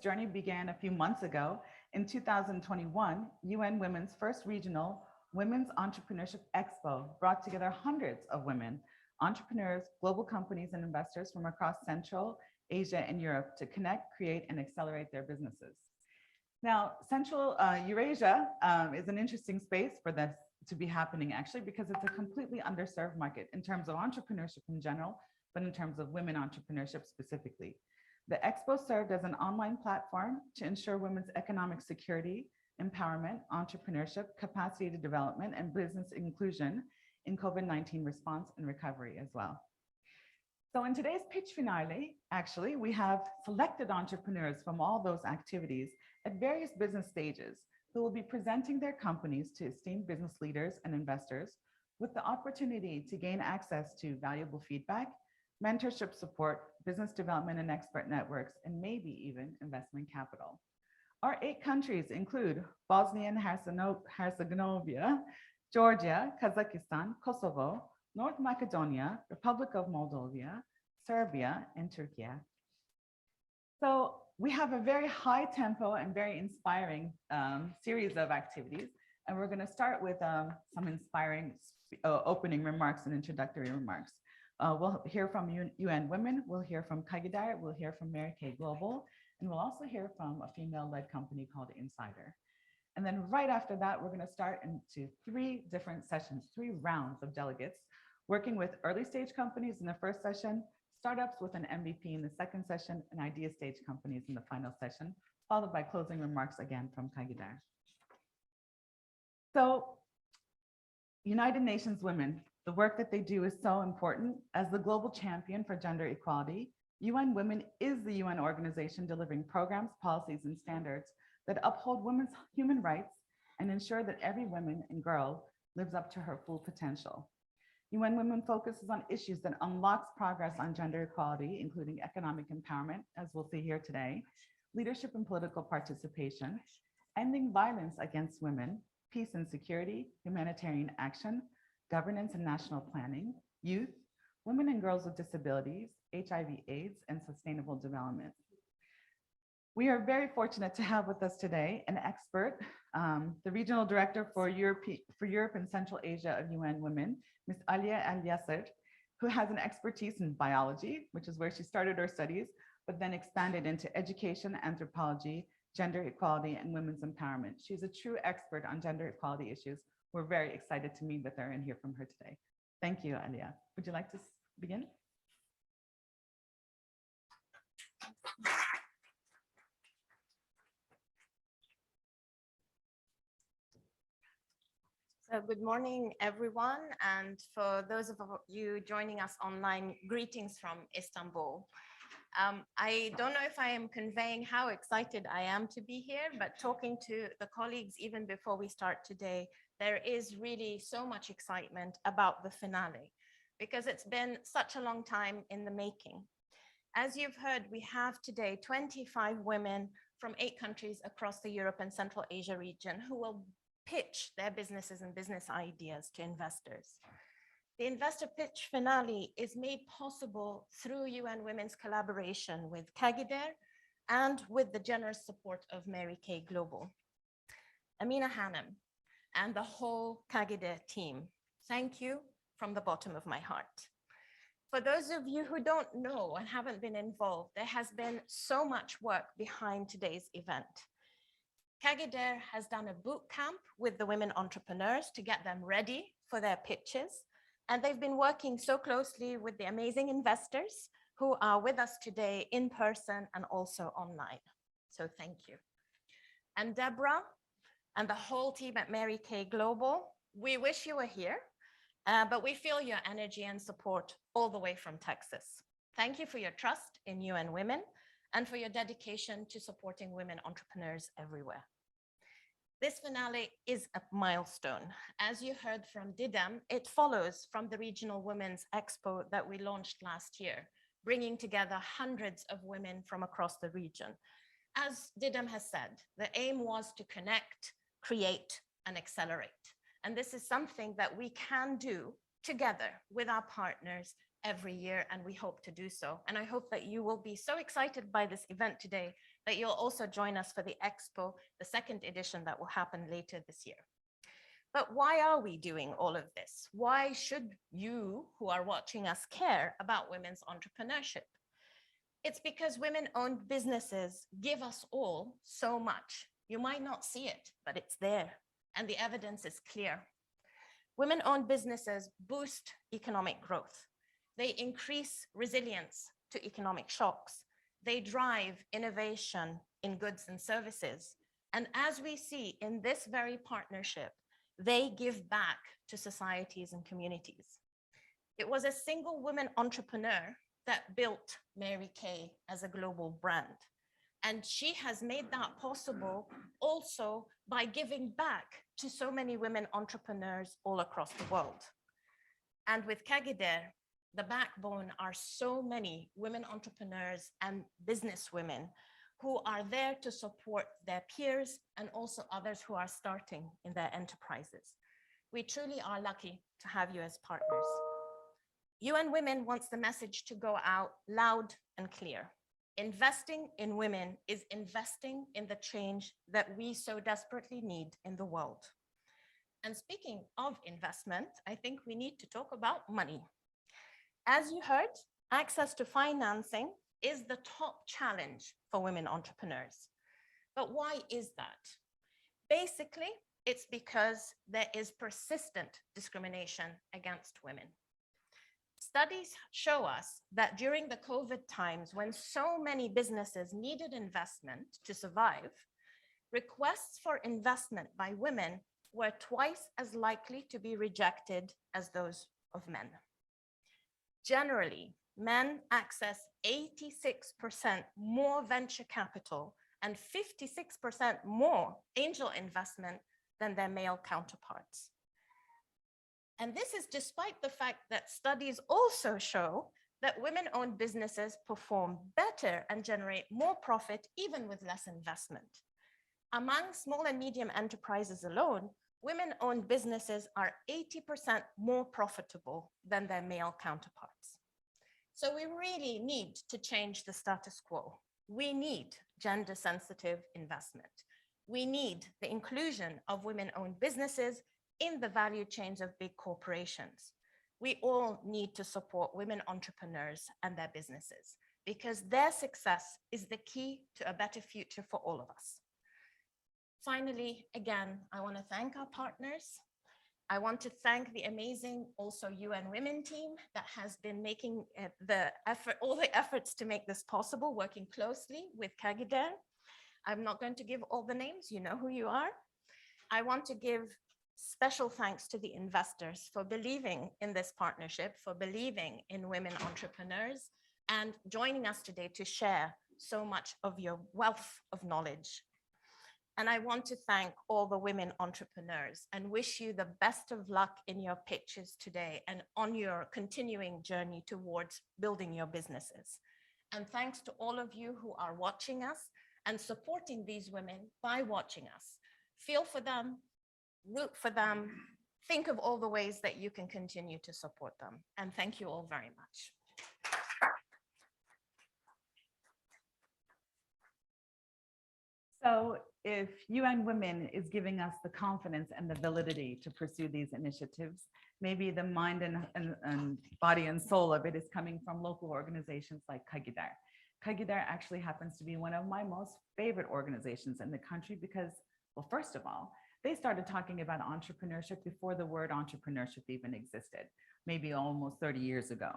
journey began a few months ago. In 2021, UN Women's first regional Women's Entrepreneurship Expo brought together hundreds of women, entrepreneurs, global companies, and investors from across Central Asia and Europe to connect, create, and accelerate their businesses. Now, Central Eurasia is an interesting space for this to be happening, actually, because it's a completely underserved market in terms of entrepreneurship in general, but in terms of women entrepreneurship specifically. The Expo served as an online platform to ensure women's economic security, empowerment, entrepreneurship, capacity to development, and business inclusion in COVID-19 response and recovery as well. So in today's pitch finale, actually, we have selected entrepreneurs from all those activities at various business stages who will be presenting their companies to esteemed business leaders and investors with the opportunity to gain access to valuable feedback, mentorship support, business development and expert networks, and maybe even investment capital. Our 8 countries include Bosnia and Herzegovina, Georgia, Kazakhstan, Kosovo, North Macedonia, Republic of Moldova, Serbia, and Turkey. So we have a very high tempo and very inspiring series of activities. And we're going to start with some inspiring opening remarks and introductory remarks. We'll hear from UN Women, we'll hear from KAGIDER, we'll hear from Mary Kay Global, and we'll also hear from a female-led company called Insider. And then right after that, we're going to start into 3 different sessions, 3 rounds of delegates, working with early stage companies in the first session, startups with an MVP in the second session, and idea stage companies in the final session, followed by closing remarks again from KAGIDER. So, United Nations Women, the work that they do is so important. As the global champion for gender equality, UN Women is the UN organization delivering programs, policies, and standards that uphold women's human rights and ensure that every woman and girl lives up to her full potential. UN Women focuses on issues that unlocks progress on gender equality, including economic empowerment, as we'll see here today, leadership and political participation, ending violence against women, peace and security, humanitarian action, governance and national planning, youth, women and girls with disabilities, HIV/AIDS, and sustainable development. We are very fortunate to have with us today an expert, the Regional Director for Europe and Central Asia of UN Women, Ms. Alia Al-Yasser, who has an expertise in biology, which is where she started her studies, but then expanded into education, anthropology, gender equality, and women's empowerment. She's a true expert on gender equality issues. We're very excited to meet with her and hear from her today. Thank you, Alia. Would you like to begin? So good morning, everyone. And for those of you joining us online, greetings from Istanbul. I don't know if I am conveying how excited I am to be here, but talking to the colleagues even before we start today, there is really so much excitement about the finale because it's been such a long time in the making. As you've heard, we have today 25 women from 8 countries across the Europe and Central Asia region who will pitch their businesses and business ideas to investors. The investor pitch finale is made possible through UN Women's collaboration with KAGIDER and with the generous support of Mary Kay Global. Amina Hanum and the whole KAGIDER team, thank you from the bottom of my heart. For those of you who don't know and haven't been involved, there has been so much work behind today's event. KAGIDER has done a boot camp with the women entrepreneurs to get them ready for their pitches. And they've been working so closely with the amazing investors who are with us today in person and also online. So thank you. And Deborah and the whole team at Mary Kay Global, we wish you were here, but we feel your energy and support all the way from Texas. Thank you for your trust in UN Women and for your dedication to supporting women entrepreneurs everywhere. This finale is a milestone. As you heard from Didem, it follows from the Regional Women's Expo that we launched last year, bringing together hundreds of women from across the region. As Didem has said, the aim was to connect, create, and accelerate. And this is something that we can do together with our partners every year, and we hope to do so. And I hope that you will be so excited by this event today but you'll also join us for the Expo, the second edition that will happen later this year. But why are we doing all of this? Why should you who are watching us care about women's entrepreneurship? It's because women-owned businesses give us all so much. You might not see it, but it's there, and the evidence is clear. Women-owned businesses boost economic growth. They increase resilience to economic shocks. They drive innovation in goods and services. And as we see in this very partnership, they give back to societies and communities. It was a single woman entrepreneur that built Mary Kay as a global brand. And she has made that possible also by giving back to so many women entrepreneurs all across the world. And with KAGIDER, the backbone are so many women entrepreneurs and business women who are there to support their peers and also others who are starting in their enterprises. We truly are lucky to have you as partners. UN Women wants the message to go out loud and clear. Investing in women is investing in the change that we so desperately need in the world. And speaking of investment, I think we need to talk about money. As you heard, access to financing is the top challenge for women entrepreneurs. But why is that? Basically, it's because there is persistent discrimination against women. Studies show us that during the COVID times, when so many businesses needed investment to survive, requests for investment by women were twice as likely to be rejected as those of men. Generally, men access 86% more venture capital and 56% more angel investment than their male counterparts. And this is despite the fact that studies also show that women-owned businesses perform better and generate more profit even with less investment. Among small and medium enterprises alone, women-owned businesses are 80% more profitable than their male counterparts. So we really need to change the status quo. We need gender-sensitive investment. We need the inclusion of women-owned businesses in the value chains of big corporations. We all need to support women entrepreneurs and their businesses because their success is the key to a better future for all of us. Finally, again, I want to thank our partners. I want to thank the amazing also UN Women team that has been making all the efforts to make this possible, working closely with KAGIDER. I'm not going to give all the names, you know who you are. I want to give special thanks to the investors for believing in this partnership, for believing in women entrepreneurs, and joining us today to share so much of your wealth of knowledge. And I want to thank all the women entrepreneurs and wish you the best of luck in your pitches today and on your continuing journey towards building your businesses. And thanks to all of you who are watching us and supporting these women by watching us. Feel for them, root for them, think of all the ways that you can continue to support them. And thank you all very much. So if UN Women is giving us the confidence and the validity to pursue these initiatives, maybe the mind and body and soul of it is coming from local organizations like KAGIDER. KAGIDER actually happens to be one of my most favorite organizations in the country because, well, first of all, they started talking about entrepreneurship before the word entrepreneurship even existed, maybe almost 30 years ago.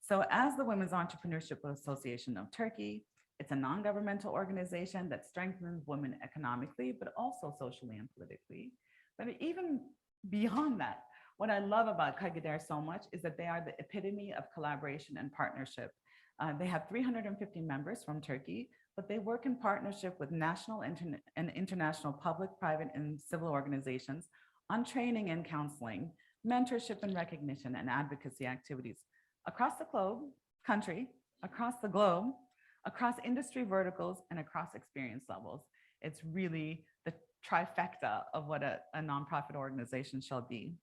So as the Women's Entrepreneurship Association of Turkey, it's a non-governmental organization that strengthens women economically, but also socially and politically. But even beyond that, what I love about KAGIDER so much is that they are the epitome of collaboration and partnership. They have 350 members from Turkey, but they work in partnership with national and international public, private, and civil organizations on training and counseling, mentorship and recognition, and advocacy activities across the country, across the globe, across industry verticals, and across experience levels. It's really the trifecta of what a nonprofit organization shall be.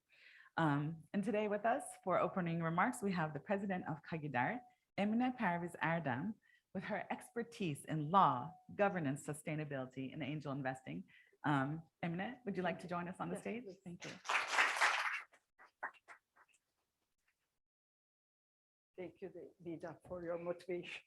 And today with us for opening remarks, we have the president of KAGIDER, Emine Perviz Erdem, with her expertise in law, governance, sustainability, and angel investing. Emine, would you like to join us on the stage? Thank you. Thank you, Dida, for your motivation.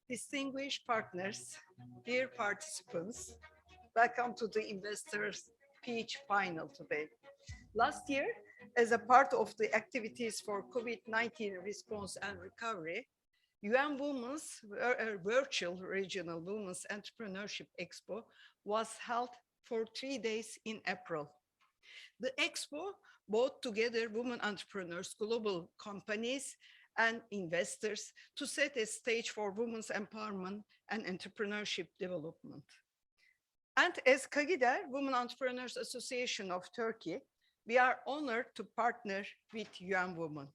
Distinguished partners, dear participants, welcome to the Investors Pitch Final today. Last year, as a part of the activities for COVID-19 response and recovery, UN Women's virtual regional Women's Entrepreneurship Expo was held for 3 days in April. The Expo brought together women entrepreneurs, global companies, and investors to set a stage for women's empowerment and entrepreneurship development. And as KAGIDER, Women Entrepreneurs Association of Turkey, we are honored to partner with UN Women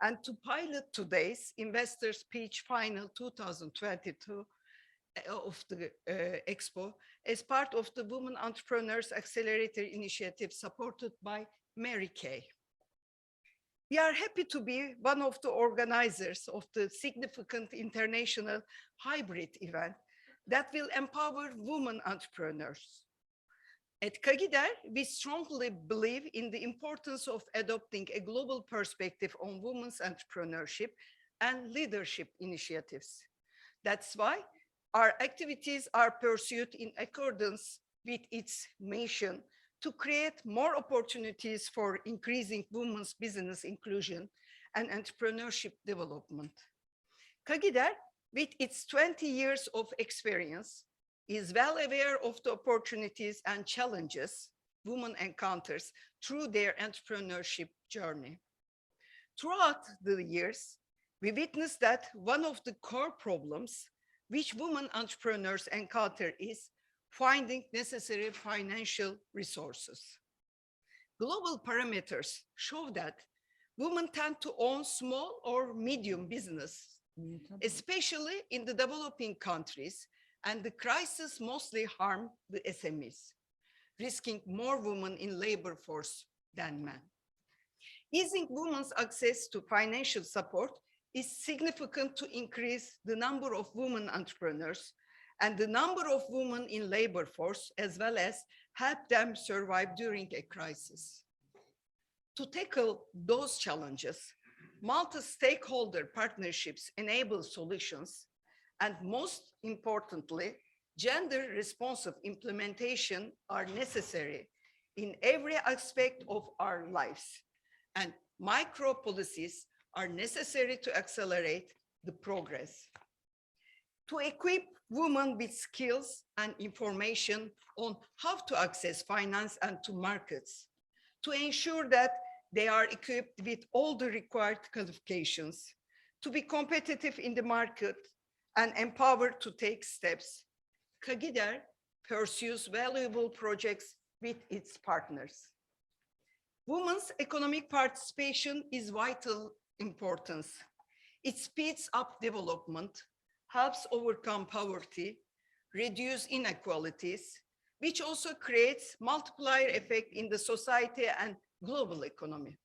and to pilot today's Investors Pitch Final 2022 of the Expo as part of the Women Entrepreneurs Accelerator Initiative supported by Mary Kay. We are happy to be one of the organizers of the significant international hybrid event that will empower women entrepreneurs. At KAGIDER, we strongly believe in the importance of adopting a global perspective on women's entrepreneurship and leadership initiatives. That's why our activities are pursued in accordance with its mission to create more opportunities for increasing women's business inclusion and entrepreneurship development. KAGIDER, with its 20 years of experience, is well aware of the opportunities and challenges women encounters through their entrepreneurship journey. Throughout the years, we witnessed that one of the core problems which women entrepreneurs encounter is finding necessary financial resources. Global parameters show that women tend to own small or medium business, especially in the developing countries, and the crisis mostly harm the SMEs, risking more women in labor force than men. Easing women's access to financial support is significant to increase the number of women entrepreneurs and the number of women in labor force, as well as help them survive during a crisis. To tackle those challenges, multi-stakeholder partnerships enable solutions, and most importantly, gender-responsive implementation are necessary in every aspect of our lives, and micro policies are necessary to accelerate the progress. To equip women with skills and information on how to access finance and to markets, to ensure that they are equipped with all the required qualifications, to be competitive in the market and empowered to take steps, KAGIDER pursues valuable projects with its partners. Women's economic participation is vital importance. It speeds up development, helps overcome poverty, reduce inequalities, which also creates multiplier effect in the society and global economy.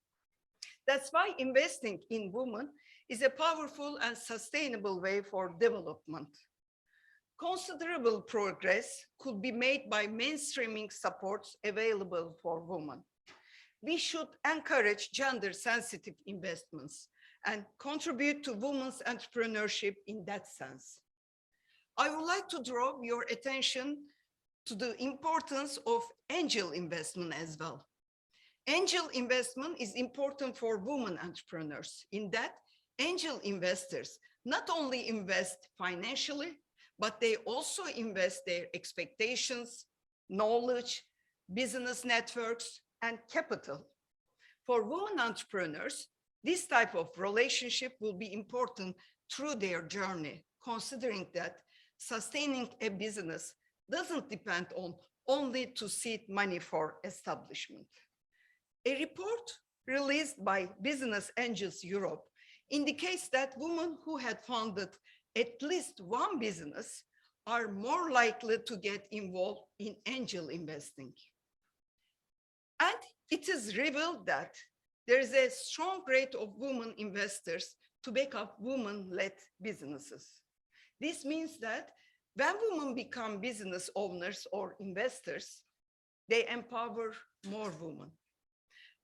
That's why investing in women is a powerful and sustainable way for development. Considerable progress could be made by mainstreaming supports available for women. We should encourage gender-sensitive investments and contribute to women's entrepreneurship in that sense. I would like to draw your attention to the importance of angel investment as well. Angel investment is important for women entrepreneurs in that angel investors not only invest financially, but they also invest their expectations, knowledge, business networks, and capital. For women entrepreneurs, this type of relationship will be important through their journey, considering that sustaining a business doesn't depend on only to seed money for establishment. A report released by Business Angels Europe indicates that women who had founded at least one business are more likely to get involved in angel investing. And it is revealed that there is a strong rate of women investors to back up women-led businesses. This means that when women become business owners or investors, they empower more women.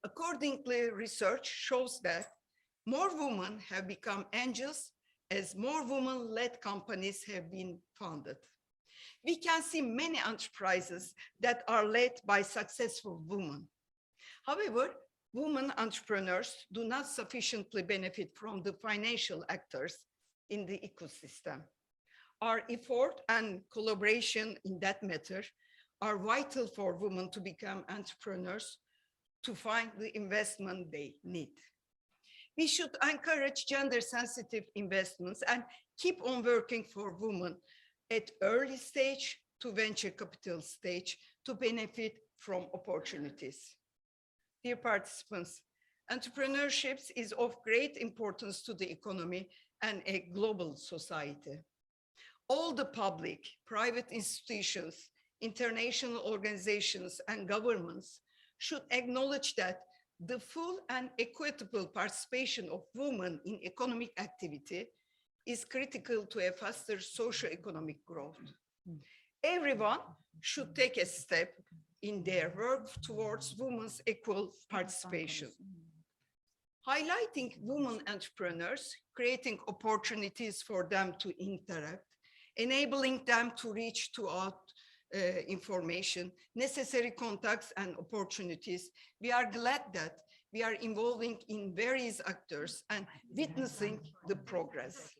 Accordingly, research shows that more women have become angels as more women-led companies have been founded. We can see many enterprises that are led by successful women. However, women entrepreneurs do not sufficiently benefit from the financial actors in the ecosystem. Our effort and collaboration in that matter are vital for women to become entrepreneurs, to find the investment they need. We should encourage gender-sensitive investments and keep on working for women at early stage to venture capital stage to benefit from opportunities. Dear participants, entrepreneurship is of great importance to the economy and a global society. All the public, private institutions, international organizations, and governments should acknowledge that the full and equitable participation of women in economic activity is critical to a faster socio-economic growth. Everyone should take a step in their work towards women's equal participation. Highlighting women entrepreneurs, creating opportunities for them to interact, enabling them to reach out information, necessary contacts and opportunities. We are glad that we are involving in various actors and witnessing the progress.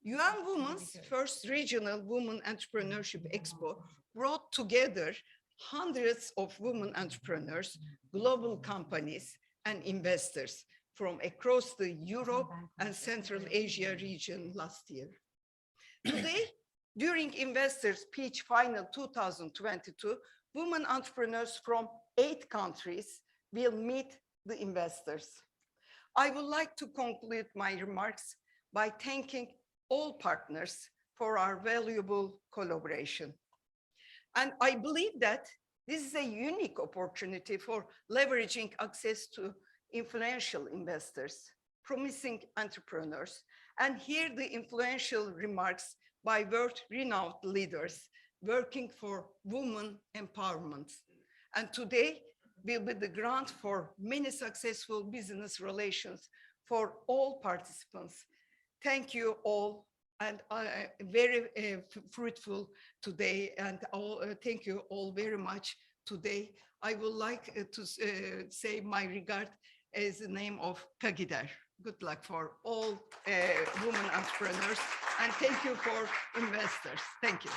UN Women's first regional Women Entrepreneurship Expo brought together hundreds of women entrepreneurs, global companies, and investors from across the Europe and Central Asia region last year. Today, during Investors Pitch Final 2022, women entrepreneurs from 8 countries will meet the investors. I would like to conclude my remarks by thanking all partners for our valuable collaboration. And I believe that this is a unique opportunity for leveraging access to influential investors, promising entrepreneurs, and hear the influential remarks by world-renowned leaders working for women empowerment. And today will be the ground for many successful business relations for all participants. Thank you all, and very fruitful today, and thank you all very much today. I would like to say my regard as the name of KAGIDER. Good luck for all women entrepreneurs, and thank you for investors. Thank you.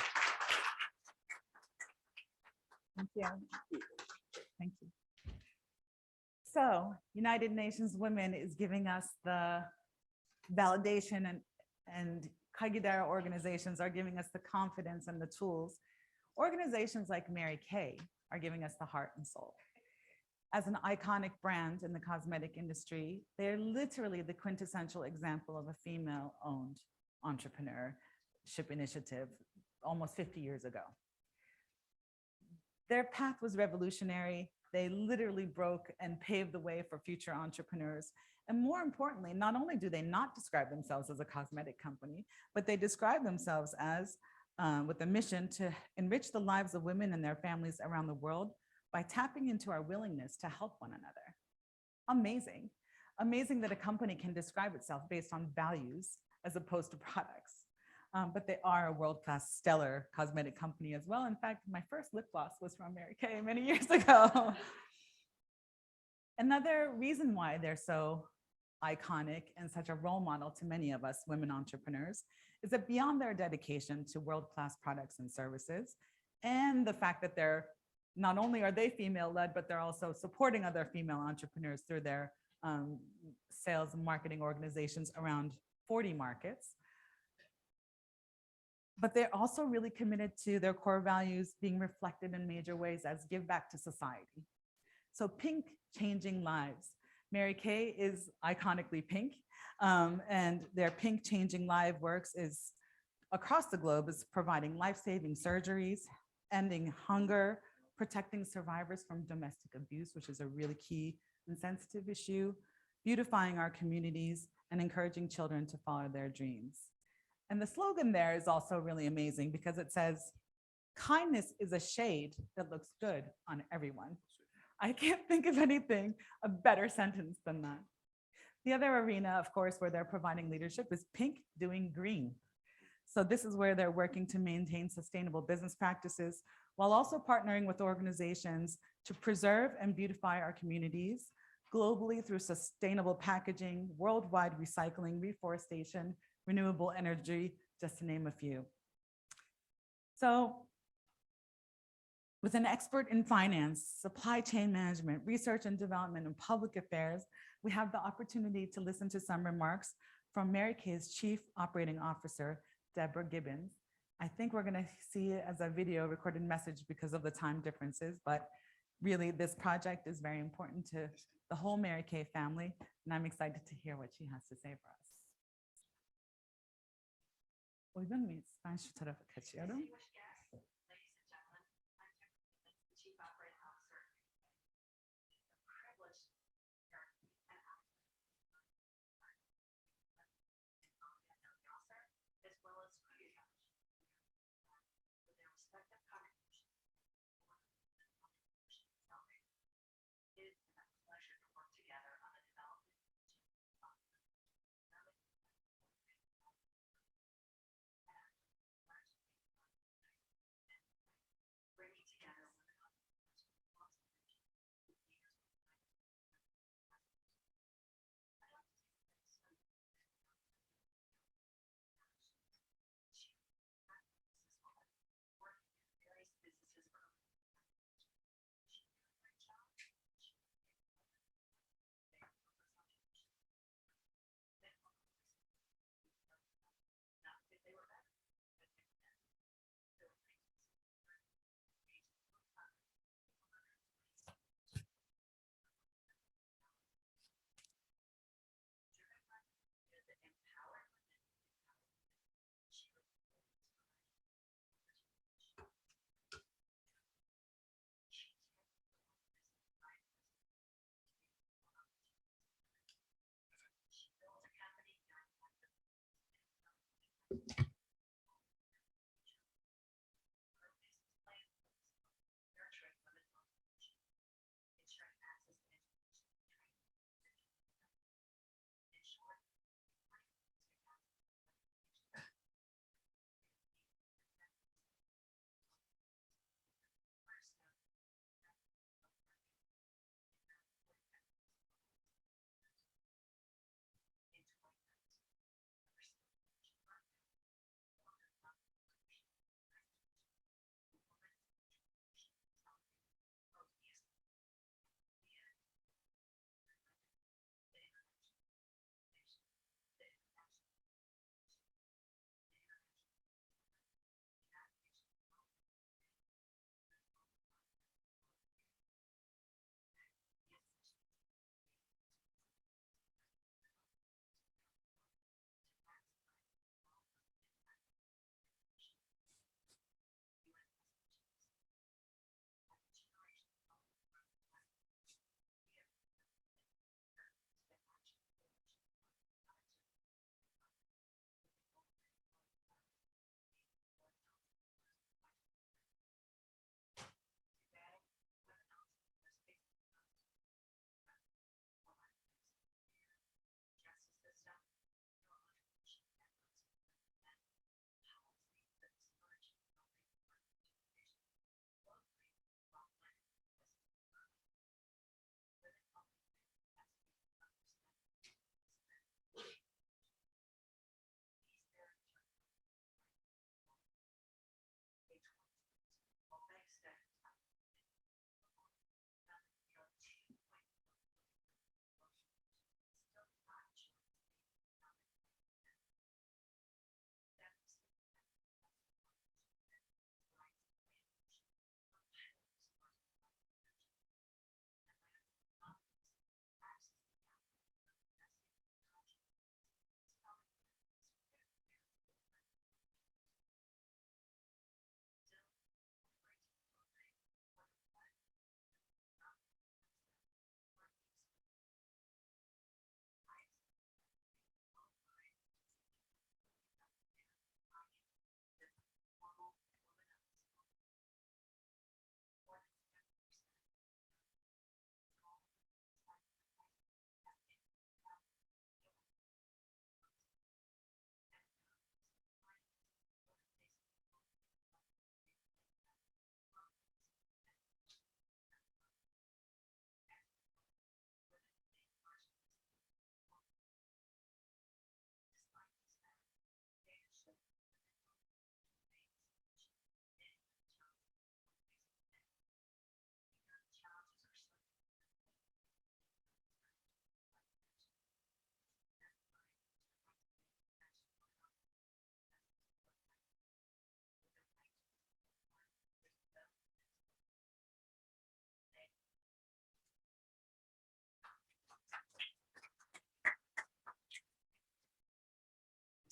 Thank you. Thank you. So United Nations Women is giving us the validation, and KAGIDER organizations are giving us the confidence and the tools. Organizations like Mary Kay are giving us the heart and soul. As an iconic brand in the cosmetic industry, they're literally the quintessential example of a female-owned entrepreneurship initiative almost 50 years ago. Their path was revolutionary. They literally broke and paved the way for future entrepreneurs. And more importantly, not only do they not describe themselves as a cosmetic company, but they describe themselves as with a mission to enrich the lives of women and their families around the world by tapping into our willingness to help one another. Amazing. Amazing that a company can describe itself based on values as opposed to products. But they are a world-class, stellar cosmetic company as well. In fact, my first lip gloss was from Mary Kay many years ago. Another reason why they're so iconic and such a role model to many of us women entrepreneurs is that beyond their dedication to world-class products and services, and the fact that they're not only are they female-led, but they're also supporting other female entrepreneurs through their sales and marketing organizations around 40 markets. But they're also really committed to their core values being reflected in major ways as give back to society. So pink, changing lives. Mary Kay is iconically pink, and their Pink Changing Live works is across the globe is providing life-saving surgeries, ending hunger, protecting survivors from domestic abuse, which is a really key and sensitive issue, beautifying our communities, and encouraging children to follow their dreams. And the slogan there is also really amazing because it says, kindness is a shade that looks good on everyone. I can't think of anything, a better sentence than that. The other arena, of course, where they're providing leadership is Pink Doing Green. So this is where they're working to maintain sustainable business practices while also partnering with organizations to preserve and beautify our communities globally through sustainable packaging, worldwide recycling, reforestation, renewable energy, just to name a few. So with an expert in finance, supply chain management, research and development, and public affairs, we have the opportunity to listen to some remarks from Mary Kay's Chief Operating Officer, Deborah Gibbons. I think we're gonna see it as a video recorded message because of the time differences, but really this project is very important to the whole Mary Kay family, and I'm excited to hear what she has to say for us. Uygun muyuz? Ben şu tarafa kaçıyorum.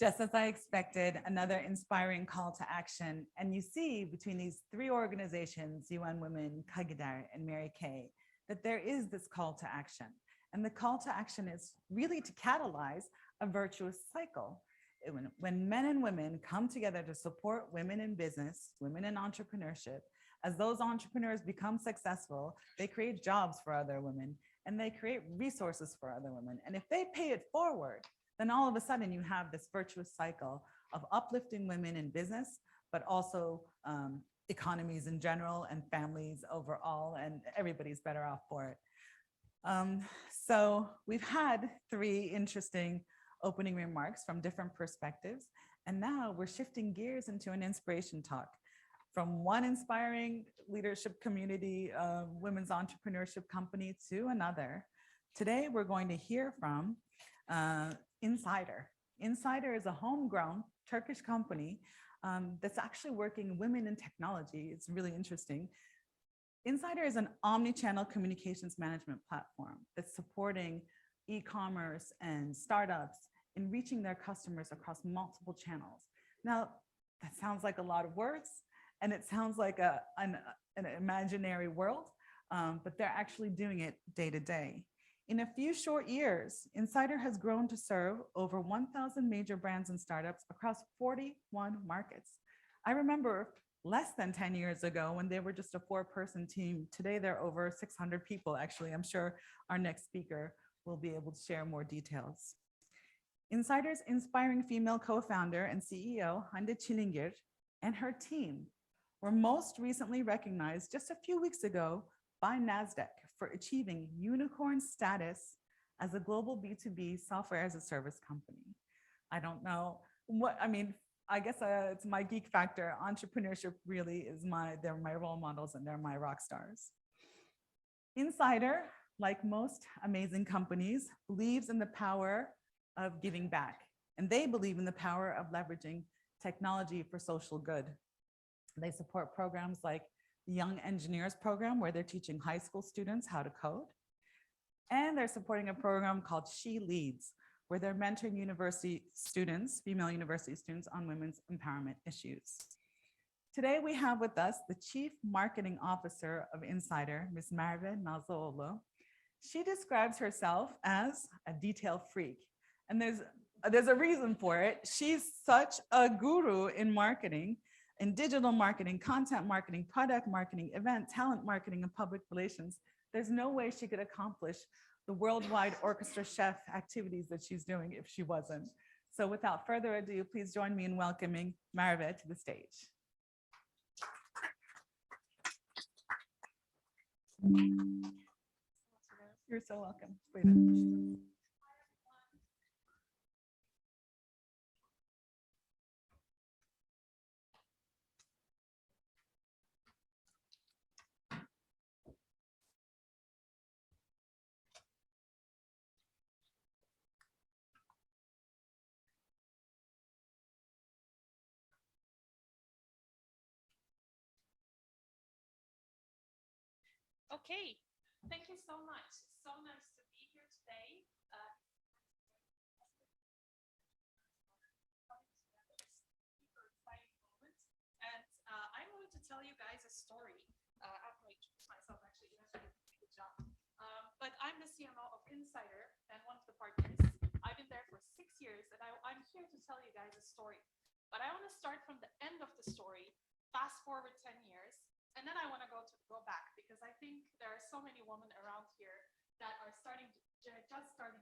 Just as I expected, another inspiring call to action. And you see between these three organizations, UN Women, KAGIDER, and Mary Kay, that there is this call to action. And the call to action is really to catalyze a virtuous cycle. When men and women come together to support women in business, women in entrepreneurship, as those entrepreneurs become successful, they create jobs for other women and they create resources for other women. And if they pay it forward, then all of a sudden you have this virtuous cycle of uplifting women in business, but also economies in general and families overall, and everybody's better off for it. So we've had three interesting opening remarks from different perspectives, and now we're shifting gears into an inspiration talk from one inspiring leadership community, women's entrepreneurship company to another. Today, we're going to hear from Insider. Insider is a homegrown Turkish company that's actually working women in technology. It's really interesting. Insider is an omni-channel communications management platform that's supporting e-commerce and startups in reaching their customers across multiple channels. Now, that sounds like a lot of words, and it sounds like an imaginary world, but they're actually doing it day to day. In a few short years, Insider has grown to serve over 1,000 major brands and startups across 41 markets. I remember less than 10 years ago when they were just a 4-person team. Today, they're over 600 people, actually. I'm sure our next speaker will be able to share more details. Insider's inspiring female co-founder and CEO, Hande Çilingir, and her team were most recently recognized just a few weeks ago by NASDAQ for achieving unicorn status as a global B2B software as a service company. I don't know what, I mean, I guess it's my geek factor. Entrepreneurship really is they're my role models and they're my rock stars. Insider, like most amazing companies, believes in the power of giving back. And they believe in the power of leveraging technology for social good. They support programs like the Young Engineers Program, where they're teaching high school students how to code. And they're supporting a program called She Leads, where they're mentoring university students, female university students, on women's empowerment issues. Today, we have with us the Chief Marketing Officer of Insider, Ms. Merve Nazlıoğlu. She describes herself as a detail freak. And there's a reason for it. She's such a guru in marketing, in digital marketing, content marketing, product marketing, event, talent marketing, and public relations. There's no way she could accomplish the worldwide orchestra chef activities that she's doing if she wasn't. So without further ado, please join me in welcoming Merve to the stage. You're so welcome. Okay, thank you so much. So nice to be here today. Super exciting moment. And I wanted to tell you guys a story after I introduce myself. Actually, you guys did a good job. But I'm the CMO of Insider and one of the partners. I've been there for 6 years, and I'm here to tell you guys a story. But I want to start from the end of the story, fast forward 10 years. And then I want to go back, because I think there are so many women around here that are just starting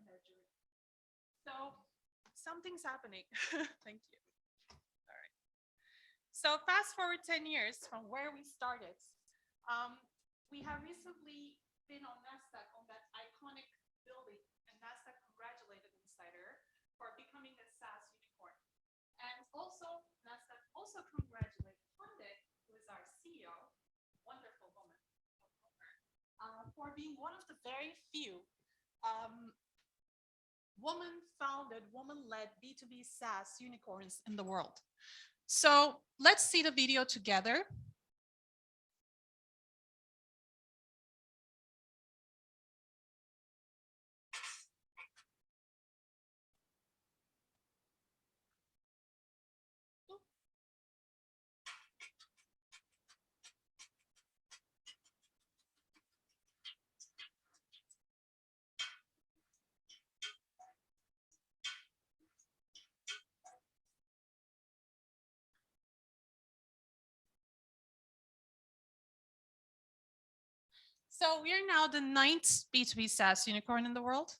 their journey. So something's happening. Thank you. All right. So fast forward 10 years from where we started. We have recently been on NASDAQ, on that iconic building, and NASDAQ congratulated Insider for becoming a SaaS unicorn. And also, NASDAQ also congratulated Hande, who is our CEO, wonderful woman, for being one of the very few woman-founded, woman-led B2B SaaS unicorns in the world. So let's see the video together. So we are now the 9th B2B SaaS unicorn in the world,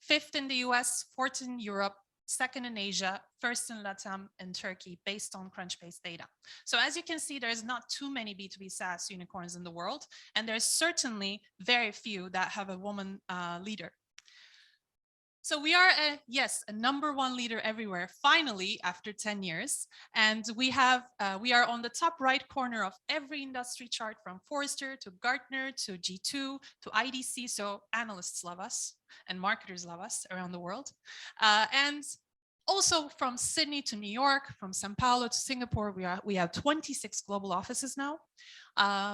5th in the US, 4th in Europe, 2nd in Asia, 1st in Latam and Turkey, based on Crunchbase data. So as you can see, there's not too many B2B SaaS unicorns in the world, and there's certainly very few that have a woman leader. So we are a number one leader everywhere, finally, after 10 years. And we are on the top right corner of every industry chart, from Forrester to Gartner to G2 to IDC. So analysts love us and marketers love us around the world. And also from Sydney to New York, from Sao Paulo to Singapore, we have 26 global offices now.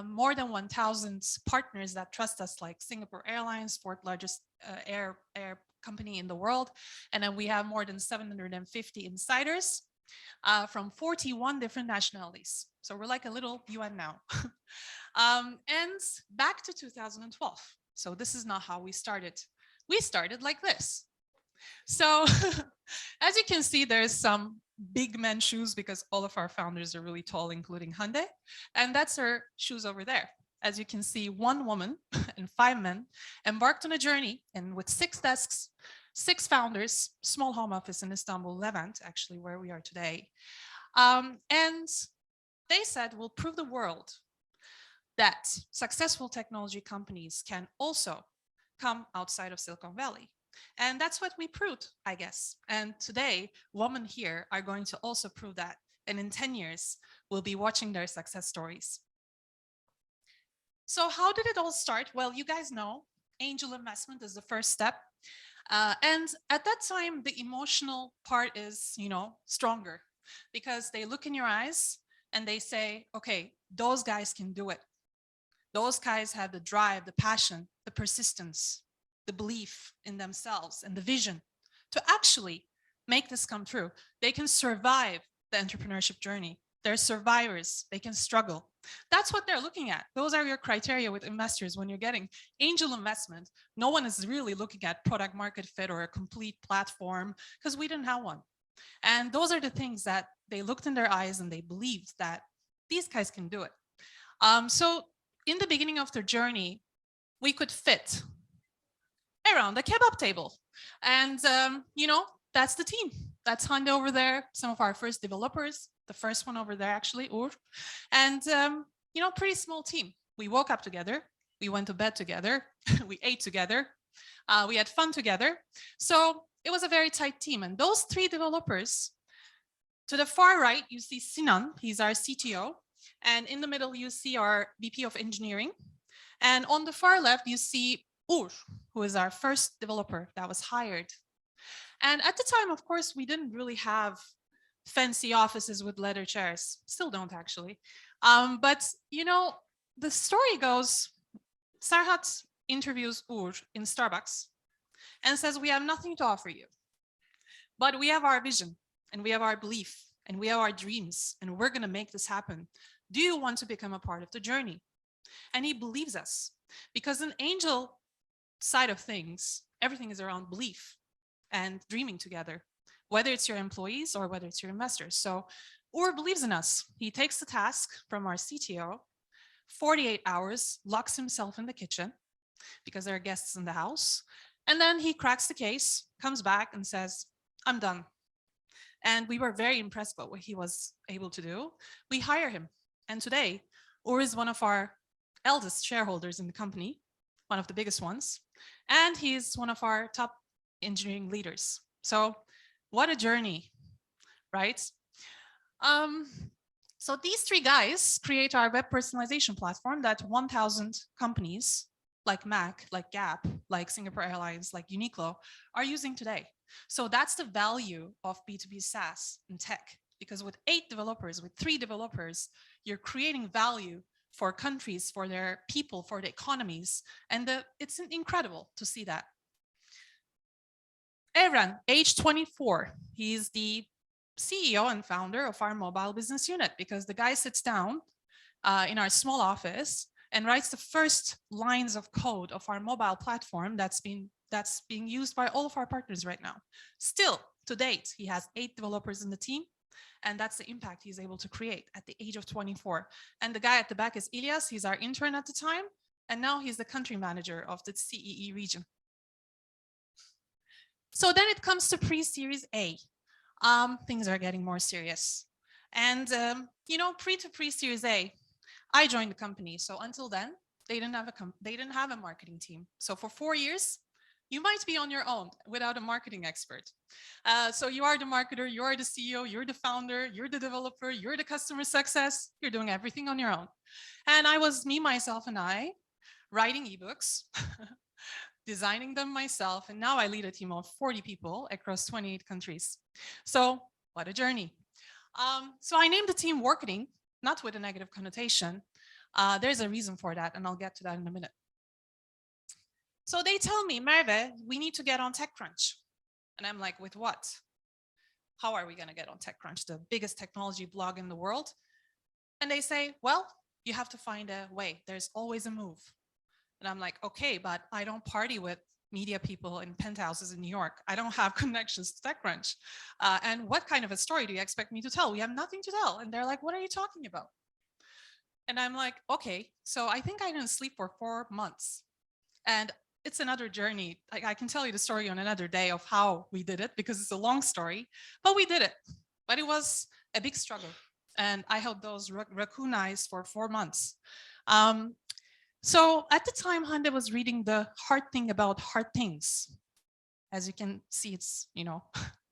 More than 1,000 partners that trust us, like Singapore Airlines, fourth largest air company in the world. And then we have more than 750 insiders from 41 different nationalities. So we're like a little UN now. And back to 2012. So this is not how we started. We started like this. So as you can see, there's some big men shoes because all of our founders are really tall, including Hande. And that's her shoes over there. As you can see, 1 woman and 5 men embarked on a journey, and with 6 desks, 6 founders, small home office in Istanbul, Levant, actually where we are today. And they said, we'll prove the world that successful technology companies can also come outside of Silicon Valley. And that's what we proved, I guess. And today, women here are going to also prove that. And in 10 years, we'll be watching their success stories. So how did it all start? Well, you guys know angel investment is the first step. And at that time, the emotional part is, stronger, because they look in your eyes and they say, okay, those guys can do it. Those guys have the drive, the passion, the persistence, the belief in themselves and the vision to actually make this come true. They can survive the entrepreneurship journey. They're survivors. They can struggle. That's what they're looking at. Those are your criteria with investors when you're getting angel investment. No one is really looking at product market fit or a complete platform, because we didn't have one. And those are the things that they looked in their eyes and they believed that these guys can do it. So in the beginning of their journey, we could fit around the kebab table. And, that's the team. That's Hande over there, some of our first developers, the first one over there, actually, Ur. And, pretty small team. We woke up together. We went to bed together. We ate together. We had fun together. So it was a very tight team. And those 3 developers, to the far right, you see Sinan. He's our CTO. And in the middle, you see our VP of engineering. And on the far left, you see Ur, who is our first developer that was hired. And at the time, of course, we didn't really have fancy offices with leather chairs. Still don't, actually. But, the story goes, Serhat interviews Ur in Starbucks and says, we have nothing to offer you, but we have our vision and we have our belief and we have our dreams, and we're going to make this happen. Do you want to become a part of the journey? And he believes us, because in angel side of things, everything is around belief and dreaming together, whether it's your employees or whether it's your investors. So Ur believes in us. He takes the task from our CTO, 48 hours, locks himself in the kitchen because there are guests in the house. And then he cracks the case, comes back and says, I'm done. And we were very impressed by what he was able to do. We hire him. And today, Ur is one of our eldest shareholders in the company, one of the biggest ones. And he's one of our top engineering leaders. So what a journey, right? So these 3 guys create our web personalization platform that 1,000 companies like Mac, like Gap, like Singapore Airlines, like Uniqlo are using today. So that's the value of B2B SaaS in tech, because with 8 developers, with 3 developers, you're creating value for countries, for their people, for the economies. And it's incredible to see that. Evren, age 24, he's the CEO and founder of our mobile business unit, because the guy sits down in our small office and writes the first lines of code of our mobile platform that's being used by all of our partners right now. Still, to date, he has 8 developers in the team, and that's the impact he's able to create at the age of 24. And the guy at the back is Ilyas. He's our intern at the time. And now he's the country manager of the CEE region. So then it comes to pre-series A. Things are getting more serious. And, pre to pre-series A, I joined the company. So until then, they didn't have a marketing team. So for 4 years, you might be on your own without a marketing expert. So you are the marketer, you are the CEO, you're the founder, you're the developer, you're the customer success, you're doing everything on your own. And I was me, myself, and I writing ebooks, designing them myself, and now I lead a team of 40 people across 28 countries. So what a journey. So I named the team Worketing, not with a negative connotation. There's a reason for that, and I'll get to that in a minute. So they tell me, Merve, we need to get on TechCrunch. And I'm like, with what? How are we going to get on TechCrunch, the biggest technology blog in the world? And they say, well, you have to find a way. There's always a move. And I'm like, okay, but I don't party with media people in penthouses in New York. I don't have connections to TechCrunch. And what kind of a story do you expect me to tell? We have nothing to tell. And they're like, what are you talking about? And I'm like, okay, so I think I didn't sleep for 4 months. And it's another journey. I can tell you the story on another day of how we did it because it's a long story, but we did it. But it was a big struggle. And I held those raccoon eyes for 4 months. So at the time, Hande was reading The Hard Thing About Hard Things. As you can see, it's,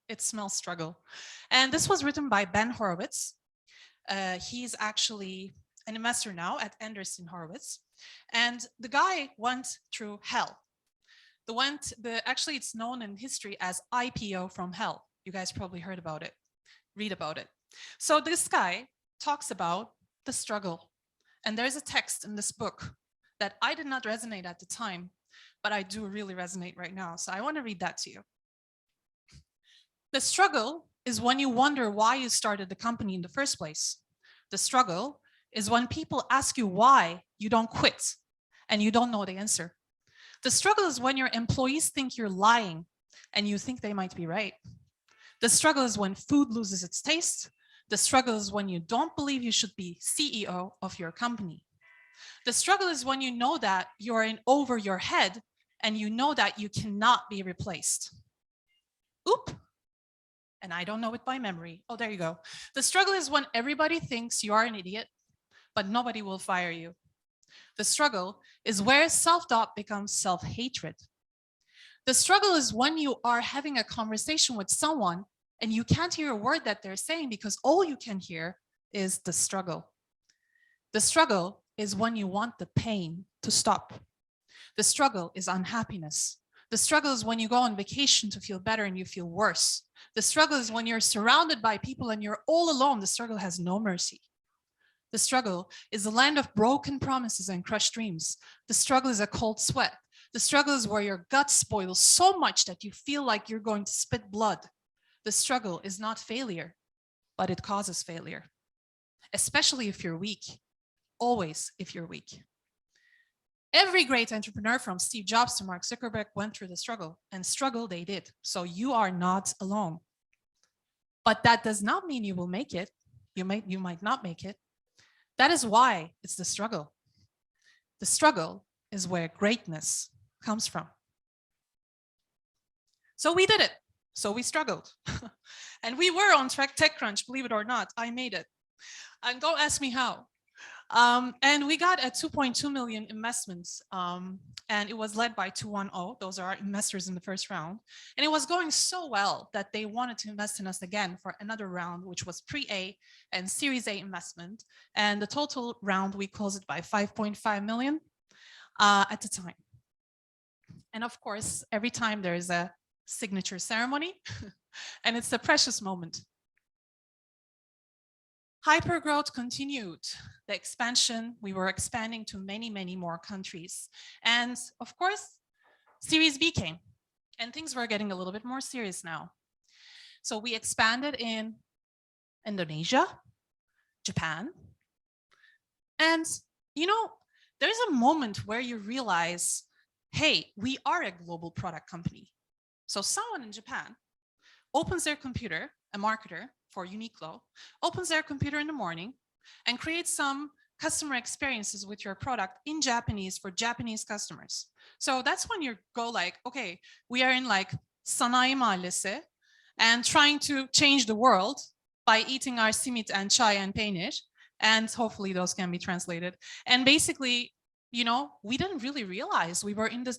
it smells struggle. And this was written by Ben Horowitz. He's actually an investor now at Anderson Horowitz. And the guy went through hell. Actually, it's known in history as IPO from hell. You guys probably heard about it, read about it. So this guy talks about the struggle. And there's a text in this book that I did not resonate at the time, but I do really resonate right now. So I want to read that to you. The struggle is when you wonder why you started the company in the first place. The struggle is when people ask you why you don't quit and you don't know the answer. The struggle is when your employees think you're lying and you think they might be right. The struggle is when food loses its taste. The struggle is when you don't believe you should be CEO of your company. The struggle is when you know that you're in over your head and you know that you cannot be replaced. Oop. And I don't know it by memory. Oh, there you go. The struggle is when everybody thinks you are an idiot, but nobody will fire you. The struggle is where self-doubt becomes self-hatred. The struggle is when you are having a conversation with someone and you can't hear a word that they're saying because all you can hear is the struggle. The struggle is when you want the pain to stop. The struggle is unhappiness. The struggle is when you go on vacation to feel better and you feel worse. The struggle is when you're surrounded by people and you're all alone. The struggle has no mercy. The struggle is a land of broken promises and crushed dreams. The struggle is a cold sweat. The struggle is where your gut spoils so much that you feel like you're going to spit blood. The struggle is not failure, but it causes failure, especially if you're weak. Always if you're weak. Every great entrepreneur from Steve Jobs to Mark Zuckerberg went through the struggle, and struggle they did. So you are not alone. But that does not mean you will make it. You might not make it. That is why it's the struggle. The struggle is where greatness comes from. So we did it. So we struggled. And we were on TechCrunch, believe it or not. I made it. And don't ask me how. And we got a 2.2 million investments, and it was led by 210. Those are our investors in the first round. And it was going so well that they wanted to invest in us again for another round, which was pre-A and Series A investment. And the total round, we closed it by 5.5 million at the time. And of course, every time there is a signature ceremony, and it's a precious moment. Hypergrowth continued. The expansion, we were expanding to many, many more countries. And of course, Series B came, and things were getting a little bit more serious now. So we expanded in Indonesia, Japan. And there's a moment where you realize, hey, we are a global product company. So someone in Japan opens their computer, a marketer for Uniqlo, opens their computer in the morning and creates some customer experiences with your product in Japanese for Japanese customers. So that's when you go like, okay, we are in like Sanayi Mahallesi and trying to change the world by eating our simit and chai and peynir, and hopefully those can be translated. And basically, you know, we didn't really realize we were in this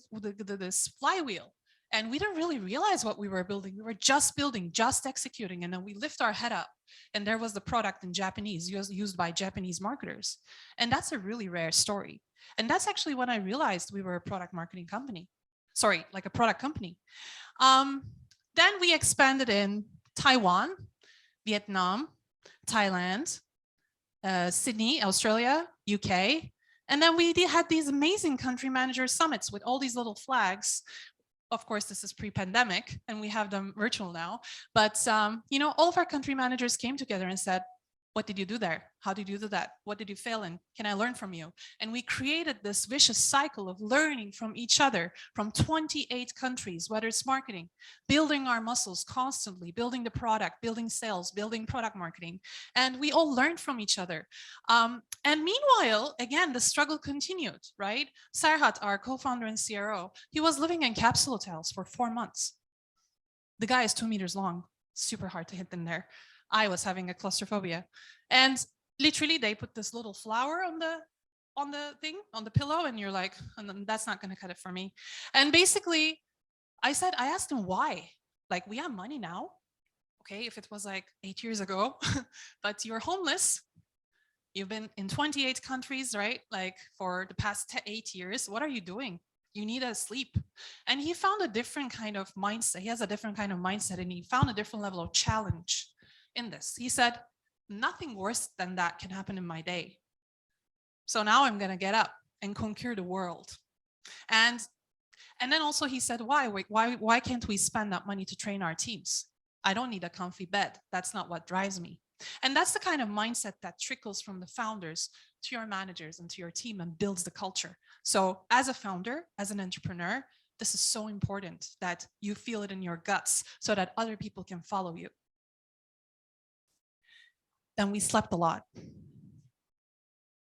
flywheel, and we didn't really realize what we were building. We were just building, just executing, and then we lift our head up, and there was the product in Japanese used by Japanese marketers. And that's a really rare story. And that's actually when I realized we were a product marketing company. Sorry, like a product company. Then we expanded in Taiwan, Vietnam, Thailand, Sydney, Australia, UK. And then we had these amazing country manager summits with all these little flags. Of course, this is pre-pandemic and we have them virtual now. But, you know, all of our country managers came together and said, what did you do there? How did you do that? What did you fail in? Can I learn from you? And we created this vicious cycle of learning from each other from 28 countries, whether it's marketing, building our muscles constantly, building the product, building sales, building product marketing. And we all learned from each other. And meanwhile, again, the struggle continued, right? Serhat, our co-founder and CRO, he was living in capsule hotels for 4 months. The guy is 2 meters long, super hard to hit in there. I was having a claustrophobia, and literally they put this little flower on the pillow, and you're like, that's not going to cut it for me. And basically I asked him why, like, we have money now. Okay. If it was like 8 years ago, but you're homeless, you've been in 28 countries, right? Like for the past 8 years, what are you doing? You need to sleep. And he found a different kind of mindset. He has a different kind of mindset, and he found a different level of challenge in this. He said, nothing worse than that can happen in my day. So now I'm going to get up and conquer the world. And then also he said, why can't we spend that money to train our teams? I don't need a comfy bed. That's not what drives me. And that's the kind of mindset that trickles from the founders to your managers and to your team and builds the culture. So as a founder, as an entrepreneur, this is so important that you feel it in your guts so that other people can follow you. Then we slept a lot.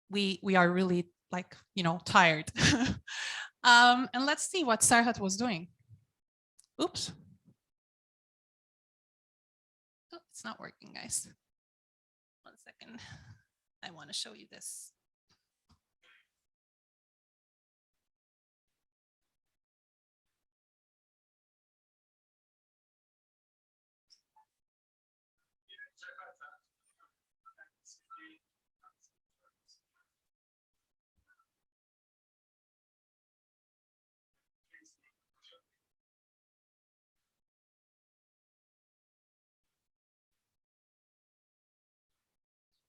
We are really, like, you know, tired. And let's see what Serhat was doing. Oops. Oh, it's not working, guys. 1 second. I want to show you this.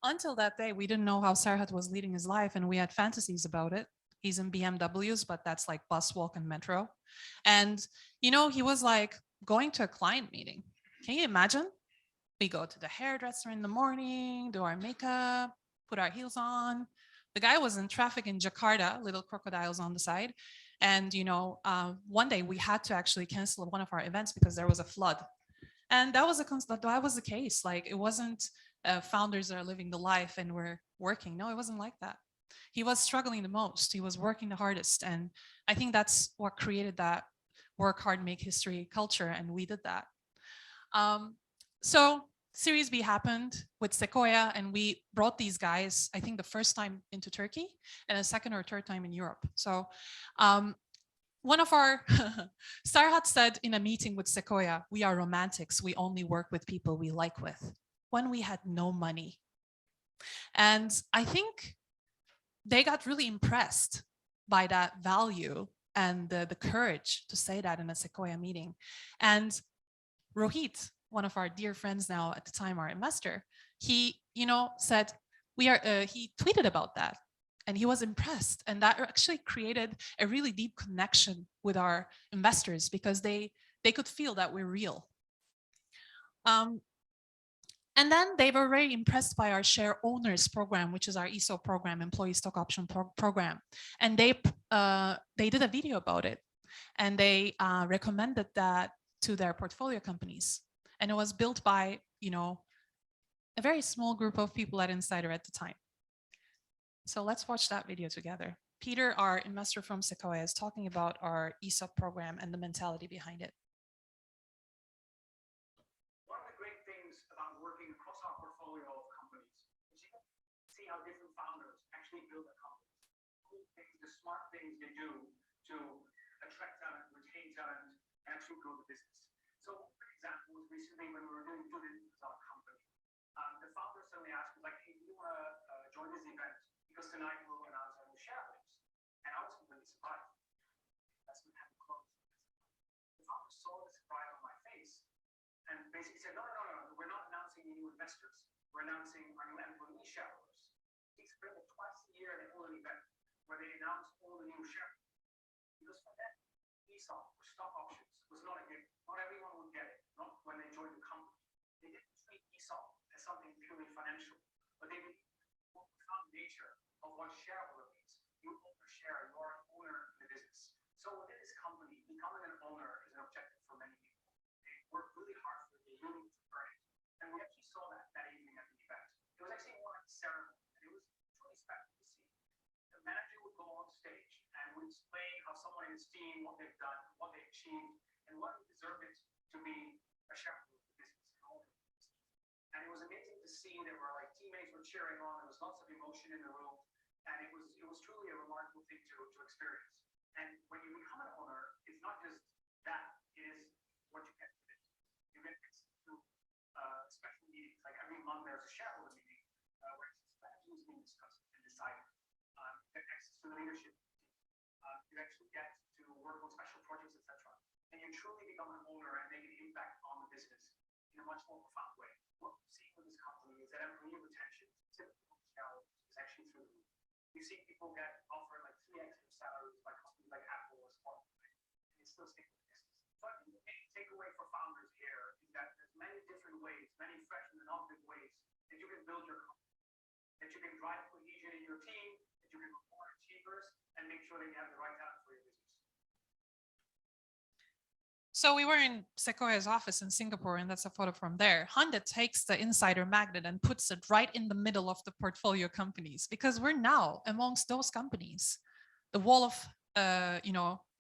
Until that day, we didn't know how Serhat was leading his life, and we had fantasies about it. He's in BMWs, but that's like bus, walk, and metro. And, you know, he was like going to a client meeting. Can you imagine? We go to the hairdresser in the morning, do our makeup, put our heels on. The guy was in traffic in Jakarta, little crocodiles on the side. And, you know, one day we had to actually cancel one of our events because there was a flood. And that was the case. Like, it wasn't founders that are living the life and we're working. No, it wasn't like that. He was struggling the most. He was working the hardest. And I think that's what created that work hard, make history culture. And we did that. So Series B happened with Sequoia, and we brought these guys, I think the first time into Turkey and a second or third time in Europe. So one of our, Sarhat said in a meeting with Sequoia, we are romantics. We only work with people we like with, when we had no money. And I think they got really impressed by that value and the courage to say that in a Sequoia meeting. And Rohit, one of our dear friends now, at the time our investor, he, you know, said, he tweeted about that. And he was impressed. And that actually created a really deep connection with our investors, because they could feel that we're real. And then they were very impressed by our share owners program, which is our ESOP program, employee stock option program. And they did a video about it. And they recommended that to their portfolio companies. And it was built by, you know, a very small group of people at Insider at the time. So let's watch that video together. Peter, our investor from Sequoia, is talking about our ESOP program and the mentality behind it. One of the great things about working across our portfolio of companies is you can see how different founders actually build their companies. The smart things they do to attract talent, retain talent, and actually grow the business. So, for example, recently when we were doing due diligence with our company, the founder suddenly asked me, like, hey, do you want to join this event? Because tonight we'll announce our new shareholders. And I was completely surprised. That's what happened close. The founder saw the surprise on my face and basically said, no, we're not announcing any new investors. We're announcing our new employee shareholders. He explained that twice a year they hold an event where they announce all the new shareholders. Because for them, ESOP or stock options was not a gift. Not everyone would get it, not when they joined the company. They didn't treat ESOP as something purely financial, but they did the profound nature of what shareholder means. You own a share, you are an owner in the business. So within this company, becoming an owner is an objective for many people. They work really hard for it, they really need to earn it. And we actually saw that evening at the event. It was actually more like a ceremony, and it was truly special to see. The manager would go on stage and would explain how someone in his team, what they've done, what they achieved, and what would deserve it to be a shareholder of the business and owner of the business. And it was amazing to see there were like teammates were cheering on, there was lots of emotion in the room, and it was truly a remarkable thing to experience. And when you become an owner, it's not just that, it is what you get with it. You get access to special meetings, like every month there's a shareholder meeting where strategy is being discussed and decided. You get access to the leadership team. You actually get to work on special projects, etc. And you truly become an owner and make an impact on the business in a much more profound way. What we've seen with this company is that employee retention, typically shareholders, is actually through the roof. You see people get offered like 3x their salaries by companies like Apple or Spotify, and they still stick with the business. So I think the main takeaway for founders here is that there's many different ways, many fresh and innovative ways that you can build your company, that you can drive cohesion in your team, that you can reward achievers, and make sure that you have the right talent for your business. So we were in Sequoia's office in Singapore, and that's a photo from there. Hyundai takes the insider magnet and puts it right in the middle of the portfolio companies, because we're now amongst those companies. The wall of, I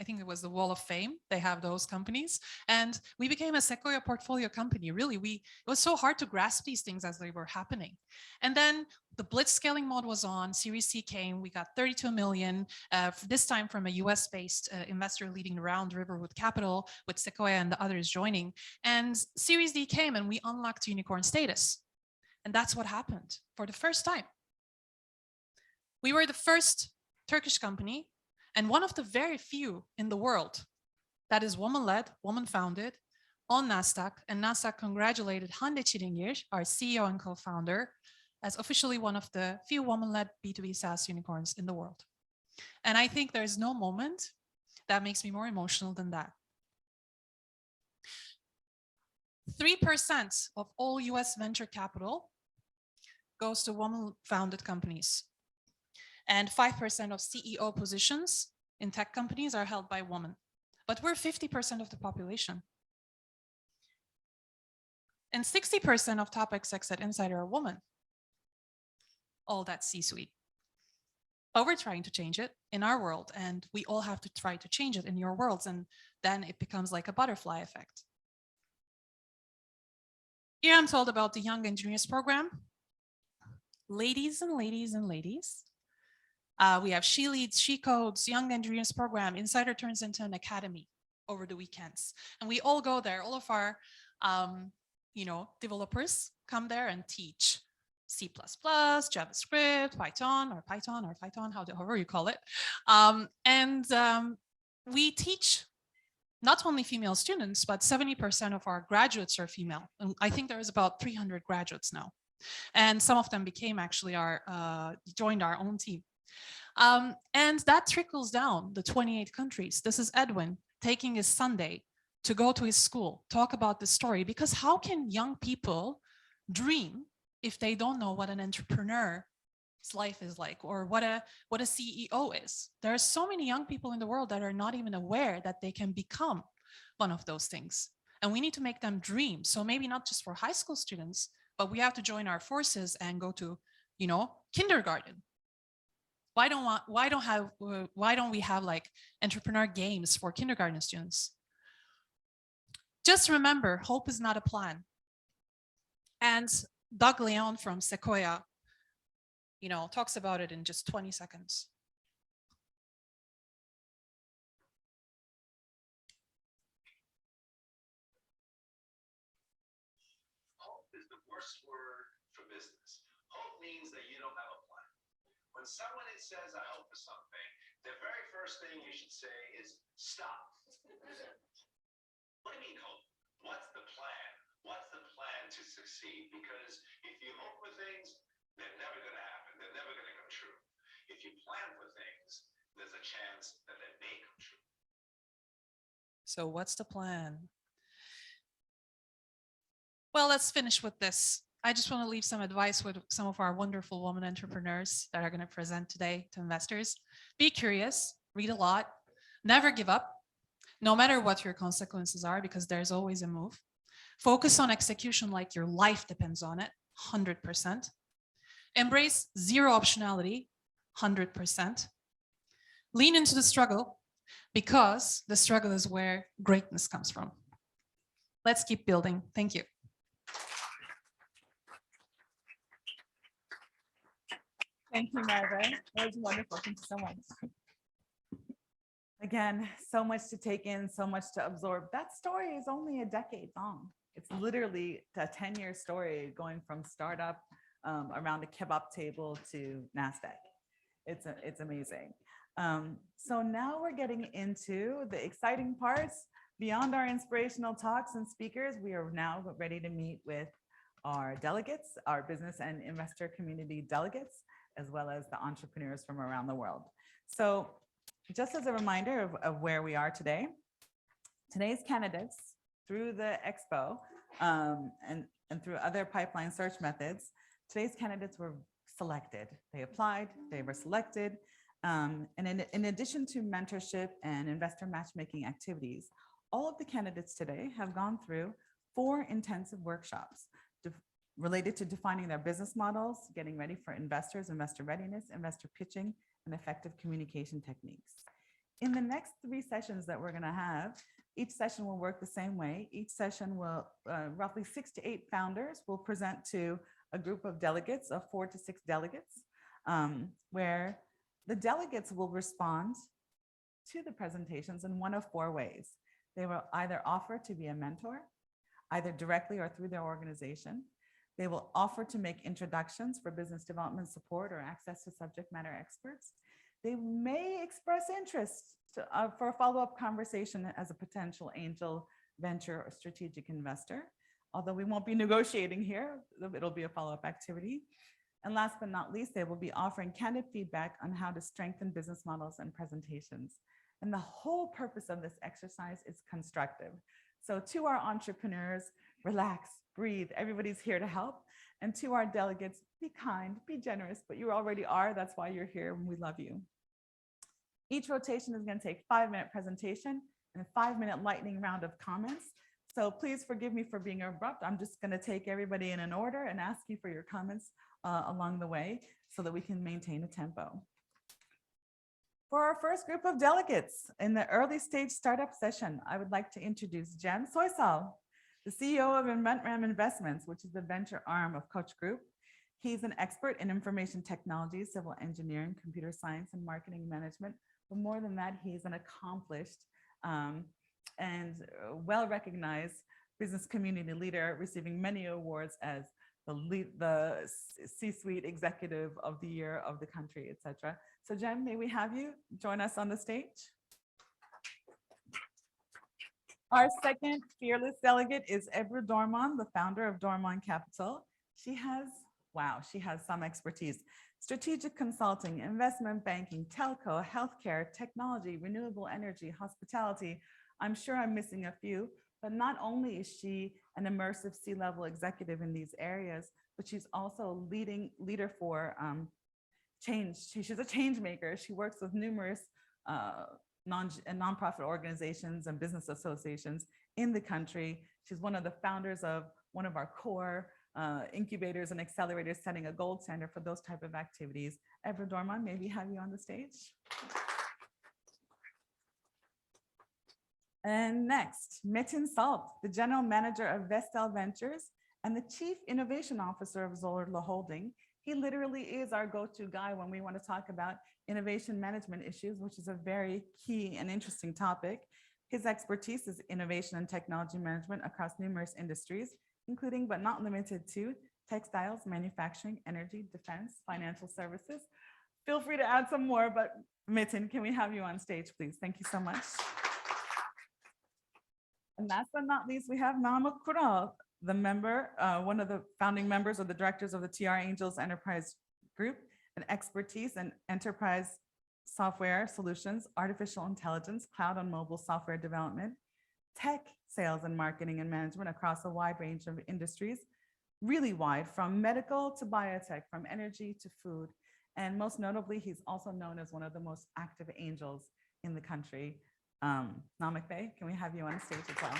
think it was the wall of fame. They have those companies, and we became a Sequoia portfolio company. Really, it was so hard to grasp these things as they were happening. And then the blitz scaling mode was on. Series C came. We got 32 million, this time from a US-based investor leading the round, Riverwood Capital, with Sequoia and the others joining. And Series D came, and we unlocked unicorn status. And that's what happened for the first time. We were the first Turkish company and one of the very few in the world that is woman-led, woman-founded on NASDAQ. And NASDAQ congratulated Hande Çilingir, our CEO and co-founder, as officially one of the few woman-led B2B SaaS unicorns in the world. And I think there's no moment that makes me more emotional than that. 3% of all US venture capital goes to woman-founded companies. And 5% of CEO positions in tech companies are held by women. But we're 50% of the population. And 60% of top execs at Insider are women. All that C-suite. But we're trying to change it in our world, and we all have to try to change it in your worlds, and then it becomes like a butterfly effect. Here I'm told about the Young Engineers program. Ladies and ladies and ladies. We have She Leads, She Codes, Young Engineers program. Insider turns into an academy over the weekends. And we all go there. All of our developers come there and teach C++, JavaScript, Python, however you call it. We teach not only female students, but 70% of our graduates are female. And I think there is about 300 graduates now. And some of them became actually joined our own team. And that trickles down the 28 countries. This is Edwin taking his Sunday to go to his school, talk about the story, because how can young people dream if they don't know what an entrepreneur's life is like, or what a CEO is? There are so many young people in the world that are not even aware that they can become one of those things. And we need to make them dream. So maybe not just for high school students, but we have to join our forces and go to, kindergarten. Why don't we have like entrepreneur games for kindergarten students? Just remember, hope is not a plan. And Doug Leon from Sequoia, talks about it in just 20 seconds. Hope is the worst word for business. Hope means that you don't have a plan. When someone says, I hope for something, the very first thing you should say is stop. What do you mean hope? What's the plan? What's the plan to succeed? Because if you hope for things, they're never going to happen. They're never going to come true. If you plan for things, there's a chance that they may come true. So what's the plan? Well, let's finish with this. I just want to leave some advice with some of our wonderful women entrepreneurs that are going to present today to investors. Be curious, read a lot, never give up, no matter what your consequences are, because there's always a move. Focus on execution like your life depends on it, 100%. Embrace zero optionality, 100%. Lean into the struggle, because the struggle is where greatness comes from. Let's keep building. Thank you. Thank you, Marva. That was wonderful. Thank you so much. Again, so much to take in, so much to absorb. That story is only a decade long. It's literally a 10-year story going from startup around a kebab table to NASDAQ. It's amazing. So now we're getting into the exciting parts. Beyond our inspirational talks and speakers, we are now ready to meet with our delegates, our business and investor community delegates, as well as the entrepreneurs from around the world. So just as a reminder of where we are today, today's candidates through the Expo and through other pipeline search methods, today's candidates were selected. They applied, they were selected. And in addition to mentorship and investor matchmaking activities, all of the candidates today have gone through 4 intensive workshops related to defining their business models, getting ready for investors, investor readiness, investor pitching, and effective communication techniques. In the next 3 sessions that we're going to have, each session will work the same way. Each session will, roughly 6 to 8 founders will present to a group of delegates, of 4 to 6 delegates, where the delegates will respond to the presentations in one of 4 ways. They will either offer to be a mentor, either directly or through their organization. They will offer to make introductions for business development support or access to subject matter experts. They may express interest for a follow-up conversation as a potential angel, venture, or strategic investor. Although we won't be negotiating here, it'll be a follow-up activity. And last but not least, they will be offering candid feedback on how to strengthen business models and presentations. And the whole purpose of this exercise is constructive. So to our entrepreneurs, relax, breathe, everybody's here to help. And to our delegates, be kind, be generous, but you already are, that's why you're here and we love you. Each rotation is going to take a 5-minute presentation and a 5-minute lightning round of comments. So please forgive me for being abrupt. I'm just going to take everybody in an order and ask you for your comments along the way so that we can maintain a tempo. For our first group of delegates in the early stage startup session, I would like to introduce Jem Soysal, the CEO of InventRam Investments, which is the venture arm of Koch Group. He's an expert in information technology, civil engineering, computer science, and marketing management. But more than that, he's an accomplished and well-recognized business community leader, receiving many awards as the C-suite executive of the year of the country, etc. So Jem, may we have you join us on the stage? Our second fearless delegate is Ebru Dorman, the founder of Dorman Capital. She has some expertise: strategic consulting, investment banking, telco, healthcare, technology, renewable energy, hospitality. I'm sure I'm missing a few, but not only is she an immersive C-level executive in these areas, but she's also a leader for change. She's a change maker. She works with numerous nonprofit organizations and business associations in the country. She's one of the founders of one of our core incubators and accelerators setting a gold standard for those type of activities. Ebru Dorman, maybe have you on the stage. And next, Metin Salt, the general manager of Vestel Ventures and the chief innovation officer of Zorla Holding. He literally is our go-to guy when we want to talk about innovation management issues, which is a very key and interesting topic. His expertise is innovation and technology management across numerous industries, including but not limited to textiles, manufacturing, energy, defense, financial services. Feel free to add some more, but Metin, can we have you on stage, please? Thank you so much. And last but not least, we have Nama Kural, the member, one of the founding members of the directors of the TR Angels Enterprise Group, an expertise in enterprise software solutions, artificial intelligence, cloud and mobile software development, tech sales and marketing and management across a wide range of industries, really wide, from medical to biotech, from energy to food. And most notably, he's also known as one of the most active angels in the country. Namak Bey, can we have you on stage as well?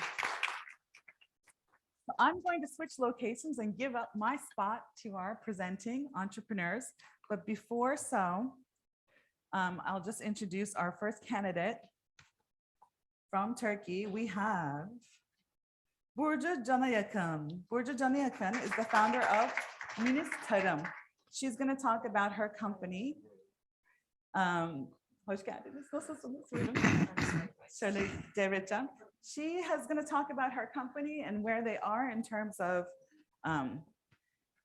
So I'm going to switch locations and give up my spot to our presenting entrepreneurs. But before so, I'll just introduce our first candidate from Turkey. We have Burcu Canayakın. Burcu Canayakın is the founder of Minis Tarım. She's going to talk about her company. Hoş geldiniz. Nasılsınız? Buyurun. Şöyle devredeceğim. She is going to talk about her company and where they are in terms of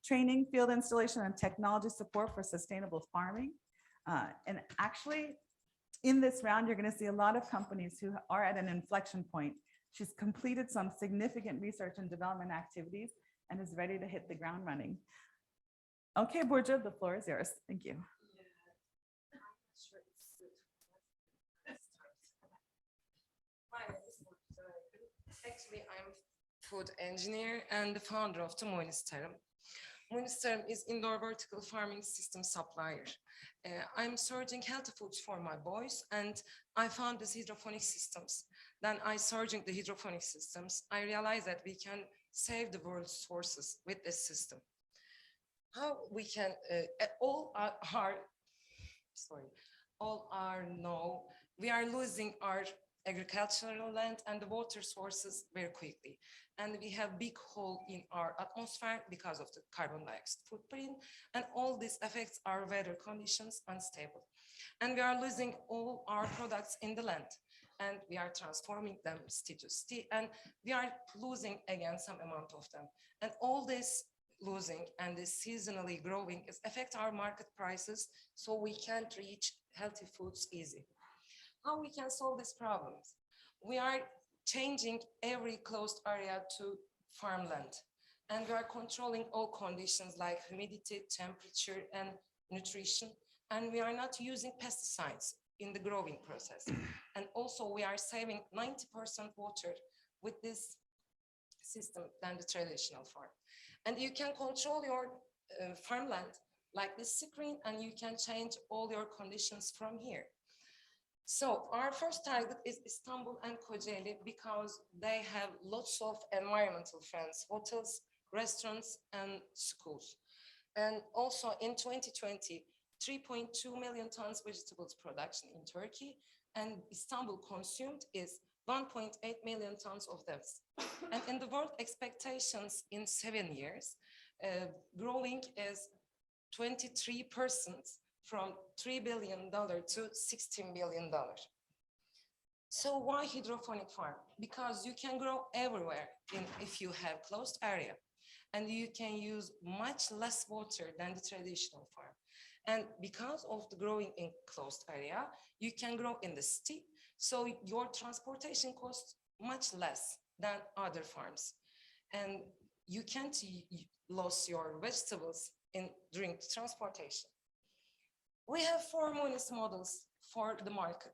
training, field installation, and technology support for sustainable farming. And actually, in this round, you're going to see a lot of companies who are at an inflection point. She's completed some significant research and development activities and is ready to hit the ground running. Okay, Burcu, the floor is yours. Thank you. Actually, I'm food engineer and the founder of the Munis Tarım. Munis Tarım is indoor vertical farming system supplier. I'm searching healthy foods for my boys, and I found these hydroponic systems. Then I searching the hydroponic systems. I realized that we can save the world's sources with this system. How we can all know we are losing our agricultural land and the water sources very quickly. And we have big hole in our atmosphere because of the carbon dioxide footprint. And all this affects our weather conditions unstable. And we are losing all our products in the land. And we are transforming them city to city. And we are losing again some amount of them. And all this losing and this seasonally growing is affect our market prices. So we can't reach healthy foods easy. How we can solve these problems? We are changing every closed area to farmland, and we are controlling all conditions like humidity, temperature, and nutrition, and we are not using pesticides in the growing process. And also we are saving 90% water with this system than the traditional farm. And you can control your farmland like this screen, and you can change all your conditions from here. So our first target is Istanbul and Kocaeli because they have lots of environmental friends, hotels, restaurants, and schools. And also in 2020, 3.2 million tons vegetables production in Turkey, and Istanbul consumed is 1.8 million tons of those. And in the world expectations in 7 years, growing is 23%. From $3 billion to $16 billion. So why hydroponic farm? Because you can grow everywhere if you have closed area, and you can use much less water than the traditional farm. And because of the growing in closed area, you can grow in the city, so your transportation costs much less than other farms. And you can't lose your vegetables during the transportation. We have 4 Munis models for the market.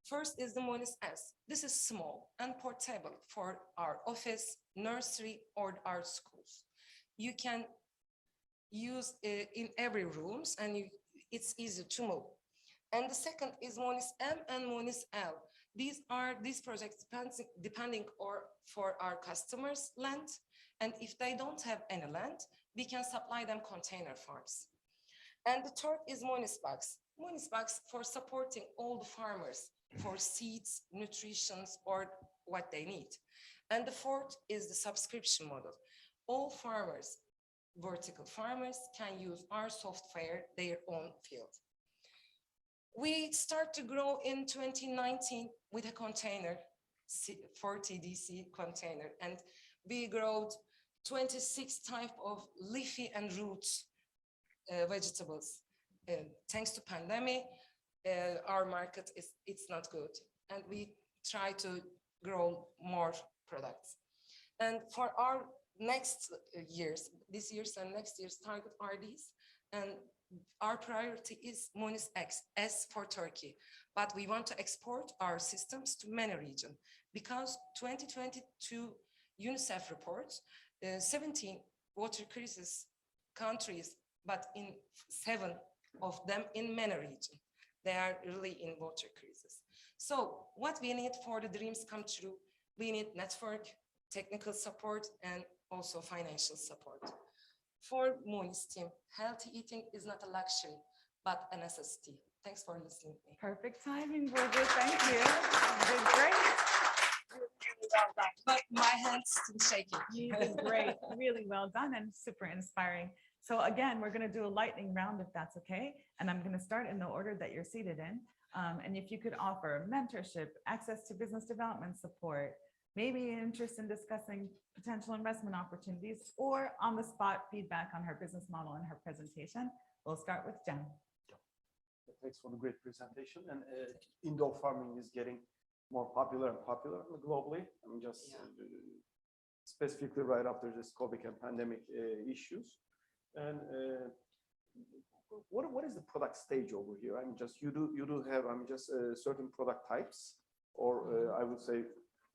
First is the Munis S. This is small and portable for our office, nursery, or our schools. You can use it in every rooms, and it's easy to move. And the second is Munis M and Munis L. These projects depending for our customers' land, And if they don't have any land, we can supply them container farms. And the third is Munisbox. Munisbox for supporting all the farmers for seeds, nutrition, or what they need. And the fourth is the subscription model. All farmers, vertical farmers, can use our software, their own field. We start to grow in 2019 with a container, 40 DC container, and we grow 26 type of leafy and root vegetables. Thanks to pandemic, our market it's not good, and we try to grow more products. And for our next years, this year's and next year's target are these, and our priority is Munis X, S for Turkey, but we want to export our systems to many regions because 2022 UNICEF reports 17 water crisis countries, but in 7 of them in many regions. They are really in water crisis. So what we need for the dreams come true, we need network, technical support, and also financial support. For Munis team, healthy eating is not a luxury, but a necessity. Thanks for listening to me. Perfect timing, Burcu. Thank you. You did great. But my hands still shaking. You did great. Really well done and super inspiring. So again, we're going to do a lightning round if that's okay. And I'm going to start in the order that you're seated in. And if you could offer mentorship, access to business development support, maybe interest in discussing potential investment opportunities, or on the spot feedback on her business model and her presentation. We'll start with Jen. Thanks for the great presentation. And indoor farming is getting more popular and popular globally. I mean, just specifically right after this COVID and pandemic issues. And what is the product stage over here? I mean, just you do have just certain product types, or I would say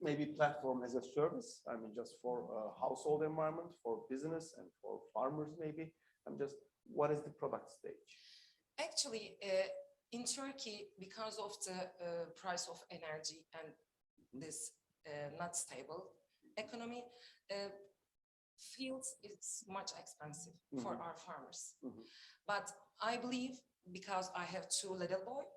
maybe platform as a service. I mean, just for household environment, for business, and for farmers maybe. I'm just, what is the product stage? Actually, in Turkey, because of the price of energy and this not stable economy, fields is much expensive for our farmers. But I believe, because I have 2 little boys,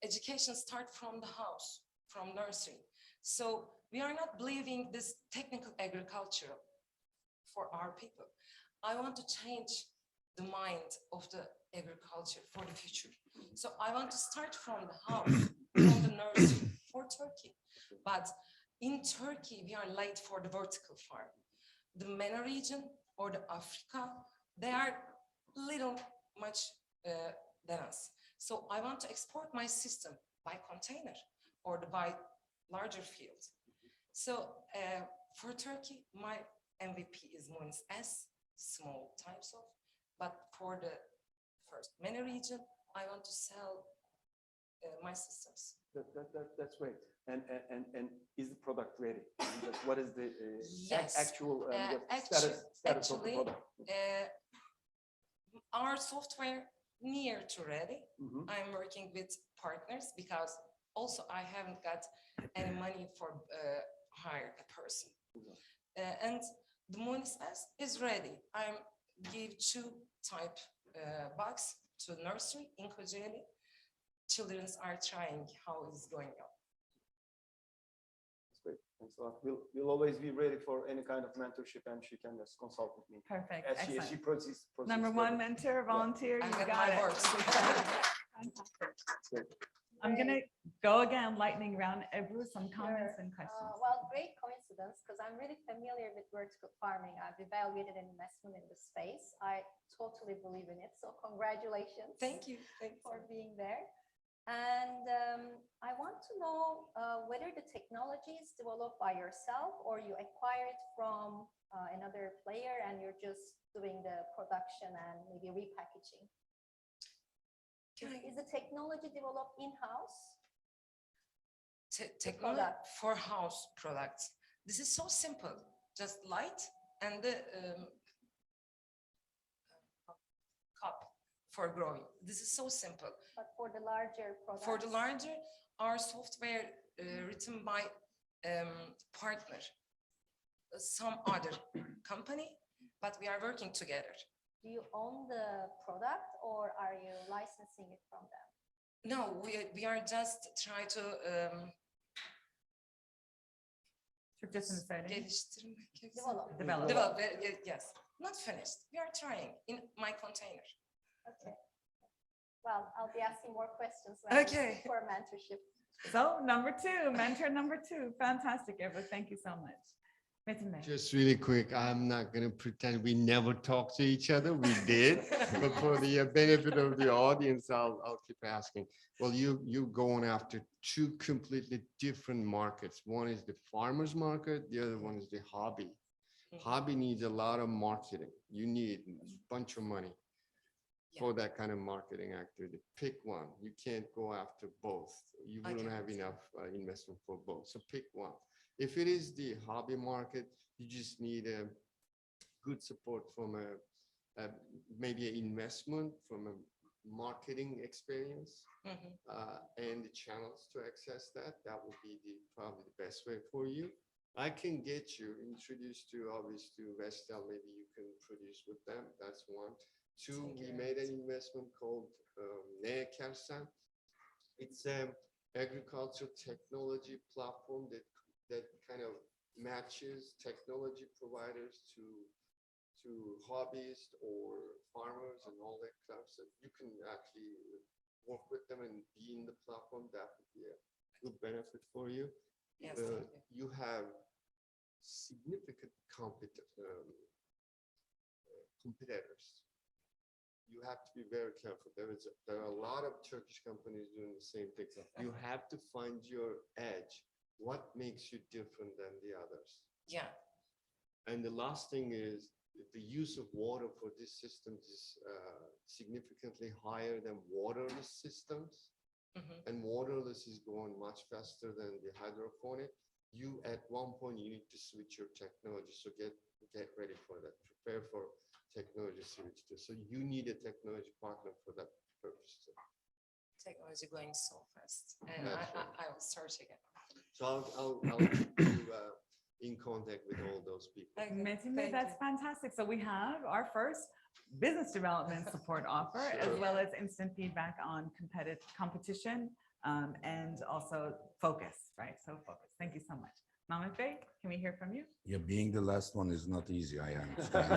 education starts from the house, from nursery. So we are not believing this technical agriculture for our people. I want to change the mind of the agriculture for the future. So I want to start from the house, from the nursery for Turkey. But in Turkey, we are late for the vertical farm. The MENA region or the Africa, they are little much than us. So I want to export my system by container or by larger fields. So for Turkey, my MVP is Munis S, small types of, but for the first MENA region, I want to sell my systems. That's great. And is the product ready? Just what is the Yes. actual status of the product? Our software near to ready. I'm working with partners because also I haven't got any money for hire a person. And the Munis S is ready. I give 2 type box to nursery in Kocaeli. Children are trying how it's going on. That's great. Thanks a lot. We'll always be ready for any kind of mentorship, and she can just consult with me. Perfect. As Excellent. she proceeds Number 1 mentor, volunteer, I you got got my it. words. Fantastic. I'm going to go again, lightning round. Ebru, some comments and questions. Well, great coincidence, because I'm really familiar with vertical farming. I've evaluated an investment in the space. I totally believe in it. So congratulations. Thank you. Thanks. For being there. And I want to know whether the technology is developed by yourself or you acquire it from another player and you're just doing the production and maybe repackaging. Is the technology developed in-house? Technology for house products. This is so simple. Just light and the cup for growing. This is so simple. But for the larger products? For the larger, our software written by partner. some other company, but we are working together. Do you own the product or are you licensing it from them? No, we are just trying to Türkçesini söyleyin. geliştirmek. Develop. Develop. Yes, not finished. We are trying in my container. Okay. Well, I'll be asking more questions when we Okay. speak for mentorship. So number two, mentor number two. Fantastic, Eva. Thank you so much. Metin Bey. Just really quick, I'm not going to pretend we never talked to each other. We did, but for the benefit of the audience, I'll keep asking. Well, you're going after two completely different markets. One is the farmer's market, the other one is the hobby. Hobby needs a lot of marketing. You need a bunch of money for that kind of marketing activity. Pick one. You can't go after both. You wouldn't have enough investment for both. So pick one. If it is the hobby market, you just need a good support from maybe an investment from a marketing experience and the channels to access that. That would be probably the best way for you. I can get you introduced to obviously to Vestel. Maybe you can produce with them. That's one. Two, we made an investment called KAGIDER. It's an agricultural technology platform that kind of matches technology providers to hobbyists or farmers and all that stuff. So you can actually work with them and be in the platform. That would be a good benefit for you. Yes, You have significant competitors. You have to be very careful. There are a lot of Turkish companies doing the same thing. You have to find your edge. What makes you different than the others? Yeah. And the last thing is the use of water for these systems is significantly higher than waterless systems. And waterless is going much faster than the hydroponic. You at one point you need to switch your technology. So get ready for that. Prepare for technology switch too. So you need a technology partner for that purpose too. Technology going so fast, and That's I will search again. So I'll keep you in contact with all those people. Metin Bey, that's fantastic. So we have our first business development support offer, as well as instant feedback on competition and also focus, right? So focus. Thank you so much. Mahmut Bey, can we hear from you? Yeah, being the last one is not easy, I understand.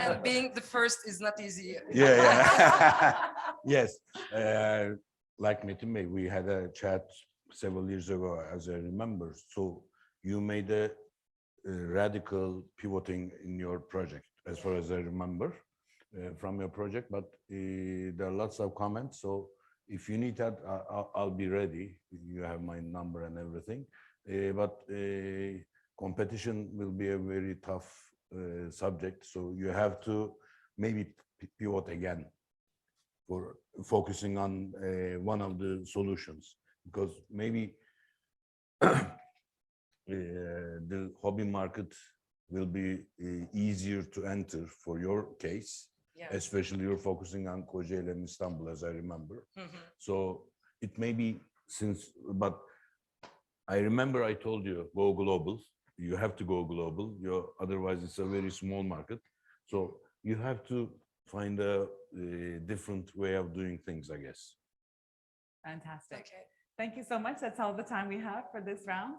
And being the first is not easy. Yeah. Yes, like Metin Bey, we had a chat several years ago, as I remember. So you made a radical pivoting in your project, as far as I remember, from your project, but there are lots of comments. So if you need that, I'll be ready. You have my number and everything. But competition will be a very tough subject. So you have to maybe pivot again for focusing on one of the solutions, because maybe the hobby market will be easier to enter for your case, especially you're focusing on Kocaeli and Istanbul, as I remember. So it may be but I remember I told you, go global. You have to go global. Otherwise, it's a very small market. So you have to find a different way of doing things, I guess. Fantastic. Okay. Thank you so much. That's all the time we have for this round.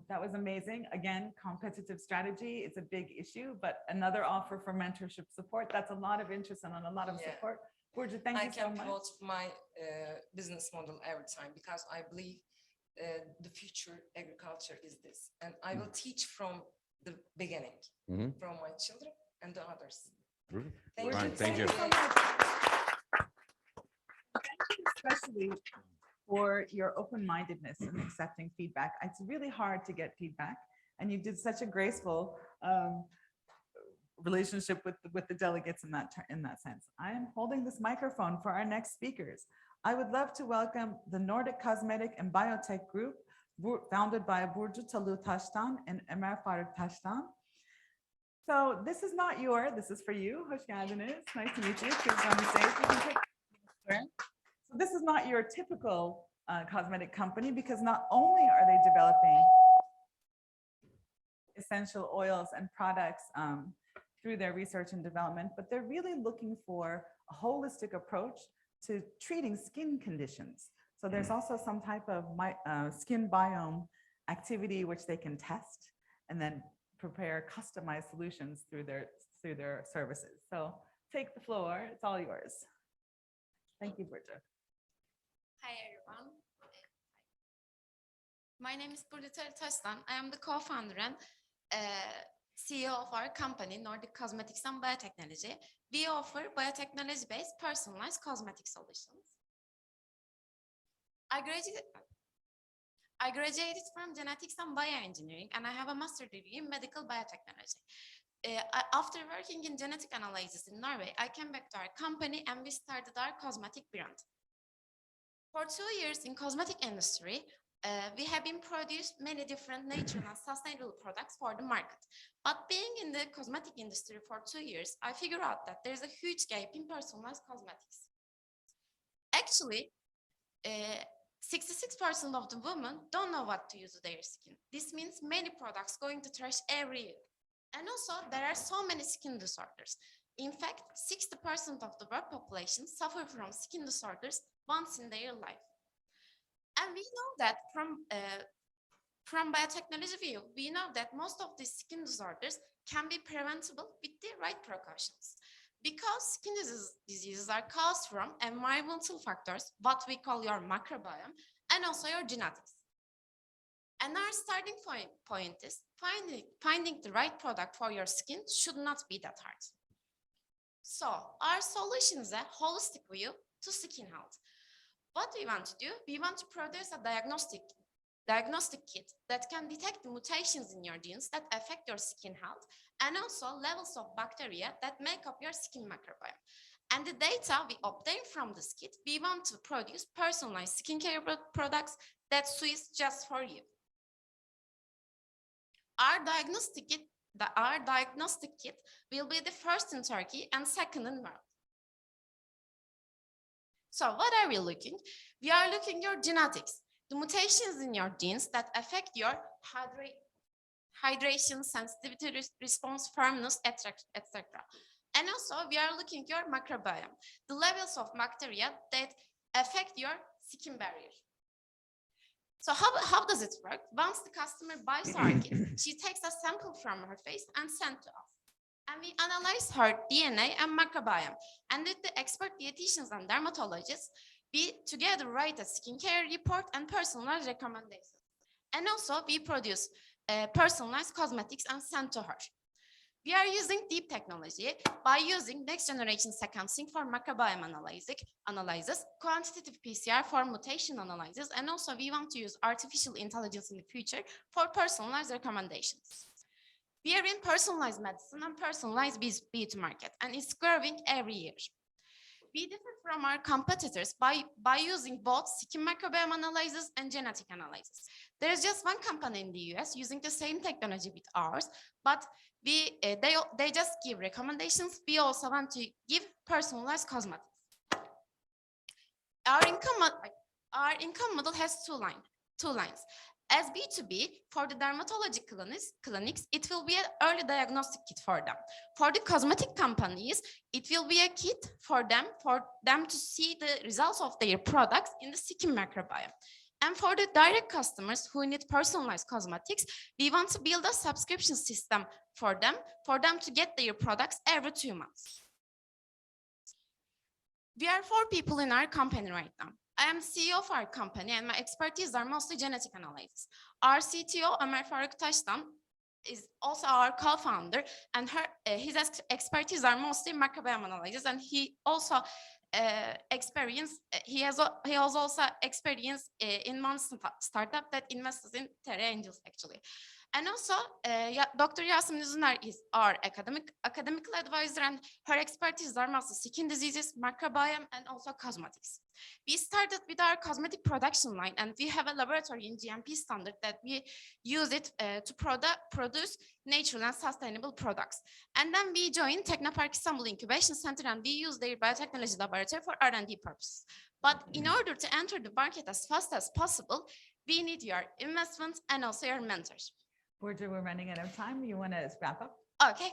That was amazing. Again, competitive strategy, it's a big issue, but another offer for mentorship support. That's a lot of interest and a lot of support. Burcu, thank you so much. I can promote my business model every time, because I believe the future agriculture is this. And I will teach from the beginning, from my children and the others. Thank you. Thank you. So much. Thank you especially for your open-mindedness and accepting feedback. It's really hard to get feedback, and you did such a graceful relationship with the delegates in that sense. I am holding this microphone for our next speakers. I would love to welcome the Nordic Cosmetic and Biotech Group, founded by Burcu Talu Taştan and Ömer Faruk Taştan. So this is not this is for you. Hoş geldiniz. Nice to meet you. Please on the stage. You can take So this is not your typical cosmetic company, because not only are they developing essential oils and products through their research and development, but they're really looking for a holistic approach to treating skin conditions. So there's also some type of skin biome activity which they can test and then prepare customized solutions through their services. So take the floor, it's all yours. Thank you, Burcu. Hi, everyone. My name is Burcu Taslan. I am the co-founder and CEO of our company, Nordic Cosmetics and Biotechnology. We offer biotechnology-based personalized cosmetic solutions. I graduated from genetics and bioengineering, and I have a master's degree in medical biotechnology. After working in genetic analysis in Norway, I came back to our company and we started our cosmetic brand. For 2 years in cosmetic industry, we have been produced many different natural and sustainable products for the market. But being in the cosmetic industry for 2 years, I figured out that there's a huge gap in personalized cosmetics. Actually, 66% of the women don't know what to use with their skin. This means many products going to trash every year. And also, there are so many skin disorders. In fact, 60% of the world population suffer from skin disorders once in their life. And we know that from biotechnology view, we know that most of these skin disorders can be preventable with the right precautions. Because skin diseases are caused from environmental factors, what we call your microbiome, and also your genetics. And our starting point is finding the right product for your skin should not be that hard. So our solution is a holistic view to skin health. What we want to do, we want to produce a diagnostic kit that can detect the mutations in your genes that affect your skin health and also levels of bacteria that make up your skin microbiome. And the data we obtain from this kit, we want to produce personalized skincare products that suits just for you. Our diagnostic kit will be the first in Turkey and second in the world. So what are we looking? We are looking your genetics, the mutations in your genes that affect your hydration, sensitivity, response, firmness, etc. And also we are looking your microbiome, the levels of bacteria that affect your skin barrier. So how does it work? Once the customer buys our kit, she takes a sample from her face and sends to us. And we analyze her DNA and microbiome. And with the expert dietitians and dermatologists, we together write a skincare report and personalized recommendations. And also we produce personalized cosmetics and send to her. We are using deep technology by using next generation sequencing for microbiome analysis, quantitative PCR for mutation analysis, and also we want to use artificial intelligence in the future for personalized recommendations. We are in personalized medicine and personalized beauty market, and it's growing every year. We differ from our competitors by using both skin microbiome analysis and genetic analysis. There is just one company in the US using the same technology with ours, but they just give recommendations. We also want to give personalized cosmetics. Our income model has two lines. As B2B, for the dermatology clinics, it will be an early diagnostic kit for them. For the cosmetic companies, it will be a kit for them to see the results of their products in the skin microbiome. And for the direct customers who need personalized cosmetics, we want to build a subscription system for them to get their products every 2 months. We are 4 people in our company right now. I am CEO of our company and my expertise are mostly genetic analysis. Our CTO, Ömer Faruk Taştan, is also our co-founder and his expertise are mostly microbiome analysis, and he also he has also experience in one startup that invests in Terra Angels actually. And also, Dr. Yasemin Uzuner is our academical advisor, and her expertise are mostly skin diseases, microbiome, and also cosmetics. We started with our cosmetic production line, and we have a laboratory in GMP standard that we use it to produce natural and sustainable products. And then we joined Technopark Istanbul Incubation Center, and we use their biotechnology laboratory for R&D purposes. But in order to enter the market as fast as possible, we need your investment and also your mentors. Borja, we're running out of time. You want to wrap up? Okay,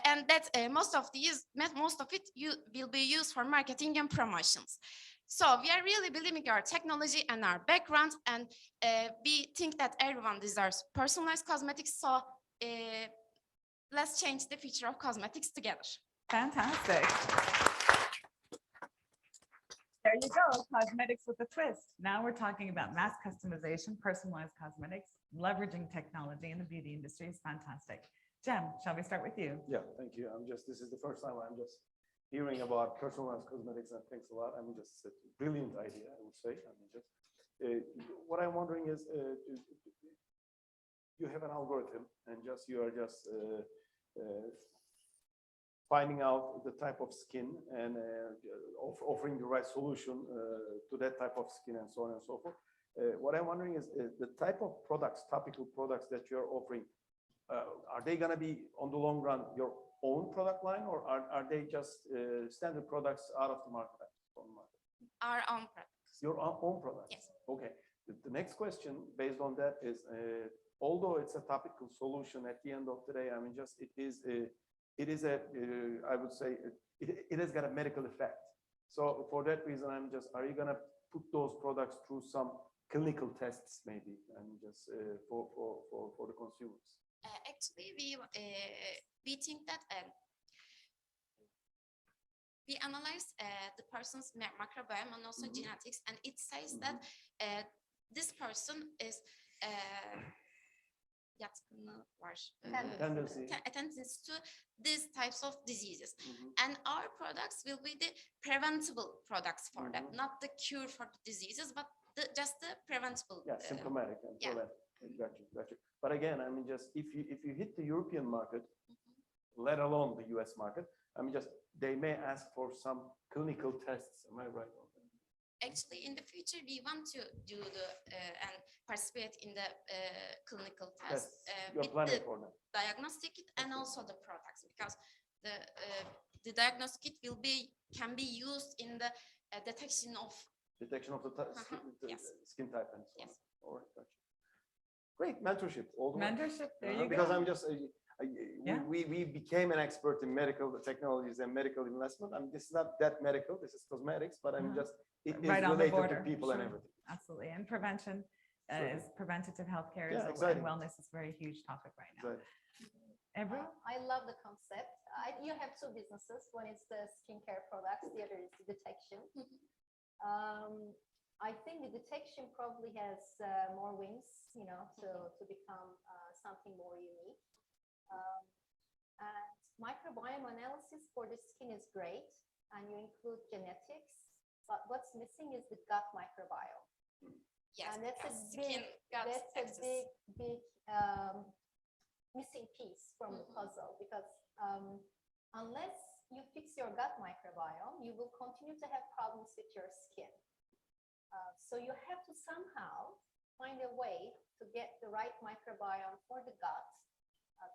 and that most of it will be used for marketing and promotions. So we are really believing our technology and our background, and we think that everyone deserves personalized cosmetics. So let's change the future of cosmetics together. Fantastic. There you go, cosmetics with a twist. Now we're talking about mass customization, personalized cosmetics, leveraging technology in the beauty industry is fantastic. Jem, shall we start with you? Yeah, thank you. This is the first time I'm just hearing about personalized cosmetics, and thanks a lot. It's a brilliant idea, I would say. What I'm wondering is, you have an algorithm, and you are just finding out the type of skin and offering the right solution to that type of skin, and so on and so forth. What I'm wondering is the type of products, topical products that you're offering, are they going to be on the long run your own product line, or are they just standard products out of the market? Our own products. Your own products? Yes. Okay. The next question based on that is, although it's a topical solution, at the end of the day, it is a, I would say, it has got a medical effect. So for that reason, are you going to put those products through some clinical tests, maybe, for the consumers? Actually, we think that we analyze the person's microbiome and also genetics, and it says that this person is tendency to these types of diseases, and our products will be the preventable products for that, not the cure for the diseases, but just the preventable. Yeah, symptomatic and preventive. Got you. But again, if you hit the European market, let alone the US market, they may ask for some clinical tests. Am I right? Actually, in the future, we want to do and participate in the clinical tests you're planning for them. Diagnostic kit and also the products, because the diagnostic kit can be used in the detection of the yes. skin type and so on. Yes. All right, gotcha. Great mentorship. Mentorship, there you because go. we became an expert in medical technologies and medical investment. This is not that medical. This is cosmetics, but it is right on the related border. to people and everything. Absolutely, and prevention is preventative healthcare Yeah, and wellness is a very huge topic right now. Ebru? I love the concept. You have two businesses. One is the skincare products. The other is the detection. I think the detection probably has more wings, to become something more unique. And microbiome analysis for the skin is great, and you include genetics, but what's missing is the gut microbiome. Yes, and that's a big missing piece from the puzzle, because unless you fix your gut microbiome, you will continue to have problems with your skin. So you have to somehow find a way to get the right microbiome for the gut,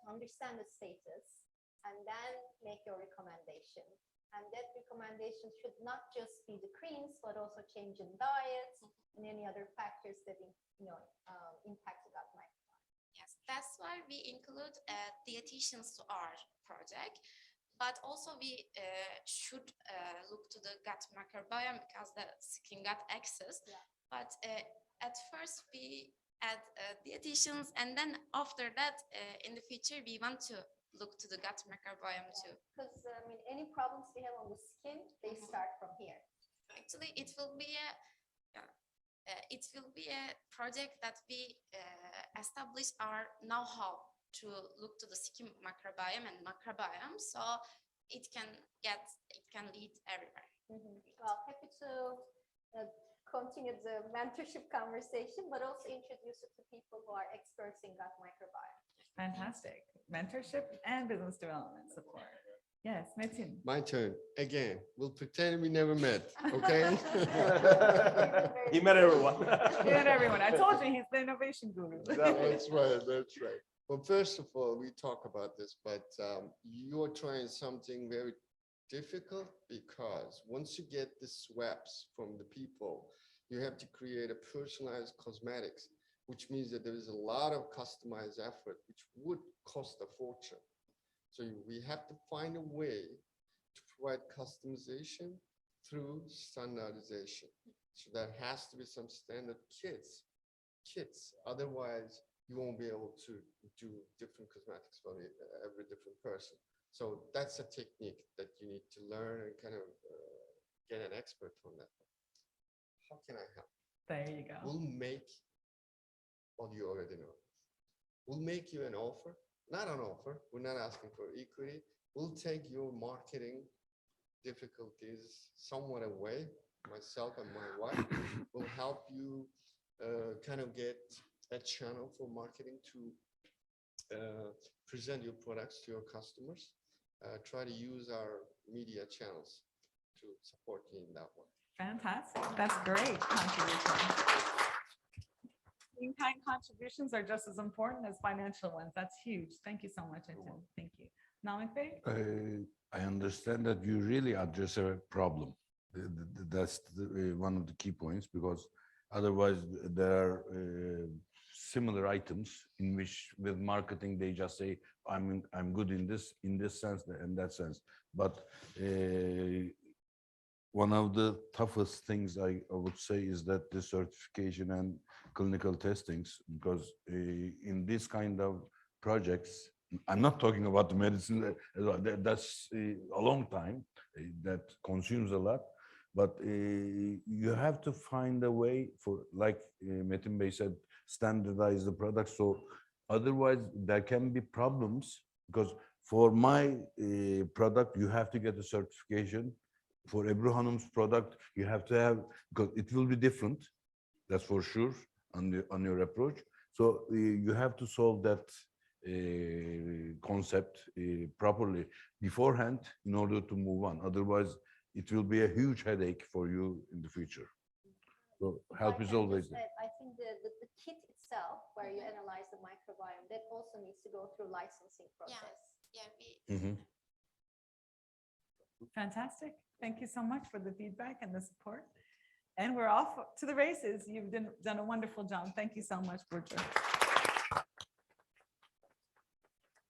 to understand the status, and then make your recommendation. And that recommendation should not just be the creams, but also change in diets and any other factors that impact the gut microbiome. Yes, that's why we include dietitians to our project. But also we should look to the gut microbiome, because the skin gut axis. Yeah. But at first we add dietitians, and then after that, in the future, we want to look to the gut microbiome too. Because any problems we have on the skin, they start from here. Actually, it will be a project that we establish our know-how to look to the skin microbiome and microbiome, so it can lead everywhere. Well, happy to continue the mentorship conversation, but also introduce it to people who are experts in gut microbiome. Fantastic. Mentorship and business development support. Yes, Metin. My turn. Again, we'll pretend we never met, okay? He met everyone. He met everyone. I told you he's the innovation guru. That's right, that's right. Well, first of all, we talk about this, but you're trying something very difficult, because once you get the swabs from the people, you have to create a personalized cosmetics. which means that there is a lot of customized effort, which would cost a fortune. So we have to find a way to provide customization through standardization. So there has to be some standard kits. Otherwise, you won't be able to do different cosmetics for every different person. So that's a technique that you need to learn and kind of get an expert on that. How can I help? There you go. We'll make, well, you already know. We'll make you an offer, not an offer. We're not asking for equity. We'll take your marketing difficulties somewhat away. Myself and my wife will help you kind of get a channel for marketing to present your products to your customers. Try to use our media channels to support you in that way. Fantastic. That's great contribution. In-kind contributions are just as important as financial ones. That's huge. Thank you so much, Etin. Thank you. Namik? I understand that you really address a problem. That's one of the key points, because otherwise there are similar items in which with marketing they just say I'm good in this sense and that sense. But one of the toughest things I would say is that the certification and clinical testings, because in this kind of projects, I'm not talking about the medicine, that's a long time, that consumes a lot, but you have to find a way for, like Metin Bey said, standardize the product. So otherwise there can be problems, because for my product, you have to get a certification. For Ebru Hanım's product, you have to have, because it will be different, that's for sure, on your approach. So you have to solve that concept properly beforehand in order to move on. Otherwise, it will be a huge headache for you in the future. So help is always there. I think the kit itself, where you analyze the microbiome, that also needs to go through licensing process. Yeah, Fantastic. Thank you so much for the feedback and the support. And we're off to the races. You've done a wonderful job. Thank you so much, Burcu.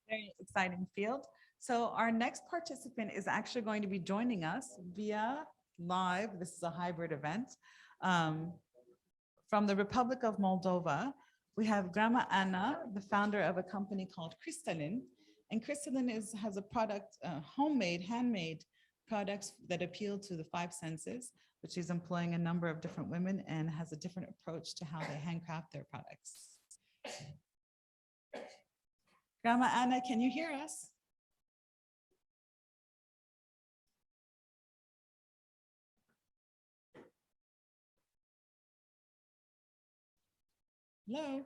Very exciting field. So our next participant is actually going to be joining us via live. This is a hybrid event. From the Republic of Moldova, we have Grandma Anna, the founder of a company called Crystalline. And Crystalline has a product, handmade products that appeal to the 5 senses, but she's employing a number of different women and has a different approach to how they handcraft their products. Grandma Anna, can you hear us? Hello?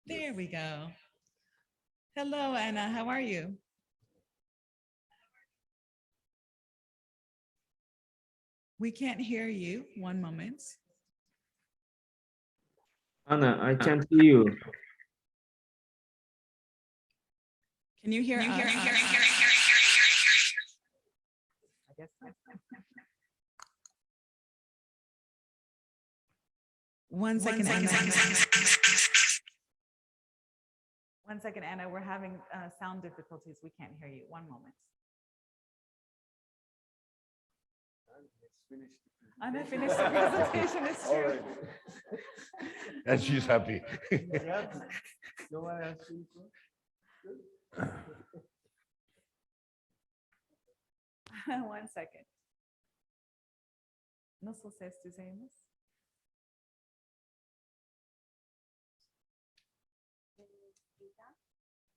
There we go. Hello, Anna, how are you? We can't hear you. One moment. Anna, I can't hear you. Can you hear us? I guess so. One second, Anna. One second, Anna. We're having sound difficulties. We can't hear you. One moment. Anna finished the presentation. It's true. And she's happy. One second. Nasıl ses düzeyimiz?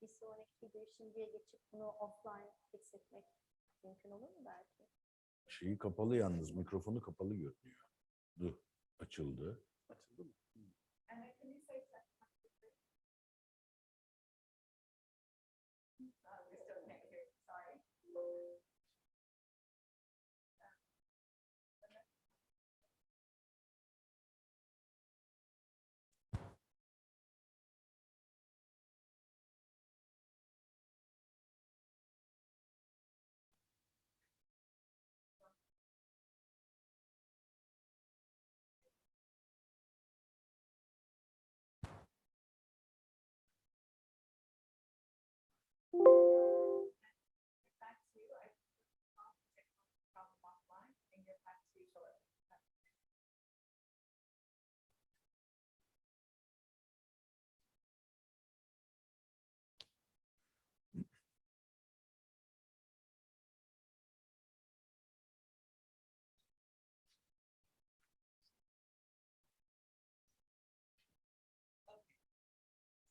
Bir sonraki girişimciye geçip bunu offline hissetmek mümkün olur mu belki? Şeyi kapalı yalnız, mikrofonu kapalı görünüyor. Dur, açıldı. Açıldı mı?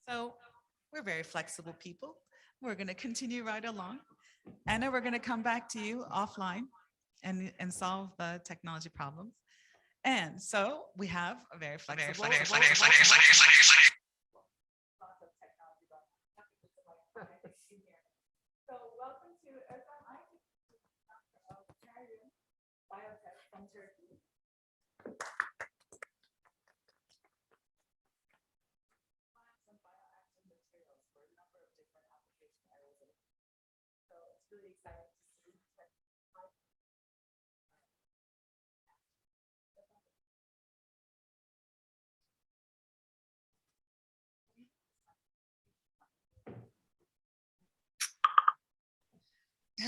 So we're very flexible people. We're going to continue right along. Anna, we're going to come back to you offline and solve the technology problems. And so we have a very flexible. So welcome to Özlem Aytekin, of Carrier Biotech from Turkey. Some bioactive materials for a number of different application areas. So it's really exciting to see.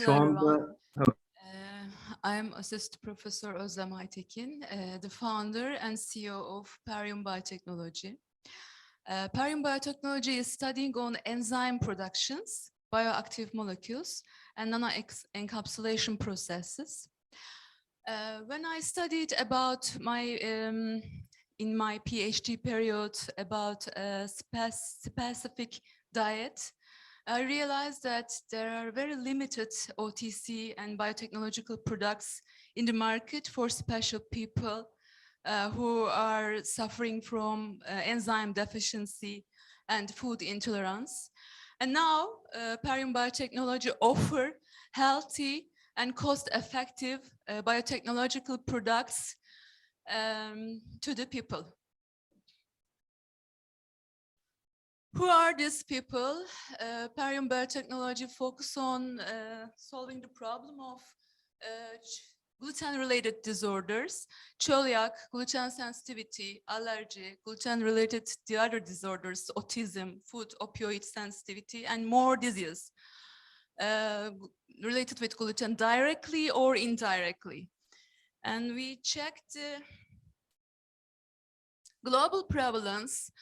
Şu anda I'm Assistant Professor Özlem Aytekin, the founder and CEO of Perium Biotechnology. Perium Biotechnology is studying on enzyme productions, bioactive molecules, and nano-encapsulation processes. When I studied about in my PhD period about a specific diet, I realized that there are very limited OTC and biotechnological products in the market for special people who are suffering from enzyme deficiency and food intolerance. And now Perium Biotechnology offer healthy and cost-effective biotechnological products to the people. Who are these people? Perium Biotechnology focus on solving the problem of gluten-related disorders, celiac, gluten sensitivity, allergy, gluten-related the other disorders, autism, food, opioid sensitivity, and more diseases related with gluten directly or indirectly. And we checked the global prevalence.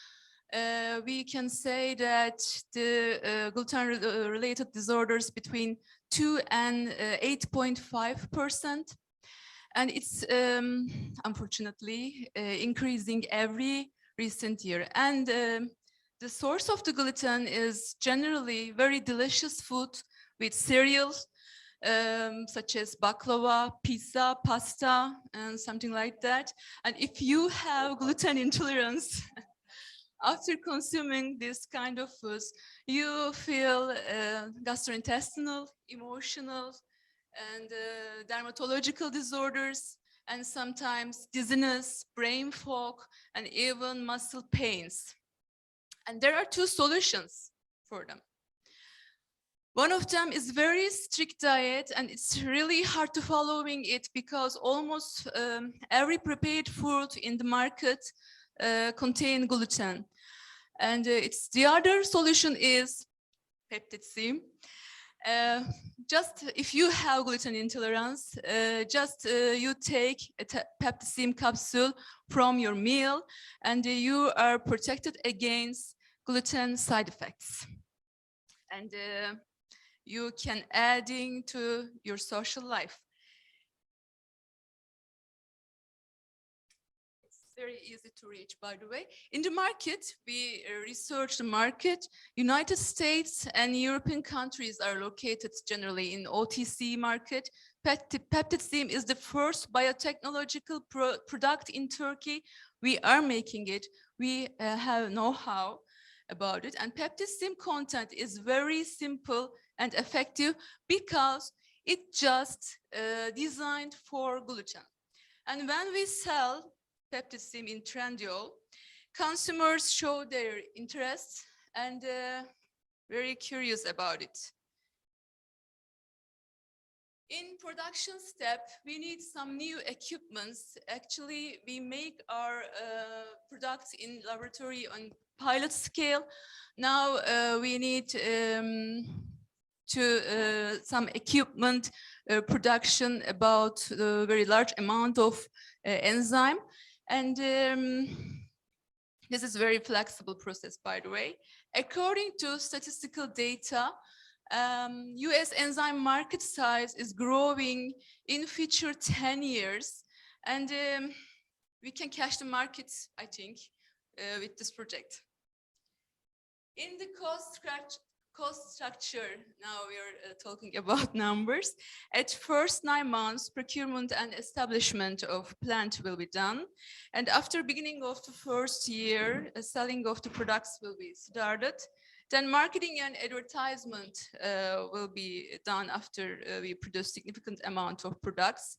We can say that the gluten-related disorders between 2 and 8.5%. And it's unfortunately increasing every recent year. And the source of the gluten is generally very delicious food with cereals, such as baklava, pizza, pasta, and something like that. And if you have gluten intolerance, after consuming this kind of foods, you feel gastrointestinal, emotional, and dermatological disorders, and sometimes dizziness, brain fog, and even muscle pains. And there are two solutions for them. One of them is very strict diet, and it's really hard to following it because almost every prepared food in the market contain gluten. And it's the other solution is peptide. Just if you have gluten intolerance, you take a peptide capsule from your meal, and you are protected against gluten side effects. And you can adding to your social life. Very easy to reach, by the way. In the market, we research the market. United States and European countries are located generally in OTC market. Peptide is the first biotechnological product in Turkey. We are making it. We have know-how about it. And peptide content is very simple and effective because it just designed for gluten. And when we sell peptide in Trendyol, consumers show their interest and very curious about it. In production step, we need some new equipments. Actually, we make our products in laboratory on pilot scale. Now we need some equipment production about a very large amount of enzyme. And this is very flexible process, by the way. According to statistical data, US enzyme market size is growing in future 10 years. And we can catch the market, I think, with this project. In the cost structure, now we're talking about numbers. At first 9 months, procurement and establishment of plant will be done. And after beginning of the first year, selling of the products will be started. Then marketing and advertisement will be done after we produce significant amount of products.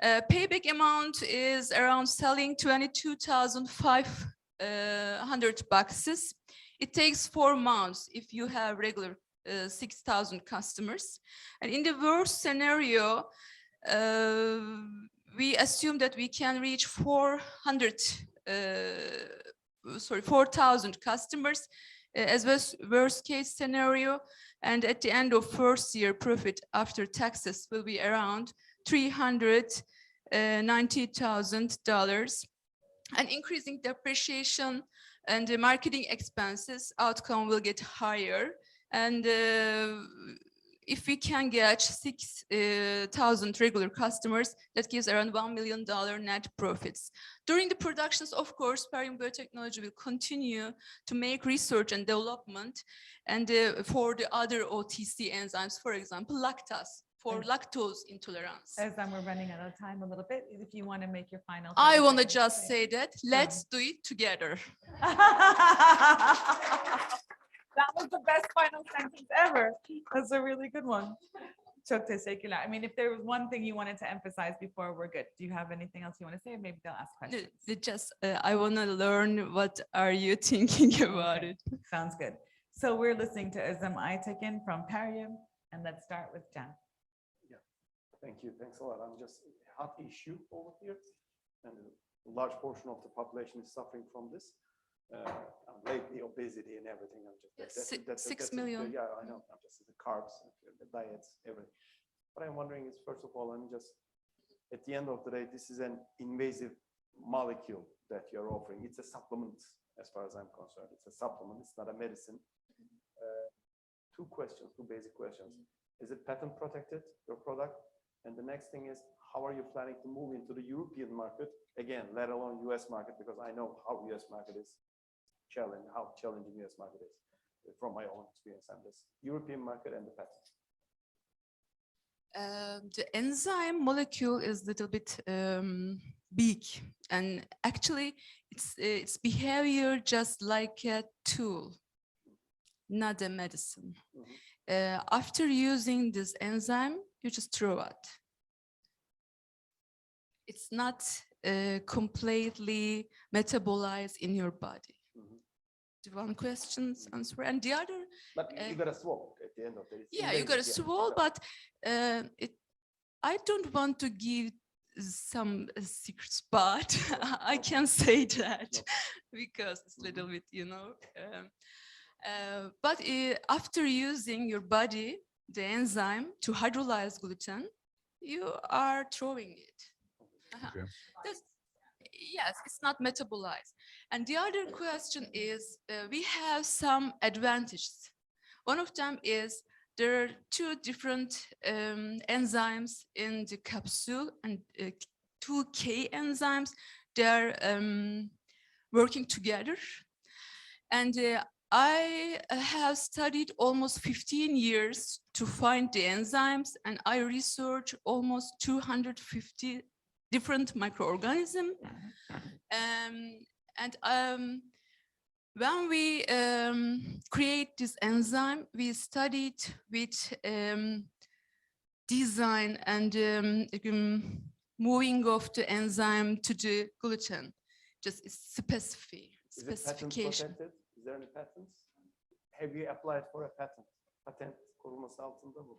Payback amount is around selling 22,500 boxes. It takes 4 months if you have regular 6,000 customers. And in the worst scenario, we assume that we can reach 4,000 customers as worst case scenario. And at the end of first year, profit after taxes will be around $390,000. And increasing depreciation and the marketing expenses, outcome will get higher. And if we can get 6,000 regular customers, that gives around $1 million net profits. During the productions, of course, Perium Biotechnology will continue to make research and development, and for the other OTC enzymes, for example, lactase, for lactose intolerance. As we're running out of time a little bit, if you want to make your final. I 30 want to seconds just statement. say that, let's do it together. That was the best final sentence ever. That's a really good one. Çok teşekkürler. I mean, if there was one thing you wanted to emphasize before we're good, do you have anything else you want to say? Maybe they'll ask questions. Just, I want to learn what are you thinking about Okay, it. Sounds good. So we're listening to Özlem Aytekin from Perium, and let's start with Can. Thank you. Thanks a lot. I'm just hot issue over here, and a large portion of the population is suffering from this. Lately, obesity and everything. I'm just, Yes, 6 million. Yeah, I know. I'm just the carbs, the diets, everything. What I'm wondering is, first of all, I'm just at the end of the day, this is an invasive molecule that you're offering. It's a supplement, as far as I'm concerned. It's a supplement. It's not a medicine. Two questions, two basic questions. Is it patent protected, your product? And the next thing is, how are you planning to move into the European market? Again, let alone US market, because I know how US market is challenging, how challenging US market is from my own experience on this European market and the patent. The enzyme molecule is a little bit big, and actually its behavior just like a tool, not a medicine. After using this enzyme, you just throw it. It's not completely metabolized in your body. The one question's answer, and the other. But you got to swallow at the end of the day. Yeah, you got to swallow, but I don't want to give some secret spot. I can say that because it's a little bit, you know. But after using your body, the enzyme to hydrolyze gluten, you are throwing it. Okay. Yes, it's not metabolized. And the other question is, we have some advantages. One of them is there are two different enzymes in the capsule, and 2K enzymes. They're working together. And I have studied almost 15 years to find the enzymes, and I researched almost 250 different microorganisms. When we create this enzyme, we studied with design and moving of the enzyme to the gluten, just specification. Is it patent protected? Is there any patents? Have you applied for a patent? Patent koruması altında mı?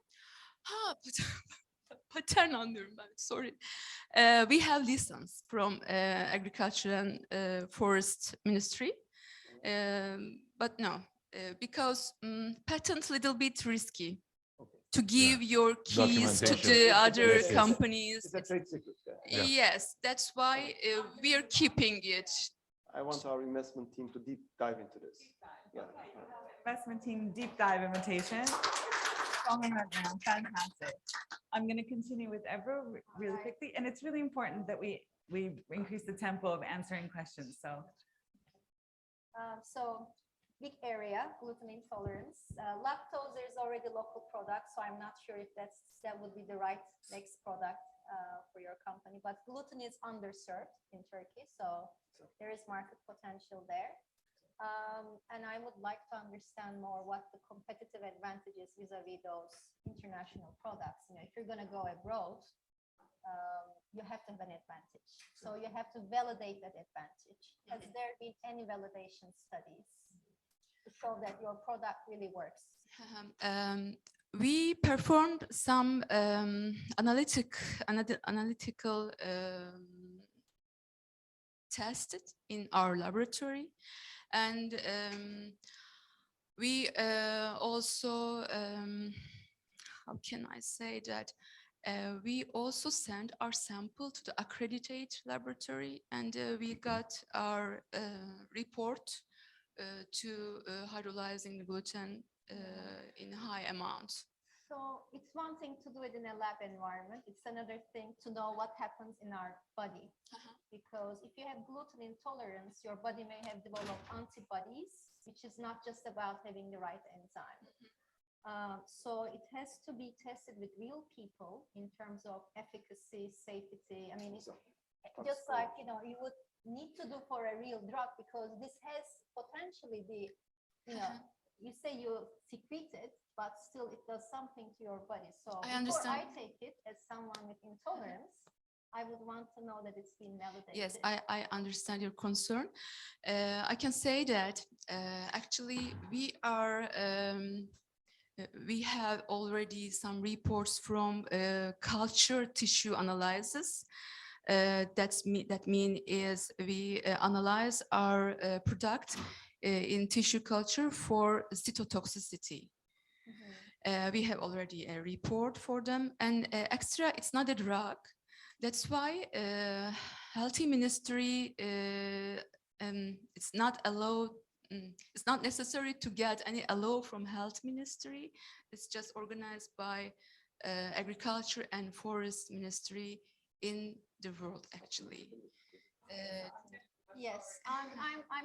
Patent under, sorry. We have license from Agriculture and Forest Ministry, but no, because patent little bit risky to give your keys to the other companies. It's a trade secret. Yes, that's why we are keeping it. I want our investment team to deep dive into this. Yeah. Investment team deep dive invitation. Fantastic. I'm going to continue with Ebru really quickly, and it's really important that we increase the tempo of answering questions. So big area, gluten intolerance. Lactose, there's already local products, so I'm not sure if that would be the right next product for your company. But gluten is underserved in Turkey, so there is market potential there. And I would like to understand more what the competitive advantages vis-a-vis those international products. You know, if you're going to go abroad, you have to have an advantage. So you have to validate that advantage. Has there been any validation studies to show that your product really works? We performed some analytical tested in our laboratory, and we also, how can I say that? We also sent our sample to the accredited laboratory, and we got our report to hydrolyzing the gluten in high amounts. So it's one thing to do it in a lab environment. It's another thing to know what happens in our body. Because if you have gluten intolerance, your body may have developed antibodies, which is not just about having the right enzyme. So it has to be tested with real people in terms of efficacy, safety. I mean, it's just like, you know, you would need to do for a real drug, because this has potentially the, you know, you say you secrete it, but still it does something to your body. So before I take it as someone with intolerance, I would want to know that it's been validated. Yes, I understand your concern. I can say that actually we have already some reports from culture tissue analysis. That mean is we analyze our product in tissue culture for cytotoxicity. We have already a report for them, and extra, it's not a drug. That's why Healthy Ministry, it's not allowed. It's not necessary to get any allow from Health Ministry. It's just organized by Agriculture and Forest Ministry in the world, actually. Yes, I'm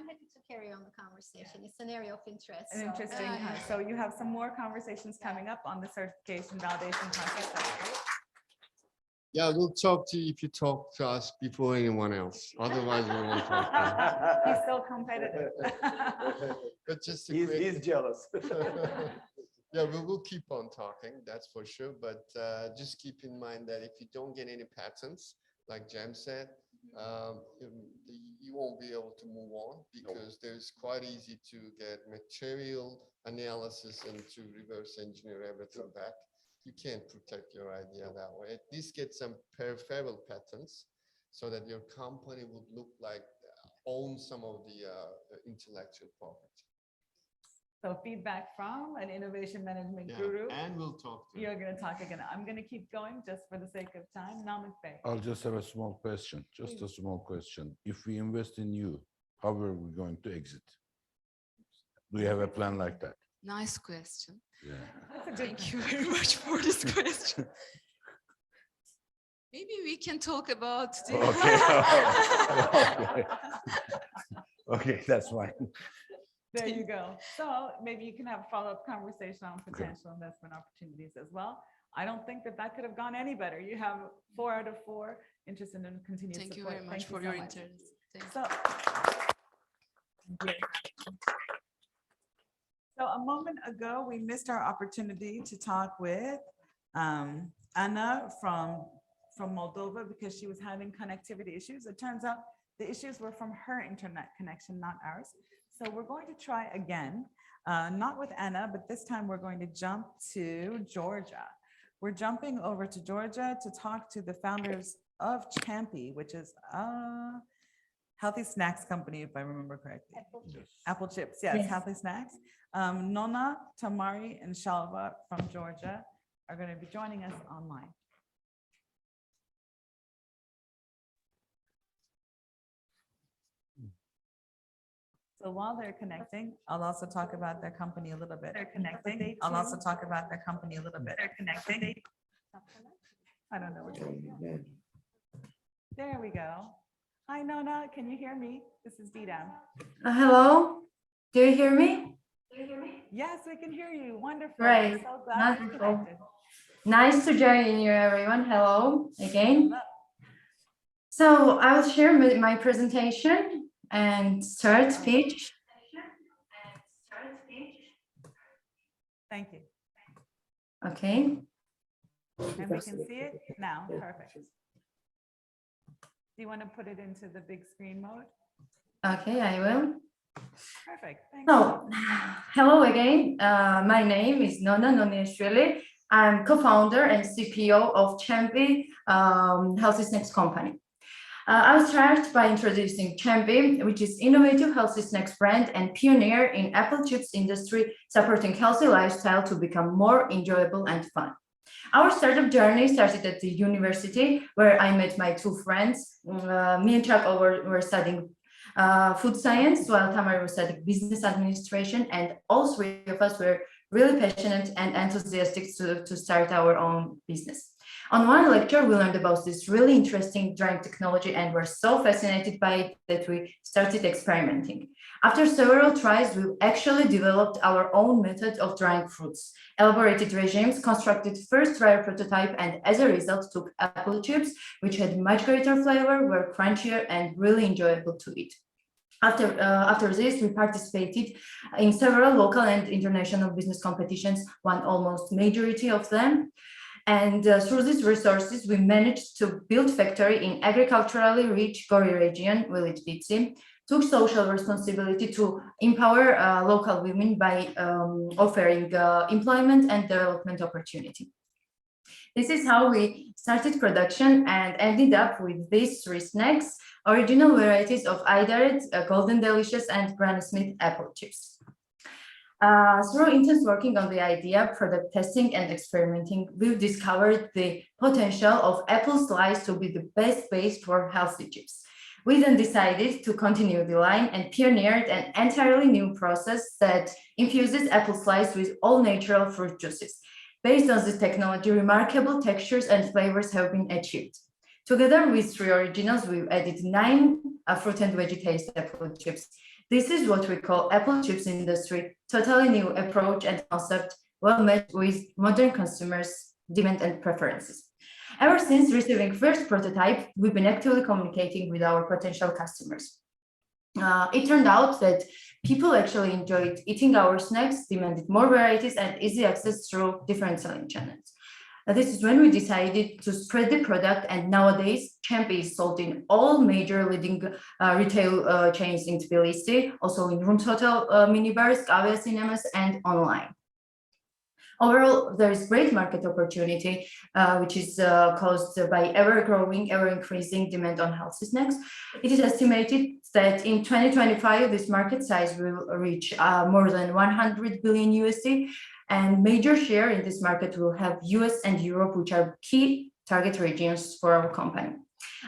happy to carry on the conversation. It's an area of interest. An interesting, so you have some more conversations coming up on the certification validation process. That's great. Yeah, we'll talk to you if you talk to us before anyone else. Otherwise, we won't talk to you. He's still competitive. But just He's jealous. Yeah, we will keep on talking, that's for sure. But just keep in mind that if you don't get any patents, like Jem said, you won't be able to move on, because there's quite easy to get material analysis and to reverse engineer everything back. You can't protect your idea that way. At least get some peripheral patents so that your company would look like own some of the intellectual property. So feedback from an innovation management Yeah, guru. and we'll talk to you. You're going to talk again. I'm going to keep going just for the sake of time. Namit Bey. I'll just have a small question, just a small question. If we invest in you, how are we going to exit? Do you have a plan like that? Nice question. Yeah. Thank you very much for this question. Maybe we can talk about the Okay. Okay, that's fine. There you go. So maybe you can have a follow-up conversation on potential investment opportunities as well. I don't think that could have gone any better. You have 4 out of 4 interested in continued support. Thank you very much for your interest. So a moment ago, we missed our opportunity to talk with Anna from Moldova, because she was having connectivity issues. It turns out the issues were from her internet connection, not ours. So we're going to try again, not with Anna, but this time we're going to jump to Georgia. We're jumping over to Georgia to talk to the founders of Champy, which is a healthy snacks company, if I remember correctly. Apple chips, yes. Healthy snacks. Nona, Tamari, and Shalva from Georgia are going to be joining us online. So while they're connecting, I'll also talk about their company a little bit. They're connecting. I'll also talk about their company a little bit. They're connecting. I don't know. There we go. Hi, Nona. Can you hear me? This is Didam. Hello. Do you hear me? Yes, we can hear you. Wonderful. Great. We're so glad you're Wonderful. connected. Nice to join you, everyone. Hello again. Hello. So I will share my presentation and start speech. Thank you. Okay. And we can see it now. Perfect. Do you want to put it into the big screen mode? Okay, I will. Perfect. Thank So, hello again. My name is Nona Noniashvili. I'm co-founder and CPO of Champi Healthy Snacks Company. I will start by introducing Champi, which is innovative healthy snacks brand and pioneer in apple chips industry, supporting healthy lifestyle to become more enjoyable and fun. Our startup journey started at the university where I met my two friends. Me and Chuck were studying food science, while Tamara was studying business administration, and all three of us were really passionate and enthusiastic to start our own business. On one lecture, we learned about this really interesting drying technology and were so fascinated by it that we started experimenting. After several tries, we actually developed our own method of drying fruits, elaborated regimes, constructed first dryer prototype, and as a result took apple chips, which had much greater flavor, were crunchier and really enjoyable to eat. After this, we participated in several local and international business competitions, won almost majority of them. And through these resources, we managed to build factory in agriculturally rich Gori region, village Ditsi, took social responsibility to empower local women by offering employment and development opportunity. This is how we started production and ended up with these three snacks, original varieties of Idaret, Golden Delicious, and Granny Smith apple chips. Through intense working on the idea, product testing, and experimenting, we've discovered the potential of apple slice to be the best base for healthy chips. We then decided to continue the line and pioneered an entirely new process that infuses apple slice with all natural fruit juices. Based on this technology, remarkable textures and flavors have been achieved. Together with three originals, we've added 9 fruit and veggie-taste apple chips. This is what we call apple chips industry, totally new approach and concept, well met with modern consumers' demand and preferences. Ever since receiving first prototype, we've been actively communicating with our potential customers. It turned out that people actually enjoyed eating our snacks, demanded more varieties and easy access through different selling channels. This is when we decided to spread the product, and nowadays Champi is sold in all major leading retail chains in Tbilisi, also in rooms hotel, minibars, Kavya cinemas, and online. Overall, there is great market opportunity, which is caused by ever-growing, ever-increasing demand on healthy snacks. It is estimated that in 2025, this market size will reach more than 100 billion USD, and major share in this market will have US and Europe, which are key target regions for our company.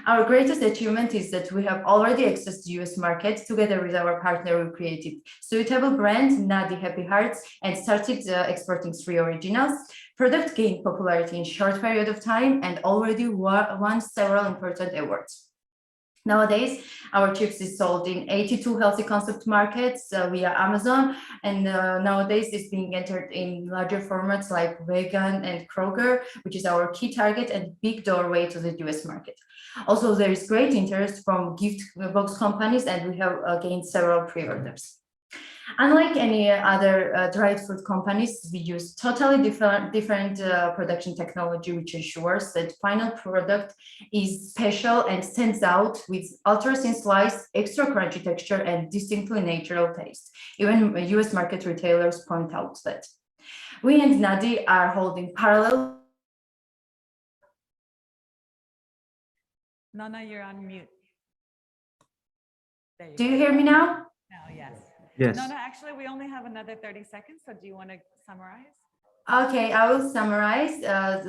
Our greatest achievement is that we have already accessed the US market. Together with our partner, we created suitable brand, Nadi Happy Hearts, and started exporting 3 originals. Product gained popularity in short period of time and already won several important awards. Nowadays, our chips is sold in 82 healthy concept markets via Amazon, and nowadays it's being entered in larger formats like vegan and Kroger, which is our key target and big doorway to the US market. Also, there is great interest from gift box companies, and we have gained several pre-orders. Unlike any other dried fruit companies, we use totally different production technology, which ensures that final product is special and stands out with ultra thin slice, extra crunchy texture, and distinctly natural taste. Even US market retailers point out that. We and Nadi are holding parallel. Nona, you're on mute. Do you hear me now? Now, yes. Yes. Nona, actually, we only have another 30 seconds, so do you want to summarize? Okay, I will summarize. As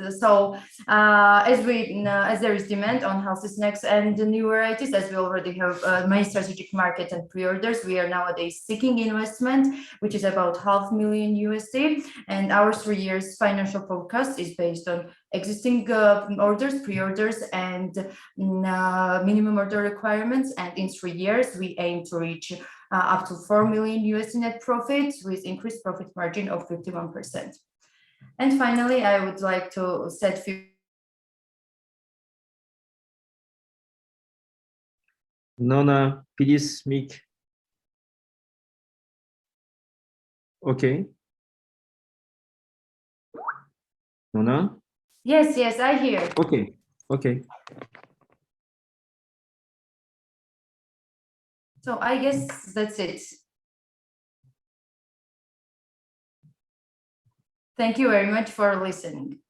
there is demand on healthy snacks and the new varieties, as we already have many strategic market and pre-orders, we are nowadays seeking investment, which is about $500,000 USD. And our 3 years financial forecast is based on existing orders, pre-orders, and minimum order requirements. And in 3 years, we aim to reach up to 4 million US net profit with increased profit margin of 51%. And finally, I would like to set few. Nona, please speak. Okay. Nona? Yes, yes, I hear. Okay, okay. So I guess that's it. Thank you very much for listening.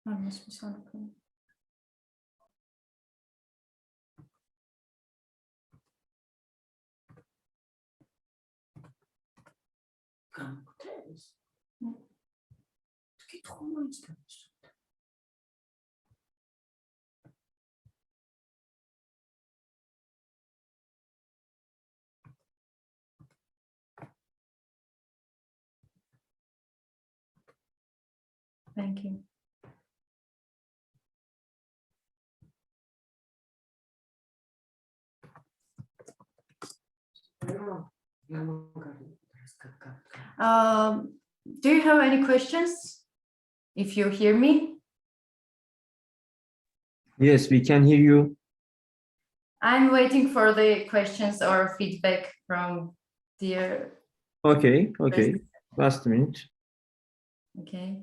Yanlış bir soru. Thank you. Do you have any questions? If you hear me? Yes, we can hear you. I'm waiting for the questions or feedback from dear. Okay, okay. Last minute. Okay.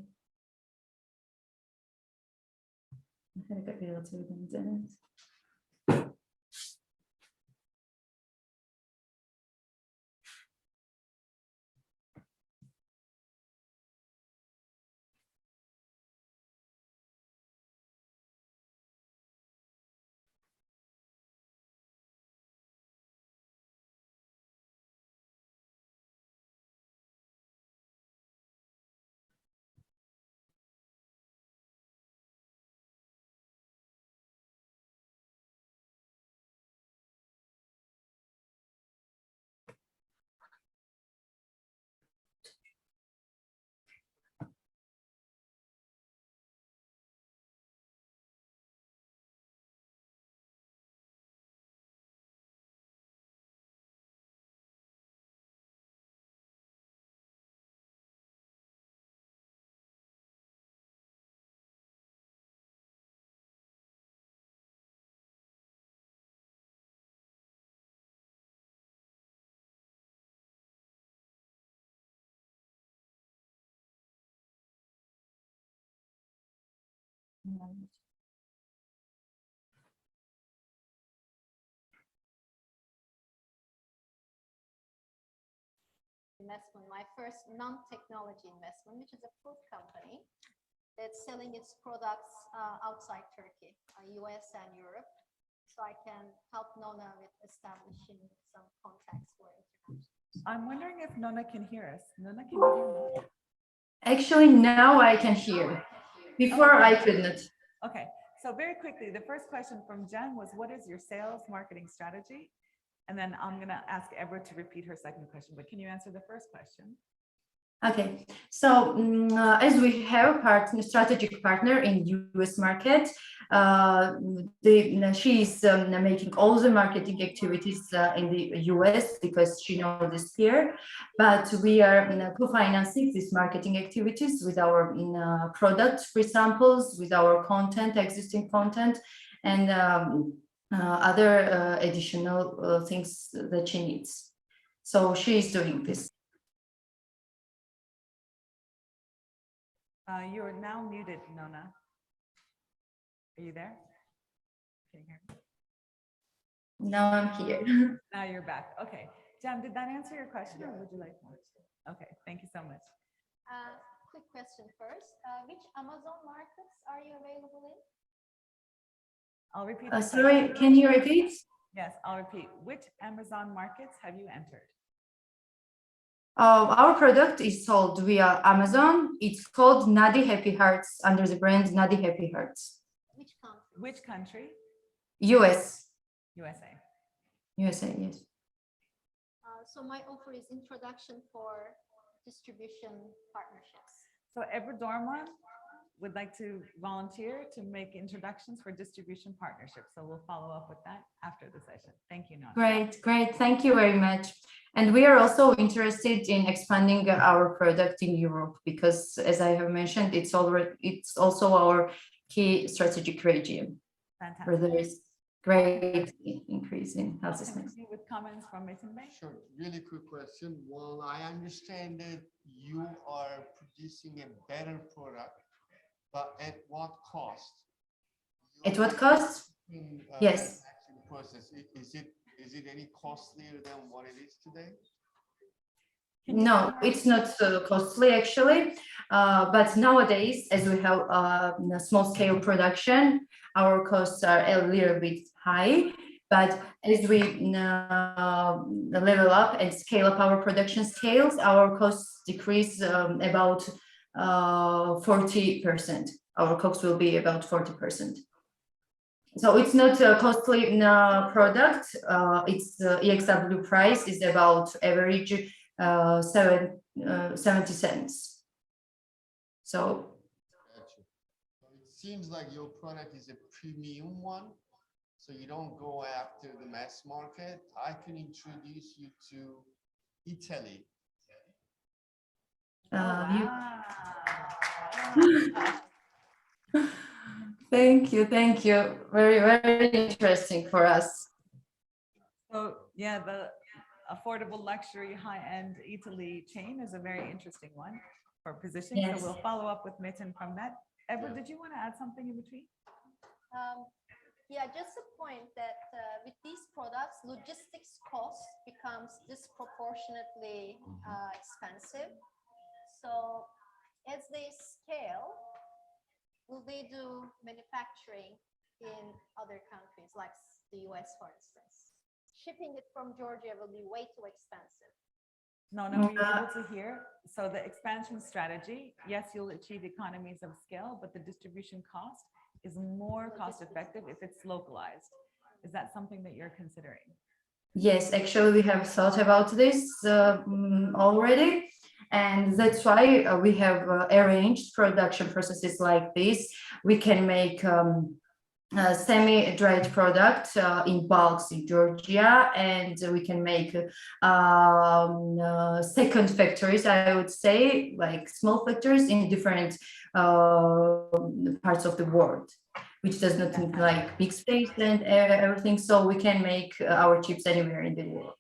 Investment, my first non-technology investment, which is a food company that's selling its products outside Turkey, US and Europe. So I can help Nona with establishing some contacts for international. I'm wondering if Nona can hear us. Nona, can you hear me? Actually, now I can hear. Before I couldn't. Okay, so very quickly, the first question from Jen was, what is your sales marketing strategy? And then I'm going to ask Ebra to repeat her second question, but can you answer the first question? Okay, so as we have a strategic partner in US market, she is making all the marketing activities in the US because she knows this here, but we are co-financing these marketing activities with our product free samples, with our content, existing content, and other additional things that she needs. So she is doing this. You are now muted, Nona. Are you there? Can you hear me? Now I'm here. Now you're back. Okay. Jem, did that answer your question or would you like more? Okay, thank you so much. Quick question first. Which Amazon markets are you available in? I'll repeat. Sorry, can you repeat? Yes, I'll repeat. Which Amazon markets have you entered? Our product is sold via Amazon. It's called Nadi Happy Hearts under the brand Nadi Happy Hearts. which country? Which country? US. USA. USA, yes. So my offer is introduction for distribution partnerships. So every dorm one would like to volunteer to make introductions for distribution partnerships. So we'll follow up with that after the session. Thank you, Nona. Great, great. Thank you very much. And we are also interested in expanding our product in Europe because, as I have mentioned, it's also our key strategic region where there Fantastic. is great increase in health systems. Continue with comments from Metin Bey. Sure, really quick question. Well, I understand that you are producing a better product, but at what cost? At what cost? Yes. Manufacturing process, is it any costlier than what it is today? No, it's not costly actually, but nowadays, as we have a small scale production, our costs are a little bit high. But as we level up and scale up our production scales, our costs decrease about 40%. Our costs will be about 40%. So it's not a costly product. Its EXW price is about average 70 cents. So Gotcha. So it seems like your product is a premium one, so you don't go after the mass market. I can introduce you to Italy. Thank you, thank you. Very, very interesting for us. So yeah, the affordable luxury high-end Italy chain is a very interesting one for positioning. Yes. So we'll follow up with Metin from that. Edward, did you want to add something in between? Yeah, just a point that with these products, logistics cost becomes disproportionately expensive. So as they scale, will they do manufacturing in other countries like the US, for instance? Shipping it from Georgia will be way too expensive. No, were you able to hear? So the expansion strategy, yes, you'll achieve economies of scale, but the distribution cost is more cost effective if it's localized. Is that something that you're considering? Yes, actually, we have thought about this already. And that's why we have arranged production processes like this. We can make semi-dried product in bulks in Georgia, and we can make second factories, I would say, like small factories in different parts of the world, which does not need like big space and everything. So we can make our chips anywhere in the world.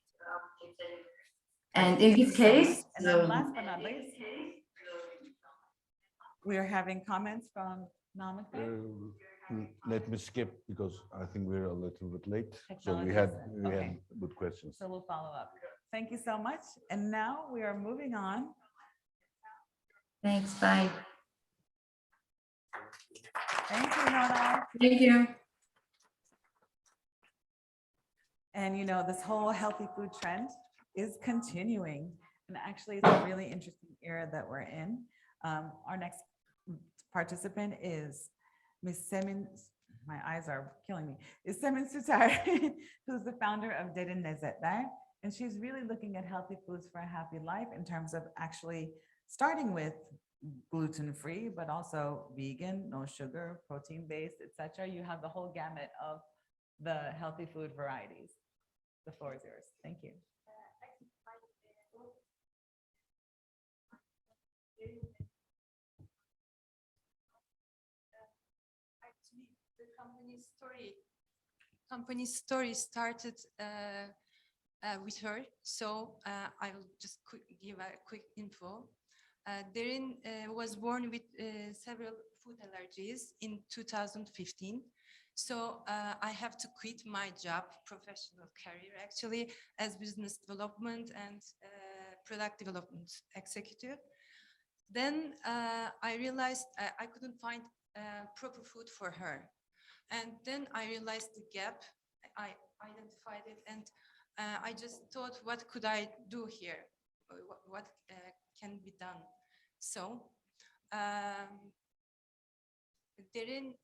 And in this case, and then last but not least, we are having comments from Namık. Let me skip because I think we're a little bit late. So we had good questions. So we'll follow up. Thank you so much. And now we are moving on. Thanks, bye. Thank you, Nona. Thank you. And you know, this whole healthy food trend is continuing. And actually, it's a really interesting era that we're in. Our next participant is Ms. Semin, my eyes are killing me, is Semin Sutar, who's the founder of Derin Lezzetler. And she's really looking at healthy foods for a happy life in terms of actually starting with gluten-free, but also vegan, no sugar, protein-based, etc. You have the whole gamut of the healthy food varieties. The floor is yours. Thank you. Actually, the company story started with her. So I will just give a quick info. Derin was born with several food allergies in 2015. So I have to quit my job, professional career actually, as business development and product development executive. Then I realized I couldn't find proper food for her. And then I realized the gap, I identified it, and I just thought, what could I do here? What can be done? So Derin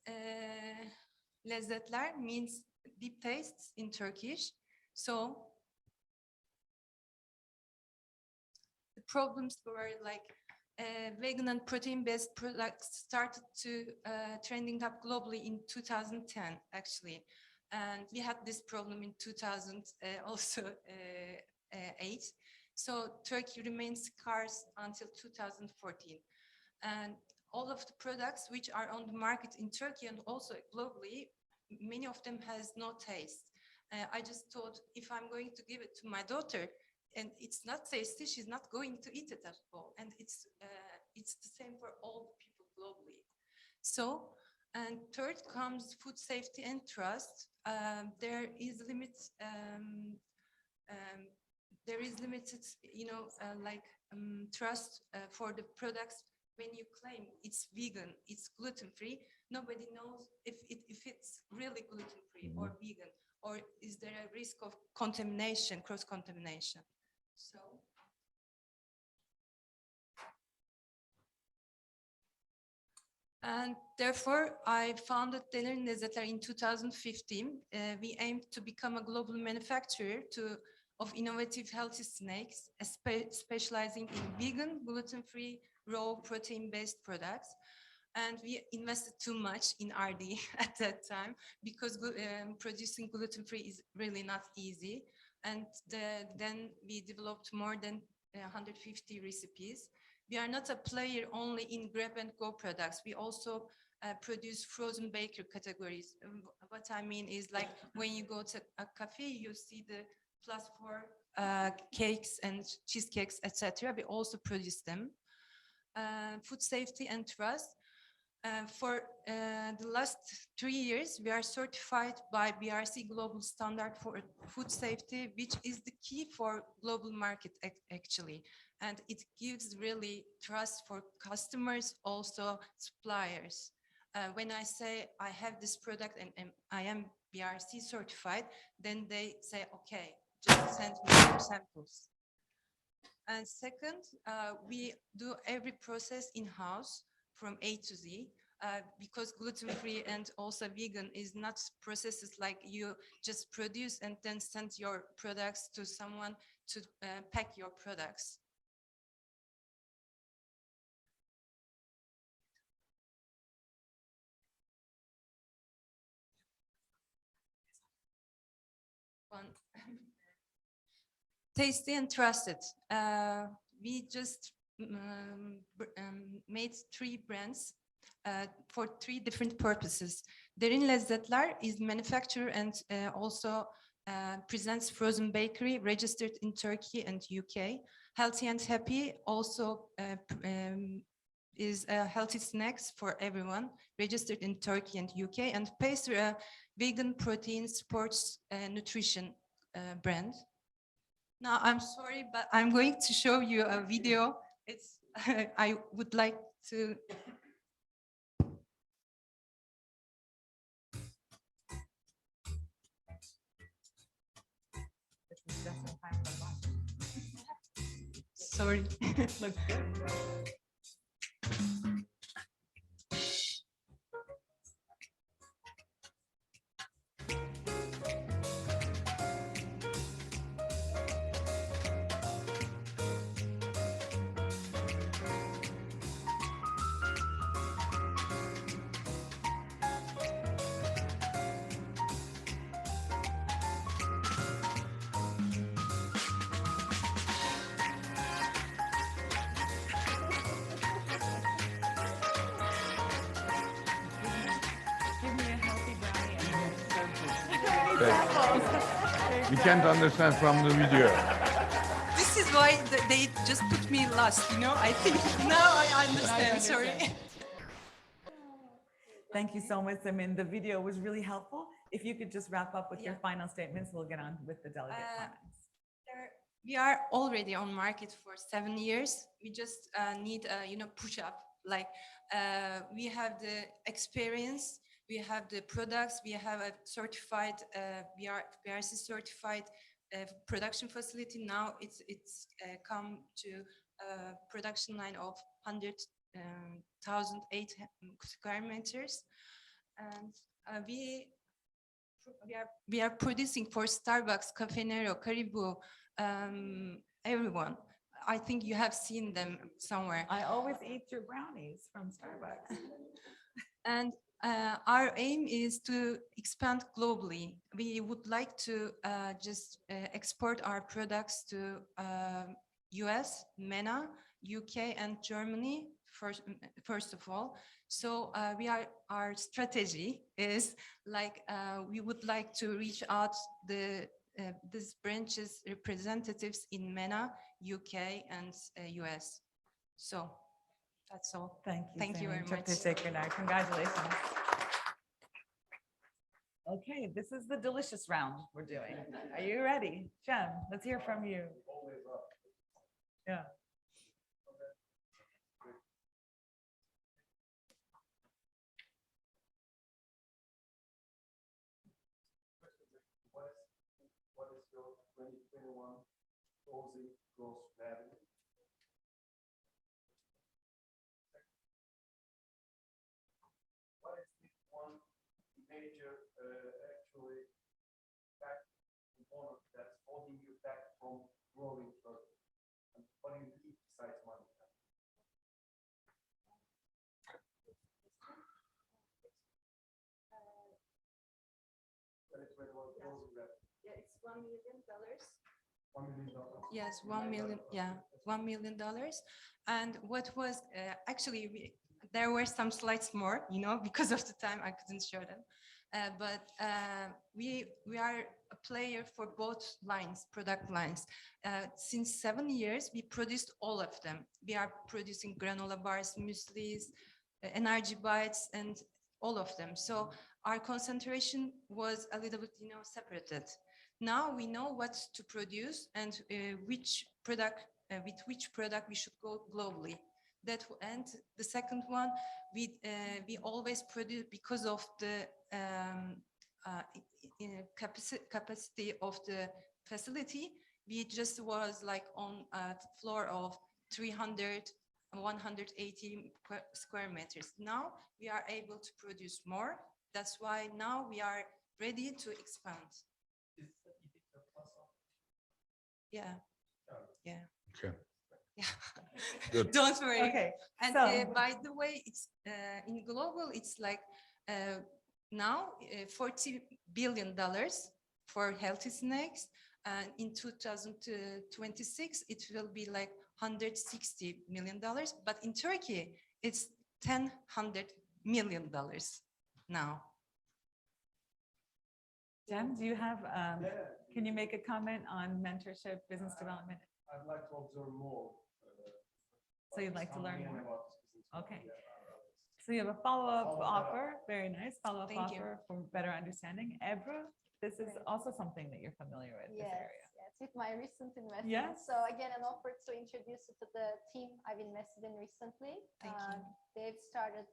lezzetler means deep tastes in Turkish. So the problems were like vegan and protein-based products started to trending up globally in 2010, actually. And we had this problem in 2000 also 8. So Turkey remains scarce until 2014. And all of the products which are on the market in Turkey and also globally, many of them has no taste. I just thought if I'm going to give it to my daughter and it's not tasty, she's not going to eat it at all. And it's the same for all the people globally. So, and third comes food safety and trust. There is limited, trust for the products. When you claim it's vegan, it's gluten-free, nobody knows if it's really gluten-free or vegan, or is there a risk of contamination, cross-contamination. So. And therefore, I founded Derin Lezzetler in 2015. We aimed to become a global manufacturer of innovative healthy snacks, specializing in vegan, gluten-free, raw protein-based products. And we invested too much in R&D at that time because producing gluten-free is really not easy. And then we developed more than 150 recipes. We are not a player only in grab and go products. We also produce frozen bakery categories. What I mean is like when you go to a cafe, you see the +4 cakes and cheesecakes, etc. We also produce them. Food safety and trust. For the last 3 years, we are certified by BRC Global Standard for Food Safety, which is the key for global market actually. And it gives really trust for customers, also suppliers. When I say I have this product and I am BRC certified, then they say, okay, just send me your samples. And second, we do every process in-house from A to Z, because gluten-free and also vegan is not processes like you just produce and then send your products to someone to pack your products. Tasty and trusted. We just made 3 brands for 3 different purposes. Derin Lezzetler is manufacturer and also presents frozen bakery registered in Turkey and UK. Healthy and Happy also is healthy snacks for everyone, registered in Turkey and UK, and Pacer, a vegan protein sports nutrition brand. Now, I'm sorry, but I'm going to show you a video. It's I would like to. Sorry. Looks good. We can't understand from the video. This is why they just put me last, you know? I think now I understand, sorry. Thank you so much, Simin. The video was really helpful. If you could just wrap up with your final statements, we'll get on with the delegate comments. We are already on market for 7 years. We just need push up. Like we have the experience, we have the products, we have a certified BRC certified production facility. Now it's come to a production line of 1,008 square meters, and we are producing for Starbucks, Cafe Nero, Caribou, everyone. I think you have seen them somewhere. I always eat your brownies from Starbucks. And our aim is to expand globally. We would like to just export our products to US, MENA, UK, and Germany first of all. So our strategy is like we would like to reach out these branches representatives in MENA, UK, and US. So that's all. Thank you very Çok much. teşekkürler. Congratulations. Okay, this is the delicious round we're doing. Are you ready? Jem, let's hear from you. Yeah. What is your 2021 closing gross revenue? What is the one major actually fact component that's holding you back from growing further? And what do you need besides money? Yeah, it's $1 million. $1 million. Yes, 1 million. Yeah, $1 million. And what was actually there were some slides more, you know, because of the time I couldn't show them. But we are a player for both lines, product lines. Since 7 years, we produced all of them. We are producing granola bars, mueslis, energy bites, and all of them. So our concentration was a little bit, you know, separated. Now we know what to produce and which product, with which product we should go globally. And the second one, we always produce because of the capacity of the facility. We just was like on a floor of 300, 180 square meters. Now we are able to produce more. That's why now we are ready to expand. Yeah. Yeah. Okay. Yeah. Good. Don't worry. Okay. And So- by the way, it's in global, it's like now $40 billion for healthy snacks. And in 2026, it will be like $160 million. But in Turkey, it's $100 million now. Jem, do you have, can you make a comment on mentorship, business development? I'd like to observe more. So you'd like to learn Something more? about this business. Okay. So you have a follow-up Follow that up. offer, very nice, follow-up Thank you. offer for better understanding. Ebru, this is also something that you're familiar with, this Yes, area. yes, with my recent investment. Yes. So again, an offer to introduce you to the team I've invested in recently. Thank you. They've started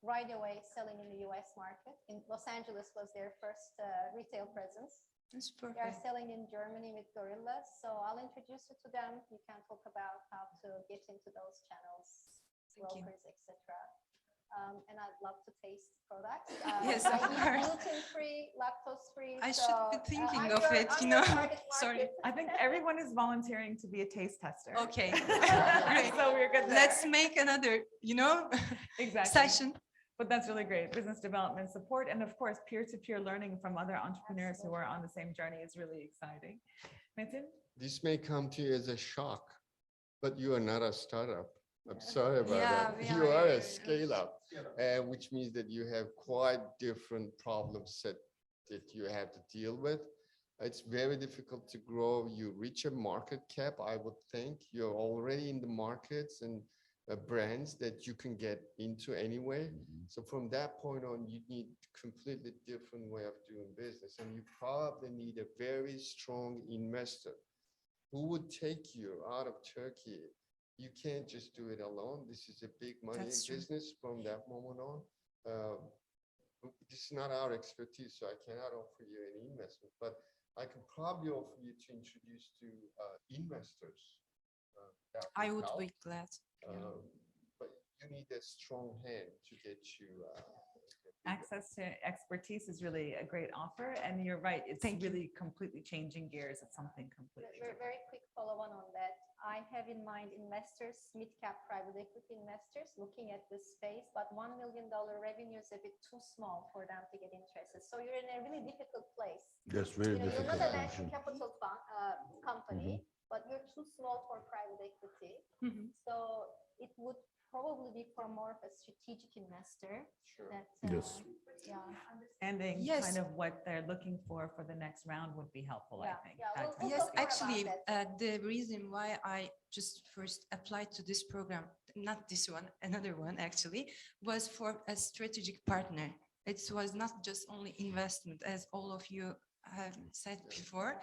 right away selling in the US market. In Los Angeles was their first retail presence. That's They are perfect. selling in Germany with Gorillas. So I'll introduce you to them. You can talk about how to get into those channels, Thank you. brokers, etc. And I'd love to taste products. Yes, I of eat course. gluten-free, lactose-free. I so, should be thinking I'm of your- it, I'm you your know. target Sorry. market. I think everyone is volunteering to be a taste tester. Okay. Great. So we're good there. Let's make another, you know, Exactly. session. But that's really great. Business development support, and of course, peer-to-peer learning from other entrepreneurs who are on the same journey is really exciting. Metin? This may come to you as a shock, but you are not a startup. I'm sorry about Yeah, that. we You are. are a scale up, which means that you have quite different problem set that you have to deal with. It's very difficult to grow. You reach a market cap, I would think. You're already in the markets and brands that you can get into anyway. So from that point on, you need completely different way of doing business. And you probably need a very strong investor who would take you out of Turkey. You can't just do it alone. This is a big money That's true. business from that moment on. This is not our expertise, so I cannot offer you any investment, but I can probably offer you to introduce to investors. That I would help. be glad. But you need a strong hand to get you. Access to expertise is really a great offer, and you're right, it's Thank you. really completely changing gears. It's something completely Very, different. very quick follow-on on that. I have in mind investors, mid-cap private equity investors looking at this space, but $1 million revenue is a bit too small for them to get interested. So you're in a really difficult place. That's very You're difficult. not a venture question. capital company, but you're too small for private equity. So it would probably be for more of a strategic investor. Sure. That, Yes. yeah. Understanding Yes. kind of what they're looking for the next round would be helpful, I Yeah, think. yeah, That we'll- kind we'll of Yes, talk more about actually, that. the reason why I just first applied to this program, not this one, another one actually, was for a strategic partner. It was not just only investment, as all of you have said before,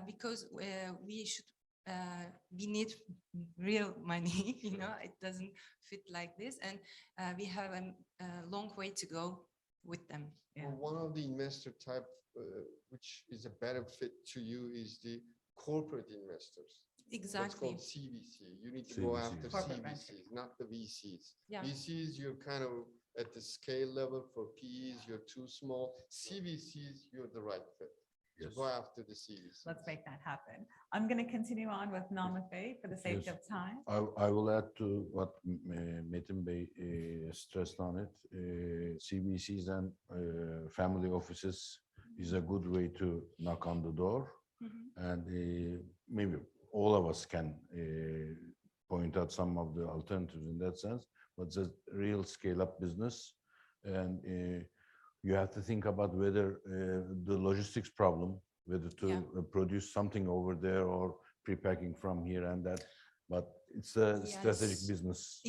because we need real money, it doesn't fit like this, and we have a long way to go with them. Yeah. Well, one of the investor type, which is a better fit to you, is the corporate investors. What's Exactly. called CVC. You need to go CVC. after Corporate CVCs, not the VCs. Yeah. VCs, you're kind of at the scale level. For PEs, you're too small. CVCs, you're the right fit. So Yes. go after the CVCs. Let's make that happen. I'm going to continue on with Namafe for the sake Yes. of time. I will add to what Metin Bey stressed on it. CVCs and family offices is a good way to knock on the door. And maybe all of us can point out some of the alternatives in that sense, but it's a real scale-up business. And you have to think about whether the logistics problem, whether to produce something over there or prepacking from here and that, but it's a strategic Yes. business.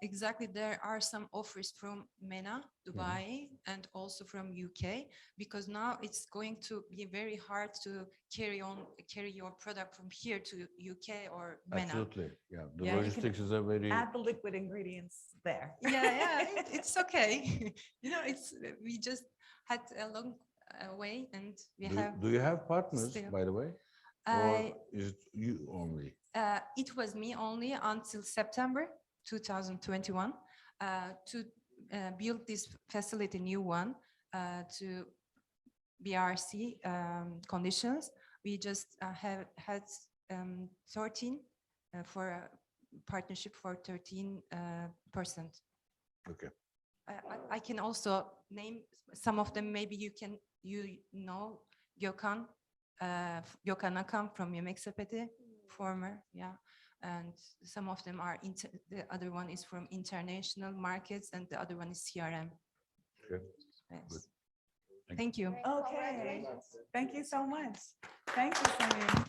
Exactly. There are some offers from MENA, Dubai, and also from UK, because now it's going to be very hard to carry your product from here to UK or MENA. Absolutely, yeah. The Yeah, you can logistics is a very Add the liquid ingredients there. It's okay. We just had a long way, and we have. Do you have partners, still- by the way? Or I- is it you only? It was me only until September 2021 to build this facility, new one, to BRC conditions. We just have had 13 for a partnership for 13%. Okay. I can also name some of them. Maybe you know Gökhan Akam from Yemek Sepeti, former, and some of them are the other one is from international markets, and the other one is CRM. Okay. Yes. Good. Thank you. Okay. Thank you so much. Thank you, Samir.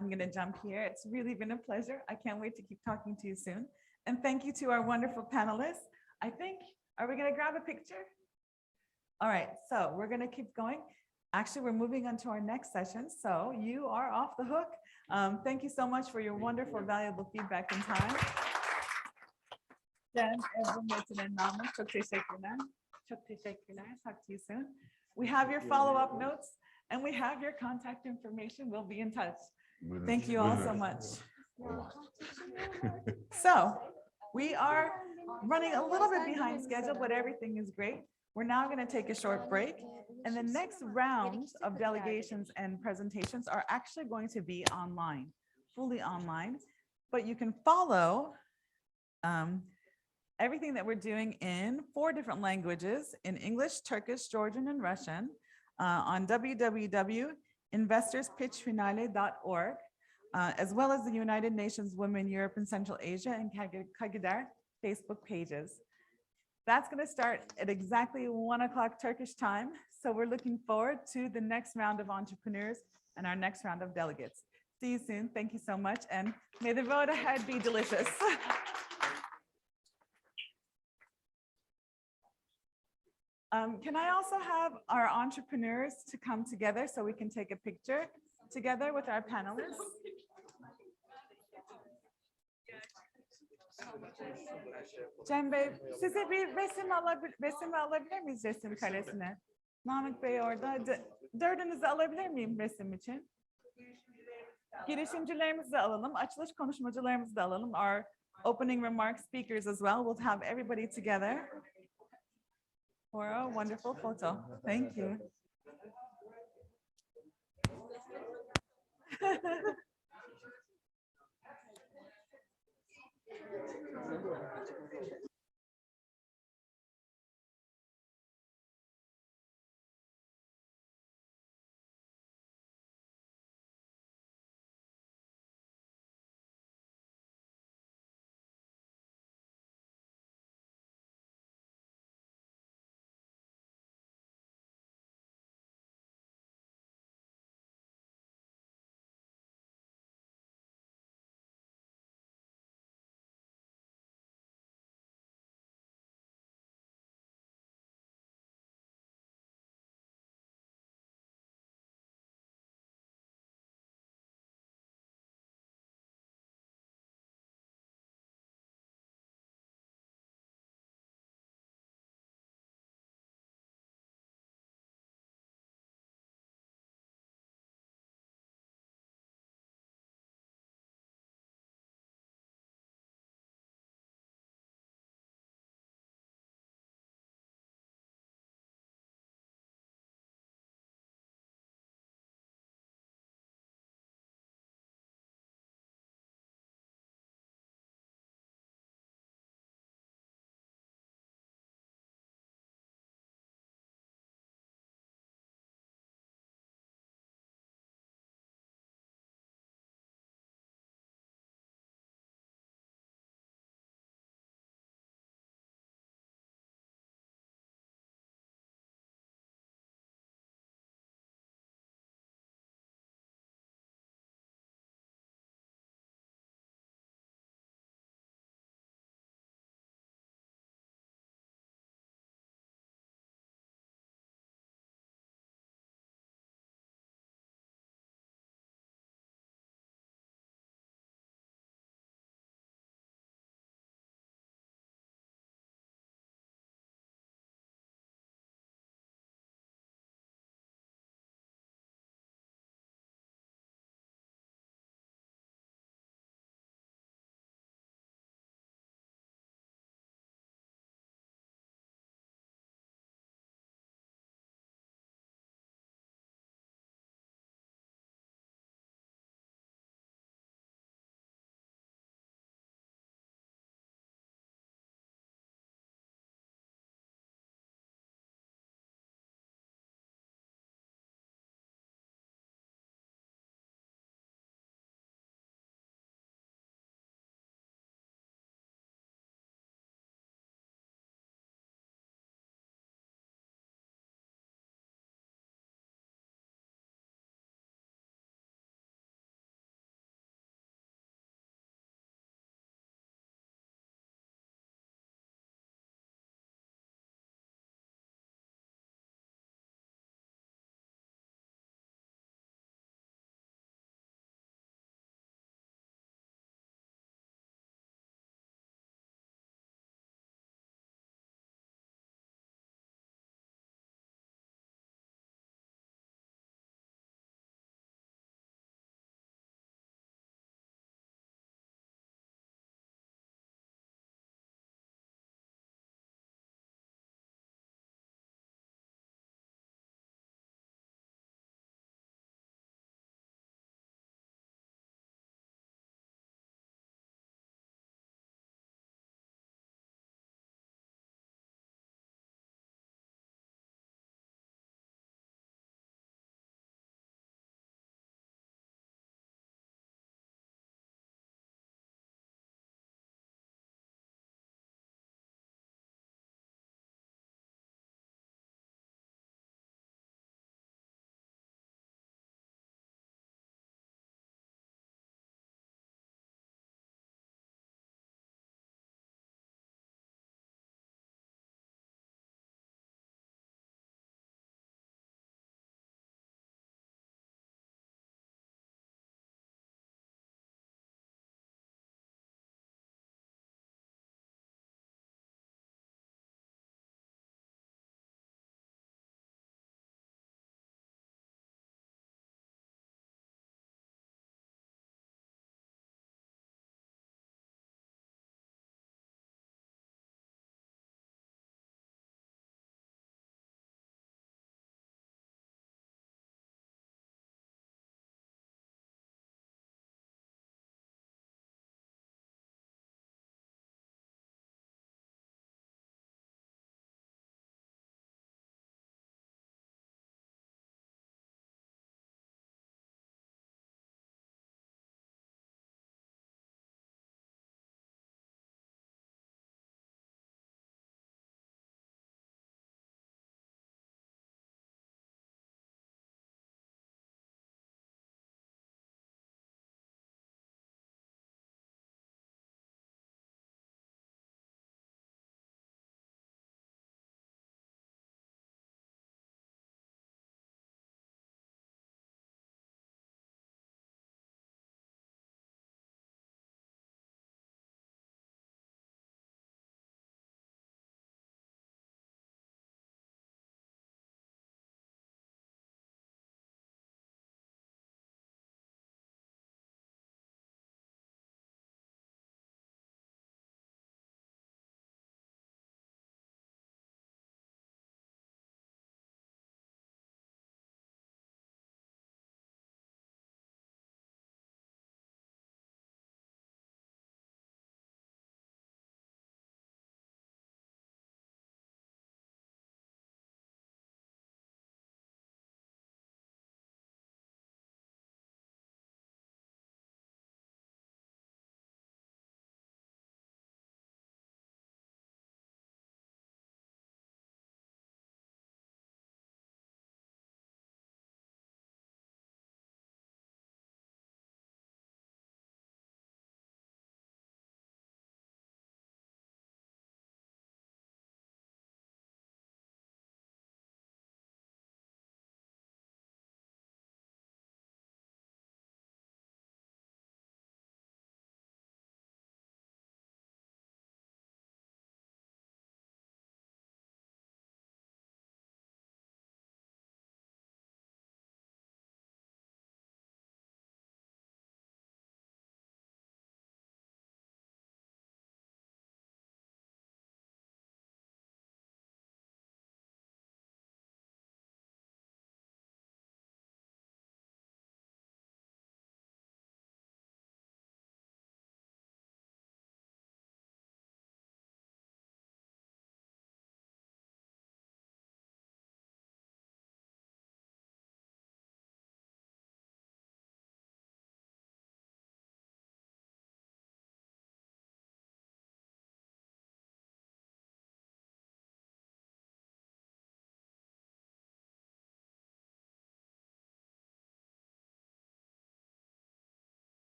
I'm going to jump here. It's really been a pleasure. I can't wait to keep talking to you soon. And thank you to our wonderful panelists. Are we going to grab a picture? All right, so we're going to keep going. Actually, we're moving on to our next session. So you are off the hook. Thank you so much for your wonderful, valuable feedback and time. Jen, Ebru, Metin, and Nama, çok teşekkürler. Çok teşekkürler. Talk to you soon. We have your follow-up notes and we have your contact information. We'll be in touch. Thank you all so much. So we are running a little bit behind schedule, but everything is great. We're now going to take a short break, and the next round of delegations and presentations are actually going to be online, fully online, but you can follow everything that we're doing in 4 different languages, in English, Turkish, Georgian, and Russian, on www.investorspitchfinale.org, as well as the United Nations Women, Europe, and Central Asia, and KAGIDER Facebook pages. That's going to start at exactly 1 o'clock Turkish time. So we're looking forward to the next round of entrepreneurs and our next round of delegates. See you soon. Thank you so much. And may the road ahead be delicious. Can I also have our entrepreneurs to come together so we can take a picture together with our panelists? Cem Bey, size bir resim alabilir miyiz resim karesine? Namık Bey orada. 4'ünüzü alabilir miyim resim için? Girişimcilerimizi de alalım, açılış konuşmacılarımızı da alalım. Our opening remark speakers as well. We'll have everybody together for a wonderful photo. Thank you.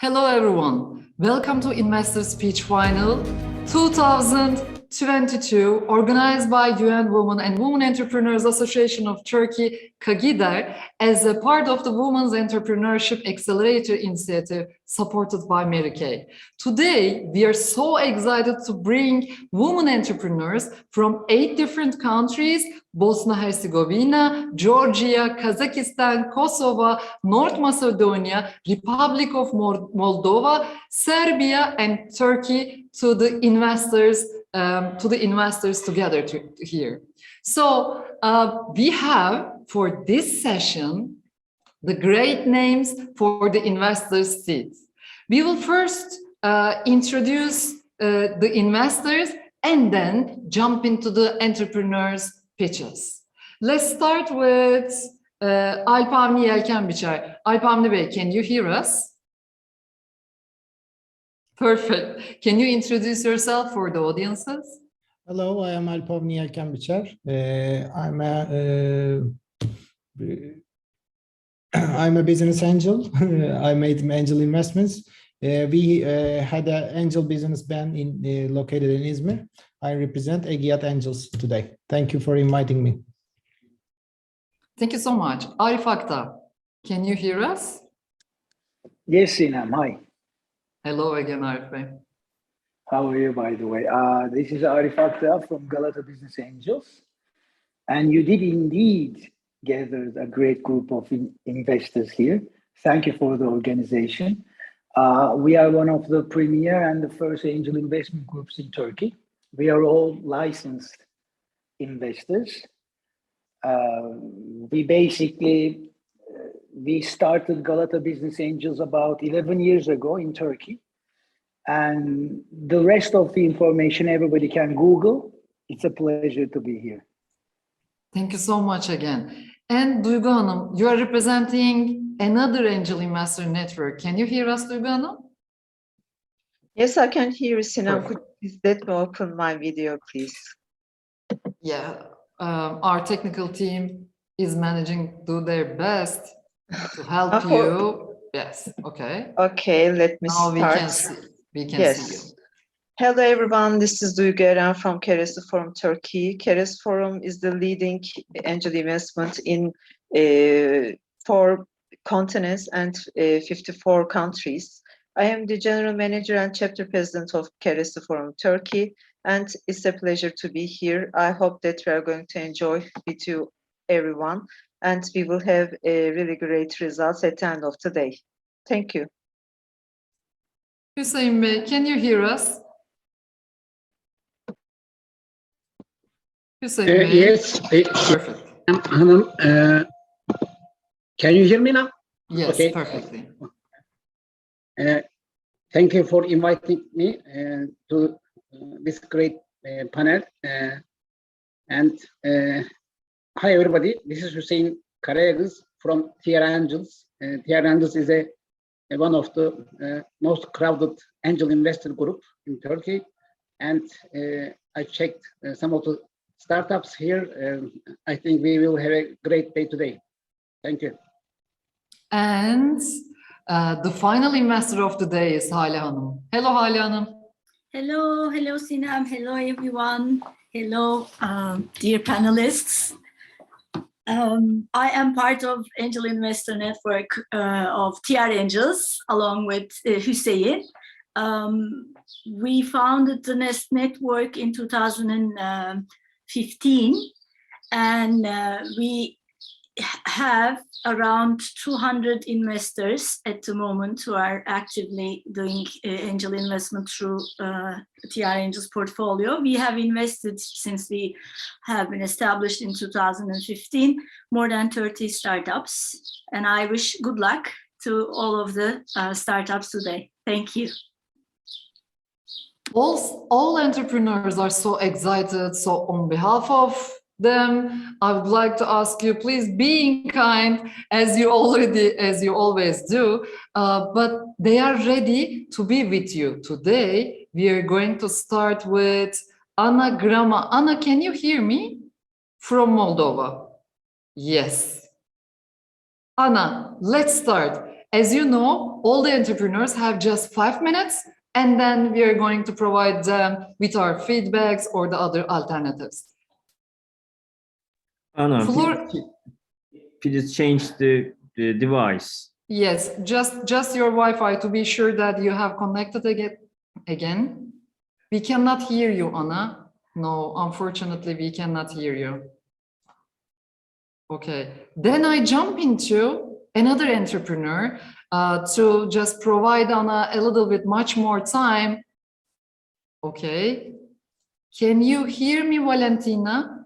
Hello everyone, welcome to Investor Speech Final 2022, organized by UN Women and Women Entrepreneurs Association of Turkey, KAGIDER, as a part of the Women's Entrepreneurship Accelerator Initiative supported by Mary Kay. Today, we are so excited to bring women entrepreneurs from 8 different countries: Bosnia-Herzegovina, Georgia, Kazakhstan, Kosovo, North Macedonia, Republic of Moldova, Serbia, and Turkey to the investors together here. So we have for this session the great names for the investors' seats. We will first introduce the investors and then jump into the entrepreneurs' pitches. Let's start with Alp Avni Yelkenbiçer. Alp Avni Bey, can you hear us? Perfect. Can you introduce yourself for the audiences? Hello, I am Alp Avni Yelkenbiçer. I'm a business angel. I made angel investments. We had an angel business band located in Izmir. I represent Egiyat Angels today. Thank you for inviting me. Thank you so much. Arif Akta, can you hear us? Yes, Sinem. Hi. Hello again, Arif Bey. How are you, by the way? This is Arif Akta from Galata Business Angels. And you did indeed gather a great group of investors here. Thank you for the organization. We are one of the premier and the first angel investment groups in Turkey. We are all licensed investors. We started Galata Business Angels about 11 years ago in Turkey. And the rest of the information everybody can Google. It's a pleasure to be here. Thank you so much again. And Duygu Hanım, you are representing another angel investor network. Can you hear us, Duygu Hanım? Yes, I can hear you, Sinan. Could you please let me open my video, please? Yeah, our technical team is managing to do their best to help you. Yes, okay. Okay, let me now start. We can see you. Hello, everyone. This is Duygu Eren from Keres Forum Turkey. Keres Forum is the leading angel investment in 4 continents and 54 countries. I am the general manager and chapter president of Keres Forum Turkey, and it's a pleasure to be here. I hope that we are going to enjoy with you, everyone, and we will have really great results at the end of the day. Thank you. Hüseyin Bey, can you hear us? Hüseyin Bey. Yes. Perfect. Hanım, can you hear me now? Yes, okay. Perfectly. Thank you for inviting me to this great panel. And hi, everybody. This is Hüseyin Karayagız from TR Angels. TR Angels is one of the most crowded angel investor group in Turkey. And I checked some of the startups here. I think we will have a great day today. Thank you. And the final investor of the day is Hale Hanım. Hello, Hale Hanım. Hello, Sinem. Hello, everyone. Hello, dear panelists. I am part of Angel Investor Network of TR Angels, along with Hüseyin. We founded the Nest Network in 2015, and we have around 200 investors at the moment who are actively doing angel investment through TR Angels portfolio. We have invested since we have been established in 2015, more than 30 startups. And I wish good luck to all of the startups today. Thank you. All entrepreneurs are so excited. So on behalf of them, I would like to ask you, please being kind as you always do, but they are ready to be with you. Today, we are going to start with Ana Grama. Ana, can you hear me? From Moldova. Yes. Ana, let's start. As you know, all the entrepreneurs have just 5 minutes, and then we are going to provide them with our feedbacks or the other alternatives. Anna, Floor, please change the device. yes, just your Wi-Fi to be sure that you have connected again. We cannot hear you, Anna. No, unfortunately, we cannot hear you. Okay, then I jump into another entrepreneur to just provide Anna a little bit much more time. Okay, can you hear me, Valentina?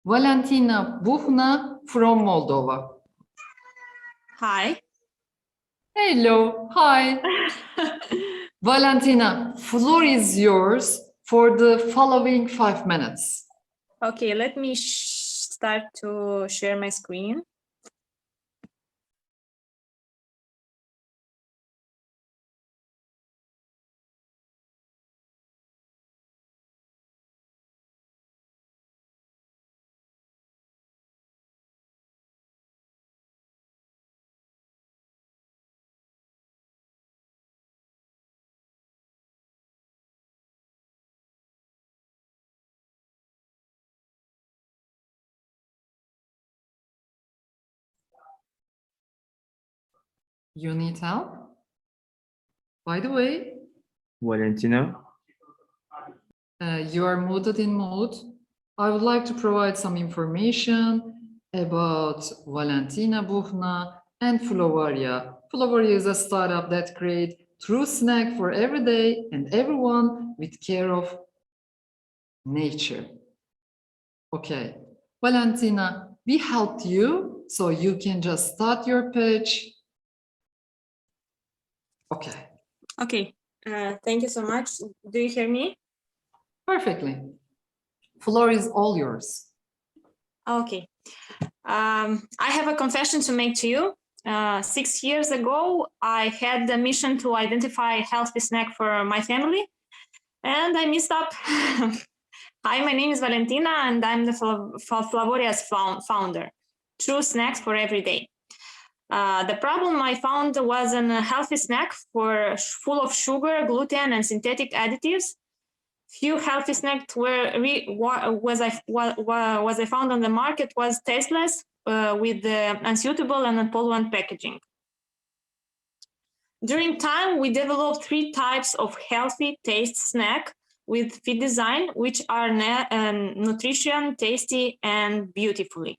Valentina Buhna from Moldova. Hi. Hello, hi. Valentina, floor is yours for the following 5 minutes. Okay, let me start to share my screen. You need help? By the way, Valentina. You are muted in mode. I would like to provide some information about Valentina Buhna and Flovaria. Flovaria is a startup that creates true snack for every day and everyone with care of nature. Okay, Valentina, we helped you, so you can just start your pitch. Okay. Okay, thank you so much. Do you hear me? Perfectly. Floor is all yours. Okay. I have a confession to make to you. 6 years ago, I had the mission to identify a healthy snack for my family, and I messed up. Hi, my name is Valentina, and I'm the Flavoria's founder. True snacks for every day. The problem I found was a healthy snack full of sugar, gluten, and synthetic additives. Few healthy snacks I found on the market was tasteless with unsuitable and unpollutant packaging. During time, we developed 3 types of healthy taste snack with fit design, which are nutrition, tasty, and beautifully.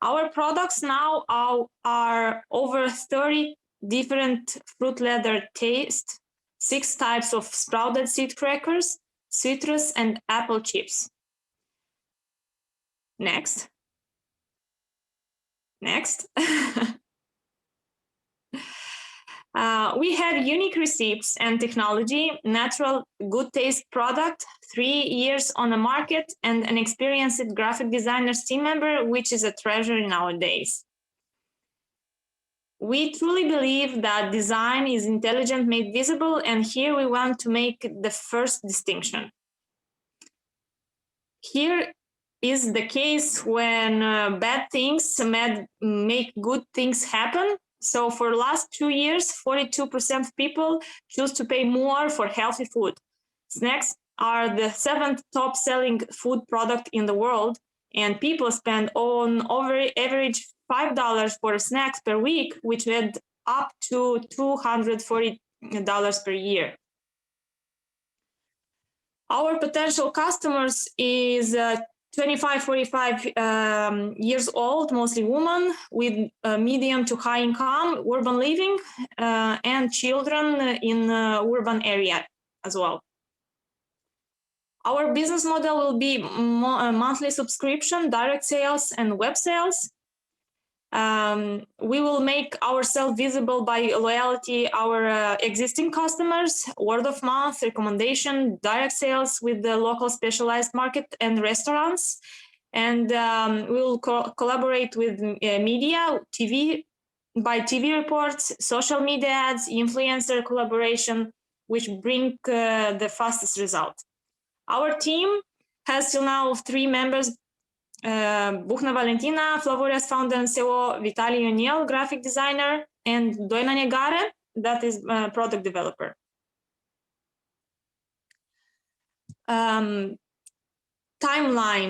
Our products now are over 30 different fruit leather taste, 6 types of sprouted seed crackers, citrus, and apple chips. Next. We have unique recipes and technology, natural, good taste product, 3 years on the market, and an experienced graphic designer's team member, which is a treasure nowadays. We truly believe that design is intelligent made visible, and here we want to make the first distinction. Here is the case when bad things make good things happen. So for the last 2 years, 42% of people choose to pay more for healthy food. Snacks are the 7th top selling food product in the world, and people spend on average $5 for snacks per week, which add up to $240 per year. Our potential customers is 25-45 years old, mostly women with medium to high income, urban living, and children in urban area as well. Our business model will be monthly subscription, direct sales, and web sales. We will make ourselves visible by loyalty our existing customers, word of mouth, recommendation, direct sales with the local specialized market and restaurants. And we will collaborate with media, by TV reports, social media ads, influencer collaboration, which bring the fastest result. Our team has till now 3 members, Buhna Valentina, Flavoria's founder and CEO, Vitaly Uniel, graphic designer, and Doina Negare, that is product developer. Timeline,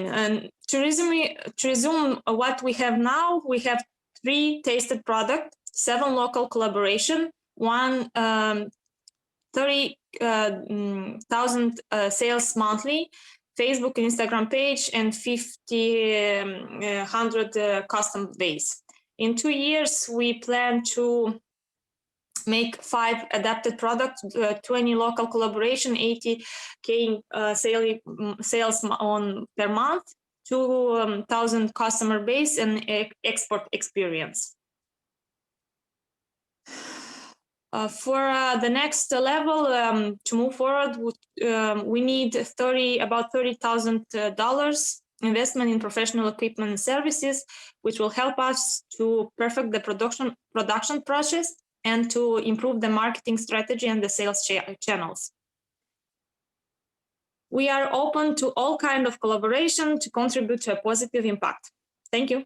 and to resume what we have now, we have 3 tasted products, 7 local collaboration, 30,000 sales monthly, Facebook and Instagram page, and 100 custom base. In 2 years, we plan to make 5 adapted products, 20 local collaboration, 80K sales per month, 2,000 customer base, and export experience. For the next level, to move forward, we need about $30,000 investment in professional equipment and services, which will help us to perfect the production process and to improve the marketing strategy and the sales channels. We are open to all kinds of collaboration to contribute to a positive impact. Thank you.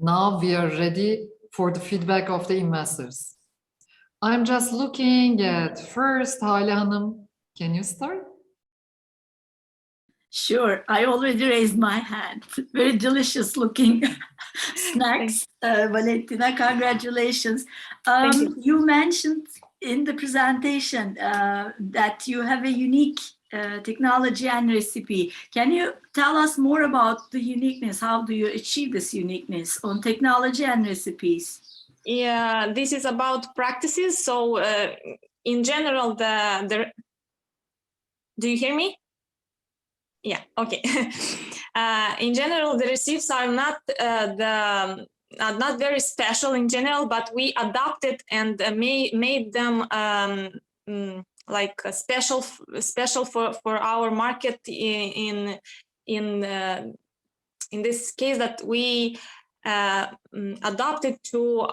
Now we are ready for the feedback of the investors. I'm just looking at first, Hale Hanım, can you start? Sure, I already raised my hand. Very delicious looking snacks. Valentina, congratulations. You mentioned in the presentation that you have a unique technology and recipe. Can you tell us more about the uniqueness? How do you achieve this uniqueness on technology and recipes? Yeah, this is about practices. So in general, do you hear me? Yeah, okay. In general, the recipes are not very special in general, but we adapted and made them like special for our market. In this case, that we adopted to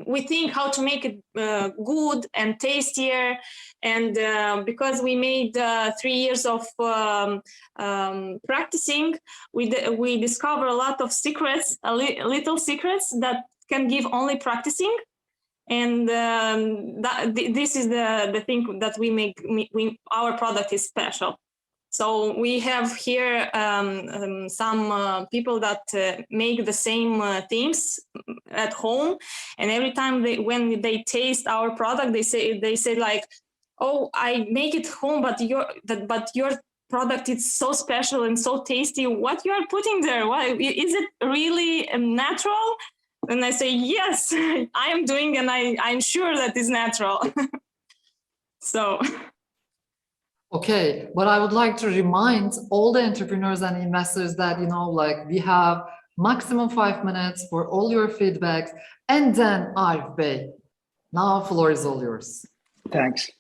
we think how to make it good and tastier, and because we made 3 years of practicing, we discover a lot of secrets, little secrets that can give only practicing, and this is the thing that we make. Our product is special. So we have here some people that make the same things at home, and every time when they taste our product, they say like, "Oh, I make it home, but your product is so special and so tasty. What you are putting there? Why is it really natural?" And I say, "Yes, I am doing, and I'm sure that is natural." So. Okay, but I would like to remind all the entrepreneurs and investors that, like we have maximum 5 minutes for all your feedbacks. And then Arif Bey, now floor is all yours. Thanks.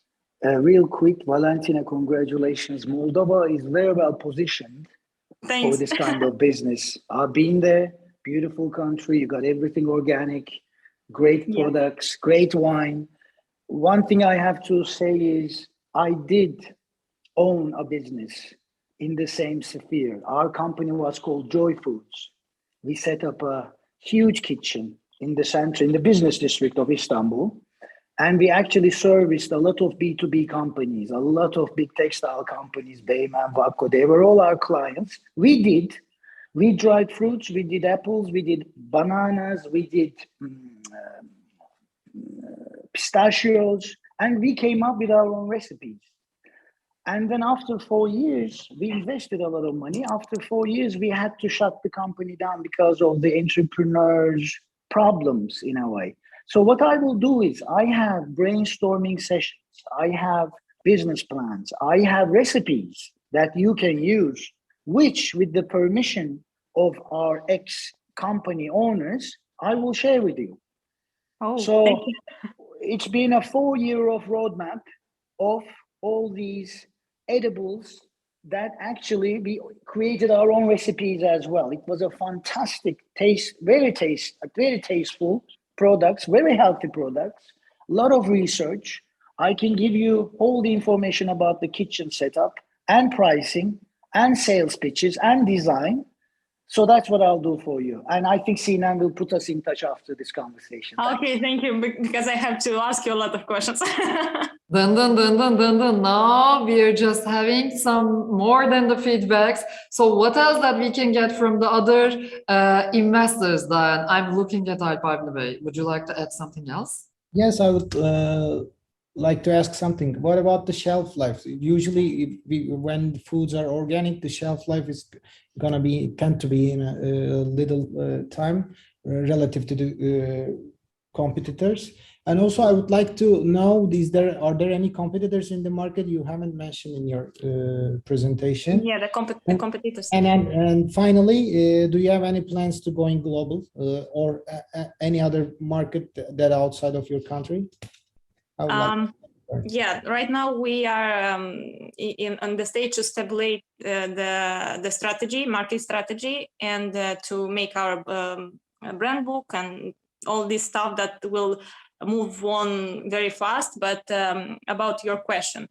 Real quick, Valentina, congratulations. Moldova is very well positioned for this kind of business. I've been there, beautiful country. You got everything organic, great products, great wine. One thing I have to say is I did own a business in the same sphere. Our company was called Joy Foods. We set up a huge kitchen in the center, in the business district of Istanbul. And we actually serviced a lot of B2B companies, a lot of big textile companies, Beymen, Vakko, they were all our clients. We dried fruits, we did apples, we did bananas, we did pistachios, and we came up with our own recipes. And then after 4 years, we invested a lot of money. After 4 years, we had to shut the company down because of the entrepreneurs' problems in a way. So what I will do is I have brainstorming sessions. I have business plans. I have recipes that you can use, which with the permission of our ex-company owners, I will share with you. Oh, so it's been a 4-year of roadmap of all these edibles that actually we created our own recipes as well. It was a fantastic taste, very tasteful products, very healthy products, a lot of research. I can give you all the information about the kitchen setup and pricing. and sales pitches and design. So that's what I'll do for you. And I think Sinan will put us in touch after this conversation. Okay, thank you, because I have to ask you a lot of questions. Dun, dun, dun, dun, dun, dun. Now we are just having some more than the feedbacks. So what else that we can get from the other investors then? I'm looking at Alp Avni Bey. Would you like to add something else? Yes, I would like to ask something. What about the shelf life? Usually, when foods are organic, the shelf life is gonna tend to be in a little time relative to the competitors. And also, I would like to know: are there any competitors in the market you haven't mentioned in your presentation? Yeah, the competitors. And finally, do you have any plans to going global or any other market that outside of your country? Yeah, right now we are on the stage to establish the strategy, market strategy, and to make our brand book and all this stuff that will move on very fast. But about your question,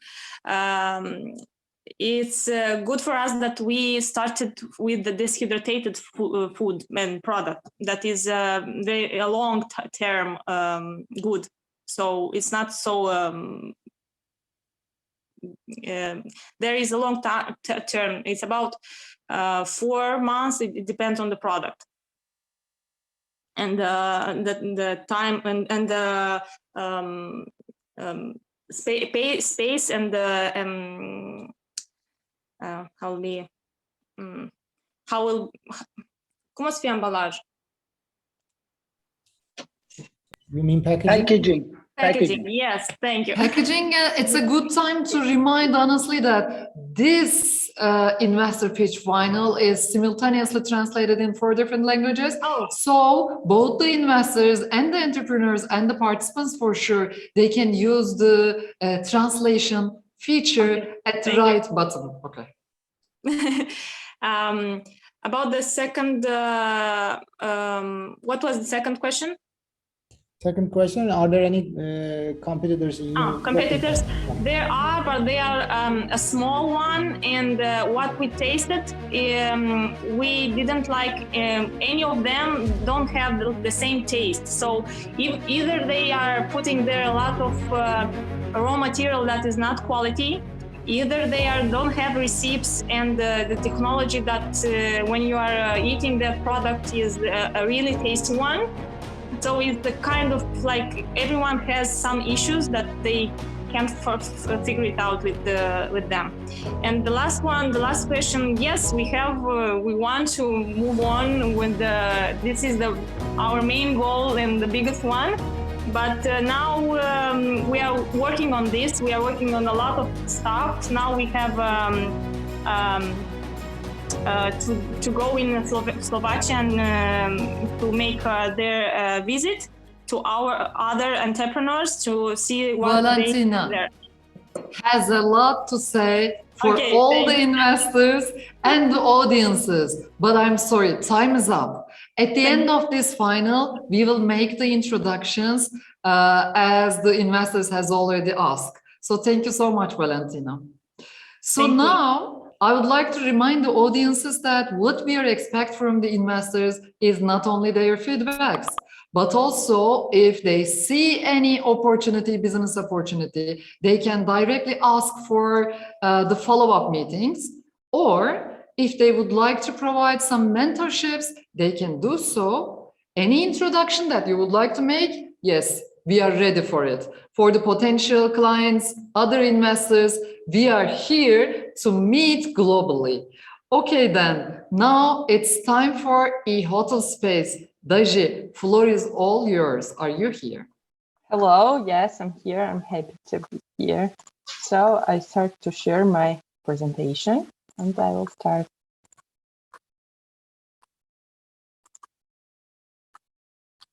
it's good for us that we started with the deshydrated food and product that is a long-term good. So it's not so, there is a long term, it's about 4 months, it depends on the product. And the time and the space and the, como se chama embalagem? You mean packaging? Packaging, yes, thank you. Packaging, it's a good time to remind honestly that this investor pitch final is simultaneously translated in 4 different languages. Oh. So both the investors and the entrepreneurs and the participants, for sure, they can use the translation feature at the right button. Okay. About the second, what was the second question? Second question, are there any competitors in your competitors? There are, but they are a small one, and what we tasted, we didn't like any of them don't have the same taste. So either they are putting there a lot of raw material that is not quality, either they don't have receipts and the technology that when you are eating that product is a really tasty one. So it's the kind of like everyone has some issues that they can't figure it out with them. And the last question, yes, we want to move on with this is our main goal and the biggest one. But now we are working on this. We are working on a lot of stuff. Now we have to go in Slovakia and to make their visit to our other entrepreneurs to see what Valentina they there. Has a lot to say for all the investors and the audiences, but I'm sorry, time is up. At the end of this final, we will make the introductions as the investors has already asked. So thank you so much, Valentina. So now I would like to remind the audiences that what we expect from the investors is not only their feedbacks, but also if they see any opportunity, business opportunity, they can directly ask for the follow-up meetings, or if they would like to provide some mentorships, they can do so. Any introduction that you would like to make, yes, we are ready for it. For the potential clients, other investors, we are here to meet globally. Okay, then, now it's time for e-hotel space. Daji, floor is all yours. Are you here? Hello, yes, I'm here. I'm happy to be here. So I start to share my presentation and I will start.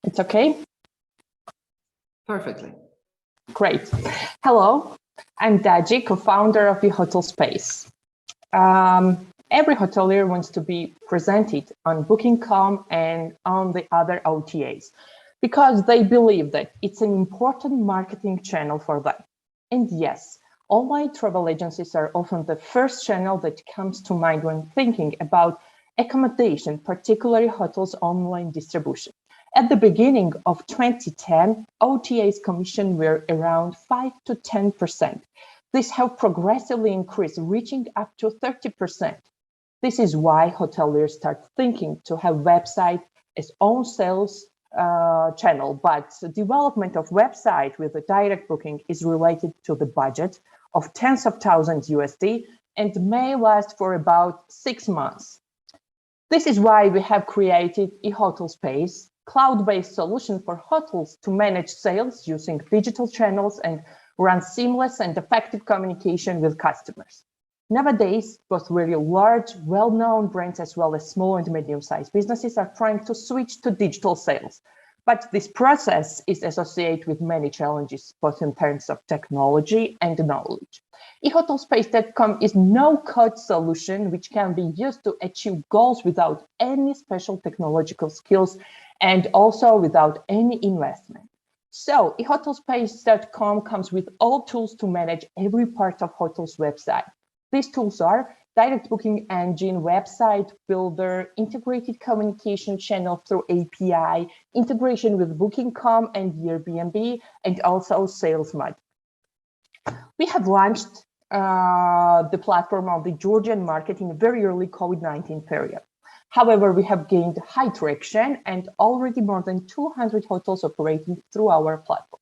It's okay? Perfectly. Great. Hello, I'm Daji, co-founder of e-hotel space. Every hotelier wants to be presented on Booking.com and on the other OTAs because they believe that it's an important marketing channel for them. And yes, Online travel agencies are often the first channel that comes to mind when thinking about accommodation, particularly hotels' online distribution. At the beginning of 2010, OTA's commission were around 5 to 10%. These have progressively increased, reaching up to 30%. This is why hoteliers start thinking to have website as own sales channel, but development of website with a direct booking is related to the budget of tens of thousands USD and may last for about 6 months. This is why we have created eHotel Space, cloud-based solution for hotels to manage sales using digital channels and run seamless and effective communication with customers. Nowadays, both very large, well-known brands as well as small and medium-sized businesses are trying to switch to digital sales. But this process is associated with many challenges, both in terms of technology and knowledge. eHotelspace.com is no-code solution which can be used to achieve goals without any special technological skills and also without any investment. So eHotelspace.com comes with all tools to manage every part of hotel's website. These tools are direct booking engine, website builder, integrated communication channel through API, integration with Booking.com and Airbnb, and also sales module. We have launched the platform on the Georgian market in a very early COVID-19 period. However, we have gained high traction and already more than 200 hotels operating through our platform.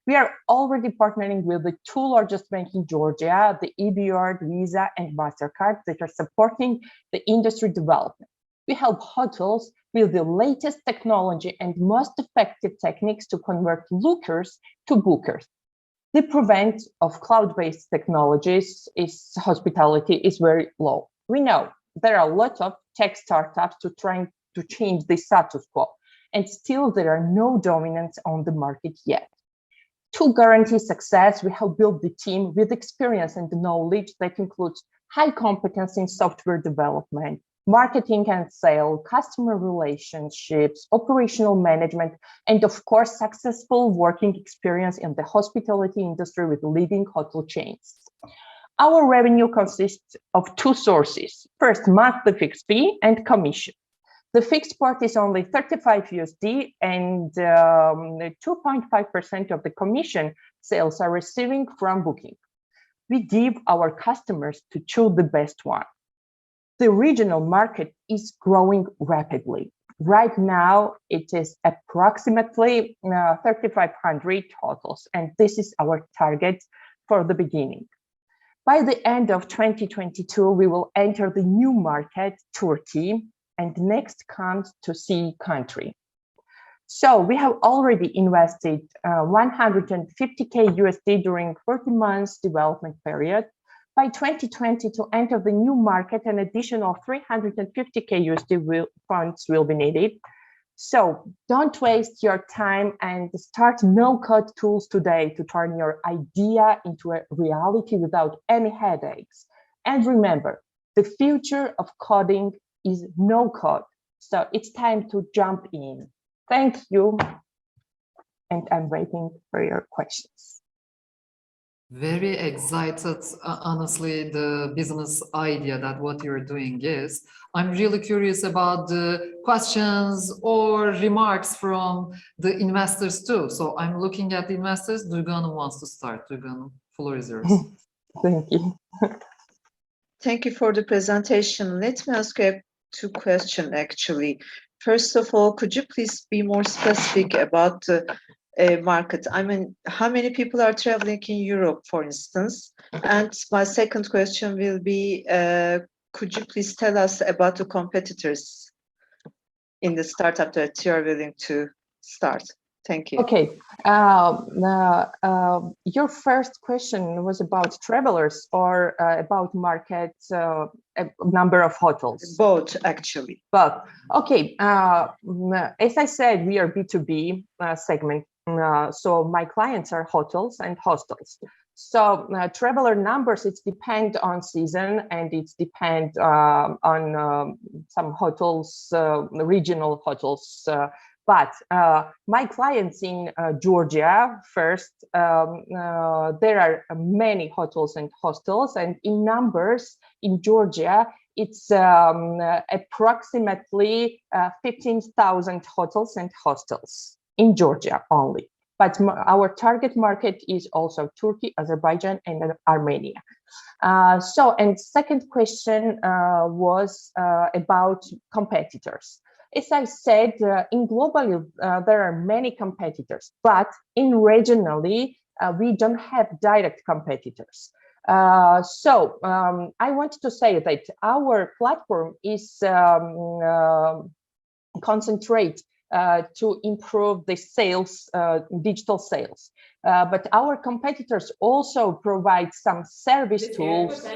We are already partnering with the 2 largest banks in Georgia, the EBRD, Visa, and MasterCard, that are supporting the industry development. We help hotels with the latest technology and most effective techniques to convert lookers to bookers. The prevalence of cloud-based technologies is hospitality is very low. We know there are a lot of tech startups trying to change the status quo, and still there are no dominance on the market yet. To guarantee success, we have built the team with experience and knowledge that includes high competence in software development, marketing and sales, customer relationships, operational management, and of course, successful working experience in the hospitality industry with leading hotel chains. Our revenue consists of 2 sources. First, monthly fixed fee and commission. The fixed part is only 35 USD and 2.5% of the commission sales are receiving from Booking. We give our customers to choose the best one. The regional market is growing rapidly. Right now, it is approximately 3,500 hotels, and this is our target for the beginning. By the end of 2022, we will enter the new market, Turkey, and next comes to CE country. So we have already invested 150K USD during 40 months development period. By 2020, to enter the new market, an additional 350K USD funds will be needed. So don't waste your time and start no-code tools today to turn your idea into a reality without any headaches. And remember, the future of coding is no code. So it's time to jump in. Thank you. And I'm waiting for your questions. Very excited, honestly, the business idea that what you're doing is. I'm really curious about the questions or remarks from the investors too. So I'm looking at the investors. Duygu wants to start. Duygu, floor is yours. Thank you. Thank you for the presentation. Let me ask you 2 questions actually. First of all, could you please be more specific about the market? I mean, how many people are traveling in Europe, for instance? And my second question will be, could you please tell us about the competitors in the startup that you are willing to start? Thank you. Okay. Your first question was about travelers or about market number of hotels? Both, actually. Both. Okay. As I said, we are B2B segment. So my clients are hotels and hostels. So traveler numbers, it depends on season and it depends on some hotels, regional hotels. But my clients in Georgia, first, there are many hotels and hostels, and in numbers in Georgia, it's approximately 15,000 hotels and hostels in Georgia only. But our target market is also Turkey, Azerbaijan, and Armenia. And second question was about competitors. As I said, in globally, there are many competitors, but in regionally, we don't have direct competitors. I wanted to say that our platform is concentrate to improve the sales, digital sales. But our competitors also provide some service tools.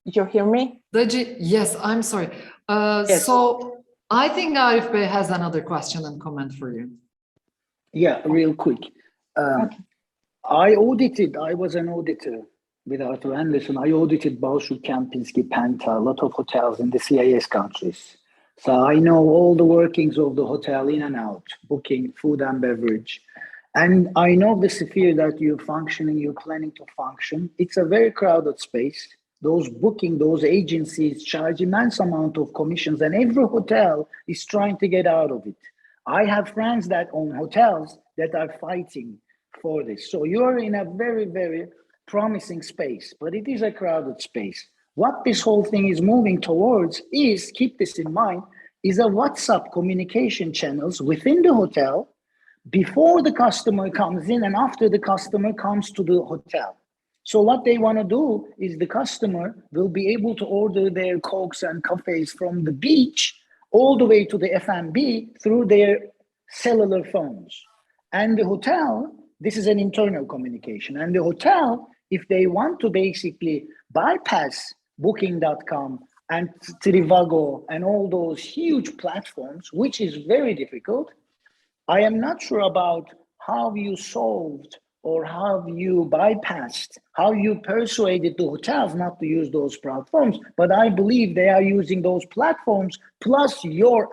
You hear me? Yes, I'm sorry. Yes. So I think Arif Bey has another question and comment for you. Yeah, real quick. I was an auditor with Arthur Anderson. I audited Balshuk, Kempinski, Penta, a lot of hotels in the CIS countries. So I know all the workings of the hotel in and out, booking, food and beverage. And I know the sphere that you're functioning, you're planning to function. It's a very crowded space. Those booking, those agencies charge immense amount of commissions, and every hotel is trying to get out of it. I have friends that own hotels that are fighting for this. So you're in a very, very promising space, but it is a crowded space. What this whole thing is moving towards is, keep this in mind, is a WhatsApp communication channels within the hotel before the customer comes in and after the customer comes to the hotel. So what they want to do is the customer will be able to order their Cokes and cafes from the beach all the way to the F&B through their cellular phones. And the hotel, this is an internal communication. And the hotel, if they want to basically bypass Booking.com and Trivago and all those huge platforms, which is very difficult, I am not sure about how you solved or how you bypassed, how you persuaded the hotels not to use those platforms. But I believe they are using those platforms plus your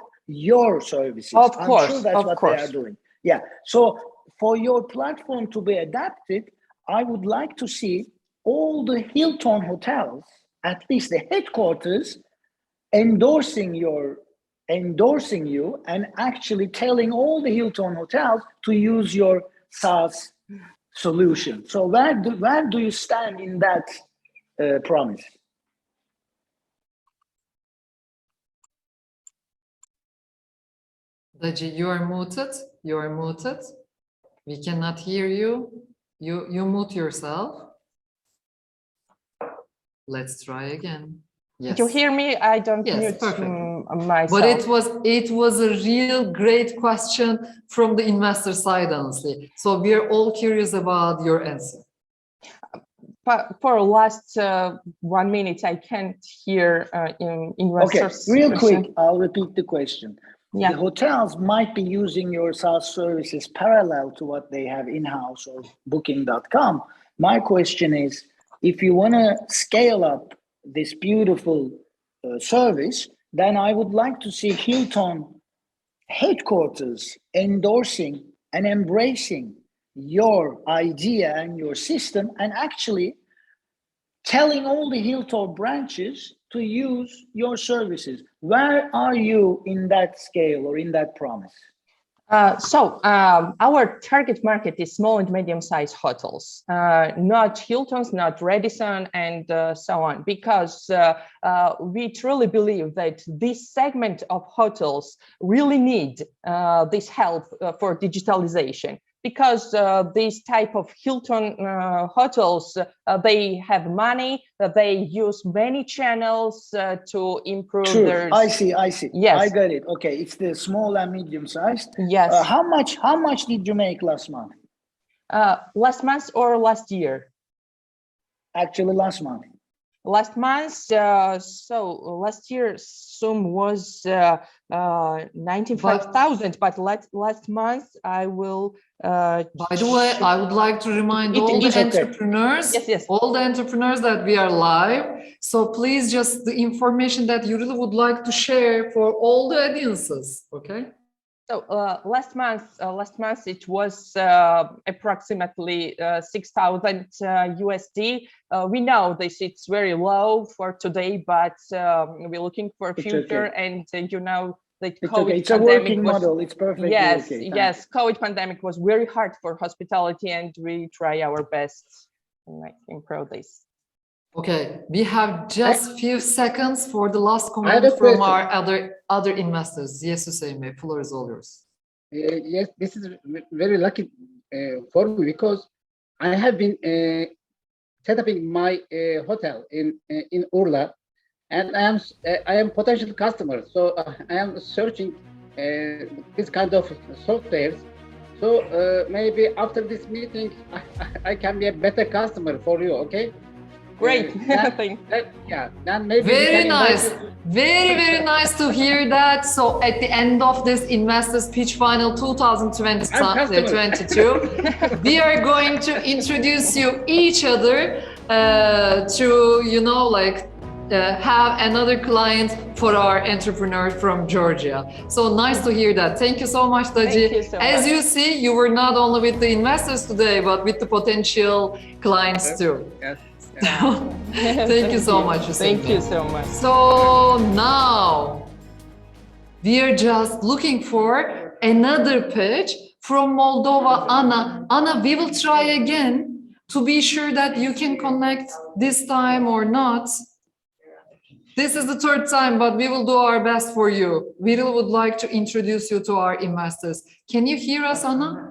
services. Of course, I'm sure that's what they are doing. Yeah. So for your platform to be adapted, I would like to see all the Hilton hotels, at least the headquarters, endorsing you and actually telling all the Hilton hotels to use your SaaS solution. So where do you stand in that promise? Daji, you are muted. You are muted. We cannot hear you. You mute yourself. Let's try again. Yes. You hear me? I don't mute myself. But it was a real great question from the investor side, honestly. So we are all curious about your answer. But for last 1 minute, I can't hear investors. Okay, real quick, I'll repeat the question. Yeah. The hotels might be using your SaaS services parallel to what they have in-house or Booking.com. My question is, if you want to scale up this beautiful service, then I would like to see Hilton headquarters endorsing and embracing your idea and your system and actually telling all the Hilton branches to use your services. Where are you in that scale or in that promise? Our target market is small and medium-sized hotels, not Hiltons, not Radisson, and so on, because we truly believe that this segment of hotels really need this help for digitalization. Because this type of Hilton hotels, they have money, they use many channels to improve their... I see. Yes. I got it. Okay, it's the small and medium sized. Yes. How much did you make last month? Last month or last year? Actually, last month. last month, so last year sum was 95,000, but last month I will. By the way, I would like to remind all the entrepreneurs, all the entrepreneurs that we are live. So please, just the information that you really would like to share for all the audiences, okay? So last month it was approximately 6,000 USD. We know this it's very low for today, but we're looking for future, and you know that COVID It's a pandemic working was, model. It's perfect. yes, okay. yes. COVID pandemic was very hard for hospitality, and we try our best to improve this. Okay, we have just few seconds for the last I have a comment from question. our other investors. Yes, Hüseyin Bey, floor is all yours. Yes, this is very lucky for me because I have been set up in my hotel in Urla, and I am potential customer. So I am searching this kind of softwares. So maybe after this meeting, I can be a better customer for you. Okay. Great. Yeah. Then maybe very nice. Very nice to hear that. So at the end of this Investors Pitch Final 2022, we are going to introduce you each other to, you know, like have another client for our entrepreneur from Georgia. So nice to hear that. Thank you so much, Daji. Thank you so As much. you see, you were not only with the investors today, but with the potential clients too. Yes. Thank you so much. Thank you so much. So now we are just looking for another pitch from Moldova. Anna, we will try again to be sure that you can connect this time or not. This is the third time, but we will do our best for you. We really would like to introduce you to our investors. Can you hear us, Anna?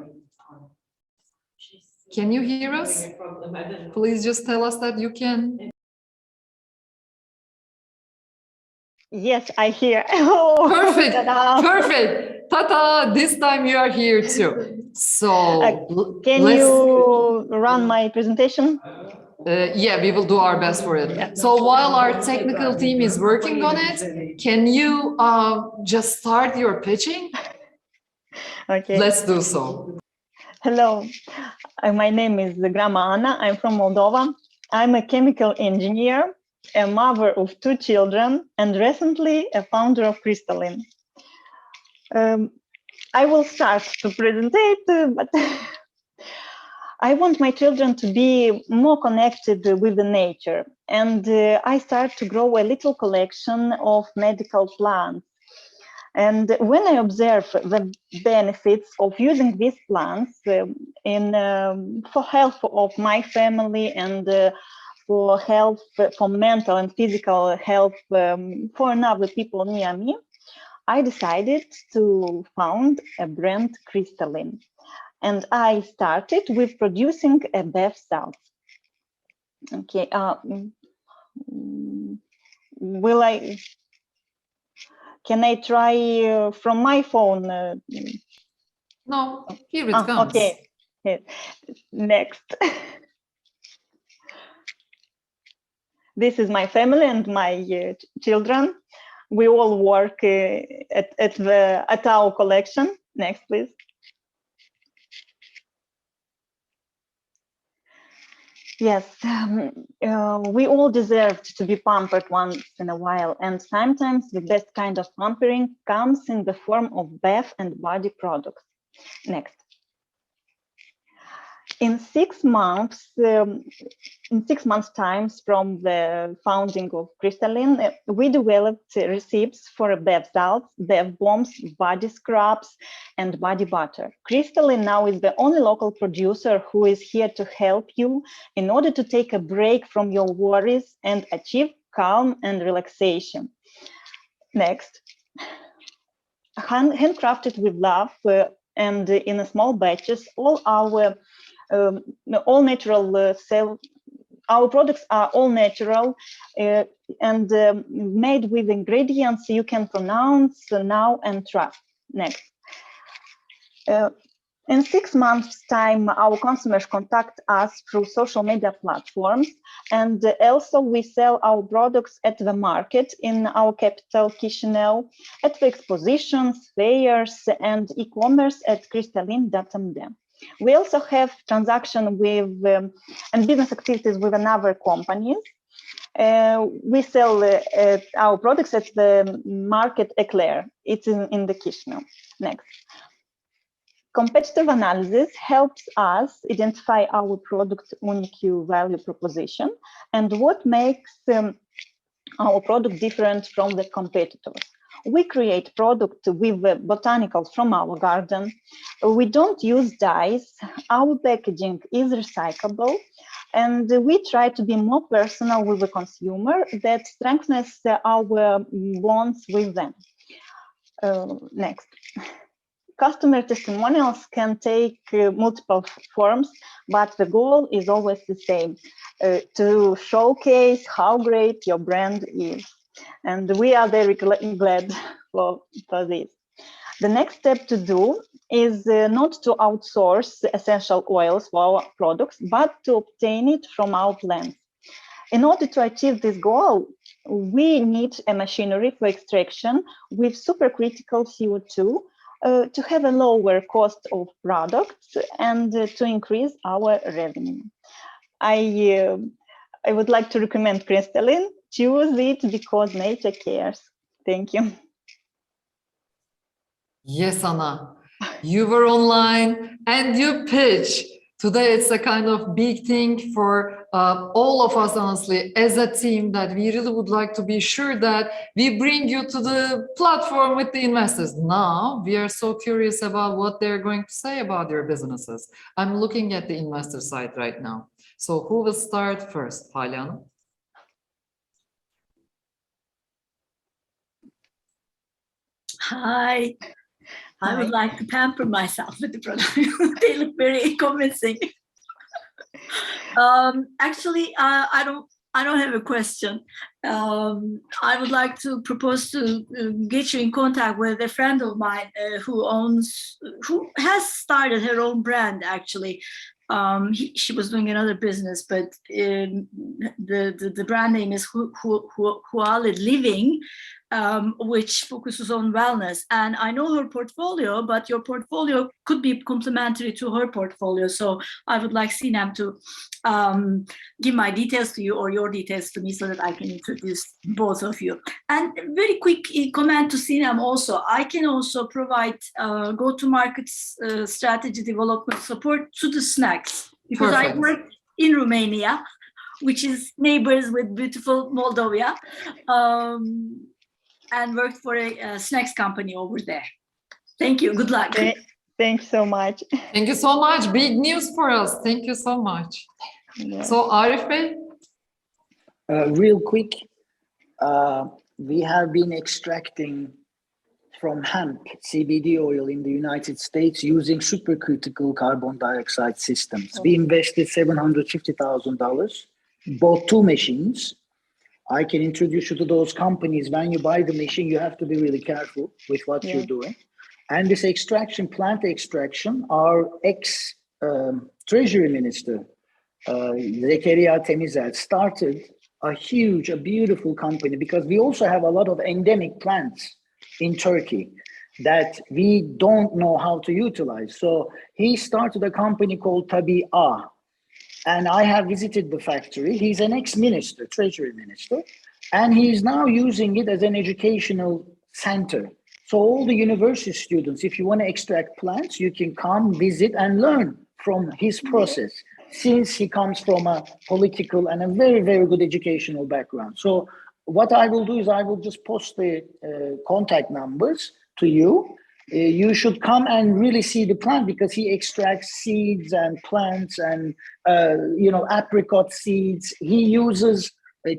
Can you hear us? Please just tell us that you can. Yes, I hear. Perfect. Perfect. Ta-ta. This time you are here too. So can you run my presentation? Yeah, we will do our best for it. So while our technical team is working on it, can you just start your pitching? Okay. Let's do so. Hello, my name is Grama Anna. I'm from Moldova. I'm a chemical engineer, a mother of 2 children, and recently a founder of Crystalline. I will start to present it, but I want my children to be more connected with the nature. And I start to grow a little collection of medical plants. And when I observe the benefits of using these plants for health of my family and for health, for mental and physical health for other people near me, I decided to found a brand Crystalline. And I started with producing a bath salt. Okay, can I try from my phone? No, here it comes. Okay, next. This is my family and my children. We all work at our collection. Next, please. Yes, we all deserve to be pampered once in a while, and sometimes the best kind of pampering comes in the form of bath and body products. Next. In 6 months, times from the founding of Crystalline, we developed recipes for bath salts, bath bombs, body scrubs, and body butter. Crystalline now is the only local producer who is here to help you in order to take a break from your worries and achieve calm and relaxation. Next. Handcrafted with love and in small batches, all natural our products are all natural and made with ingredients you can pronounce now and trust. Next. In 6 months' time, our consumers contact us through social media platforms, and also we sell our products at the market in our capital, Chisinau, at the expositions, fairs, and e-commerce at crystalline.md. We also have transaction with and business activities with another companies. We sell our products at the market Eclair. It's in the Chisinau. Next. Competitive analysis helps us identify our product unique value proposition and what makes our product different from the competitors. We create product with botanicals from our garden. We don't use dyes. Our packaging is recyclable, and we try to be more personal with the consumer that strengthens our bonds with them. Next. Customer testimonials can take multiple forms, but the goal is always the same, to showcase how great your brand is. And we are very glad for this. The next step to do is not to outsource essential oils for our products, but to obtain it from our plants. In order to achieve this goal, we need a machinery for extraction with supercritical CO2 to have a lower cost of products and to increase our revenue. I would like to recommend crystalline. Choose it because nature cares. Thank you. Yes, Anna, you were online and you pitch. Today, it's a kind of big thing for all of us, honestly, as a team, that we really would like to be sure that we bring you to the platform with the investors. Now, we are so curious about what they're going to say about your businesses. I'm looking at the investor side right now. So who will start first, Halyana? Hi. I would like to pamper myself with the product. They look very convincing. Actually, I don't have a question. I would like to propose to get you in contact with a friend of mine who has started her own brand. Actually, she was doing another business, but the brand name is Huale Living. Which focuses on wellness. And I know her portfolio, but your portfolio could be complementary to her portfolio. So I would like Sinem to give my details to you or your details to me so that I can introduce both of you. And very quick comment to Sinem also. I can also provide go-to-market strategy development support to the snacks because Perfect. I work in Romania, which is neighbors with beautiful Moldova. And worked for a snacks company over there. Thank you. Good luck. Thanks so much. Thank you so much. Big news for us. Thank you so much. Yeah. So, Arif Bey? Real quick, we have been extracting from hemp CBD oil in the United States using supercritical carbon dioxide systems. We invested $750,000, bought 2 machines. I can introduce you to those companies. When you buy the machine, you have to be really careful with what you're doing. And this extraction, plant extraction, our ex-Treasury Minister, Zekeriya Temizel, started a beautiful company because we also have a lot of endemic plants in Turkey that we don't know how to utilize. So he started a company called Tabi'a. And I have visited the factory. He's an ex-minister, Treasury Minister, and he is now using it as an educational center. So all the university students, if you want to extract plants, you can come visit and learn from his process, since he comes from a political and a very, very good educational background. So what I will do is I will just post the contact numbers to you. You should come and really see the plant because he extracts seeds and plants and apricot seeds. He uses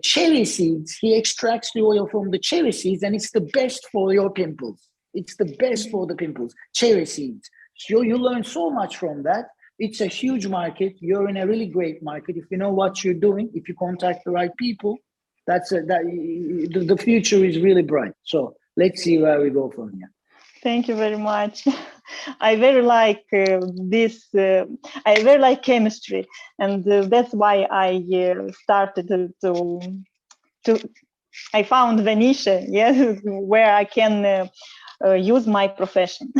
cherry seeds. He extracts the oil from the cherry seeds, and it's the best for your pimples. It's the best for the pimples, cherry seeds. So you learn so much from that. It's a huge market. You're in a really great market. If you know what you're doing, if you contact the right people, the future is really bright. So let's see where we go from here. Thank you very much. I very like this. I very like chemistry, and that's why I started to. I found the niche, yes, where I can use my profession.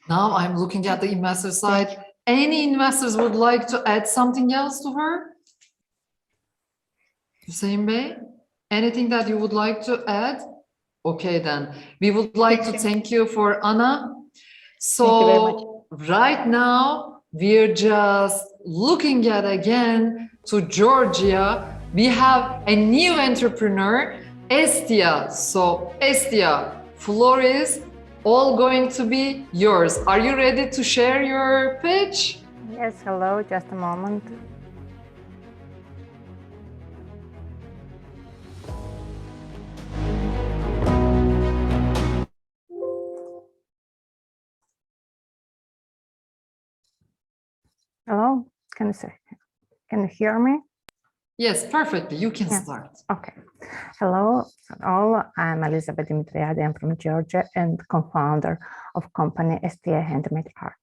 Now I'm looking at the investor side. Any investors would like to add something else to her? Hüseyin Bey, anything that you would like to add? Okay, then we would like to thank you for Anna. Thank you very much. So right now we're just looking at again to Georgia. We have a new entrepreneur, Estia. So Estia, floor is all going to be yours. Are you ready to share your pitch? Yes, hello, just a moment. Hello, can you hear me? Yes, perfectly. You can start. Okay. Hello, all. I'm Elizabeth Dimitriadi. I'm from Georgia and co-founder of company STA Handmade Art.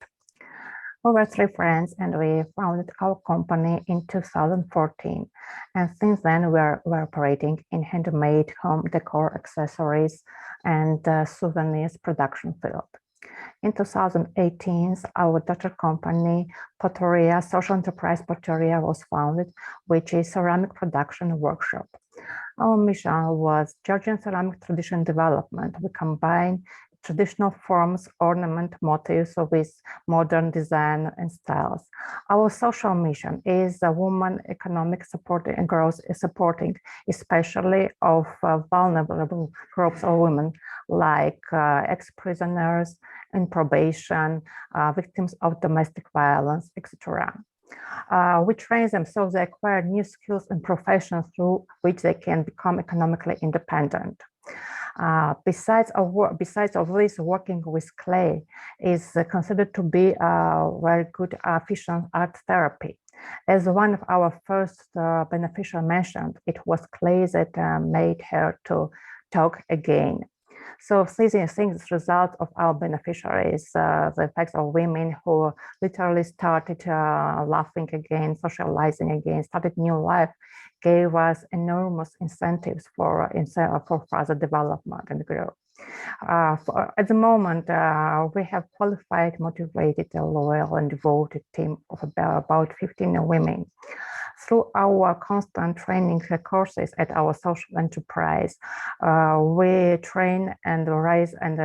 We were three friends and we founded our company in 2014. And since then we're operating in handmade home decor accessories and souvenirs production field. In 2018, our daughter company, Potteria, social enterprise Potteria, was founded, which is ceramic production workshop. Our mission was Georgian ceramic tradition development. We combine traditional forms, ornament, motifs with modern design and styles. Our social mission is a woman economic support and growth is supporting, especially of vulnerable groups of women like ex-prisoners in probation, victims of domestic violence, etc. We train them so they acquire new skills and professions through which they can become economically independent. Besides of this, working with clay is considered to be a very good efficient art therapy. As one of our first beneficiaries mentioned, it was clay that made her to talk again. So these things, result of our beneficiaries, the effects of women who literally started laughing again, socializing again, started new life, gave us enormous incentives for further development and growth. At the moment, we have qualified, motivated, loyal, and devoted team of about 15 women. Through our constant training courses at our social enterprise, we train and raise and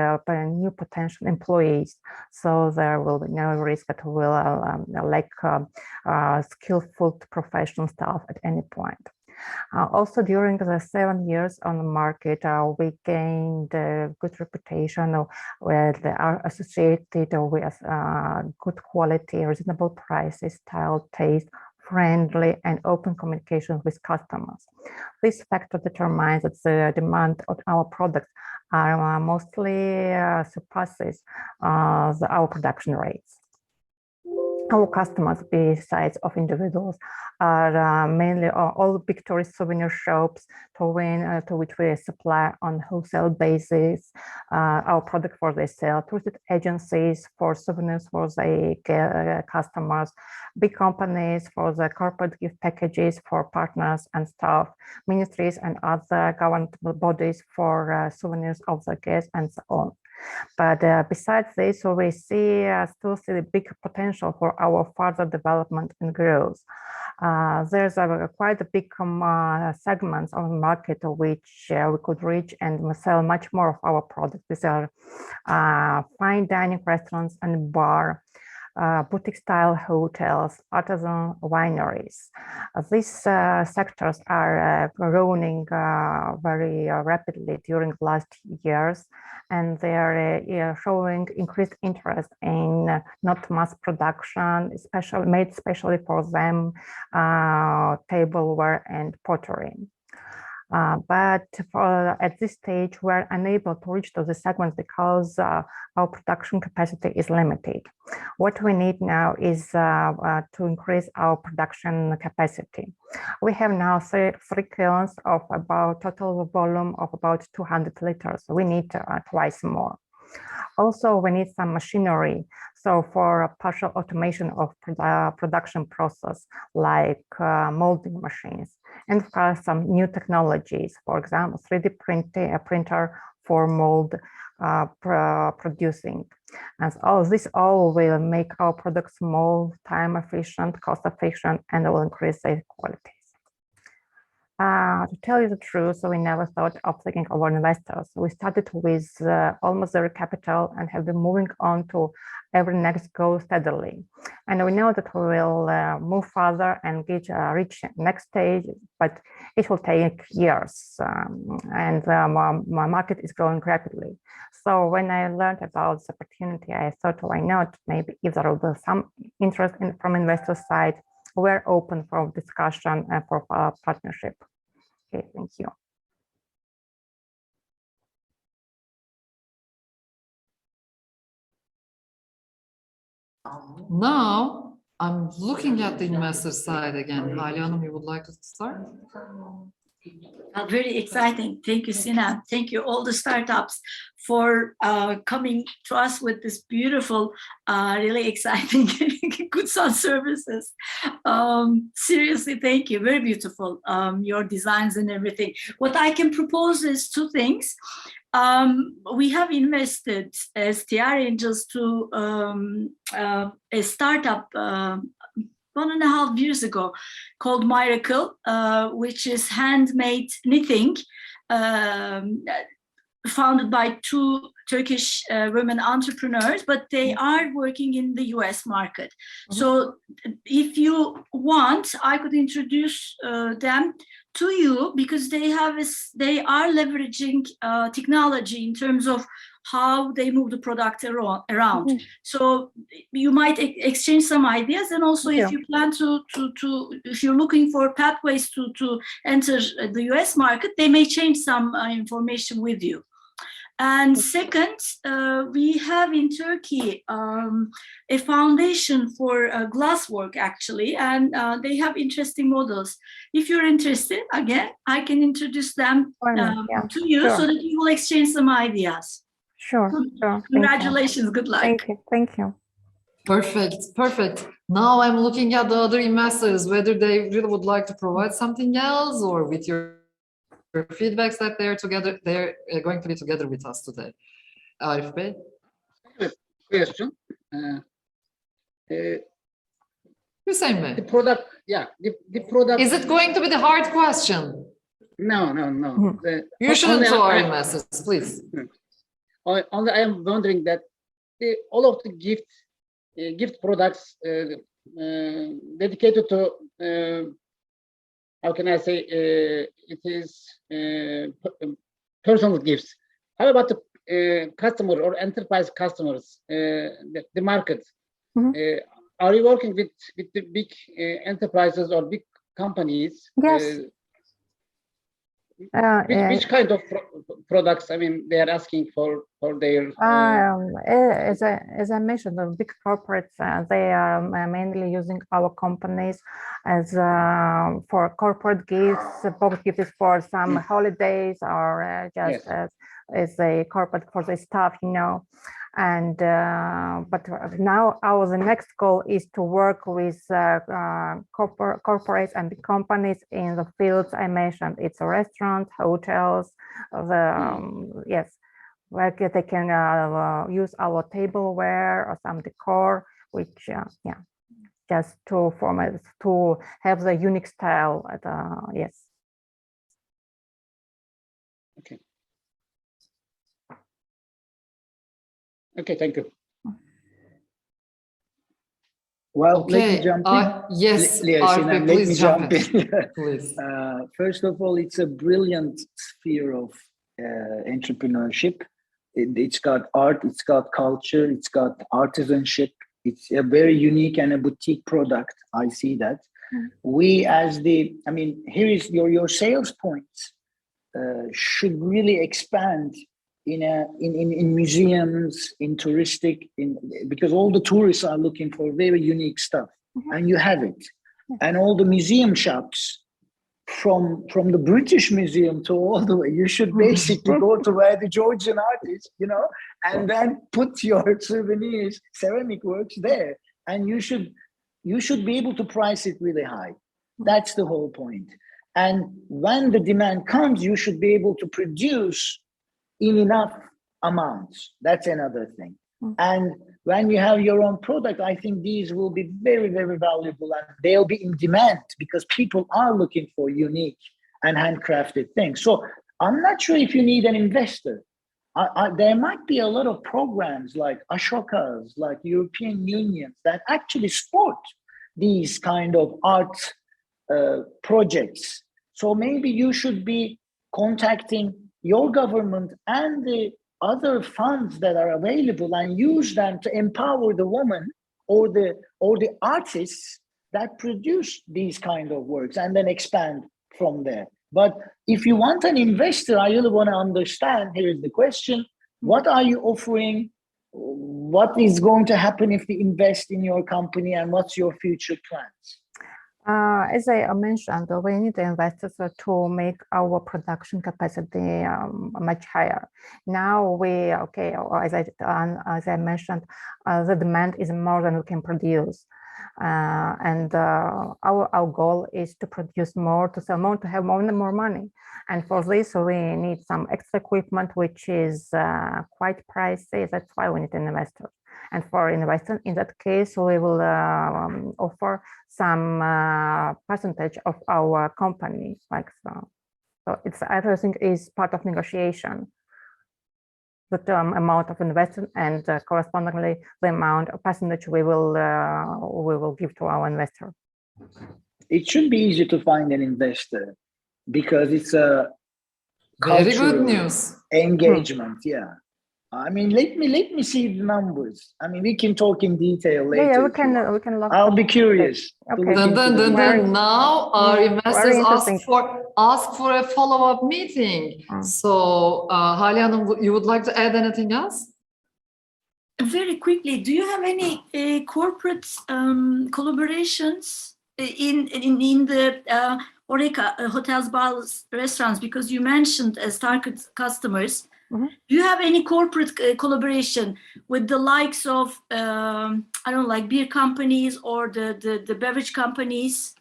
new potential employees, so there will be no risk that we will lack skillful professional staff at any point. Also, during the 7 years on the market, we gained a good reputation with associated with good quality, reasonable prices, style, taste, friendly and open communication with customers. This factor determines that the demand of our products are mostly surpasses our production rates. Our customers, besides of individuals, are mainly all big tourist souvenir shops to which we supply on wholesale basis our product for the sale, tourist agencies for souvenirs for the customers, big companies for the corporate gift packages for partners and staff, ministries and other governmental bodies for souvenirs of the guests and so on. But besides this, we still see the big potential for our further development and growth. There's quite a big segments of the market which we could reach and sell much more of our products. These are fine dining restaurants and bar, boutique style hotels, artisan wineries. These sectors are growing very rapidly during the last years, and they are showing increased interest in not mass production, made especially for them, tableware and pottery. But at this stage, we're unable to reach to the segments because our production capacity is limited. What we need now is to increase our production capacity. We have now three kilns of about total volume of about 200 liters. We need twice more. Also, we need some machinery. So for a partial automation of production process, like molding machines, and for some new technologies, for example, 3D printer for mold producing. And all this all will make our products more time efficient, cost efficient, and will increase their quality. To tell you the truth, we never thought of taking over investors. We started with almost zero capital and have been moving on to every next goal steadily. And we know that we will move further and reach next stage, but it will take years. And my market is growing rapidly. So when I learned about this opportunity, I thought, why not? Maybe if there will be some interest from investor side, we're open for discussion and for partnership. Okay, thank you. Now I'm looking at the investor side again. Hale Hanım, you would like to start? Very exciting. Thank you, Sina. Thank you, all the startups, for coming to us with this beautiful, really exciting goods and services. Seriously, thank you. Very beautiful, your designs and everything. What I can propose is two things. We have invested as TR Angels to a startup 1.5 years ago called Miracle, which is handmade knitting, founded by two Turkish women entrepreneurs, but they are working in the US market. So if you want, I could introduce them to you, because they are leveraging technology in terms of how they move the product around. So you might exchange some ideas, and also if you plan if you're looking for pathways to enter the US market, they may change some information with you. And second, we have in Turkey a foundation for glasswork, actually, and they have interesting models. If you're interested, again, I can introduce them to you so that you will exchange some ideas. Sure. Congratulations. Good luck. Thank you. Perfect. Now I'm looking at the other investors, whether they really would like to provide something else, or with your feedbacks that they're going to be together with us today. Arif Bey? Question. Hüseyin Bey? The product, the product. Is it going to be the hard question? No. You shouldn't to our investors, please. Only I am wondering that all of the gift products dedicated to how can I say, it is personal gifts. How about the customer or enterprise customers, the market? Are you working with the big enterprises or big companies? Yes. Which kind of products? I mean, they are asking for their. As I mentioned, the big corporates, they are mainly using our companies as for corporate gifts. Both gifts for some holidays, or just as a corporate for the staff, And but now the next goal is to work with corporates and big companies in the fields I mentioned. It's a restaurant, hotels, where they can use our tableware or some decor, which just to have the unique style. Okay. Okay, thank you. Well, let me jump in. Yes, let me jump in. Please. First of all, it's a brilliant sphere of entrepreneurship. It's got art, it's got culture, it's got artisanship. It's a very unique and a boutique product. I see that. We here is your sales points should really expand in museums, in touristic, because all the tourists are looking for very unique stuff, and you have it. And all the museum shops from the British Museum to all the way. You should basically go to where the Georgian art is, you know, and then put your souvenirs, ceramic works there, and you should be able to price it really high. That's the whole point. And when the demand comes, you should be able to produce in enough amounts. That's another thing. And when you have your own product, I think these will be very, very valuable, and they'll be in demand because people are looking for unique and handcrafted things. So I'm not sure if you need an investor. There might be a lot of programs like Ashoka's, like European Unions that actually support these kind of art projects. So maybe you should be contacting your government and the other funds that are available and use them to empower the woman or the artists that produce these kind of works and then expand from there. But if you want an investor, I really want to understand, here is the question, what are you offering? What is going to happen if they invest in your company, and what's your future plans? As I mentioned, we need investors to make our production capacity much higher. Now as I mentioned, the demand is more than we can produce. And our goal is to produce more, to sell more, to have more money. And for this, we need some extra equipment, which is quite pricey. That's why we need an investor. And for investor, in that case, we will offer some percentage of our company, like so. So it's everything is part of negotiation. The amount of investment and correspondingly the amount of percentage we will give to our investor. It should be easy to find an investor because it's a very good news engagement. Yeah. I mean, let me see the numbers. I mean, we can talk in detail later. Yeah, we can look. I'll be curious. Okay. Now our investors ask for a follow-up meeting. So, Hale Hanım, you would like to add anything else? Very quickly, do you have any corporate collaborations in the Horeca hotels, bars, restaurants? Because you mentioned as target customers. Do you have any corporate collaboration with the likes of, I don't know, like beer companies or the beverage companies?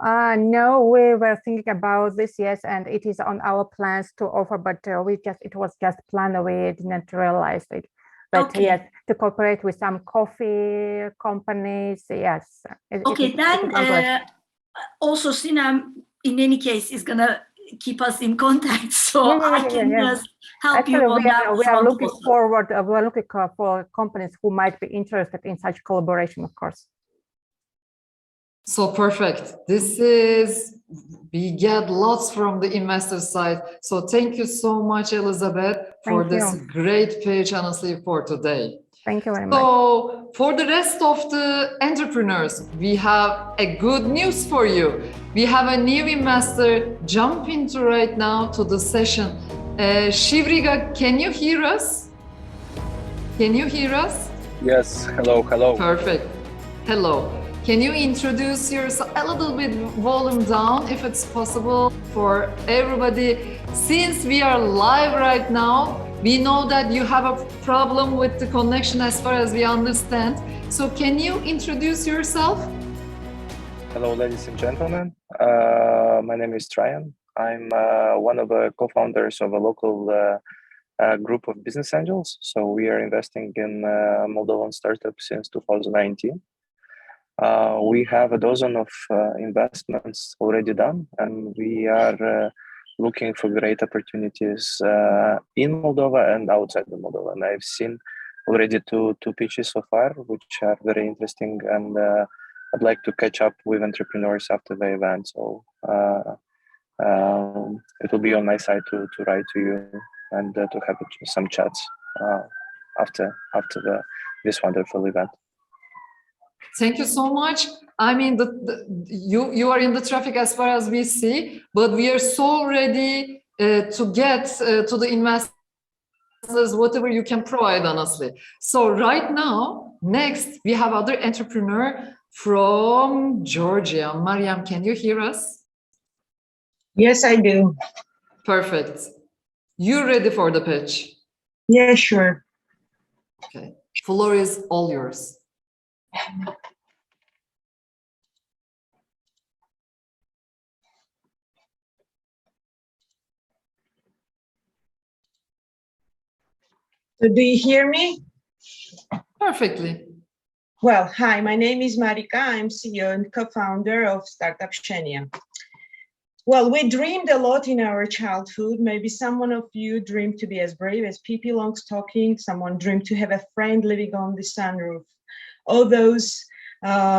No, we were thinking about this, yes, and it is on our plans to offer, but it was just planned, we didn't realize it. But okay. Yes, to cooperate with some coffee companies, yes. Okay, then also Sinem, in any case, is gonna keep us in contact, so I can just help Actually, you on that. We are looking forward. We are looking for companies who might be interested in such collaboration, of course. So perfect. We get lots from the investor side. So thank you so much, Elizabeth, for this great page, honestly, for today. Thank you very much. So for the rest of the entrepreneurs, we have a good news for you. We have a new investor jump into right now to the session. Shivriga, can you hear us? Can you hear us? Yes, hello. Perfect. Hello. Can you introduce yourself a little bit, volume down if it's possible for everybody? Since we are live right now, we know that you have a problem with the connection as far as we understand. So can you introduce yourself? Hello, ladies and gentlemen. My name is Trajan. I'm one of the co-founders of a local group of business angels. So we are investing in Moldovan startups since 2019. We have a dozen of investments already done, and we are looking for great opportunities in Moldova and outside of Moldova. And I've seen already two pitches so far, which are very interesting, and I'd like to catch up with entrepreneurs after the event. So it will be on my side to write to you and to have some chats after this wonderful event. Thank you so much. I mean, you are in the traffic as far as we see, but we are so ready to get to the investors, whatever you can provide, honestly. So right now, next, we have other entrepreneur from Georgia. Mariam, can you hear us? Yes, I do. Perfect. You ready for the pitch? Yeah, sure. Okay. Floor is all yours. So do you hear me? Perfectly. Well, hi, my name is Marika. I'm CEO and co-founder of startup Shenia. Well, we dreamed a lot in our childhood. Maybe someone of you dreamed to be as brave as Pippi Longstocking. Someone dreamed to have a friend living on the sunroof. All those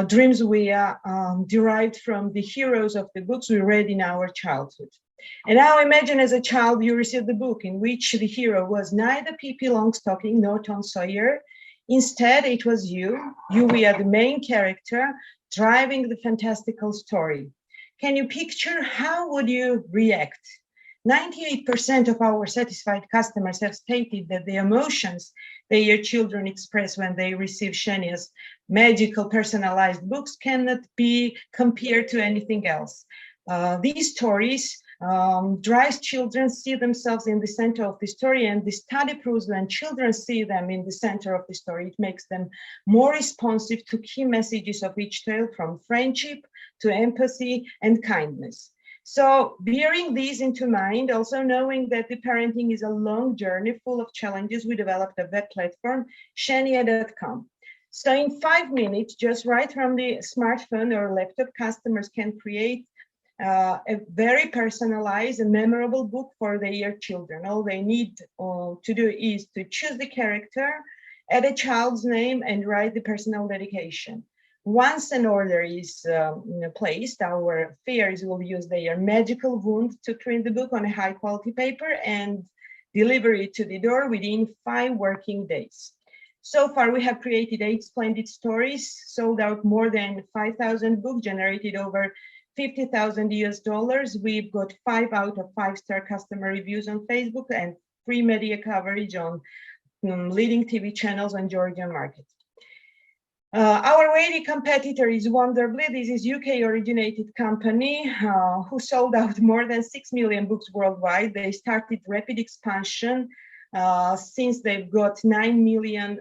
dreams we derived from the heroes of the books we read in our childhood. And now imagine as a child you received the book in which the hero was neither Pippi Longstocking nor Tom Sawyer. Instead, it was you. You were the main character driving the fantastical story. Can you picture how would you react? 98% of our satisfied customers have stated that the emotions their children express when they receive Shenia's magical personalized books cannot be compared to anything else. These stories drive children see themselves in the center of the story, and the study proves when children see them in the center of the story, it makes them more responsive to key messages of each tale, from friendship to empathy and kindness. So bearing these into mind, also knowing that the parenting is a long journey full of challenges, we developed a web platform, Shenia.com. So in 5 minutes, just right from the smartphone or laptop, customers can create a very personalized and memorable book for their children. All they need to do is to choose the character, add a child's name, and write the personal dedication. Once an order is placed, our fairs will use their magical wand to print the book on a high quality paper and deliver it to the door within 5 working days. So far, we have created 8 splendid stories, sold out more than 5,000 books, generated over $50,000 US. We've got 5 out of 5-star customer reviews on Facebook and free media coverage on leading TV channels on Georgian market. Our weighty competitor is Wonderbly. This is UK-originated company who sold out more than 6 million books worldwide. They started rapid expansion since they've got 9 million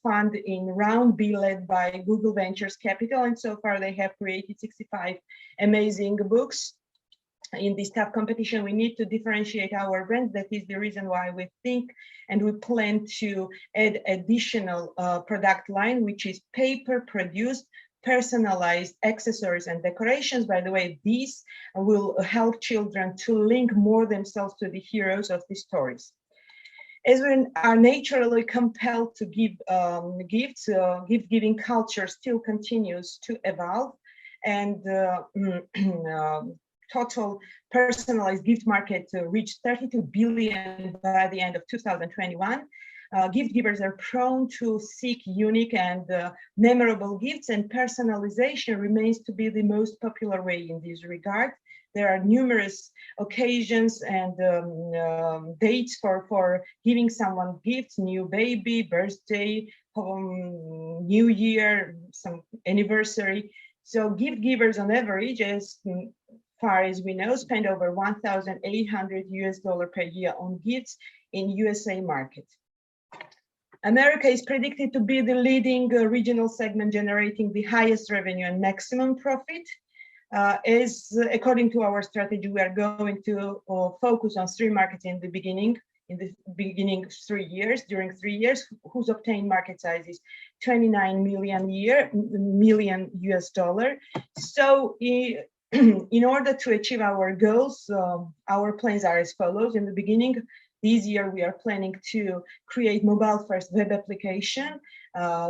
fund in round B led by Google Ventures Capital, and so far they have created 65 amazing books. In this tough competition, we need to differentiate our brand. That is the reason why we think and we plan to add additional product line, which is paper produced, personalized accessories and decorations. By the way, these will help children to link more themselves to the heroes of the stories. As we are naturally compelled to give gifts, gift-giving culture still continues to evolve, and total personalized gift market reached 32 billion by the end of 2021. Gift givers are prone to seek unique and memorable gifts, and personalization remains to be the most popular way in this regard. There are numerous occasions and dates for giving someone gifts: new baby, birthday, New Year, some anniversary. So gift givers on average, as far as we know, spend over $1,800 US per year on gifts in USA market. America is predicted to be the leading regional segment, generating the highest revenue and maximum profit. According to our strategy, we are going to focus on 3 markets in the beginning 3 years, during 3 years, whose obtained market size is 29 million US dollar. So in order to achieve our goals, our plans are as follows. In the beginning, this year, we are planning to create mobile-first web application.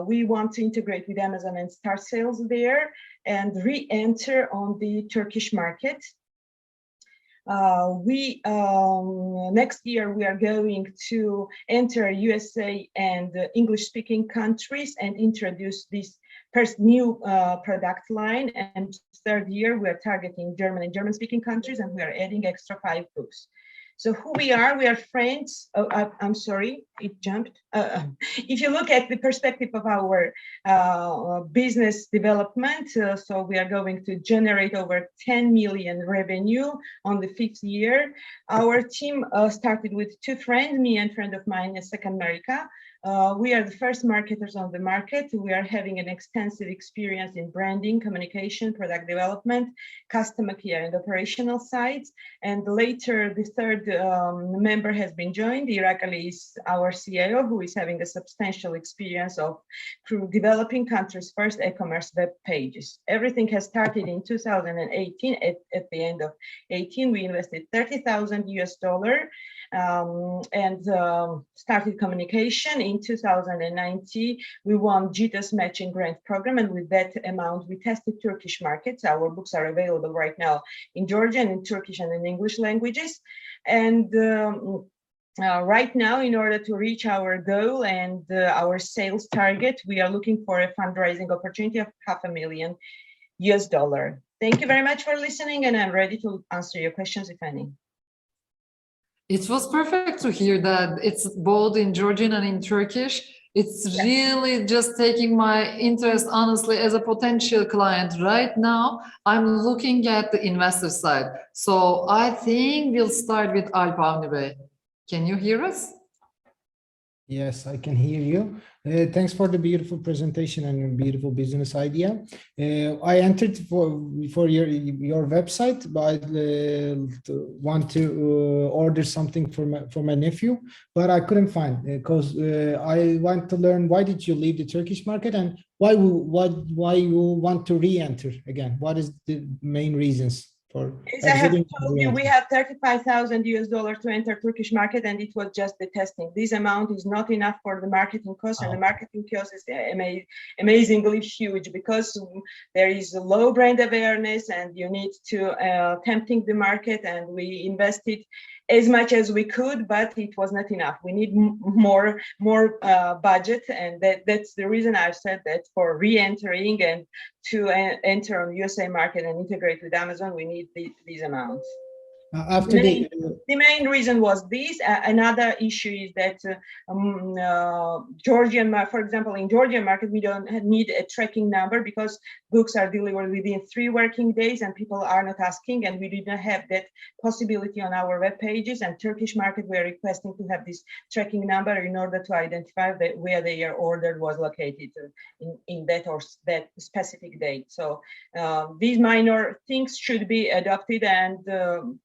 We want to integrate with Amazon and start sales there and re-enter on the Turkish market. Next year, we are going to enter USA and English-speaking countries and introduce this first new product line. And third year, we are targeting German and German-speaking countries, and we are adding extra 5 books. So who we are friends. Oh, I'm sorry, it jumped. If you look at the perspective of our business development, so we are going to generate over 10 million revenue on the 5th year. Our team started with 2 friends, me and friend of mine in Second America. We are the first marketers on the market. We are having an extensive experience in branding, communication, product development, customer care, and operational sides. And later, the third member has been joined. Irak Ali is our CIO, who is having a substantial experience of developing country's first e-commerce web pages. Everything has started in 2018. At the end of 18, we invested $30,000 and started communication. In 2019, we won GTAS matching grant program, and with that amount, we tested Turkish markets. Our books are available right now in Georgian, in Turkish, and in English languages. And right now, in order to reach our goal and our sales target, we are looking for a fundraising opportunity of $500,000. Thank you very much for listening, and I'm ready to answer your questions, if any. It was perfect to hear that it's both in Georgian and in Turkish. It's really just taking my interest, honestly, as a potential client. Right now, I'm looking at the investor side. So I think we'll start with Alp Avni Bey. Can you hear us? Yes, I can hear you. Thanks for the beautiful presentation and a beautiful business idea. I entered for your website, but I want to order something for my nephew, but I couldn't find because I want to learn why did you leave the Turkish market and why you want to re-enter again? What is the main reasons? As I have told you, we have $35,000 to enter Turkish market, and it was just the testing. This amount is not enough for the marketing cost, and the marketing cost is amazingly huge because there is a low brand awareness, and you need to tempting the market. And we invested as much as we could, but it was not enough. We need more budget, and that's the reason I've said that for re-entering and to enter on USA market and integrate with Amazon, we need these amounts. The main reason was this. Another issue is that Georgian, for example, in Georgian market, we don't need a tracking number because books are delivered within 3 working days and people are not asking, and we did not have that possibility on our web pages. And Turkish market, we are requesting to have this tracking number in order to identify where their order was located in that or that specific date. So these minor things should be adopted, and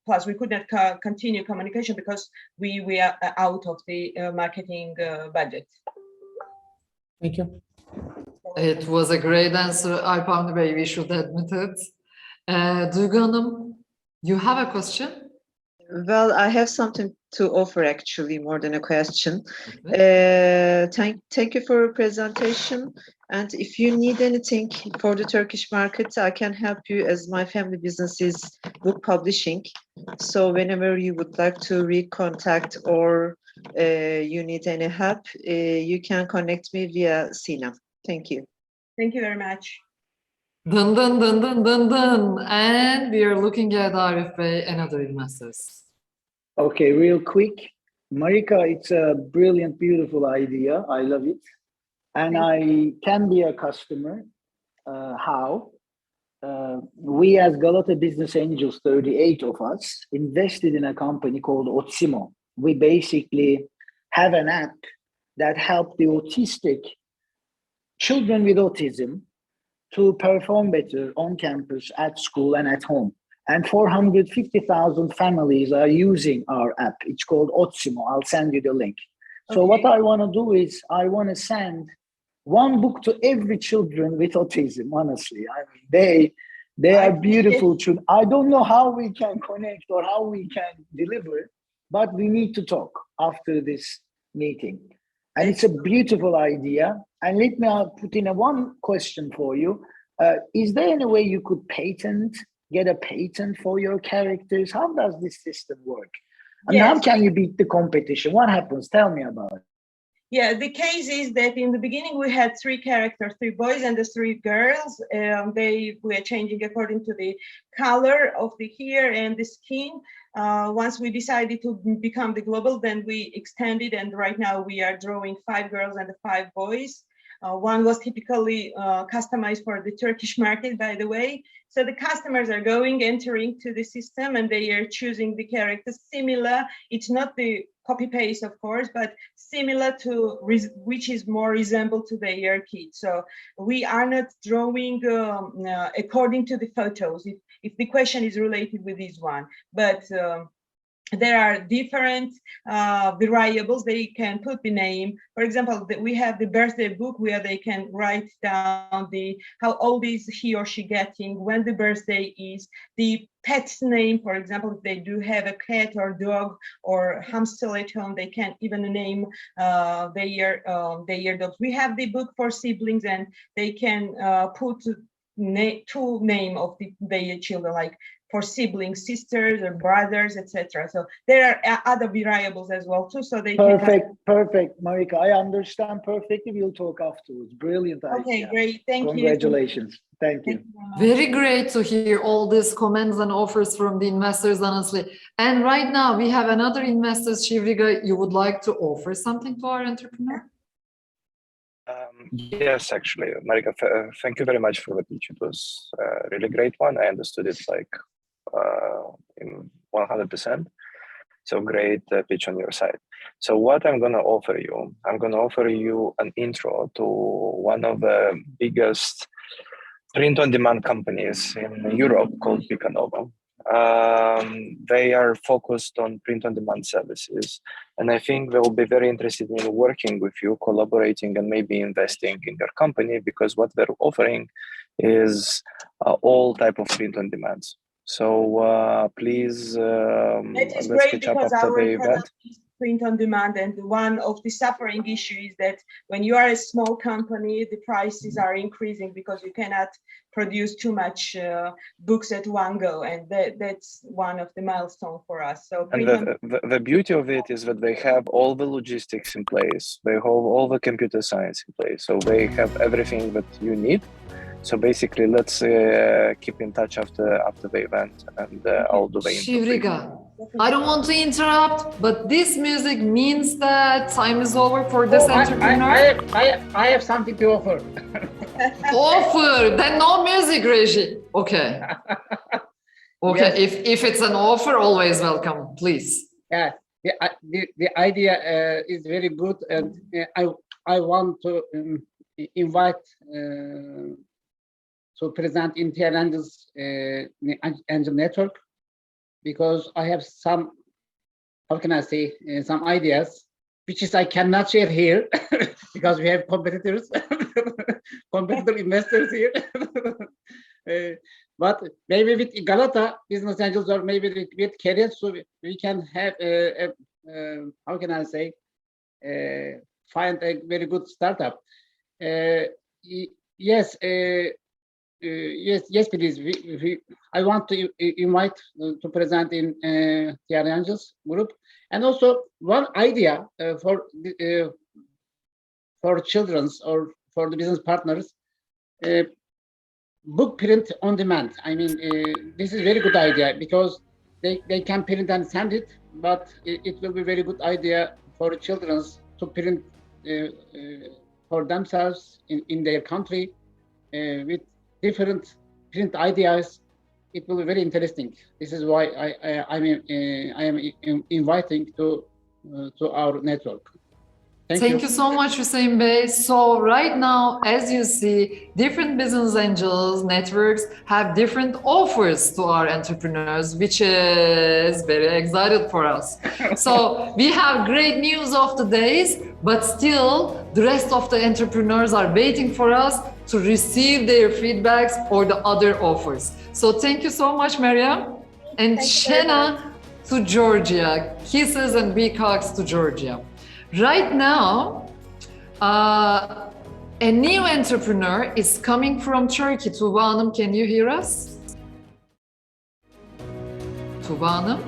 plus we could not continue communication because we are out of the marketing budget. Thank you. It was a great answer, Alp Avni Bey, we should admit it. Duygu Hanım, you have a question? Well, I have something to offer, actually, more than a question. Thank you for your presentation. And if you need anything for the Turkish market, I can help you, as my family business is book publishing. So whenever you would like to recontact or you need any help, you can connect me via Sina. Thank you. Thank you very much. Dun, dun, dun, dun, dun, dun. And we are looking at Arif Bey and other investors. Okay, real quick. Marika, it's a brilliant, beautiful idea. I love it. And I can be a customer. How? We as Galata Business Angels, 38 of us, invested in a company called Otsimo. We basically have an app that helped the autistic children with autism to perform better on campus, at school, and at home. And 450,000 families are using our app. It's called Otsimo. I'll send you the link. So what I want to do is I want to send one book to every children with autism, honestly. I mean, they are beautiful children. I don't know how we can connect or how we can deliver, but we need to talk after this meeting. And it's a beautiful idea. And let me put in one question for you. Is there any way you could get a patent for your characters? How does this system work? I mean, how can you beat the competition? What happens? Tell me about it. Yeah, the case is that in the beginning we had 3 characters, 3 boys and the 3 girls. They were changing according to the color of the hair and the skin. Once we decided to become the global, then we extended, and right now we are drawing 5 girls and 5 boys. One was typically customized for the Turkish market, by the way. So the customers are entering to the system, and they are choosing the characters similar. It's not the copy paste, of course, but similar to which is more resemble to their kit. So we are not drawing according to the photos. If the question is related with this one, but there are different variables. They can put the name. For example, we have the birthday book where they can write down how old is he or she getting, when the birthday is, the pet's name. For example, if they do have a cat or dog or hamster at home, they can even name their dogs. We have the book for siblings, and they can put 2 names of their children, like for siblings, sisters or brothers, etc. So there are other variables as well too. So they Perfect, Marika. I understand perfectly. We'll talk afterwards. Brilliant idea. Okay, great. Thank you. Congratulations. Thank you. Very great to hear all these comments and offers from the investors, honestly. And right now we have another investor, Shivriga. You would like to offer something to our entrepreneur? Yes, actually, Marika, thank you very much for the pitch. It was a really great one. I understood it like in 100%. So great pitch on your side. So what I'm going to offer you an intro to one of the biggest print-on-demand companies in Europe called Picanova. They are focused on print-on-demand services, and I think they'll be very interested in working with you, collaborating, and maybe investing in your company, because what they're offering is all type of print-on-demands. So please, let's catch up after the event. Print on demand, and one of the suffering issues is that when you are a small company, the prices are increasing because you cannot produce too much books at one go, and that's one of the milestones for us. So and the beauty of it is that they have all the logistics in place, they have all the computer science in place, so they have everything that you need. So basically, let's keep in touch after the event, and I'll do the Shivriga, I don't want to interrupt, but this music means that time is over for this entrepreneur. I have something to offer. Offer? Then no music, Reggie. Okay. Okay, yes. If it's an offer, always welcome, please. Yeah, the idea is very good, and I want to invite to present in TR Angels Angel Network, because I have some, how can I say, some ideas, which is I cannot share here because we have competitors, competitor investors here. But maybe with Galata Business Angels, or maybe with Careers, so we can have, how can I say, find a very good startup. Yes. Yes, please. I want to invite to present in TR Angels group, and also one idea for children's or for the business partners, book print on demand. I mean, this is a very good idea because they can print and send it, but it will be very good idea for children's to print for themselves in their country with different print ideas. It will be very interesting. This is why I am inviting to our network. Thank you so much, Hüseyin Bey. So right now, as you see, different business angels networks have different offers to our entrepreneurs, which is very excited for us. So we have great news of the days, but still the rest of the entrepreneurs are waiting for us to receive their feedbacks or the other offers. So thank you so much, Meryem. And Shena to Georgia. Kisses and big hugs to Georgia. Right now, a new entrepreneur is coming from Turkey. Tuba Hanım, can you hear us? Tuba Hanım?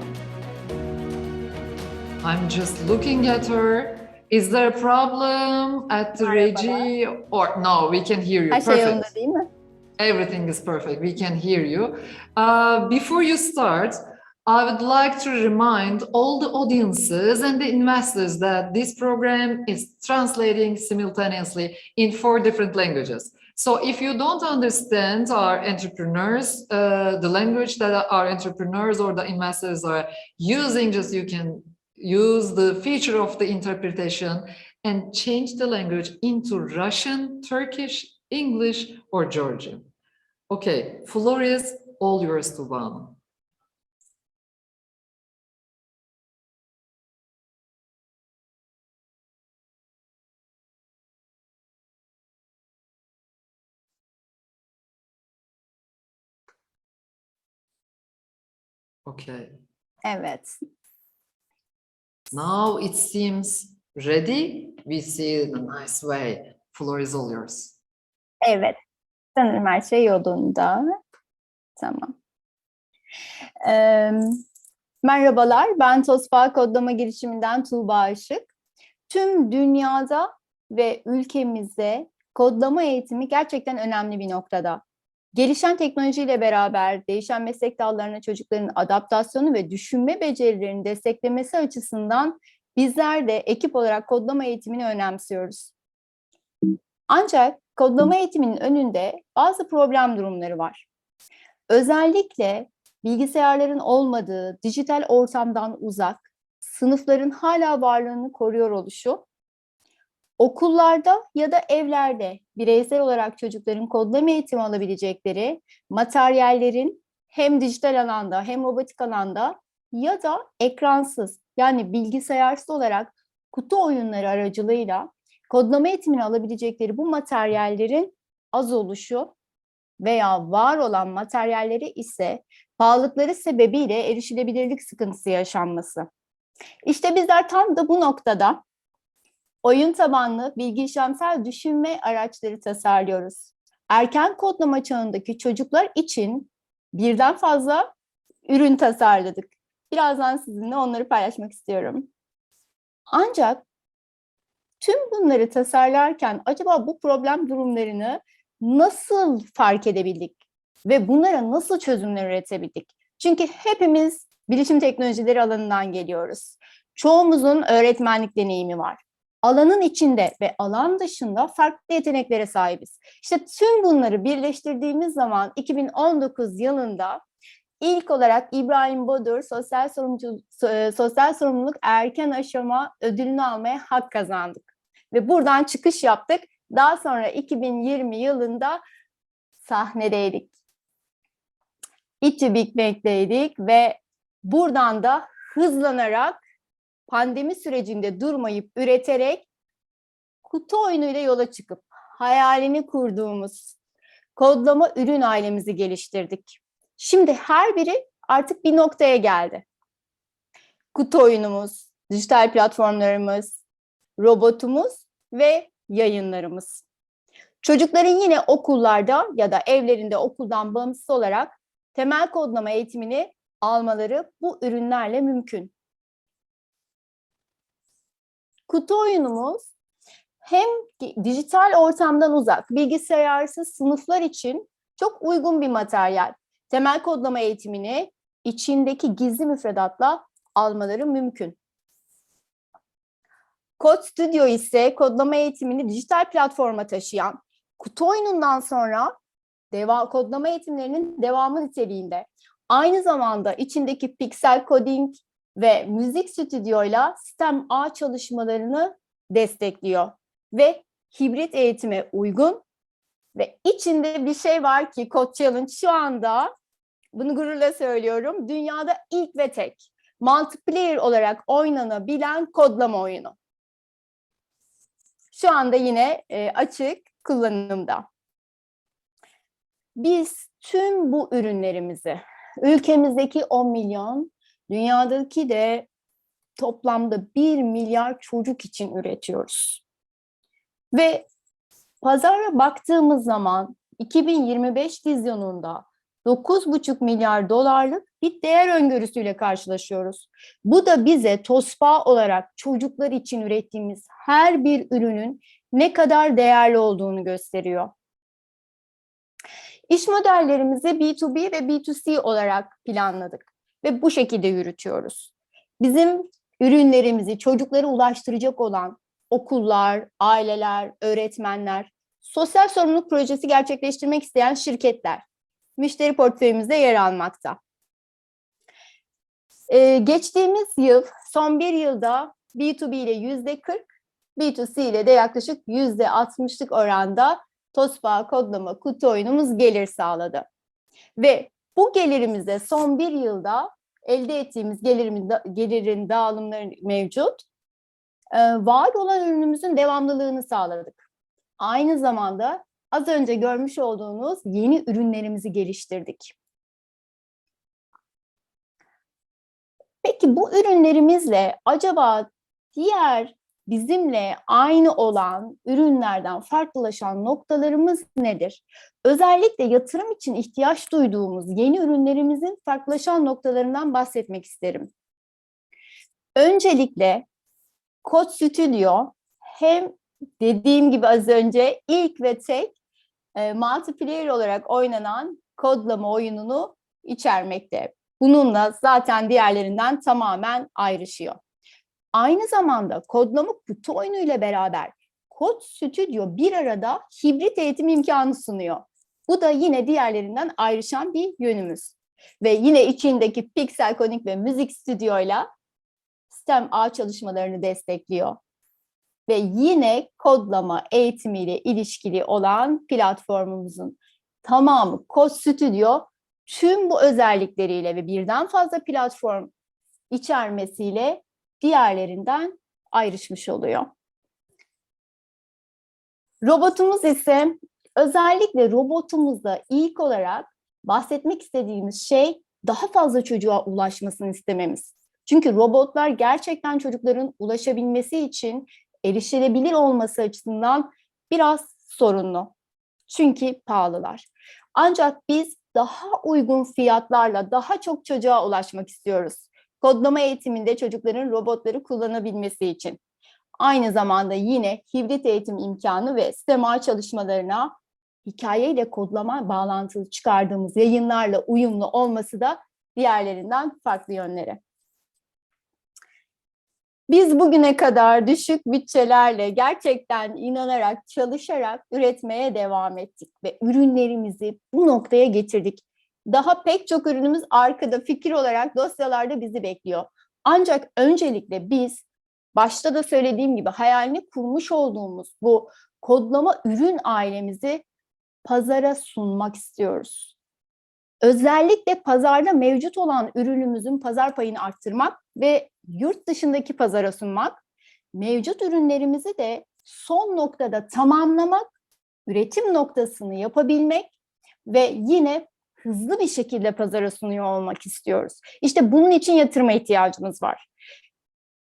I'm just looking at her Is there a problem at the regie or no? We can hear you. Her şey yolunda Perfect. değil mi? Everything is perfect. We can hear you. Before you start, I would like to remind all the audiences and the investors that this program is translating simultaneously in 4 different languages. So if you don't understand our entrepreneurs, the language that our entrepreneurs or the investors are using, just you can use the feature of the interpretation and change the language into Russian, Turkish, English, or Georgian. Okay, floor is all yours, Tuba. Okay. Evet. Now it seems ready. We see it in a nice way. Floor is all yours. Evet. Sanırım her şey yolunda. Tamam. Merhabalar, ben TOSFA kodlama girişiminden Tuğba Işık. Tüm dünyada ve ülkemizde kodlama eğitimi gerçekten önemli bir noktada. Gelişen teknolojiyle beraber değişen meslek dallarına çocukların adaptasyonu ve düşünme becerilerini desteklemesi açısından bizler de ekip olarak kodlama eğitimini önemsiyoruz. Ancak kodlama eğitiminin önünde bazı problem durumları var. Özellikle bilgisayarların olmadığı dijital ortamdan uzak, sınıfların hala varlığını koruyor oluşu, okullarda ya da evlerde bireysel olarak çocukların kodlama eğitimi alabilecekleri materyallerin hem dijital alanda hem robotik alanda ya da ekransız yani bilgisayarsız olarak kutu oyunları aracılığıyla kodlama eğitimini alabilecekleri bu materyallerin az oluşu veya var olan materyalleri ise pahalılıkları sebebiyle erişilebilirlik sıkıntısı yaşanması. İşte bizler tam da bu noktada oyun tabanlı bilgi işlemsel düşünme araçları tasarlıyoruz. Erken kodlama çağındaki çocuklar için birden fazla ürün tasarladık. Birazdan sizinle onları paylaşmak istiyorum. Ancak tüm bunları tasarlarken acaba bu problem durumlarını nasıl fark edebildik ve bunlara nasıl çözümler üretebildik? Çünkü hepimiz bilişim teknolojileri alanından geliyoruz. Çoğumuzun öğretmenlik deneyimi var. Alanın içinde ve alan dışında farklı yeteneklere sahibiz. İşte tüm bunları birleştirdiğimiz zaman 2019 yılında ilk olarak İbrahim Bodur Sosyal Sorumluluk Erken Aşama ödülünü almaya hak kazandık. Ve buradan çıkış yaptık. Daha sonra 2020 yılında sahnedeydik. İTÜ Big Bang'deydik ve buradan da hızlanarak pandemi sürecinde durmayıp üreterek kutu oyunuyla yola çıkıp hayalini kurduğumuz kodlama ürün ailemizi geliştirdik. Şimdi her biri artık bir noktaya geldi. Kutu oyunumuz, dijital platformlarımız, robotumuz ve yayınlarımız. Çocukların yine okullarda ya da evlerinde okuldan bağımsız olarak temel kodlama eğitimini almaları bu ürünlerle mümkün. Kutu oyunumuz hem dijital ortamdan uzak, bilgisayarsız sınıflar için çok uygun bir materyal. Temel kodlama eğitimini içindeki gizli müfredatla almaları mümkün. Kod Studio ise kodlama eğitimini dijital platforma taşıyan, kutu oyunundan sonra kodlama eğitimlerinin devamı niteliğinde. Aynı zamanda içindeki piksel coding ve müzik stüdyoyla sistem ağ çalışmalarını destekliyor. Ve hibrit eğitime uygun ve içinde bir şey var ki Code Challenge şu anda, bunu gururla söylüyorum, dünyada ilk ve tek multiplayer olarak oynanabilen kodlama oyunu. Şu anda yine açık kullanımda. Biz tüm bu ürünlerimizi ülkemizdeki 10 milyon, dünyadaki de toplamda 1 milyar çocuk için üretiyoruz. Ve pazara baktığımız zaman 2025 vizyonunda 9,5 milyar dolarlık bir değer öngörüsüyle karşılaşıyoruz. Bu da bize TOSPA olarak çocuklar için ürettiğimiz her bir ürünün ne kadar değerli olduğunu gösteriyor. İş modellerimizi B2B ve B2C olarak planladık ve bu şekilde yürütüyoruz. Bizim ürünlerimizi çocuklara ulaştıracak olan okullar, aileler, öğretmenler, sosyal sorumluluk projesi gerçekleştirmek isteyen şirketler müşteri portföyümüzde yer almakta. Geçtiğimiz yıl, son bir yılda B2B ile %40, B2C ile de yaklaşık %60'lık oranda TOSPA kodlama kutu oyunumuz gelir sağladı. Ve bu gelirimizde son bir yılda elde ettiğimiz gelirin dağılımları mevcut. Var olan ürünümüzün devamlılığını sağladık. Aynı zamanda az önce görmüş olduğunuz yeni ürünlerimizi geliştirdik. Peki bu ürünlerimizle acaba diğer bizimle aynı olan ürünlerden farklılaşan noktalarımız nedir? Özellikle yatırım için ihtiyaç duyduğumuz yeni ürünlerimizin farklılaşan noktalarından bahsetmek isterim. Öncelikle Code Studio hem dediğim gibi az önce ilk ve tek multiplayer olarak oynanan kodlama oyununu içermekte. Bununla zaten diğerlerinden tamamen ayrışıyor. Aynı zamanda kodlama kutu oyunu ile beraber Code Studio bir arada hibrit eğitim imkanı sunuyor. Bu da yine diğerlerinden ayrışan bir yönümüz. Ve yine içindeki Pixel Conic ve Müzik Studio ile sistem ağ çalışmalarını destekliyor. Ve yine kodlama eğitimiyle ilişkili olan platformumuzun tamamı Code Studio tüm bu özellikleriyle ve birden fazla platform içermesiyle diğerlerinden ayrışmış oluyor. Robotumuz ise özellikle robotumuzda ilk olarak bahsetmek istediğimiz şey daha fazla çocuğa ulaşmasını istememiz. Çünkü robotlar gerçekten çocukların ulaşabilmesi için erişilebilir olması açısından biraz sorunlu. Çünkü pahalılar. Ancak biz daha uygun fiyatlarla daha çok çocuğa ulaşmak istiyoruz. Kodlama eğitiminde çocukların robotları kullanabilmesi için. Aynı zamanda yine hibrit eğitim imkanı ve sistem ağ çalışmalarına hikayeyle kodlama bağlantılı çıkardığımız yayınlarla uyumlu olması da diğerlerinden farklı yönleri. Biz bugüne kadar düşük bütçelerle gerçekten inanarak, çalışarak üretmeye devam ettik ve ürünlerimizi bu noktaya getirdik. Daha pek çok ürünümüz arkada fikir olarak dosyalarda bizi bekliyor. Ancak öncelikle biz başta da söylediğim gibi hayalini kurmuş olduğumuz bu kodlama ürün ailemizi pazara sunmak istiyoruz. Özellikle pazarda mevcut olan ürünümüzün pazar payını arttırmak ve yurt dışındaki pazara sunmak, mevcut ürünlerimizi de son noktada tamamlamak, üretim noktasını yapabilmek ve yine hızlı bir şekilde pazara sunuyor olmak istiyoruz. İşte bunun için yatırıma ihtiyacımız var.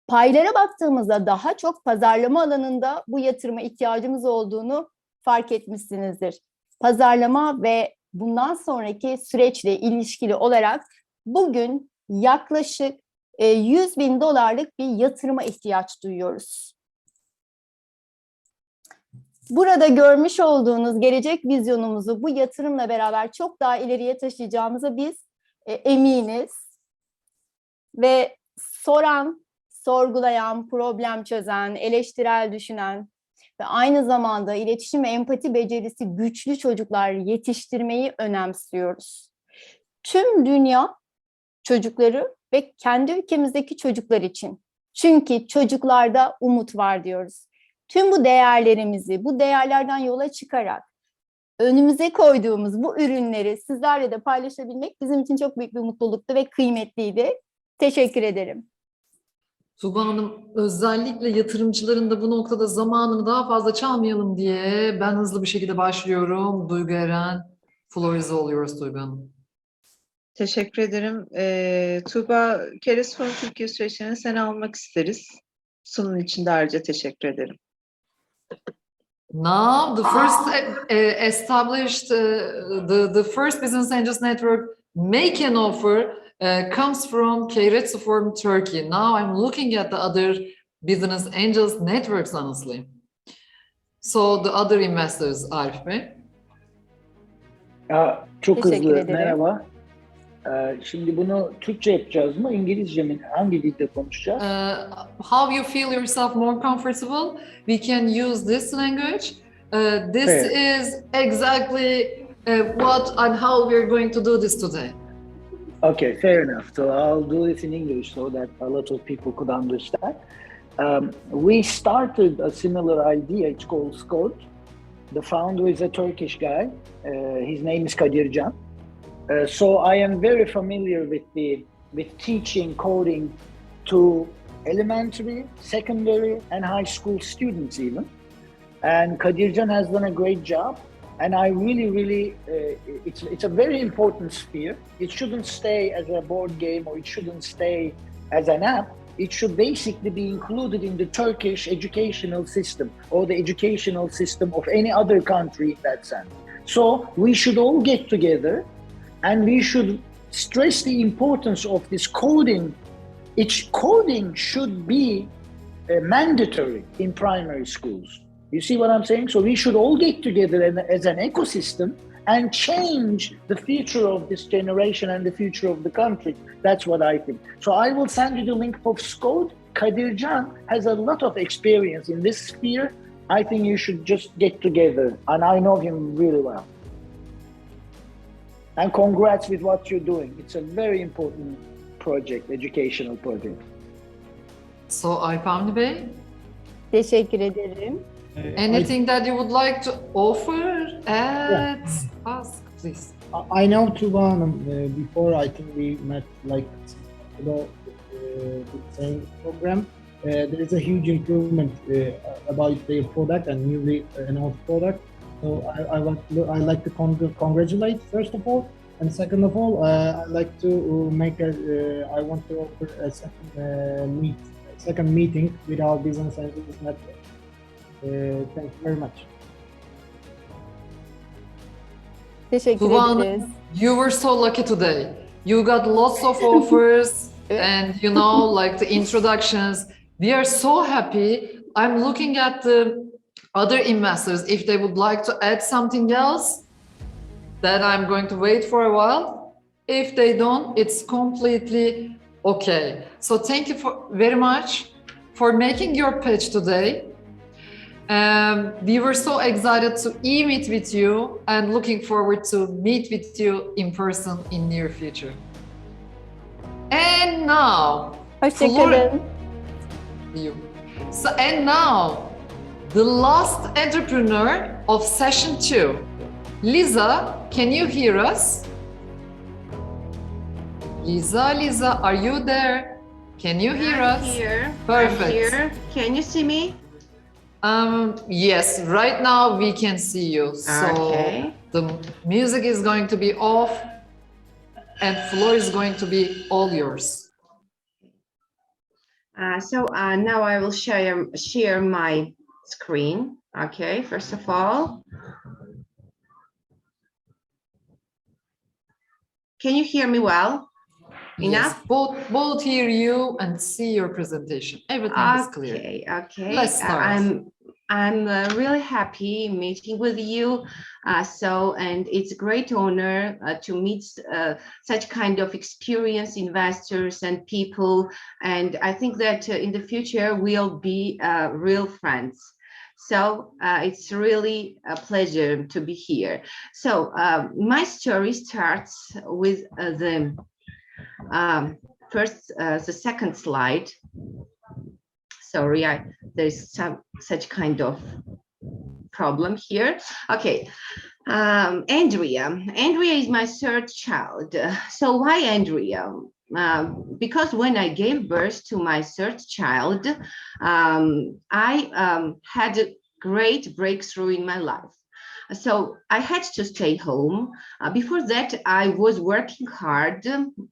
Paylara baktığımızda daha çok pazarlama alanında bu yatırıma ihtiyacımız olduğunu fark etmişsinizdir. Pazarlama ve bundan sonraki süreçle ilişkili olarak bugün yaklaşık $100.000 bir yatırıma ihtiyaç duyuyoruz. Burada görmüş olduğunuz gelecek vizyonumuzu bu yatırımla beraber çok daha ileriye taşıyacağımıza biz eminiz. Ve soran, sorgulayan, problem çözen, eleştirel düşünen ve aynı zamanda iletişim ve empati becerisi güçlü çocuklar yetiştirmeyi önemsiyoruz. Tüm dünya çocukları ve kendi ülkemizdeki çocuklar için. Çünkü çocuklarda umut var diyoruz. Tüm bu değerlerimizi, bu değerlerden yola çıkarak önümüze koyduğumuz bu ürünleri sizlerle de paylaşabilmek bizim için çok büyük bir mutluluktu ve kıymetliydi. Teşekkür ederim. Tuğba Hanım, özellikle yatırımcıların da bu noktada zamanını daha fazla çalmayalım diye ben hızlı bir şekilde başlıyorum. Duygu Eren, floor is all yours Duygu Hanım. Teşekkür ederim. Tuğba, Keres Forum Türkiye süreçlerini seni almak isteriz. Sunum için de ayrıca teşekkür ederim. Now, the first established, the first Business Angels Network make an offer comes from KAGIDER from Turkey. Now I'm looking at the other Business Angels networks, honestly. So the other investors, Arif Bey. Çok Teşekkür hızlı, ederim. merhaba. Şimdi bunu Türkçe yapacağız mı? İngilizce mi? Hangi dilde konuşacağız? How you feel yourself more comfortable, we can use this language. This Fair. is exactly what and how we're going to do this today. Okay, fair enough. So I'll do this in English so that a lot of people could understand. We started a similar idea. It's called Scode. The founder is a Turkish guy. His name is Kadircan. So I am very familiar with teaching coding to elementary, secondary, and high school students even. And Kadircan has done a great job. And I really, it's a very important sphere. It shouldn't stay as a board game, or it shouldn't stay as an app. It should basically be included in the Turkish educational system or the educational system of any other country in that sense. So we should all get together and we should stress the importance of this coding. Coding should be mandatory in primary schools. You see what I'm saying? So we should all get together as an ecosystem and change the future of this generation and the future of the country. That's what I think. So I will send you the link of Scode. Kadircan has a lot of experience in this sphere. I think you should just get together, and I know him really well. And congrats with what you're doing. It's a very important project, educational project. So Aypamli Bey, Teşekkür ederim. anything that you would like to offer, add, ask, please. I know Tuba Hanım, before I think we met like the same program. There is a huge improvement about their product and newly announced product. So I like to congratulate first of all, and second of all, I like to I want to offer a second meeting with our Business Angels Network. Thank you very much. Teşekkür Tuba ederiz. Hanım, you were so lucky today. You got lots of offers and like the introductions. We are so happy. I'm looking at the other investors if they would like to add something else. Then I'm going to wait for a while. If they don't, it's completely okay. So thank you very much for making your pitch today. We were so excited to meet with you and looking forward to meet with you in person in near future. And now, Hoşçakalın. So, and now, the last entrepreneur of session 2. Lisa, can you hear us? Lisa, are you there? Can you hear us? Here. Perfect. I'm here. Can you see me? Yes, right now we can see you. So Okay. the music is going to be off and floor is going to be all yours. So now I will share my screen. Okay, first of all. Can you hear me well? Enough? Yes, both hear you and see your presentation. Everything is clear. Okay. Let's start. I'm really happy meeting with you. And it's a great honor to meet such kind of experienced investors and people. And I think that in the future we'll be real friends. So it's really a pleasure to be here. So my story starts with the second slide. Sorry, there's such kind of problem here. Okay, Andrea is my third child. So why Andrea? Because when I gave birth to my third child, I had a great breakthrough in my life. So I had to stay home. Before that, I was working hard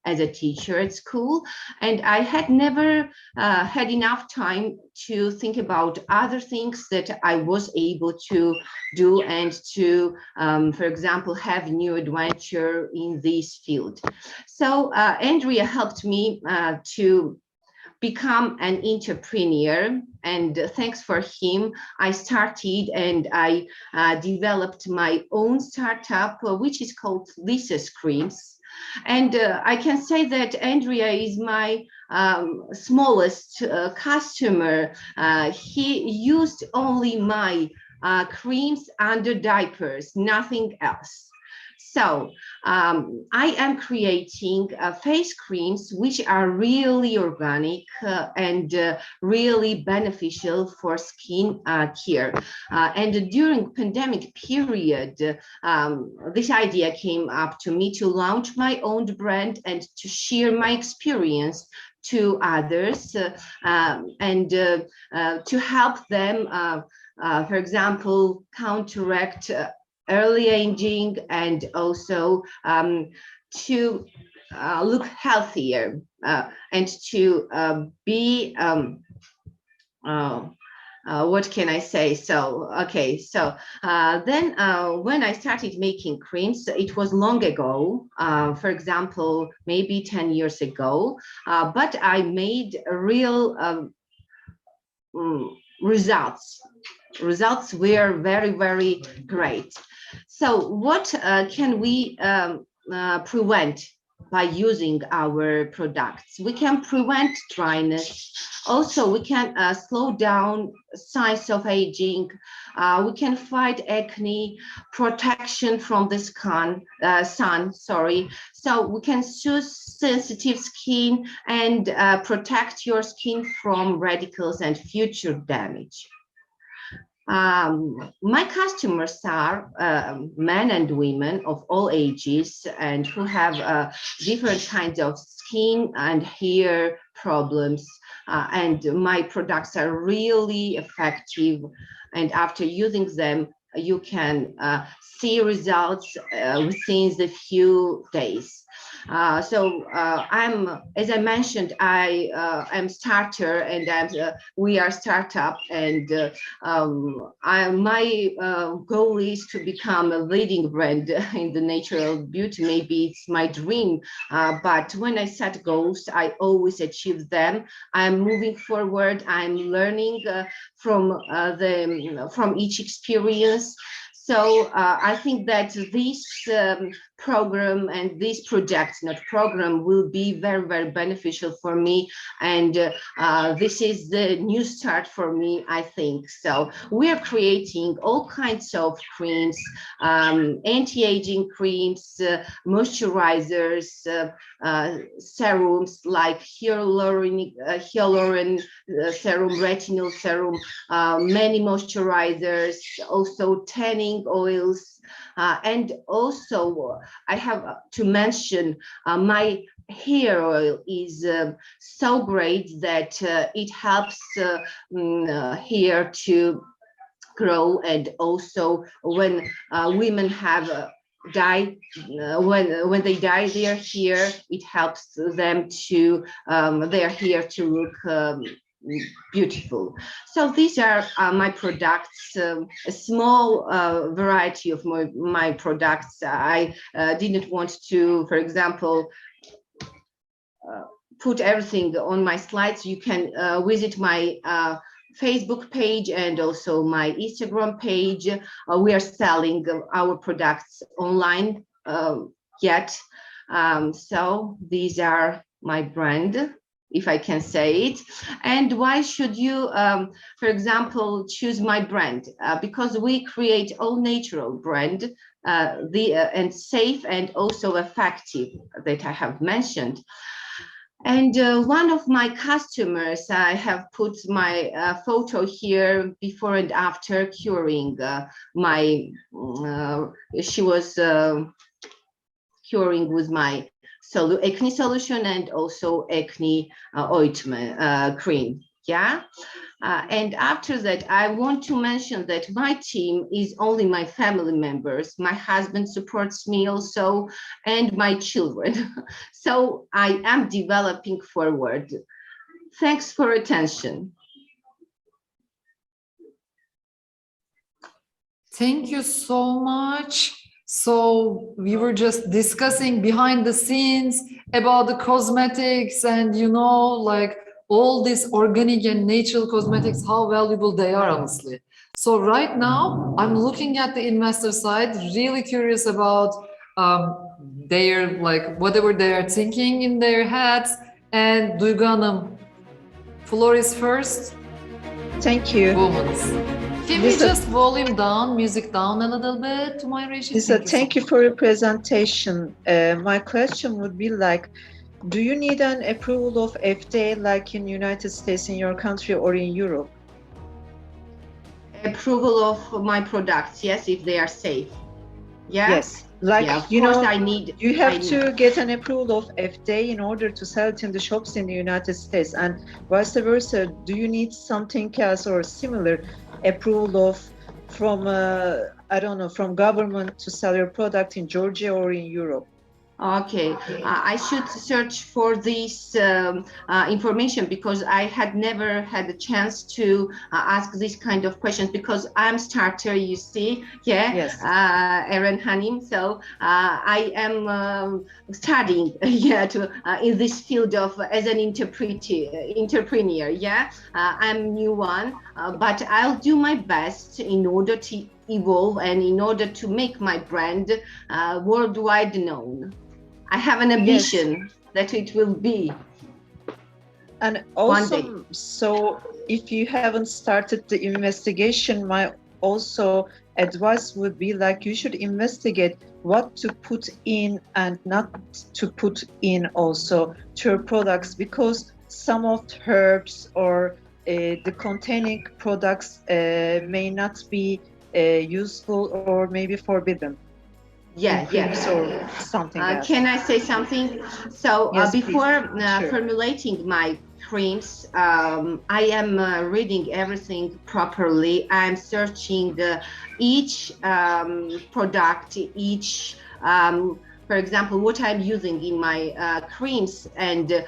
as a teacher at school, and I had never had enough time to think about other things that I was able to do and to, for example, have new adventure in this field. So Andrea helped me to become an entrepreneur, and thanks for him, I started and I developed my own startup, which is called Lisa's Creams. And I can say that Andrea is my smallest customer. He used only my creams under diapers, nothing else. So I am creating face creams which are really organic and really beneficial for skin care. And during pandemic period, this idea came up to me to launch my own brand and to share my experience to others and to help them, for example, counteract early aging and also to look healthier and to be what can I say? So, okay, so then when I started making creams, it was long ago, for example, maybe 10 years ago, but I made real results. Results were very, very great. So what can we prevent by using our products? We can prevent dryness. Also, we can slow down signs of aging. We can fight acne, protection from the sun, sorry. So we can soothe sensitive skin and protect your skin from radicals and future damage. My customers are men and women of all ages and who have different kinds of skin and hair problems. And my products are really effective. And after using them, you can see results within a few days. So as I mentioned, I am starter and we are startup, and my goal is to become a leading brand in the natural beauty. Maybe it's my dream, but when I set goals, I always achieve them. I'm moving forward. I'm learning from each experience. So I think that this program and this project, not program, will be very, very beneficial for me. And this is the new start for me, I think. So we are creating all kinds of creams, anti-aging creams, moisturizers, serums like hyaluronic serum, retinol serum, many moisturizers, also tanning oils, and also I have to mention my hair oil is so great that it helps hair to grow, and also when women have dye, when they dye their hair, it helps them to their hair to look beautiful. So these are my products, a small variety of my products. I didn't want to, for example, put everything on my slides. You can visit my Facebook page and also my Instagram page. We are selling our products online yet. So these are my brand, if I can say it. And why should you, for example, choose my brand? Because we create all natural brand, and safe and also effective, that I have mentioned. And one of my customers, I have put my photo here before and after curing she was curing with my acne solution and also acne ointment cream. Yeah. And after that, I want to mention that my team is only my family members. My husband supports me also, and my children. So I am developing forward. Thanks for attention. Thank you so much. So we were just discussing behind the scenes about the cosmetics and, you know, like all these organic and natural cosmetics, how valuable they are, honestly. So right now, I'm looking at the investor side, really curious about their, like, whatever they are thinking in their heads. And Duygu Hanım, floor is first. Thank you. Women's. Can we just volume down, music down a little bit to my Reggie? Lisa, thank you for your presentation. My question would be like, do you need an approval of FDA like in United States, in your country, or in Europe? Approval of my products, yes, if they are safe. Yeah? Yes, like, yeah, you know, you have I to need. get an approval of FDA in order to sell it in the shops in the United States, and vice versa. Do you need something else or similar approval of from I don't know, from government to sell your product in Georgia or in Europe? Okay, I should search for this information because I had never had a chance to ask this kind of questions because I'm starter, you see, yeah, yes. Eren Hanim. So I am studying, yeah, to in this field of as an entrepreneur, yeah. I'm new one, but I'll do my best in order to evolve and in order to make my brand worldwide known. I have an ambition that it will be. And also, so if you haven't started the investigation, my also advice would be like you should investigate what to put in and not to put in also to your products, because some of the herbs or the containing products may not be useful or maybe forbidden. Yeah, or something else. Can I say something? So Yes, before sure. formulating my creams, I am reading everything properly. I'm searching each product, each, for example, what I'm using in my creams. And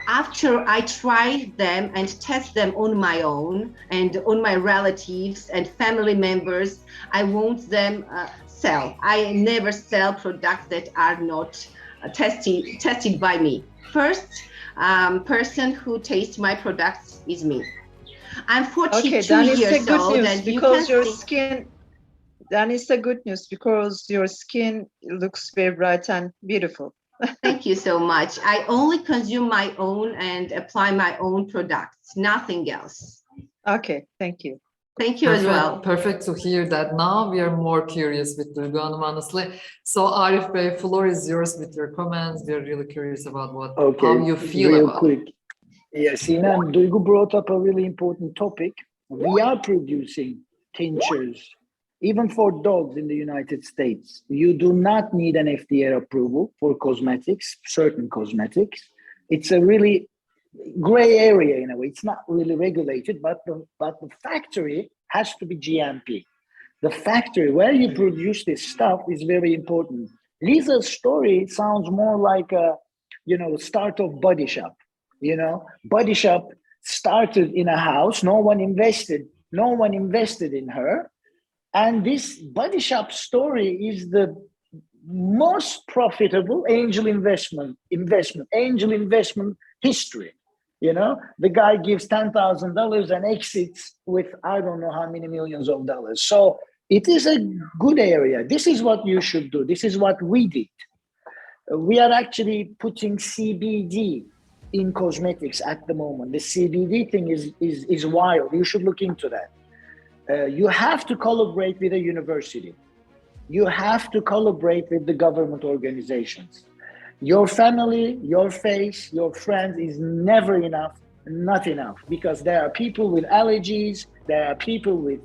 after I try them and test them on my own and on my relatives and family members, I want them sell. I never sell products that are not tested by me. First person who tastes my products is me. I'm 42 years old, and because your skin. Then it's a good news because your skin looks very bright and beautiful. Thank you so much. I only consume my own and apply my own products, nothing else. Okay, thank you. Thank you as well. Perfect to hear that. Now we are more curious with Duygu Hanım, honestly. So Arif Bey, floor is yours with your comments. We are really curious about how you feel real about quick. Yes, Sinan, Duygu brought up a really important topic. We are producing tinctures, even for dogs in the United States. You do not need an FDA approval for cosmetics, certain cosmetics. It's a really gray area in a way. It's not really regulated, but the factory has to be GMP. The factory where you produce this stuff is very important. Lisa's story sounds more like a, start of Body Shop. Body Shop started in a house. No one invested in her. And this Body Shop story is the most profitable angel investment history. The guy gives $10,000 and exits with I don't know how many millions of dollars. So it is a good area. This is what you should do. This is what we did. We are actually putting CBD in cosmetics at the moment. The CBD thing is wild. You should look into that. You have to collaborate with a university. You have to collaborate with the government organizations. Your family, your face, your friends is never enough, not enough, because there are people with allergies, there are people with,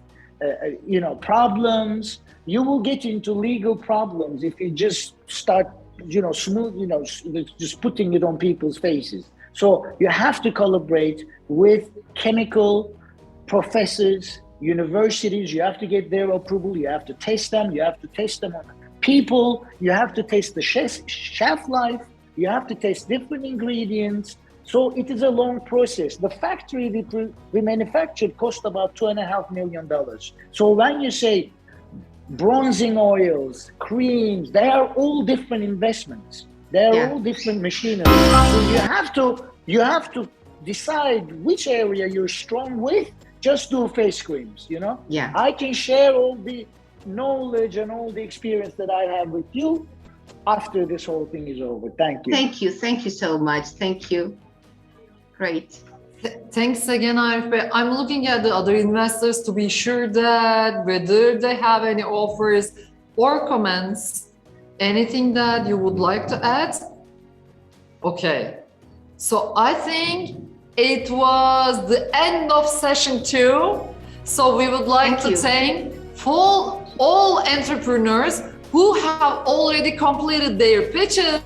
problems. You will get into legal problems if you just start, just putting it on people's faces. So you have to collaborate with chemical professors, universities. You have to get their approval. You have to test them. You have to test them on people. You have to test the shelf life. You have to test different ingredients. So it is a long process. The factory we manufactured cost about $2.5 million. So when you say bronzing oils, creams, they are all different investments. They are all different machinery. So you have to decide which area you're strong with. Just do face creams, you know? Yeah. I can share all the knowledge and all the experience that I have with you after this whole thing is over. Thank you. Thank you. Thank you so much. Thank you. Great. Thanks again, Arif Bey. I'm looking at the other investors to be sure that whether they have any offers or comments, anything that you would like to add? Okay. So I think it was the end of session 2. So we would like to thank all entrepreneurs who have already completed their pitches.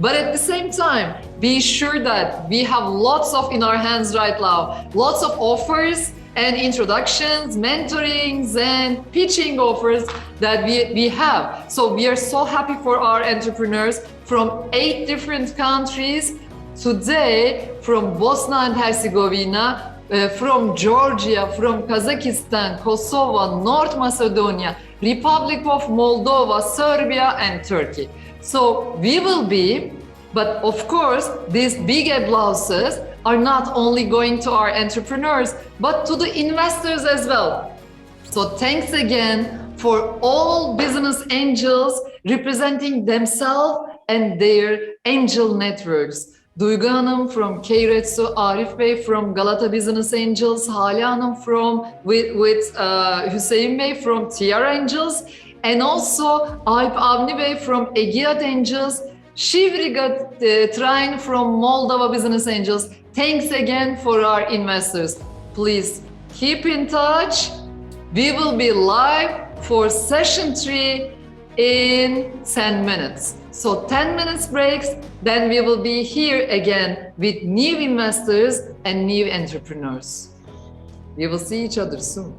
But at the same time, be sure that we have lots of in our hands right now, lots of offers and introductions, mentorings and pitching offers that we have. So we are so happy for our entrepreneurs from 8 different countries. Today, from Bosnia and Herzegovina, from Georgia, from Kazakhstan, Kosovo, North Macedonia, Republic of Moldova, Serbia, and Turkey. So we will be, but of course, these big applauses are not only going to our entrepreneurs, but to the investors as well. So thanks again for all business angels representing themselves and their angel networks. Duygu Hanım from Keiretsu, Arif Bey from Galata Business Angels, Hale Hanım from with Hüseyin Bey from TR Angels, and also Alp Avni Bey from Egiat Angels, Shivriga Train from Moldova Business Angels. Thanks again for our investors. Please keep in touch. We will be live for session 3 in 10 minutes. So 10 minutes breaks, then we will be here again with new investors and new entrepreneurs. We will see each other soon.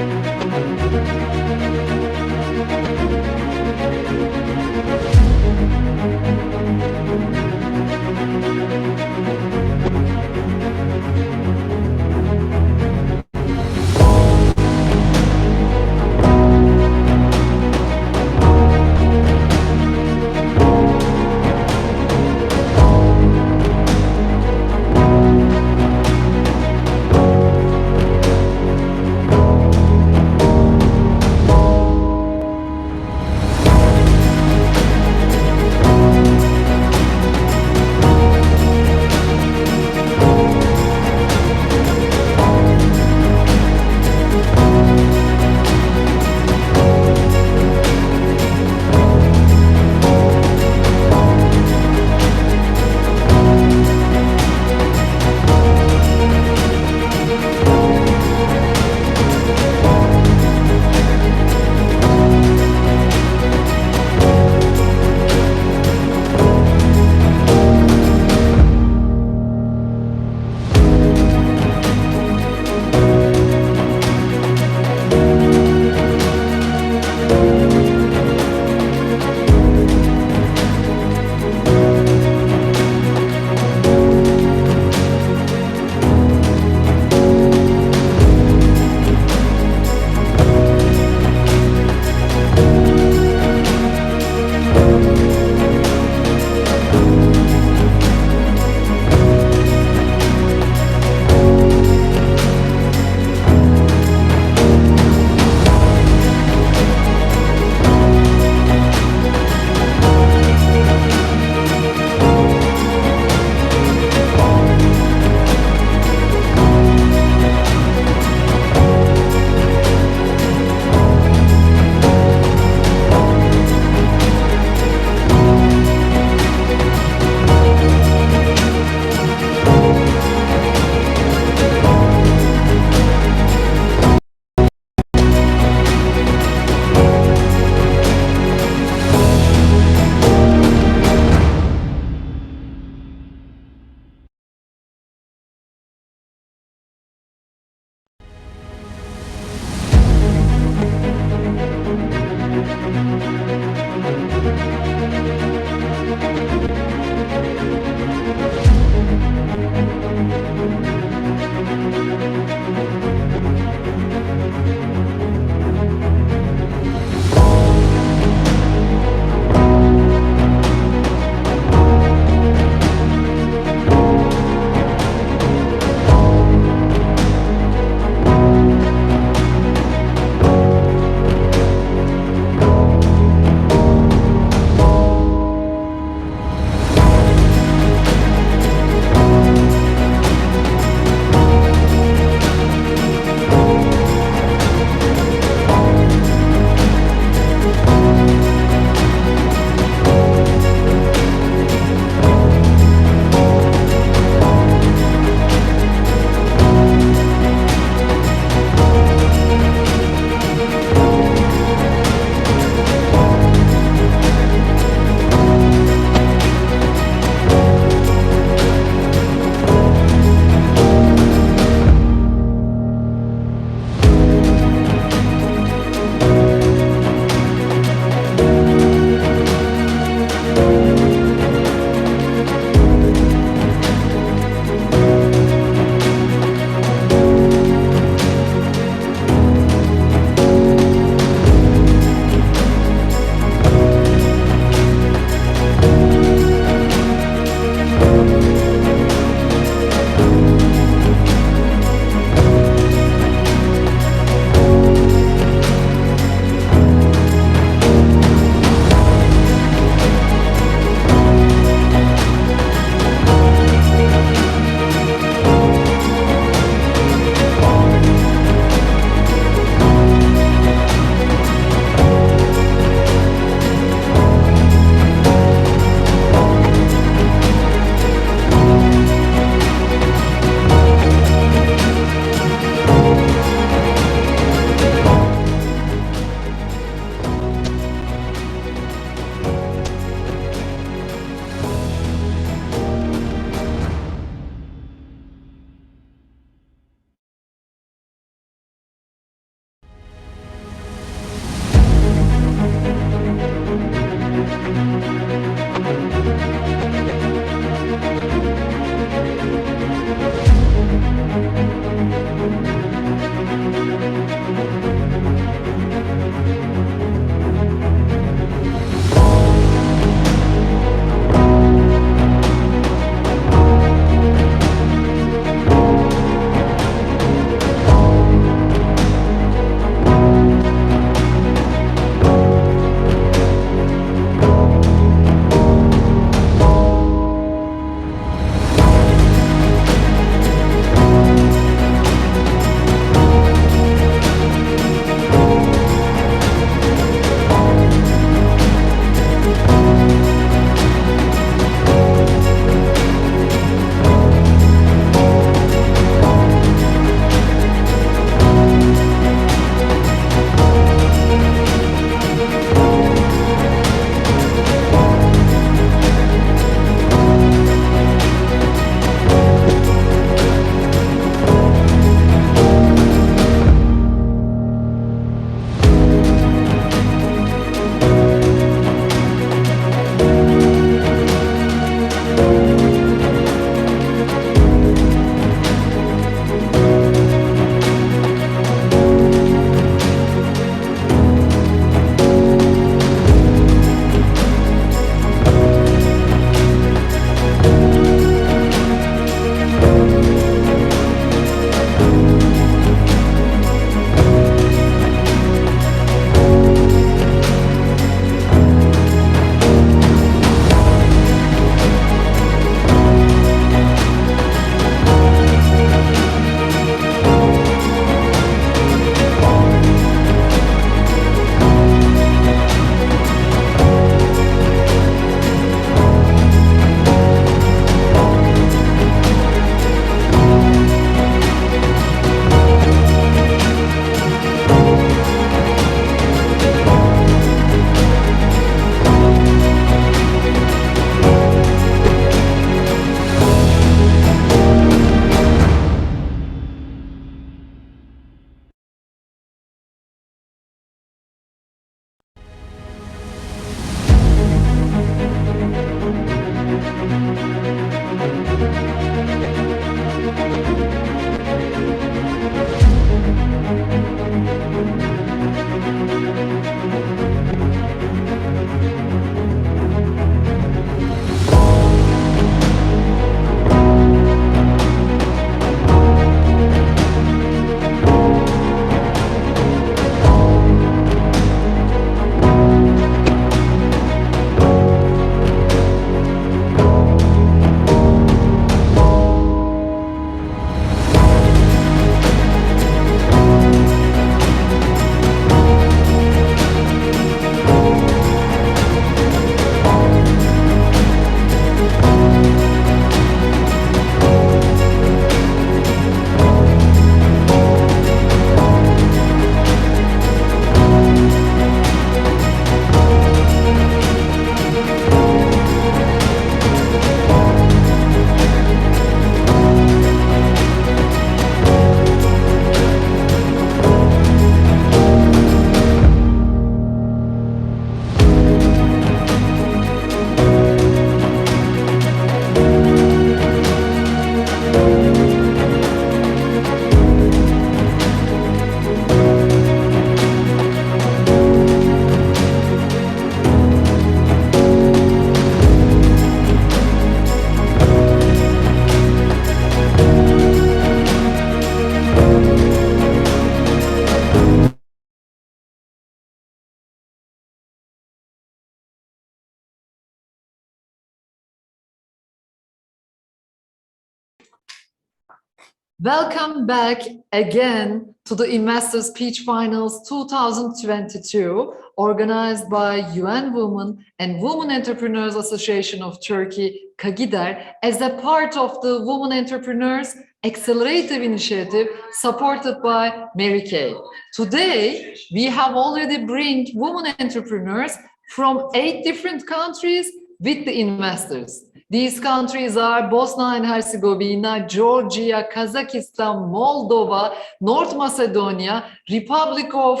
Welcome back again to the Investors Pitch Finals 2022, organized by UN Women and Women Entrepreneurs Association of Turkey, KAGIDER, as a part of the Women Entrepreneurs Accelerative Initiative supported by Mary Kay. Today, we have already bring women entrepreneurs from 8 different countries with the investors. These countries are Bosnia and Herzegovina, Georgia, Kazakhstan, Moldova, North Macedonia, Republic of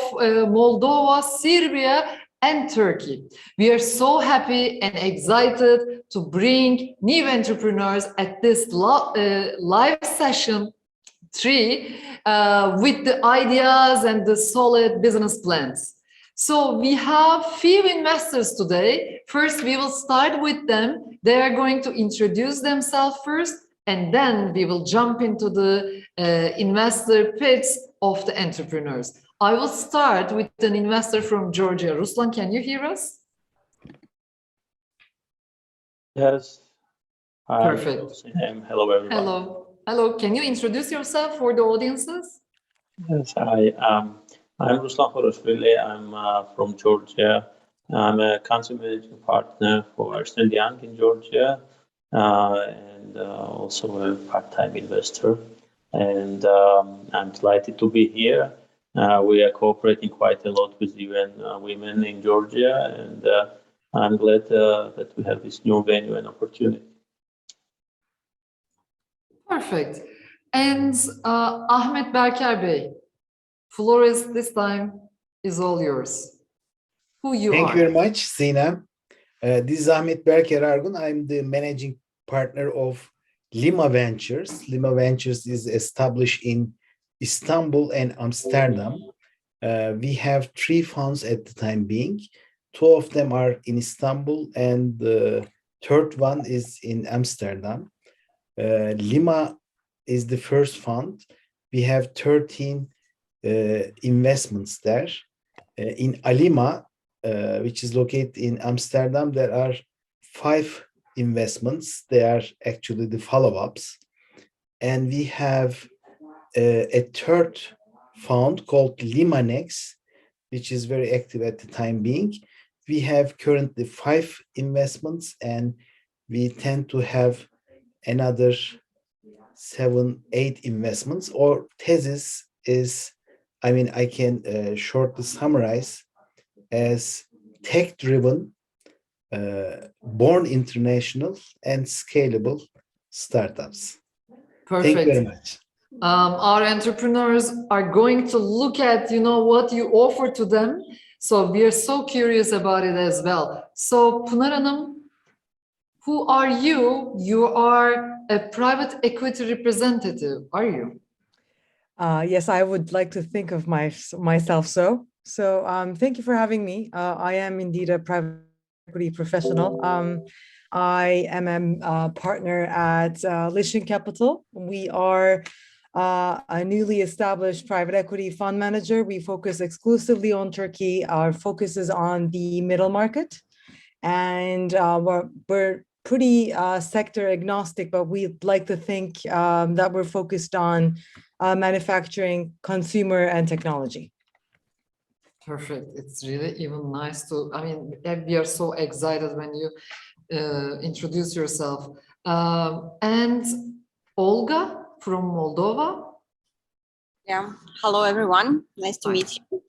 Moldova, Serbia, and Turkey. We are so happy and excited to bring new entrepreneurs at this live session 3 with the ideas and the solid business plans. So we have few investors today. First, we will start with them. They are going to introduce themselves first, and then we will jump into the investor pitch of the entrepreneurs. I will start with an investor from Georgia. Ruslan, can you hear us? Yes. Hi. Perfect. Hello, everyone. Hello. Hello. Can you introduce yourself for the audiences? Yes, I'm Ruslan Khoroshvili. I'm from Georgia. I'm a country managing partner for Ernst & Young in Georgia, and also a part-time investor. And I'm delighted to be here. We are cooperating quite a lot with UN Women in Georgia, and I'm glad that we have this new venue and opportunity. Perfect. And Ahmet Berker Bey, floor is this time is all yours. Who you Thank are? you very much, Sina. This is Ahmet Berker Argun. I'm the managing partner of Lima Ventures. Lima Ventures is established in Istanbul and Amsterdam. We have 3 funds at the time being. 2 of them are in Istanbul, and the 3rd one is in Amsterdam. Lima is the first fund. We have 13 investments there. In Alima, which is located in Amsterdam, there are 5 investments. They are actually the follow-ups. And we have a 3rd fund called Limanex, which is very active at the time being. We have currently 5 investments, and we tend to have another 7, 8 investments. Our thesis is, I can shortly summarize as tech-driven, born international and scalable startups. Perfect. Thank you very much. Our entrepreneurs are going to look at, what you offer to them. So we are so curious about it as well. So Pınar Hanım, who are you? You are a private equity representative, are you? Yes, I would like to think of myself so. So thank you for having me. I am indeed a private equity professional. I am a partner at Lishin Capital. We are a newly established private equity fund manager. We focus exclusively on Turkey. Our focus is on the middle market. And we're pretty sector agnostic, but we'd like to think that we're focused on manufacturing, consumer, and technology. Perfect. It's really even nice to, we are so excited when you introduce yourself. And Olga from Moldova. Yeah. Hello, everyone. Nice to meet you.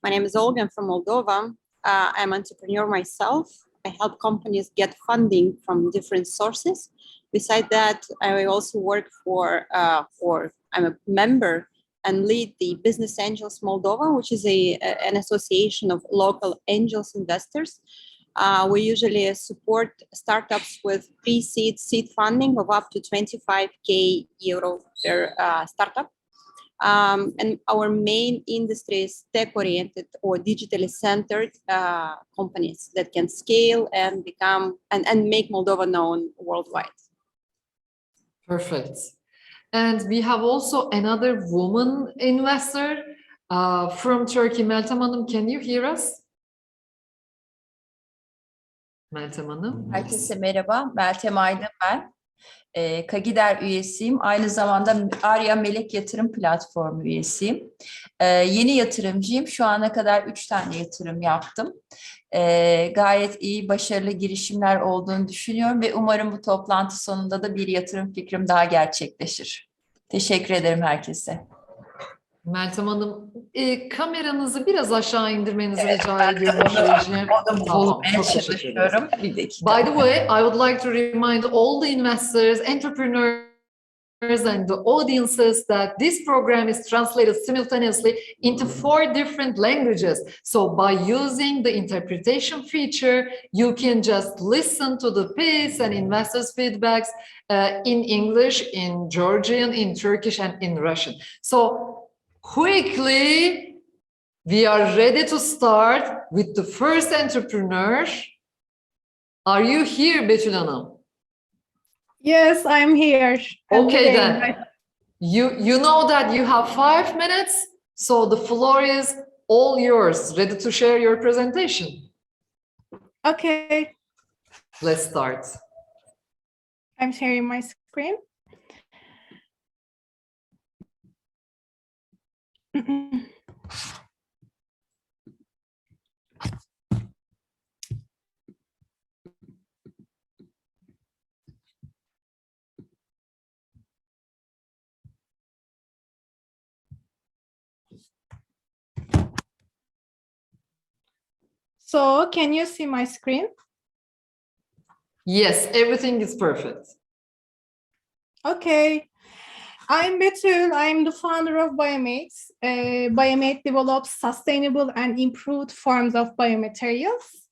My name is Olga. I'm from Moldova. I'm an entrepreneur myself. I help companies get funding from different sources. Besides that, I also work I'm a member and lead the Business Angels Moldova, which is an association of local angels investors. We usually support startups with pre-seed seed funding of up to 25,000 euro per startup. And our main industry is tech-oriented or digitally centered companies that can scale and become and make Moldova known worldwide. Perfect. And we have also another woman investor from Turkey. Meltem Hanım, can you hear us? Meltem Hanım. Herkese merhaba. Meltem Aydın ben. KAGIDER üyesiyim. Aynı zamanda Arya Melek Yatırım Platformu üyesiyim. Yeni yatırımcıyım. Şu ana kadar 3 tane yatırım yaptım. Gayet iyi, başarılı girişimler olduğunu düşünüyorum ve umarım bu toplantı sonunda da bir yatırım fikrim daha gerçekleşir. Teşekkür ederim herkese. Meltem Hanım, kameranızı biraz aşağı indirmenizi rica ediyorum rejim. Tamam, çok teşekkür ederim. Bir dakika. By the way, I would like to remind all the investors, entrepreneurs, and the audiences that this program is translated simultaneously into 4 different languages. So by using the interpretation feature, you can just listen to the piece and investors' feedbacks in English, in Georgian, in Turkish, and in Russian. So quickly, we are ready to start with the first entrepreneur. Are you here, Betül Hanım? Yes, I'm here. Okay, then. You know that you have 5 minutes, so the floor is all yours. Ready to share your presentation? Okay, Let's start. I'm sharing my screen. So, can you see my screen? Yes, everything is perfect. Okay. I'm Betül. I'm the founder of Biomate. Biomate develops sustainable and improved forms of biomaterials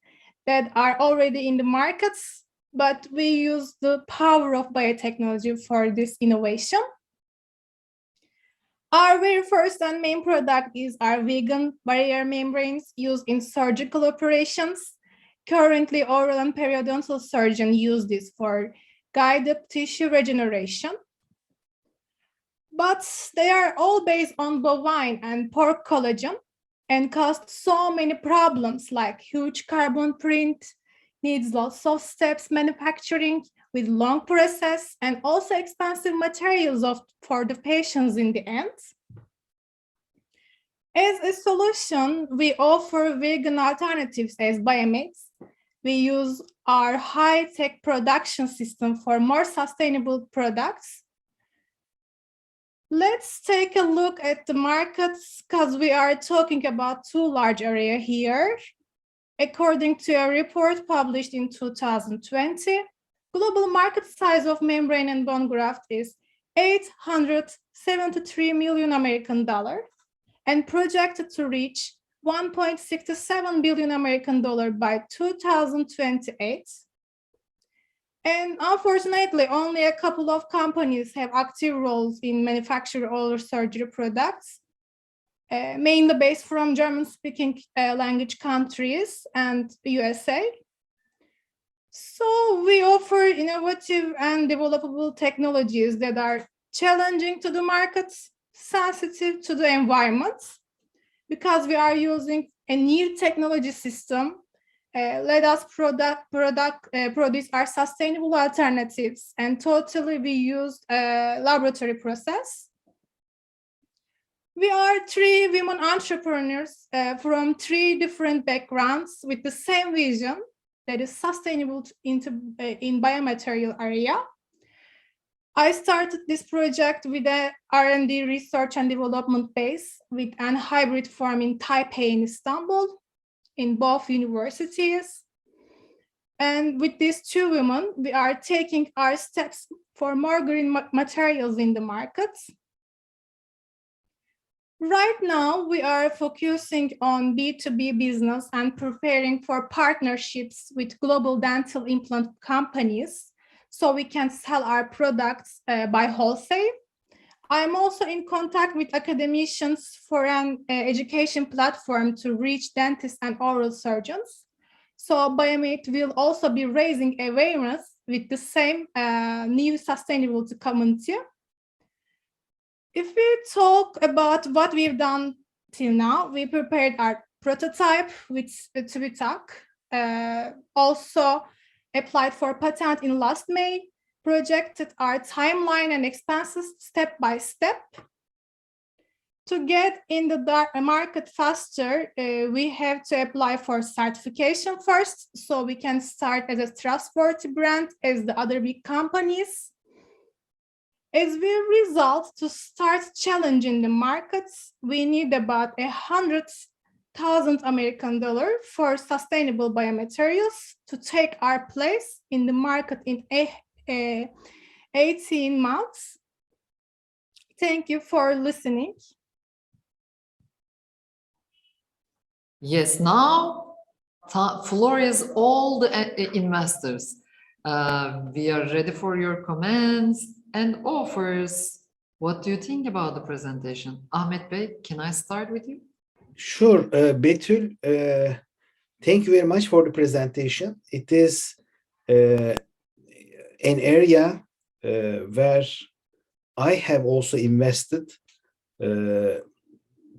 that are already in the markets, but we use the power of biotechnology for this innovation. Our very first and main product is our vegan barrier membranes used in surgical operations. Currently, oral and periodontal surgeons use this for guided tissue regeneration. But they are all based on bovine and pork collagen and cause so many problems like huge carbon print, needs lots of steps manufacturing with long process and also expensive materials for the patients in the end. As a solution, we offer vegan alternatives as Biomates. We use our high-tech production system for more sustainable products. Let's take a look at the markets because we are talking about 2 large areas here. According to a report published in 2020, global market size of membrane and bone graft is $873 million American dollar and projected to reach $1.67 billion American dollar by 2028. And unfortunately, only a couple of companies have active roles in manufacturing oral surgery products, mainly based from German-speaking language countries and USA. So we offer innovative and developable technologies that are challenging to the markets, sensitive to the environment, because we are using a new technology system. Let us produce our sustainable alternatives and totally we use a laboratory process. We are 3 women entrepreneurs from 3 different backgrounds with the same vision that is sustainable in biomaterial area. I started this project with a R&D research and development base with an hybrid farm in Taipei in Istanbul, in both universities. And with these 2 women, we are taking our steps for more green materials in the market. Right now, we are focusing on B2B business and preparing for partnerships with global dental implant companies so we can sell our products by wholesale. I'm also in contact with academicians for an education platform to reach dentists and oral surgeons. So Biomate will also be raising awareness with the same new sustainability community. If we talk about what we've done till now, we prepared our prototype with TÜBİTAK, also applied for patent in last May. projected our timeline and expenses step by step. To get in the market faster, we have to apply for certification first, so we can start as a trustworthy brand as the other big companies. As a result, to start challenging the markets, we need about $100,000 American for sustainable biomaterials to take our place in the market in 18 months. Thank you for listening. Yes, now floor is all the investors. We are ready for your comments and offers. What do you think about the presentation? Ahmet Bey, can I start with you? Sure, Betül. Thank you very much for the presentation. It is an area where I have also invested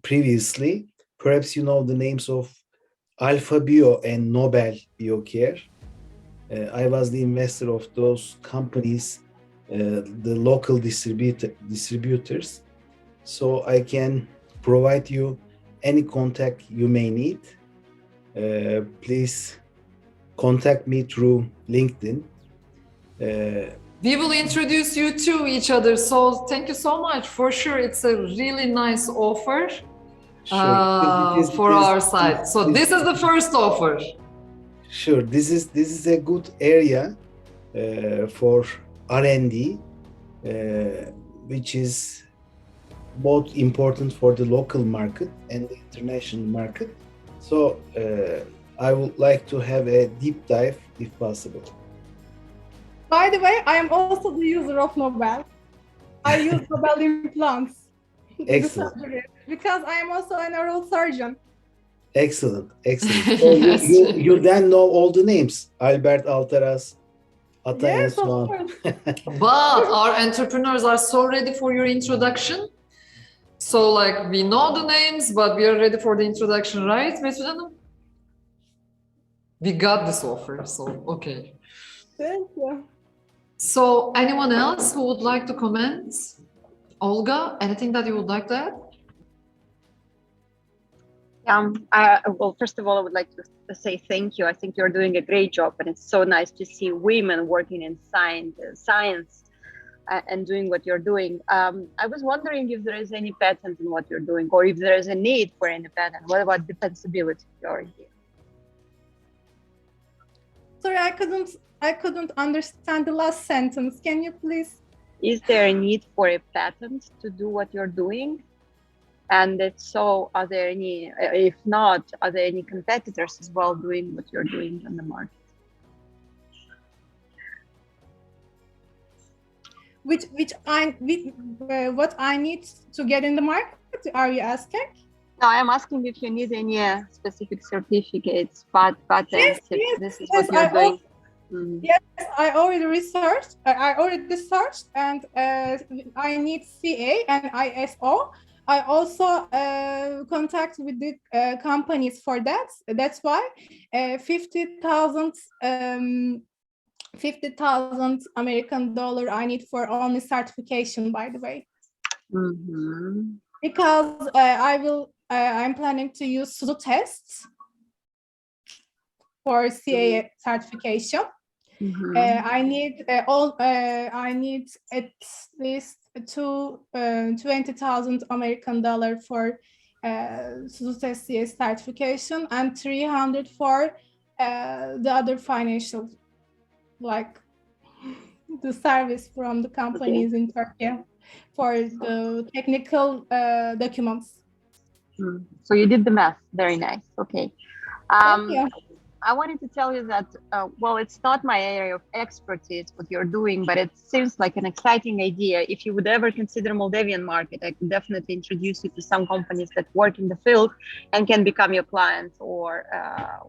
previously. Perhaps you know the names of Alpha Bio and Nobel Biocare. I was the investor of those companies, the local distributors. So I can provide you any contact you may need. Please contact me through LinkedIn. We will introduce you to each other. So thank you so much. For sure, it's a really nice offer. For our side. So this is the first offer. Sure, this is a good area for R&D, which is both important for the local market and the international market. So I would like to have a deep dive if possible. By the way, I am also the user of Nobel. I use Nobel implants. Excellent. Because I am also an oral surgeon. Excellent, excellent. So you then know all the names. Albert, Altaras, Ata, and so on. But our entrepreneurs are so ready for your introduction. So like we know the names, but we are ready for the introduction, right, Betül Hanım? We got this offer, so okay. Thank you. So anyone else who would like to comment? Olga, anything that you would like to add? Well, first of all, I would like to say thank you. I think you're doing a great job, and it's so nice to see women working in science and doing what you're doing. I was wondering if there is any patent in what you're doing, or if there is a need for any patent. What about defensibility or here? Sorry, I couldn't understand the last sentence. Can you please? Is there a need for a patent to do what you're doing? And if so, are there any, if not, are there any competitors as well doing what you're doing on the market? What I need to get in the market, are you asking? No, I'm asking if you need any specific certificates, patents, yes, this is what you're doing. Yes, I already researched. I already searched, and I need CA and ISO. I also contact with the companies for that. That's why $50,000 American I need for only certification. By the way, because I'm planning to use pseudo tests for CA certification. I need I need at least $20,000 American for pseudo-test CA certification, and 300 for the other financial, like the service from the companies in Turkey for the technical documents. So you did the math. Very nice. Okay. Thank you. I wanted to tell you that, well, it's not my area of expertise, what you're doing, but it seems like an exciting idea. If you would ever consider Moldavian market, I could definitely introduce you to some companies that work in the field and can become your clients, or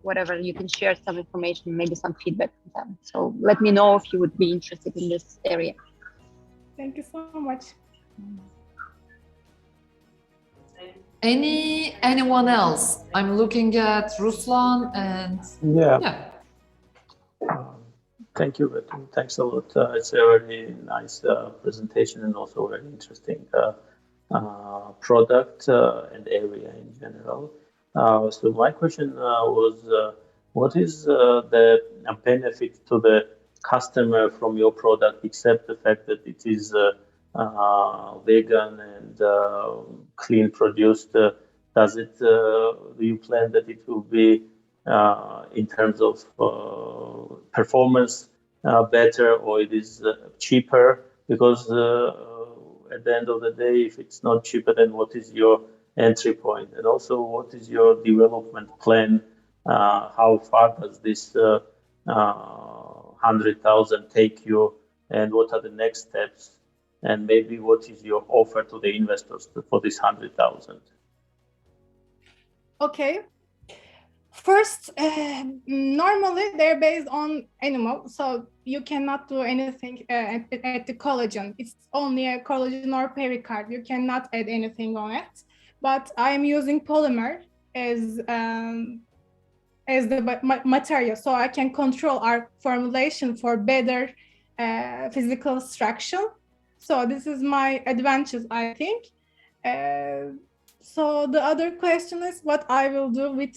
whatever. You can share some information, maybe some feedback from them. So let me know if you would be interested in this area. Thank you so much. Anyone else? I'm looking at Ruslan and yeah. Thank you, Betty. Thanks a lot. It's a very nice presentation and also very interesting product and area in general. So my question was, what is the benefit to the customer from your product, except the fact that it is vegan and clean produced? Does it? Do you plan that it will be in terms of performance better, or it is cheaper? Because at the end of the day, if it's not cheaper, then what is your entry point? And also, what is your development plan? How far does this 100,000 take you, and what are the next steps? And maybe what is your offer to the investors for this 100,000? Okay. First, normally they're based on animal, so you cannot do anything at the collagen. It's only a collagen or pericard. You cannot add anything on it. But I'm using polymer as the material, so I can control our formulation for better physical structure. So this is my advantage, I think. So the other question is what I will do with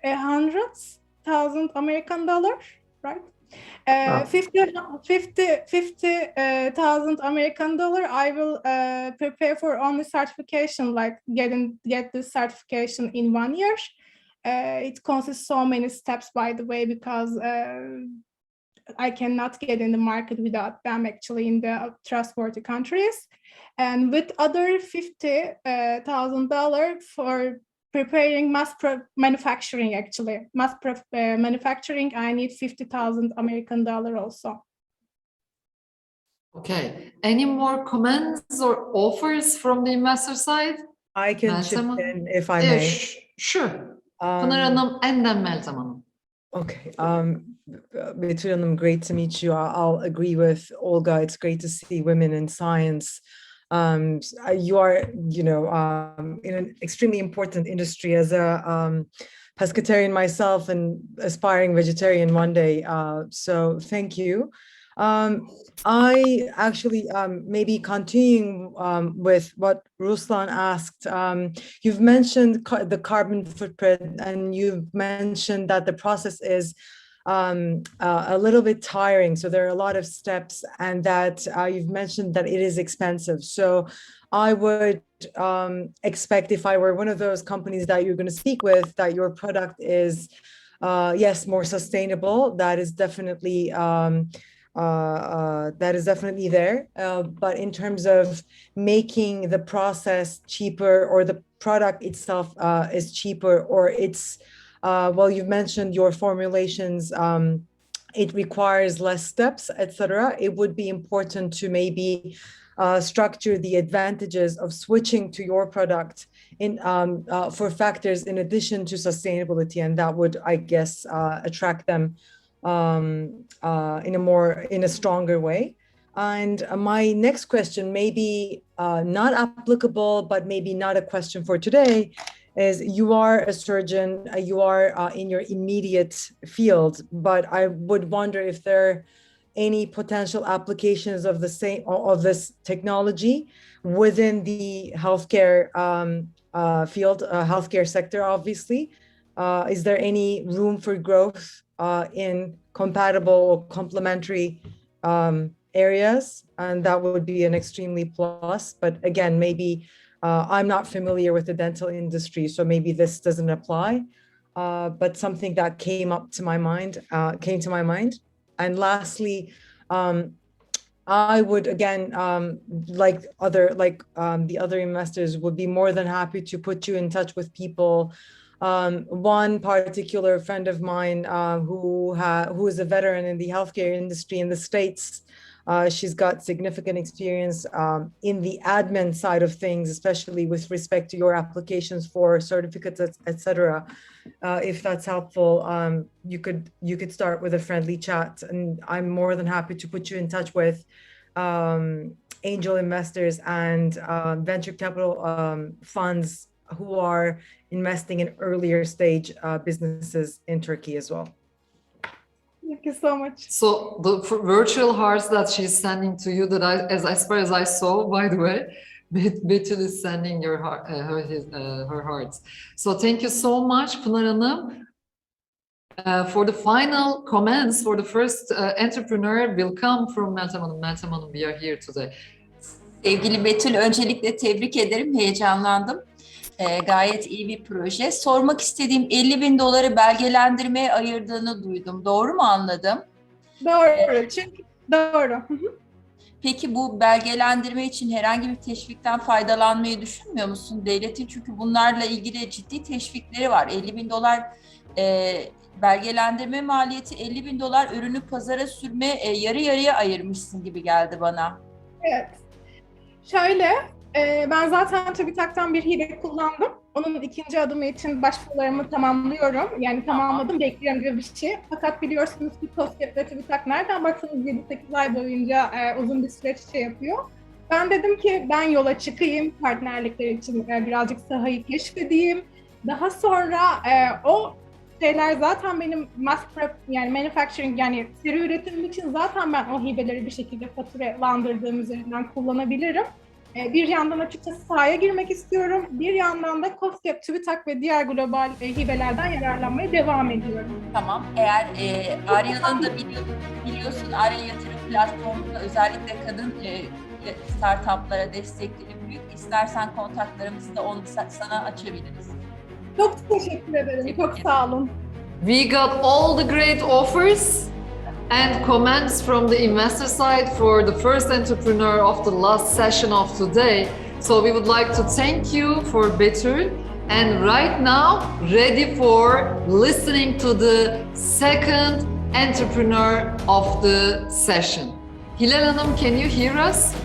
100,000 American dollars, right? 50,000 American dollar. I will prepare for only certification, like get the certification in 1 year. It consists so many steps, by the way, because I cannot get in the market without them actually in the trustworthy countries. And with other $50,000 for preparing mass manufacturing, actually. Manufacturing, I need 50,000 American dollar also. Okay. Any more comments or offers from the investor side? I can chip in if I may. Sure. Pınar Hanım and then Meltem Hanım. Okay. Betül Hanım, great to meet you. I'll agree with Olga. It's great to see women in science. You are, you know, in an extremely important industry as a pescatarian myself and aspiring vegetarian one day. So thank you. I actually maybe continuing with what Ruslan asked. You've mentioned the carbon footprint, and you've mentioned that the process is a little bit tiring. So there are a lot of steps, and that you've mentioned that it is expensive. So I would expect, if I were one of those companies that you're going to speak with, that your product is, yes, more sustainable. That is definitely there. But in terms of making the process cheaper, or the product itself is cheaper, or it's well, you've mentioned your formulations, it requires less steps, etc. It would be important to maybe structure the advantages of switching to your product in for factors in addition to sustainability, and that would, I guess, attract them in a stronger way. And my next question, maybe not applicable, but maybe not a question for today, is you are a surgeon, you are in your immediate field, but I would wonder if there are any potential applications of this technology within the healthcare field, healthcare sector, obviously. Is there any room for growth in compatible or complementary areas? And that would be an extremely plus. But again, maybe I'm not familiar with the dental industry, so maybe this doesn't apply. But something that came to my mind. And lastly, I would again, like the other investors, would be more than happy to put you in touch with people. One particular friend of mine who is a veteran in the healthcare industry in the States. She's got significant experience in the admin side of things, especially with respect to your applications for certificates, etc. If that's helpful, you could start with a friendly chat, and I'm more than happy to put you in touch with angel investors and venture capital funds who are investing in earlier stage businesses in Turkey as well. Thank you so much. So the virtual hearts that she's sending to you, that as far as I saw, by the way, Betül is sending your heart, her hearts. So thank you so much, Pınar Hanım. For the final comments, for the first entrepreneur will come from Meltem Hanım. Meltem Hanım, we are here today. Sevgili Betül, öncelikle tebrik ederim, heyecanlandım. Gayet iyi bir proje. Sormak istediğim $50.000 belgelendirmeye ayırdığını duydum. Doğru mu anladım? Doğru, çünkü doğru. Peki bu belgelendirme için herhangi bir teşvikten faydalanmayı düşünmüyor musun? Devletin çünkü bunlarla ilgili ciddi teşvikleri var. $50.000 belgelendirme maliyeti, $50.000 ürünü pazara sürme, yarı yarıya ayırmışsın gibi geldi bana. Evet. Şöyle, ben zaten TÜBİTAK'tan bir hibe kullandım. Onun ikinci adımı için başvurularımı tamamlıyorum. Yani tamamladım, bekliyorum gibi bir şey. Fakat biliyorsunuz ki TOSGAP ve TÜBİTAK nereden baksanız 7-8 ay boyunca uzun bir süreç yapıyor. Ben dedim ki ben yola çıkayım, partnerlikler için birazcık sahayı keşfedeyim. Daha sonra o şeyler zaten benim yani manufacturing, yani seri üretimim için zaten ben o hibeleri bir şekilde faturalandırdığım üzerinden kullanabilirim. Bir yandan açıkçası sahaya girmek istiyorum. Bir yandan da COSGAP, TÜBİTAK ve diğer global hibelerden yararlanmaya devam ediyorum. Tamam. Eğer Arya'nın da biliyorsun, Arya yatırım platformunda özellikle kadın startuplara destekleri büyük. İstersen kontaklarımızı da onu sana açabiliriz. Çok teşekkür ederim. Çok sağ olun. We got all the great offers and comments from the investor side for the first entrepreneur of the last session of today. So we would like to thank you for Betül, and right now ready for listening to the second entrepreneur of the session. Hilal Hanım, can you hear us?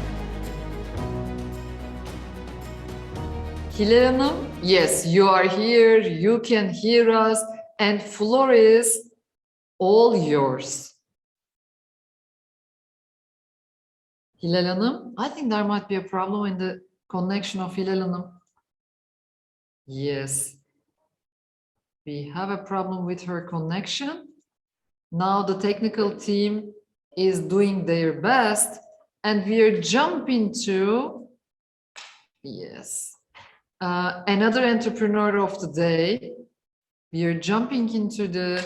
Hilal Hanım, yes, you are here, you can hear us, and floor is all yours. Hilal Hanım, I think there might be a problem in the connection of Hilal Hanım. Yes, we have a problem with her connection. Now the technical team is doing their best, and we are jumping to, yes, another entrepreneur of the day. We are jumping into the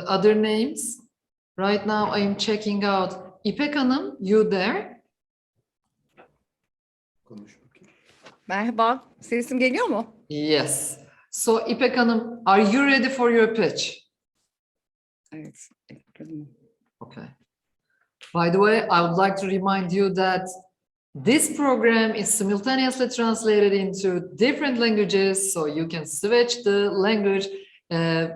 other names. Right now I am checking out. İpek Hanım, you there? Merhaba, sesim geliyor mu? Yes. So İpek Hanım, are you ready for your pitch? Evet. Okay. By the way, I would like to remind you that this program is simultaneously translated into different languages, so you can switch the language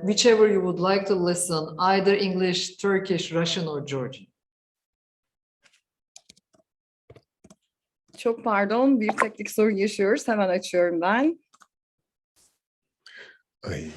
whichever you would like to listen, either English, Turkish, Russian, or Georgian. Çok pardon, bir teknik sorun yaşıyoruz. Hemen açıyorum ben. Ay.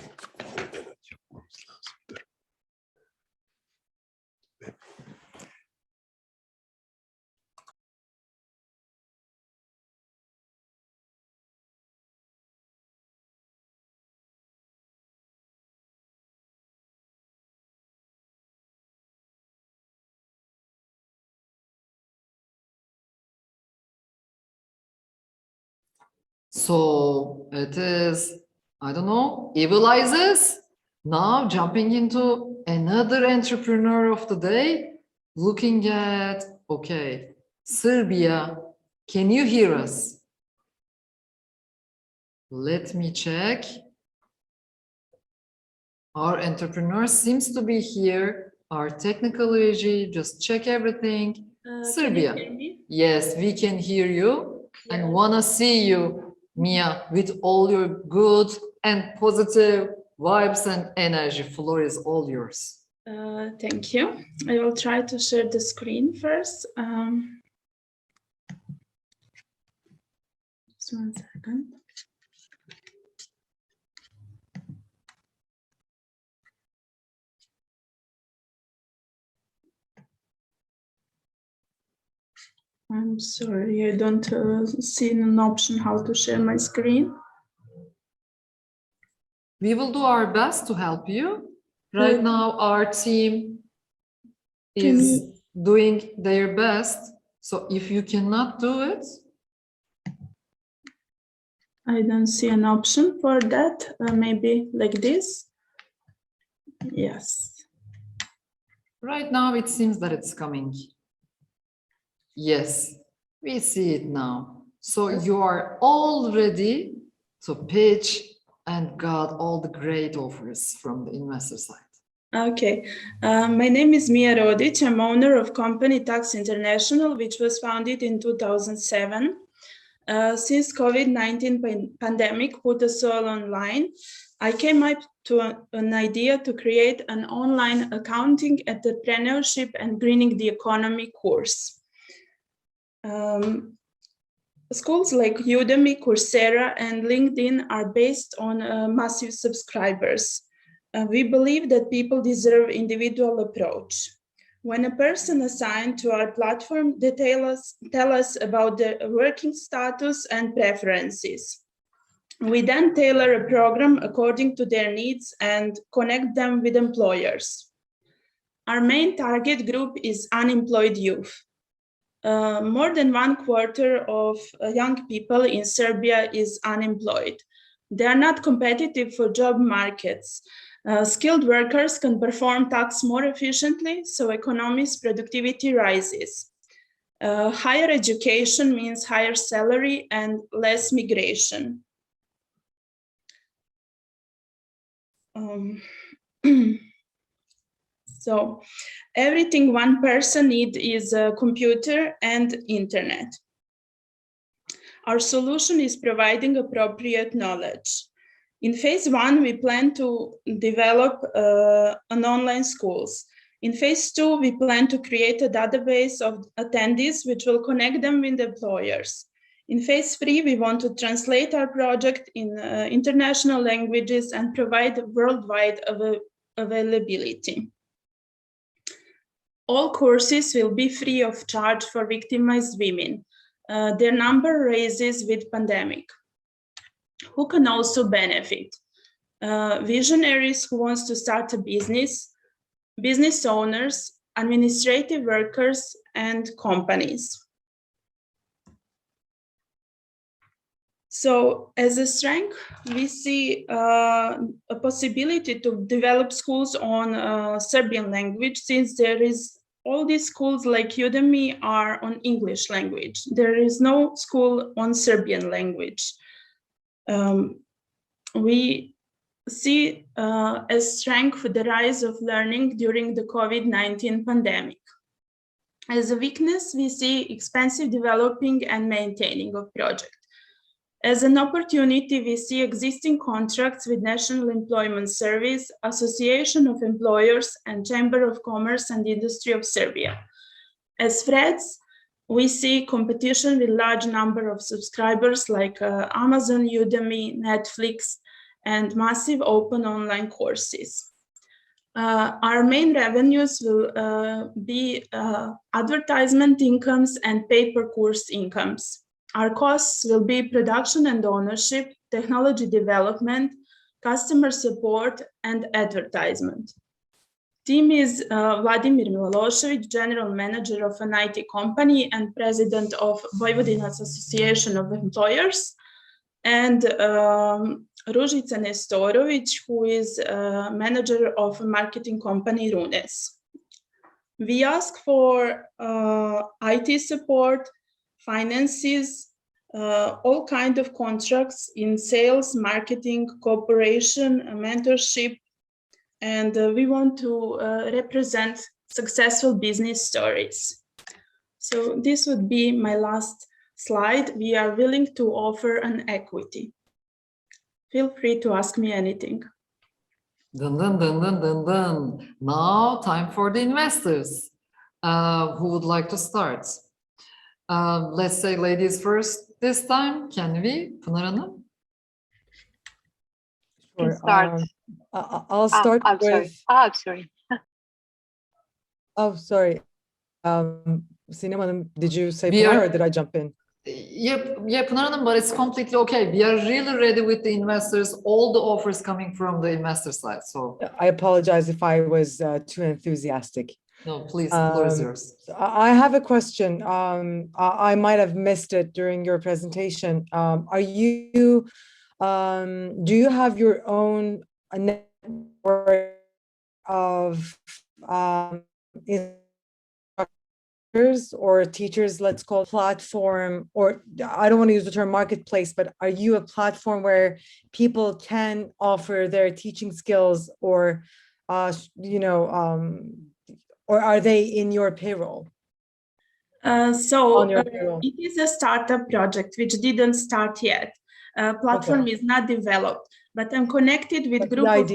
So it is, I don't know, Evil Isis. Now jumping into another entrepreneur of the day, looking at, okay, Serbia, can you hear us? Let me check. Our entrepreneur seems to be here. Our technical regie, just check everything. Serbia. Can you hear me? Yes, we can hear you and wanna see you, Mia, with all your good and positive vibes and energy. Floor is all yours. Thank you. I will try to share the screen first. Just 1 second. I'm sorry, I don't see an option how to share my screen. We will do our best to help you. Right now, our team is doing their best. So if you cannot do it, I don't see an option for that. Maybe like this. Yes. right now it seems that it's coming. Yes, we see it now. So you are all ready to pitch and got all the great offers from the investor side. Okay, my name is Mia Rodic. I'm owner of company Tax International, which was founded in 2007. Since COVID-19 pandemic put us all online, I came up to an idea to create an online accounting, entrepreneurship, and greening the economy course. Schools like Udemy, Coursera, and LinkedIn are based on massive subscribers. We believe that people deserve individual approach. When a person assigned to our platform, they tell us about their working status and preferences. We then tailor a program according to their needs and connect them with employers. Our main target group is unemployed youth. More than 1/4 of young people in Serbia is unemployed. They are not competitive for job markets. Skilled workers can perform tasks more efficiently, so economy's productivity rises. Higher education means higher salary and less migration. So everything one person needs is a computer and internet. Our solution is providing appropriate knowledge. In phase 1, we plan to develop an online schools. In phase 2, we plan to create a database of attendees which will connect them with employers. In phase 3, we want to translate our project in international languages and provide worldwide availability. All courses will be free of charge for victimized women. Their number raises with pandemic. Who can also benefit? Visionaries who wants to start a business, business owners, administrative workers, and companies. So as a strength, we see a possibility to develop schools on Serbian language, since there is all these schools like Udemy are on English language. There is no school on Serbian language. We see as strength the rise of learning during the COVID-19 pandemic. As a weakness, we see expensive developing and maintaining of project. As an opportunity, we see existing contracts with National Employment Service, Association of Employers, and Chamber of Commerce and Industry of Serbia. As threats, we see competition with large number of subscribers like Amazon, Udemy, Netflix, and massive open online courses. Our main revenues will be advertisement incomes and pay-per-course incomes. Our costs will be production and ownership, technology development, customer support, and advertisement. Team is Vladimir Milošević, General Manager of an IT company and President of Vojvodina's Association of Employers, and Ružica Nestorović, who is Manager of a marketing company, Runes. We ask for IT support, finances, all kinds of contracts in sales, marketing, cooperation, mentorship, and we want to represent successful business stories. So this would be my last slide. We are willing to offer an equity. Feel free to ask me anything. Dun, dun, dun, dun, dun, dun. Now time for the investors. Who would like to start? Let's say ladies first this time. Can we, Pınar Hanım? Sure. Start. I'll start with. Sorry. Oh, sorry. Sinem Hanım, did you say We Pınar are- or did I jump in? Yeah, Pınar Hanım, but it's completely okay. We are really ready with the investors, all the offers coming from the investor side. So I apologize if I was too enthusiastic. no, please, the floor is yours. I have a question. I might have missed it during your presentation. Do you have your own network of instructors or teachers, let's call it platform, or I don't want to use the term marketplace, but are you a platform where people can offer their teaching skills, or or are they in your payroll? It is a startup project which didn't start yet. Platform is not developed, but I'm connected with group of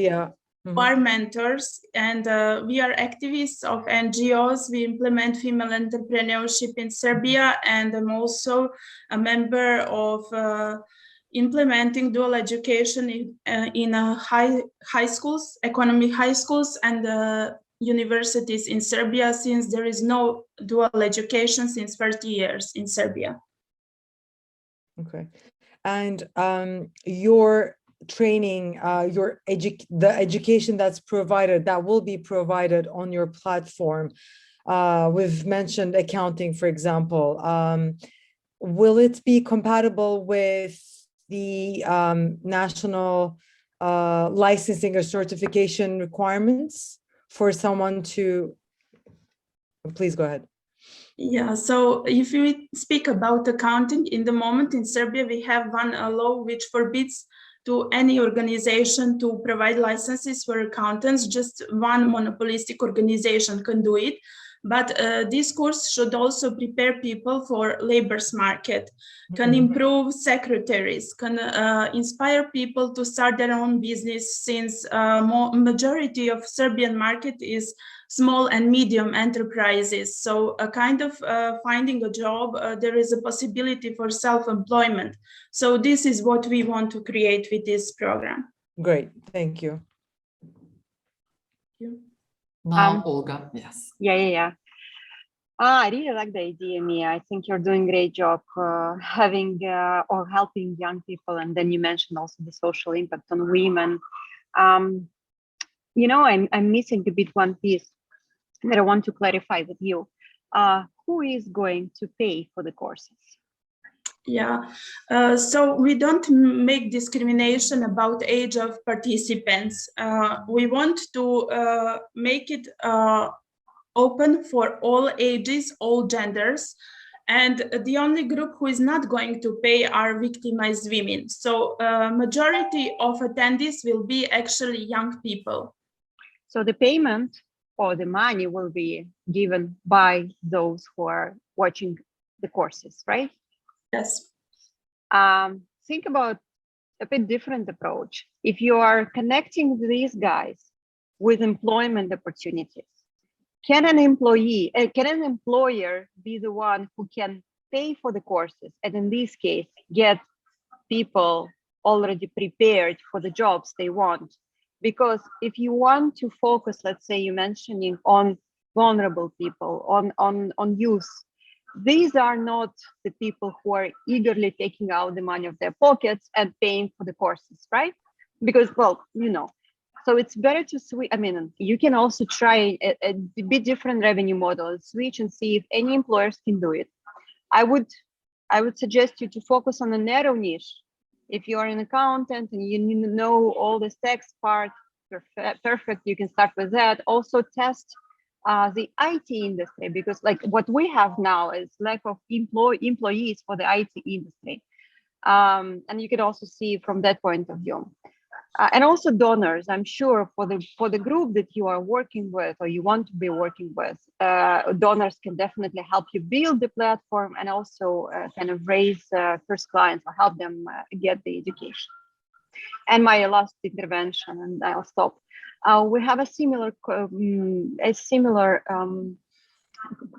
our mentors, and we are activists of NGOs. We implement female entrepreneurship in Serbia, and I'm also a member of implementing dual education in high schools, economic high schools, and universities in Serbia, since there is no dual education since 30 years in Serbia. Okay, and your training, the education that's provided, that will be provided on your platform. We've mentioned accounting, for example. Will it be compatible with the national licensing or certification requirements for someone to? Please go ahead. Yeah, so if we speak about accounting, in the moment in Serbia, we have one law which forbids to any organization to provide licenses for accountants. Just one monopolistic organization can do it. But this course should also prepare people for labor's market, can improve secretaries, can inspire people to start their own business, since majority of Serbian market is small and medium enterprises. So a kind of finding a job, there is a possibility for self-employment. So this is what we want to create with this program. Great, thank you. Now, Olga, yes. Yeah. I really like the idea, Mia. I think you're doing a great job having or helping young people. And then you mentioned also the social impact on women. I'm missing a bit one piece that I want to clarify with you. Who is going to pay for the courses? Yeah, so we don't make discrimination about age of participants. We want to make it open for all ages, all genders. And the only group who is not going to pay are victimized women. So majority of attendees will be actually young people. So the payment or the money will be given by those who are watching the courses, right? Yes. Think about a bit different approach. If you are connecting these guys with employment opportunities, can an employer be the one who can pay for the courses, and in this case, get people already prepared for the jobs they want? Because if you want to focus, let's say you're mentioning on vulnerable people, on youth, these are not the people who are eagerly taking out the money of their pockets and paying for the courses, right? Because, well, so it's better to switch. I mean, you can also try a bit different revenue model, switch and see if any employers can do it. I would suggest you to focus on a narrow niche. If you are an accountant and you know all this tax part, perfect, you can start with that. Also test the IT industry, because like what we have now is lack of employees for the IT industry. And you can also see from that point of view. And also donors, I'm sure for the group that you are working with or you want to be working with, donors can definitely help you build the platform and also kind of raise first clients or help them get the education. And my last intervention, and I'll stop. We have a similar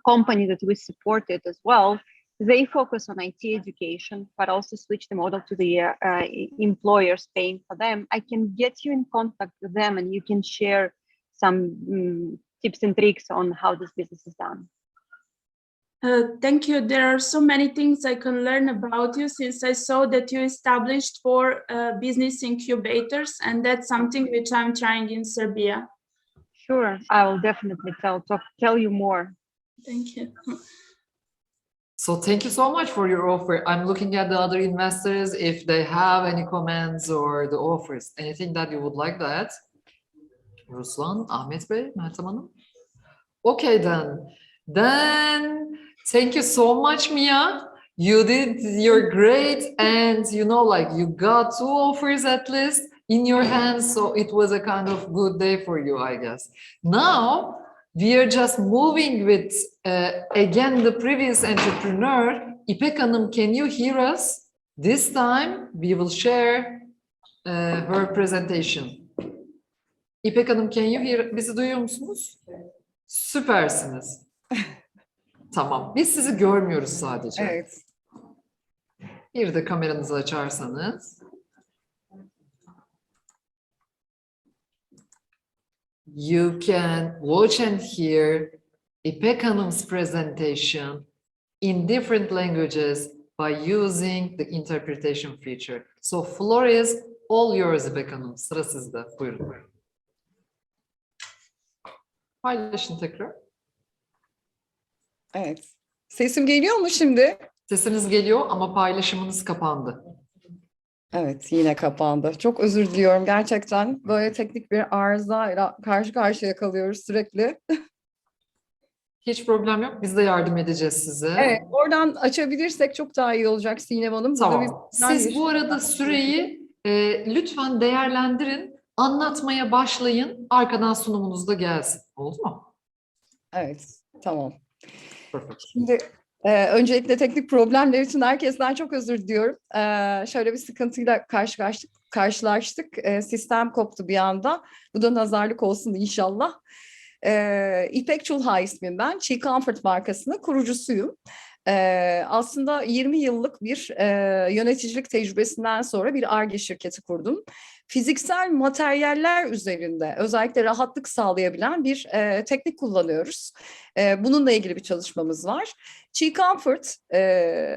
company that we supported as well. They focus on IT education, but also switch the model to the employers paying for them. I can get you in contact with them and you can share some tips and tricks on how this business is done. Thank you. There are so many things I can learn about you since I saw that you established 4 business incubators, and that's something which I'm trying in Serbia. Sure, I will definitely tell you more. Thank you. So thank you so much for your offer. I'm looking at the other investors if they have any comments or the offers. Anything that you would like to add? Ruslan, Ahmet Bey, Meltem Hanım? Okay then. Then thank you so much, Mia. You did your great, and you know, like you got 2 offers at least in your hands, so it was a kind of good day for you, I guess. Now we are just moving with again the previous entrepreneur. İpek Hanım, can you hear us? This time we will share her presentation. İpek Hanım, can you hear? Bizi duyuyor musunuz? Süpersiniz. Tamam. Biz sizi görmüyoruz sadece. Evet. Bir de kameranızı açarsanız. You can watch and hear İpek Hanım's presentation in different languages by using the interpretation feature. So floor is all yours İpek Hanım. Sıra sizde. Buyurun. Paylaşın tekrar. Evet. Sesim geliyor mu şimdi? Sesiniz geliyor ama paylaşımınız kapandı. Evet, yine kapandı. Çok özür diliyorum gerçekten. Böyle teknik bir arızayla karşı karşıya kalıyoruz sürekli. Hiç problem yok. Biz de yardım edeceğiz size. Evet, oradan açabilirsek çok daha iyi olacak Sinem Hanım. Tamam. Siz bu arada süreyi lütfen değerlendirin. Anlatmaya başlayın. Arkadan sunumunuz da gelsin. Oldu mu? Evet, tamam. Perfect. Şimdi öncelikle teknik problemler için herkesten çok özür diliyorum. Şöyle bir sıkıntıyla karşılaştık. Sistem koptu bir anda. Bu da nazarlık olsun inşallah. İpek Çulha ismim ben. Chi Comfort markasının kurucusuyum. Aslında 20 yıllık bir yöneticilik tecrübesinden sonra bir Ar-Ge şirketi kurdum. Fiziksel materyaller üzerinde özellikle rahatlık sağlayabilen bir teknik kullanıyoruz. Bununla ilgili bir çalışmamız var. Chi Comfort,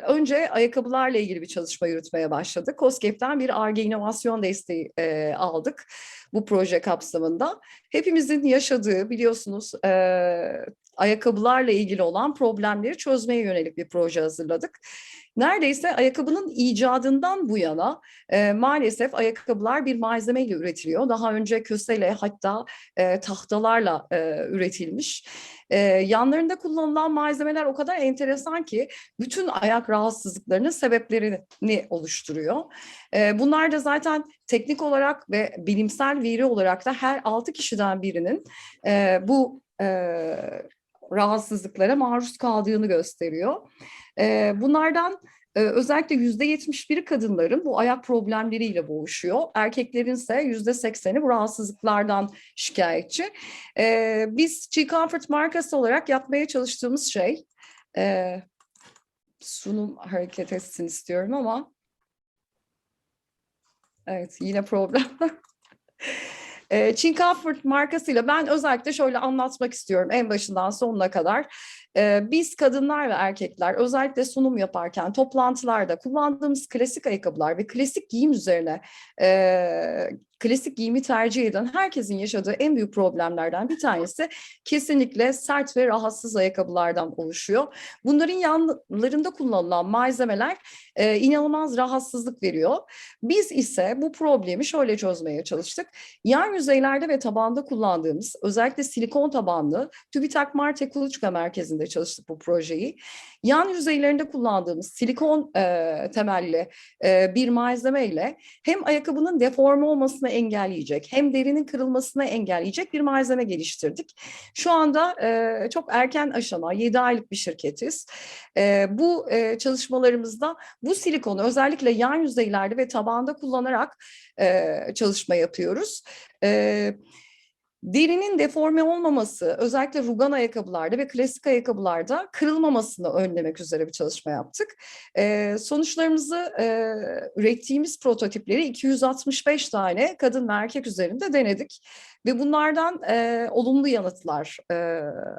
önce ayakkabılarla ilgili bir çalışma yürütmeye başladık. COSGAP'ten bir Ar-Ge inovasyon desteği aldık bu proje kapsamında. Hepimizin yaşadığı, biliyorsunuz, ayakkabılarla ilgili olan problemleri çözmeye yönelik bir proje hazırladık. Neredeyse ayakkabının icadından bu yana maalesef ayakkabılar bir malzemeyle üretiliyor. Daha önce köseyle, hatta tahtalarla üretilmiş. Yanlarında kullanılan malzemeler o kadar enteresan ki bütün ayak rahatsızlıklarının sebeplerini oluşturuyor. Bunlar da zaten teknik olarak ve bilimsel veri olarak da her 6 kişiden birinin bu rahatsızlıklara maruz kaldığını gösteriyor. Bunlardan özellikle %71'i kadınların bu ayak problemleriyle boğuşuyor. Erkeklerin ise %80'i bu rahatsızlıklardan şikayetçi. Biz Chi Comfort markası olarak yapmaya çalıştığımız şey, sunum hareket etsin istiyorum ama evet, yine problem. Chi Comfort markasıyla ben özellikle şöyle anlatmak istiyorum en başından sonuna kadar. Biz kadınlar ve erkekler özellikle sunum yaparken toplantılarda kullandığımız klasik ayakkabılar ve klasik giyim üzerine klasik giyimi tercih eden herkesin yaşadığı en büyük problemlerden bir tanesi kesinlikle sert ve rahatsız ayakkabılardan oluşuyor. Bunların yanlarında kullanılan malzemeler inanılmaz rahatsızlık veriyor. Biz ise bu problemi şöyle çözmeye çalıştık. Yan yüzeylerde ve tabanda kullandığımız özellikle silikon tabanlı TÜBİTAK Marte Kuluçka Merkezi'nde çalıştık bu projeyi. Yan yüzeylerinde kullandığımız silikon temelli bir malzemeyle hem ayakkabının deforme olmasını engelleyecek hem derinin kırılmasını engelleyecek bir malzeme geliştirdik. Şu anda çok erken aşama 7 aylık bir şirketiz. Bu çalışmalarımızda bu silikonu özellikle yan yüzeylerde ve tabanda kullanarak çalışma yapıyoruz. Derinin deforme olmaması, özellikle rugan ayakkabılarda ve klasik ayakkabılarda kırılmamasını önlemek üzere bir çalışma yaptık. Sonuçlarımızı ürettiğimiz prototipleri 265 tane kadın ve erkek üzerinde denedik. Ve bunlardan olumlu yanıtlar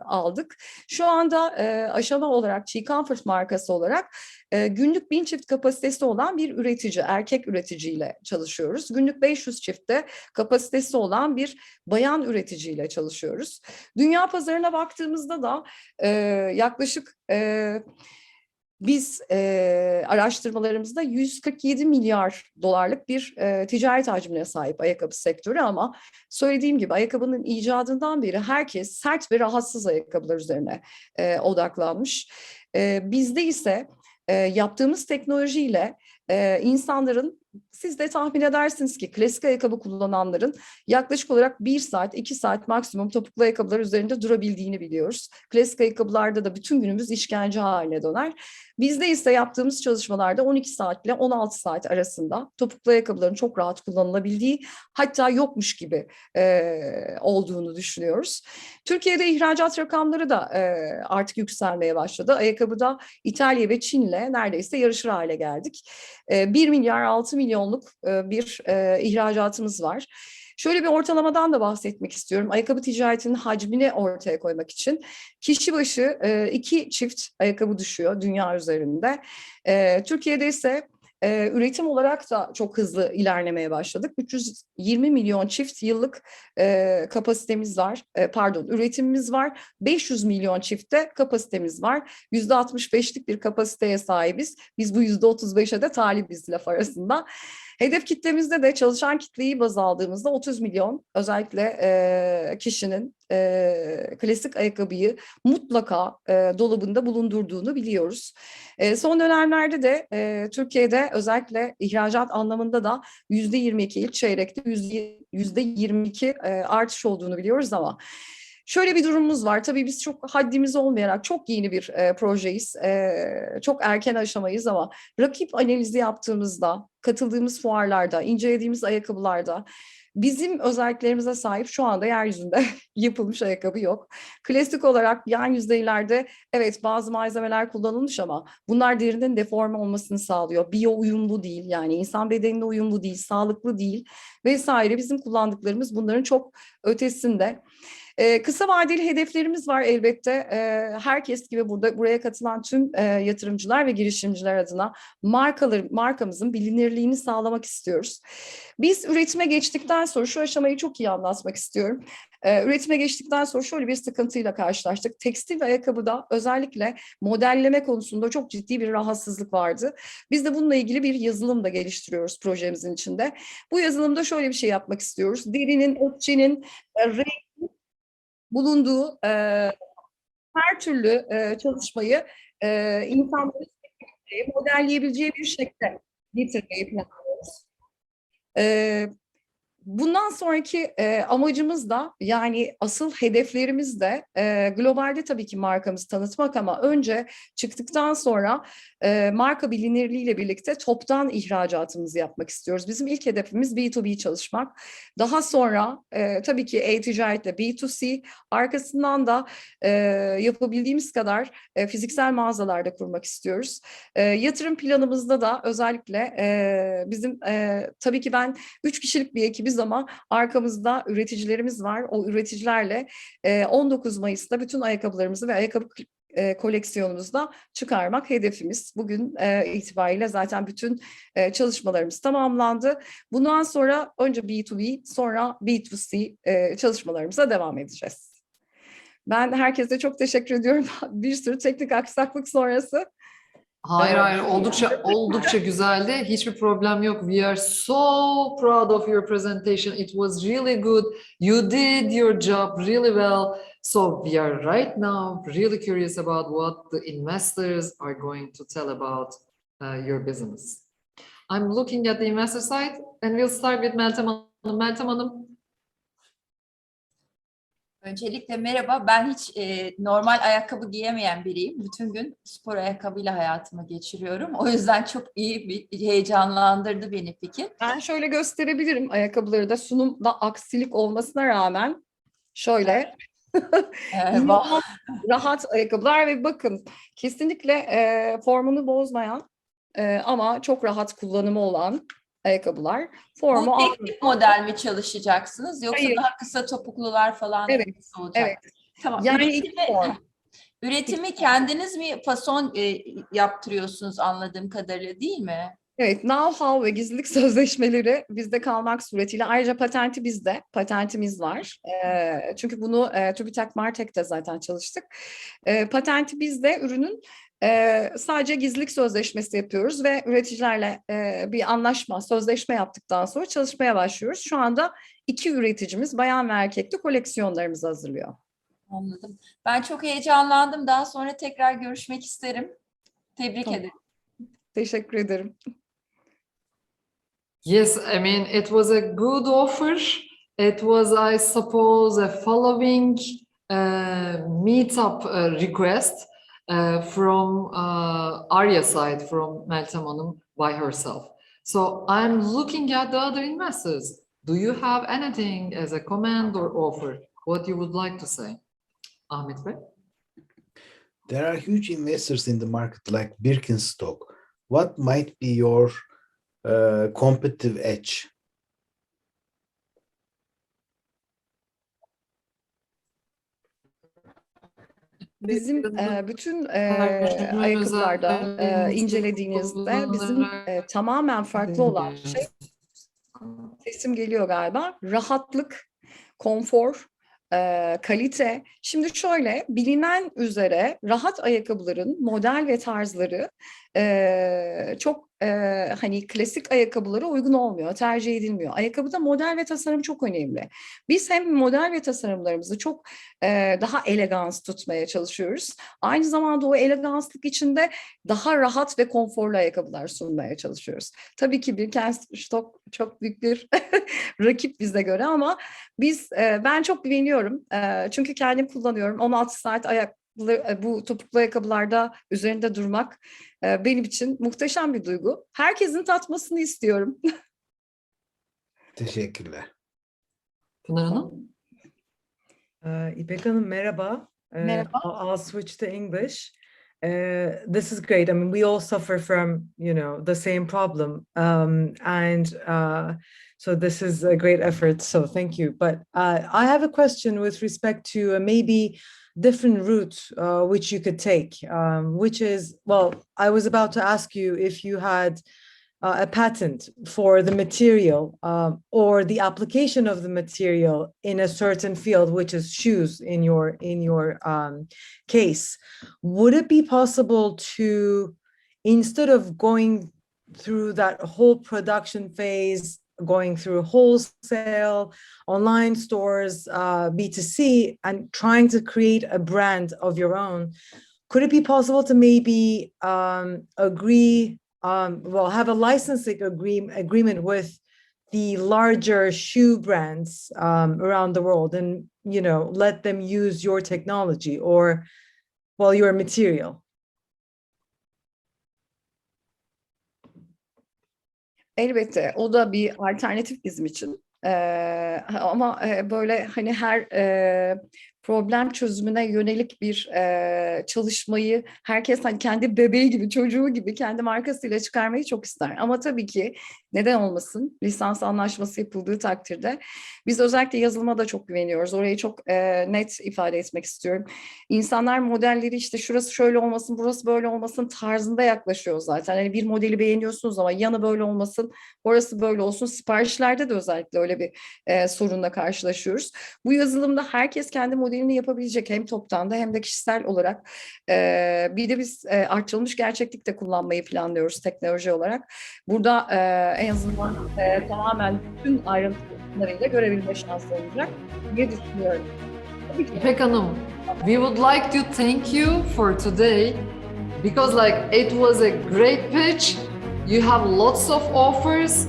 aldık. Şu anda aşama olarak Chi Comfort markası olarak günlük 1000 çift kapasitesi olan bir üretici, erkek üreticiyle çalışıyoruz. Günlük 500 çiftte kapasitesi olan bir bayan üreticiyle çalışıyoruz. Dünya pazarına baktığımızda da yaklaşık biz araştırmalarımızda 147 milyar dolarlık bir ticaret hacmine sahip ayakkabı sektörü, ama söylediğim gibi ayakkabının icadından beri herkes sert ve rahatsız ayakkabılar üzerine odaklanmış. Bizde ise yaptığımız teknolojiyle insanların, siz de tahmin edersiniz ki klasik ayakkabı kullananların yaklaşık olarak 1 saat, 2 saat maksimum topuklu ayakkabılar üzerinde durabildiğini biliyoruz. Klasik ayakkabılarda da bütün günümüz işkence haline döner. Bizde ise yaptığımız çalışmalarda 12 saat ile 16 saat arasında topuklu ayakkabıların çok rahat kullanılabildiği, hatta yokmuş gibi olduğunu düşünüyoruz. Türkiye'de ihracat rakamları da artık yükselmeye başladı. Ayakkabıda İtalya ve Çin'le neredeyse yarışır hale geldik. 1 milyar 6 milyonluk bir ihracatımız var. Şöyle bir ortalamadan da bahsetmek istiyorum. Ayakkabı ticaretinin hacmini ortaya koymak için kişi başı 2 çift ayakkabı düşüyor dünya üzerinde. Türkiye'de ise üretim olarak da çok hızlı ilerlemeye başladık. 320 milyon çift yıllık kapasitemiz var. Üretimimiz var. 500 milyon çiftte kapasitemiz var. %65'lik bir kapasiteye sahibiz. Biz bu %35'e de talibiz laf arasında. Hedef kitlemizde de çalışan kitleyi baz aldığımızda 30 milyon özellikle kişinin klasik ayakkabıyı mutlaka dolabında bulundurduğunu biliyoruz. Son dönemlerde de Türkiye'de özellikle ihracat anlamında da %22, ilk çeyrekte %22 artış olduğunu biliyoruz, ama şöyle bir durumumuz var. Tabii biz çok haddimiz olmayarak çok yeni bir projeyiz. Çok erken aşamayız, ama rakip analizi yaptığımızda, katıldığımız fuarlarda, incelediğimiz ayakkabılarda bizim özelliklerimize sahip şu anda yeryüzünde yapılmış ayakkabı yok. Klasik olarak yan yüzeylerde evet bazı malzemeler kullanılmış, ama bunlar derinin deforme olmasını sağlıyor. Biyo uyumlu değil, yani insan bedenine uyumlu değil, sağlıklı değil vesaire. Bizim kullandıklarımız bunların çok ötesinde. Kısa vadeli hedeflerimiz var elbette. Herkes gibi buraya katılan tüm yatırımcılar ve girişimciler adına markamızın bilinirliğini sağlamak istiyoruz. Biz üretime geçtikten sonra şu aşamayı çok iyi anlatmak istiyorum. Üretime geçtikten sonra şöyle bir sıkıntıyla karşılaştık. Tekstil ve ayakkabıda özellikle modelleme konusunda çok ciddi bir rahatsızlık vardı. Biz de bununla ilgili bir yazılım da geliştiriyoruz projemizin içinde. Bu yazılımda şöyle bir şey yapmak istiyoruz. Derinin, objenin, bulunduğu her türlü çalışmayı insanların modelleyebileceği bir şekilde getirmeyi planlıyoruz. Bundan sonraki amacımız da, yani asıl hedeflerimiz de globalde tabii ki markamızı tanıtmak, ama önce çıktıktan sonra marka bilinirliğiyle birlikte toptan ihracatımızı yapmak istiyoruz. Bizim ilk hedefimiz B2B çalışmak. Daha sonra tabii ki e-ticaretle B2C, arkasından da yapabildiğimiz kadar fiziksel mağazalarda kurmak istiyoruz. Yatırım planımızda da özellikle bizim tabii ki ben 3 kişilik bir ekibiz, ama arkamızda üreticilerimiz var. O üreticilerle 19 Mayıs'ta bütün ayakkabılarımızı ve ayakkabı koleksiyonumuzda çıkarmak hedefimiz. Bugün itibariyle zaten bütün çalışmalarımız tamamlandı. Bundan sonra önce B2B, sonra B2C çalışmalarımıza devam edeceğiz. Ben herkese çok teşekkür ediyorum. Bir sürü teknik aksaklık sonrası. Hayır, oldukça güzeldi. Hiçbir problem yok. We are so proud of your presentation. It was really good. You did your job really well. So we are right now really curious about what the investors are going to tell about your business. I'm looking at the investor side and we'll start with Meltem Hanım. Meltem Hanım. Öncelikle merhaba. Ben hiç normal ayakkabı giyemeyen biriyim. Bütün gün spor ayakkabıyla hayatımı geçiriyorum. O yüzden çok iyi bir heyecanlandırdı beni fikir. Ben şöyle gösterebilirim ayakkabıları da, sunumda aksilik olmasına rağmen Şöyle inanılmaz rahat ayakkabılar ve bakın kesinlikle formunu bozmayan ama çok rahat kullanımı olan ayakkabılar. Formu Bu tek tip model mi çalışacaksınız yoksa Hayır. daha kısa topuklular falan Evet, nasıl olacak? evet. Tamam. Yani iki form. Üretimi kendiniz mi fason yaptırıyorsunuz anladığım kadarıyla değil mi? Evet, know-how ve gizlilik sözleşmeleri bizde kalmak suretiyle ayrıca patenti bizde, patentimiz var. Çünkü bunu TÜBİTAK Martek'te zaten çalıştık. Patenti bizde, ürünün sadece gizlilik sözleşmesi yapıyoruz ve üreticilerle bir anlaşma, sözleşme yaptıktan sonra çalışmaya başlıyoruz. Şu anda 2 üreticimiz bayan ve erkekli koleksiyonlarımızı hazırlıyor. Anladım. Ben çok heyecanlandım. Daha sonra tekrar görüşmek isterim. Tebrik ederim. Teşekkür ederim. Yes, I mean, it was a good offer. It was, I suppose, a following meetup request from Arya side, from Meltem Hanım by herself. So I'm looking at the other investors. Do you have anything as a comment or offer? What you would like to say? Ahmet Bey? There are huge investors in the market like Birkenstock. What might be your competitive edge? Bizim bütün ayakkabılarda incelediğinizde bizim tamamen farklı olan şey, sesim geliyor galiba, rahatlık, konfor, kalite. Şimdi şöyle, bilinen üzere rahat ayakkabıların model ve tarzları çok hani klasik ayakkabılara uygun olmuyor, tercih edilmiyor. Ayakkabıda model ve tasarım çok önemli. Biz hem model ve tasarımlarımızı çok daha elegans tutmaya çalışıyoruz. Aynı zamanda o eleganslık içinde daha rahat ve konforlu ayakkabılar sunmaya çalışıyoruz. Tabii ki Birkenstock çok büyük bir rakip bize göre ama ben çok güveniyorum. Çünkü kendim kullanıyorum. 16 saat bu topuklu ayakkabılarda üzerinde durmak benim için muhteşem bir duygu. Herkesin tatmasını istiyorum. Teşekkürler. Pınar Hanım? İpek Hanım merhaba. Merhaba. I'll switch to English. This is great. I mean, we all suffer from, the same problem. So this is a great effort. So thank you. But I have a question with respect to maybe different route which you could take, which is, well, I was about to ask you if you had a patent for the material or the application of the material in a certain field, which is shoes in your case. Would it be possible to, instead of going through that whole production phase, going through wholesale, online stores, B2C, and trying to create a brand of your own, could it be possible to maybe agree, have a licensing agreement with the larger shoe brands around the world and, let them use your technology or, your material? Elbette o da bir alternatif bizim için. Ama böyle hani her problem çözümüne yönelik bir çalışmayı herkes hani kendi bebeği gibi, çocuğu gibi kendi markasıyla çıkarmayı çok ister. Ama tabii ki neden olmasın? Lisans anlaşması yapıldığı takdirde biz özellikle yazılıma da çok güveniyoruz. Orayı çok net ifade etmek istiyorum. İnsanlar modelleri işte şurası şöyle olmasın, burası böyle olmasın tarzında yaklaşıyor zaten. Hani bir modeli beğeniyorsunuz ama yanı böyle olmasın, orası böyle olsun. Siparişlerde de özellikle öyle bir sorunla karşılaşıyoruz. Bu yazılımda herkes kendi modelini yapabilecek hem toptan da hem de kişisel olarak. Bir de biz artırılmış gerçeklikte kullanmayı planlıyoruz teknoloji olarak. Burada en azından tamamen bütün ayrıntılarıyla görebilme şansı olacak diye düşünüyorum. İpek Hanım, we would like to thank you for today because it was a great pitch. You have lots of offers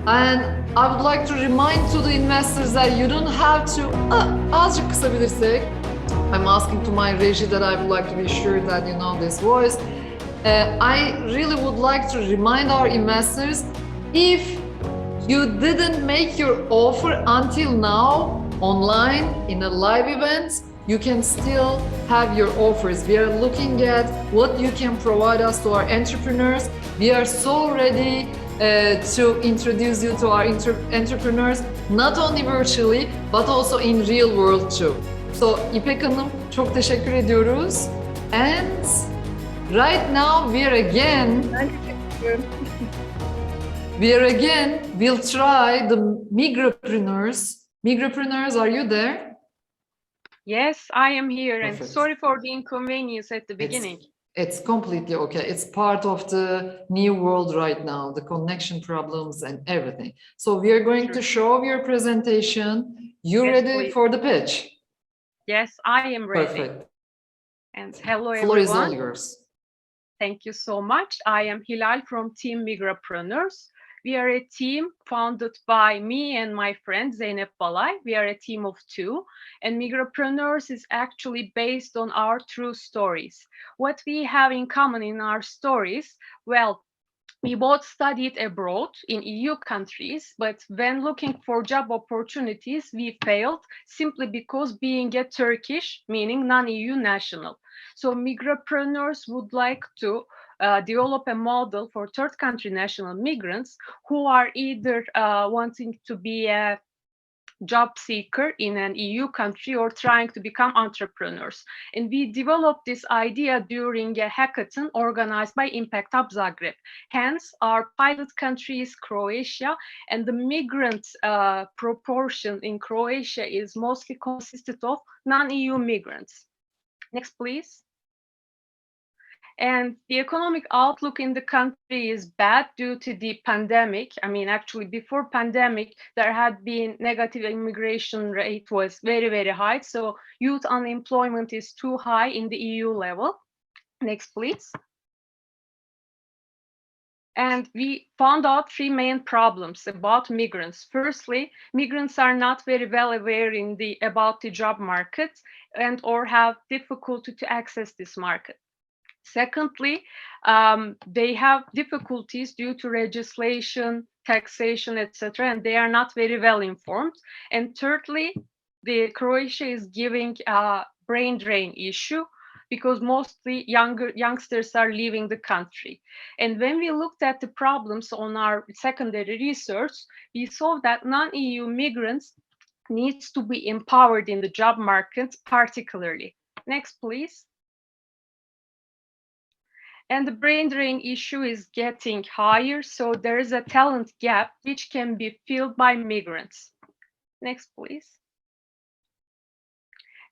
and I would like to remind to the investors that you don't have to azıcık kısabilirsek. I'm asking to my regie that I would like to be sure that you know this voice. I really would like to remind our investors, if you didn't make your offer until now, online in a live event, you can still have your offers. We are looking at what you can provide us to our entrepreneurs. We are so ready to introduce you to our entrepreneurs, not only virtually, but also in real world too. So İpek Hanım, çok teşekkür ediyoruz. And right now we are again, we'll try the migrapreneurs. Migrapreneurs, are you there? Yes, I am here, Perfect. and sorry for the inconvenience at the beginning. It's completely okay. It's part of the new world right now, the connection problems and everything. So we are going to show your presentation. You Yes, ready please. for the pitch? Yes, I am ready. Perfect. And hello, Floor is all everyone. yours. Thank you so much. I am Hilal from Team Migrapreneurs. We are a team founded by me and my friend Zeynep Balay. We are a team of 2, and Migrapreneurs is actually based on our true stories. What we have in common in our stories, well, we both studied abroad in EU countries, but when looking for job opportunities, we failed simply because being a Turkish, meaning non-EU national. So migrapreneurs would like to develop a model for third country national migrants who are either wanting to be a job seeker in an EU country or trying to become entrepreneurs. And we developed this idea during a hackathon organized by Impact Hub Zagreb. Hence, our pilot country is Croatia, and the migrant proportion in Croatia is mostly consisted of non-EU migrants. Next, please. And the economic outlook in the country is bad due to the pandemic. I mean, actually, before pandemic, there had been negative immigration rate was very, very high. So youth unemployment is too high in the EU level. Next, please. And we found out 3 main problems about migrants. Firstly, migrants are not very well aware about the job market and or have difficulty to access this market. Secondly, they have difficulties due to legislation, taxation, etc., and they are not very well informed. And thirdly, Croatia is giving a brain drain issue because mostly youngsters are leaving the country. And when we looked at the problems on our secondary research, we saw that non-EU migrants needs to be empowered in the job market particularly. Next, please. And the brain drain issue is getting higher, so there is a talent gap which can be filled by migrants. Next, please.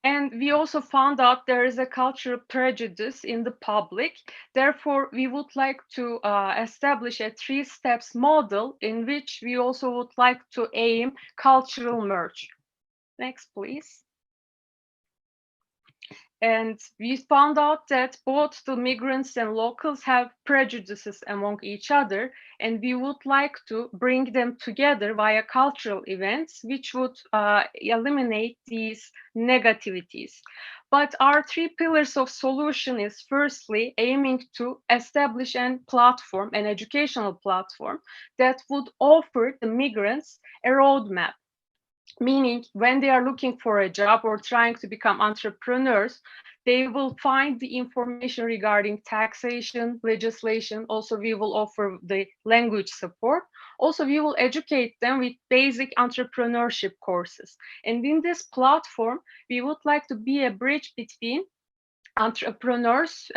And we also found out there is a cultural prejudice in the public. Therefore, we would like to establish a 3 steps model in which we also would like to aim cultural merge. Next, please. And we found out that both the migrants and locals have prejudices among each other, and we would like to bring them together via cultural events, which would eliminate these negativities. But our 3 pillars of solution is firstly aiming to establish a platform, an educational platform that would offer the migrants a roadmap. Meaning when they are looking for a job or trying to become entrepreneurs, they will find the information regarding taxation, legislation. Also, we will offer the language support. Also, we will educate them with basic entrepreneurship courses. And in this platform, we would like to be a bridge between entrepreneurs,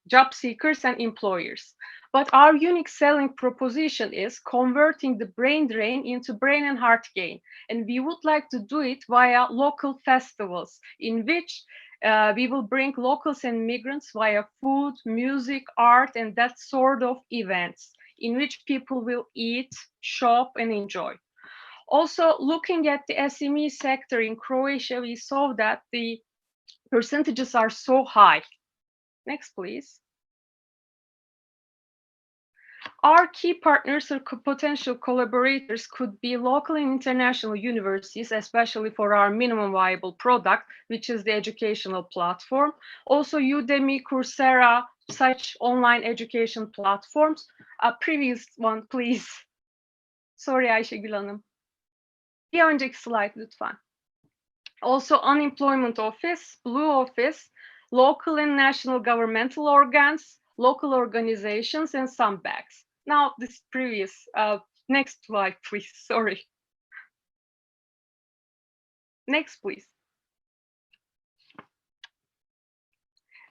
job seekers, and employers. But our unique selling proposition is converting the brain drain into brain and heart gain. And we would like to do it via local festivals in which we will bring locals and migrants via food, music, art, and that sort of events in which people will eat, shop, and enjoy. Also, looking at the SME sector in Croatia, we saw that the percentages are so high. Next, please. Our key partners or potential collaborators could be local and international universities, especially for our minimum viable product, which is the educational platform. Also Udemy, Coursera, such online education platforms. Previous one, please. Sorry Ayşegül Hanım. Bir önceki slide lütfen. Also unemployment office, blue office, local and national governmental organs, local organizations, and some banks. Now this previous, next slide, please, sorry. Next, please.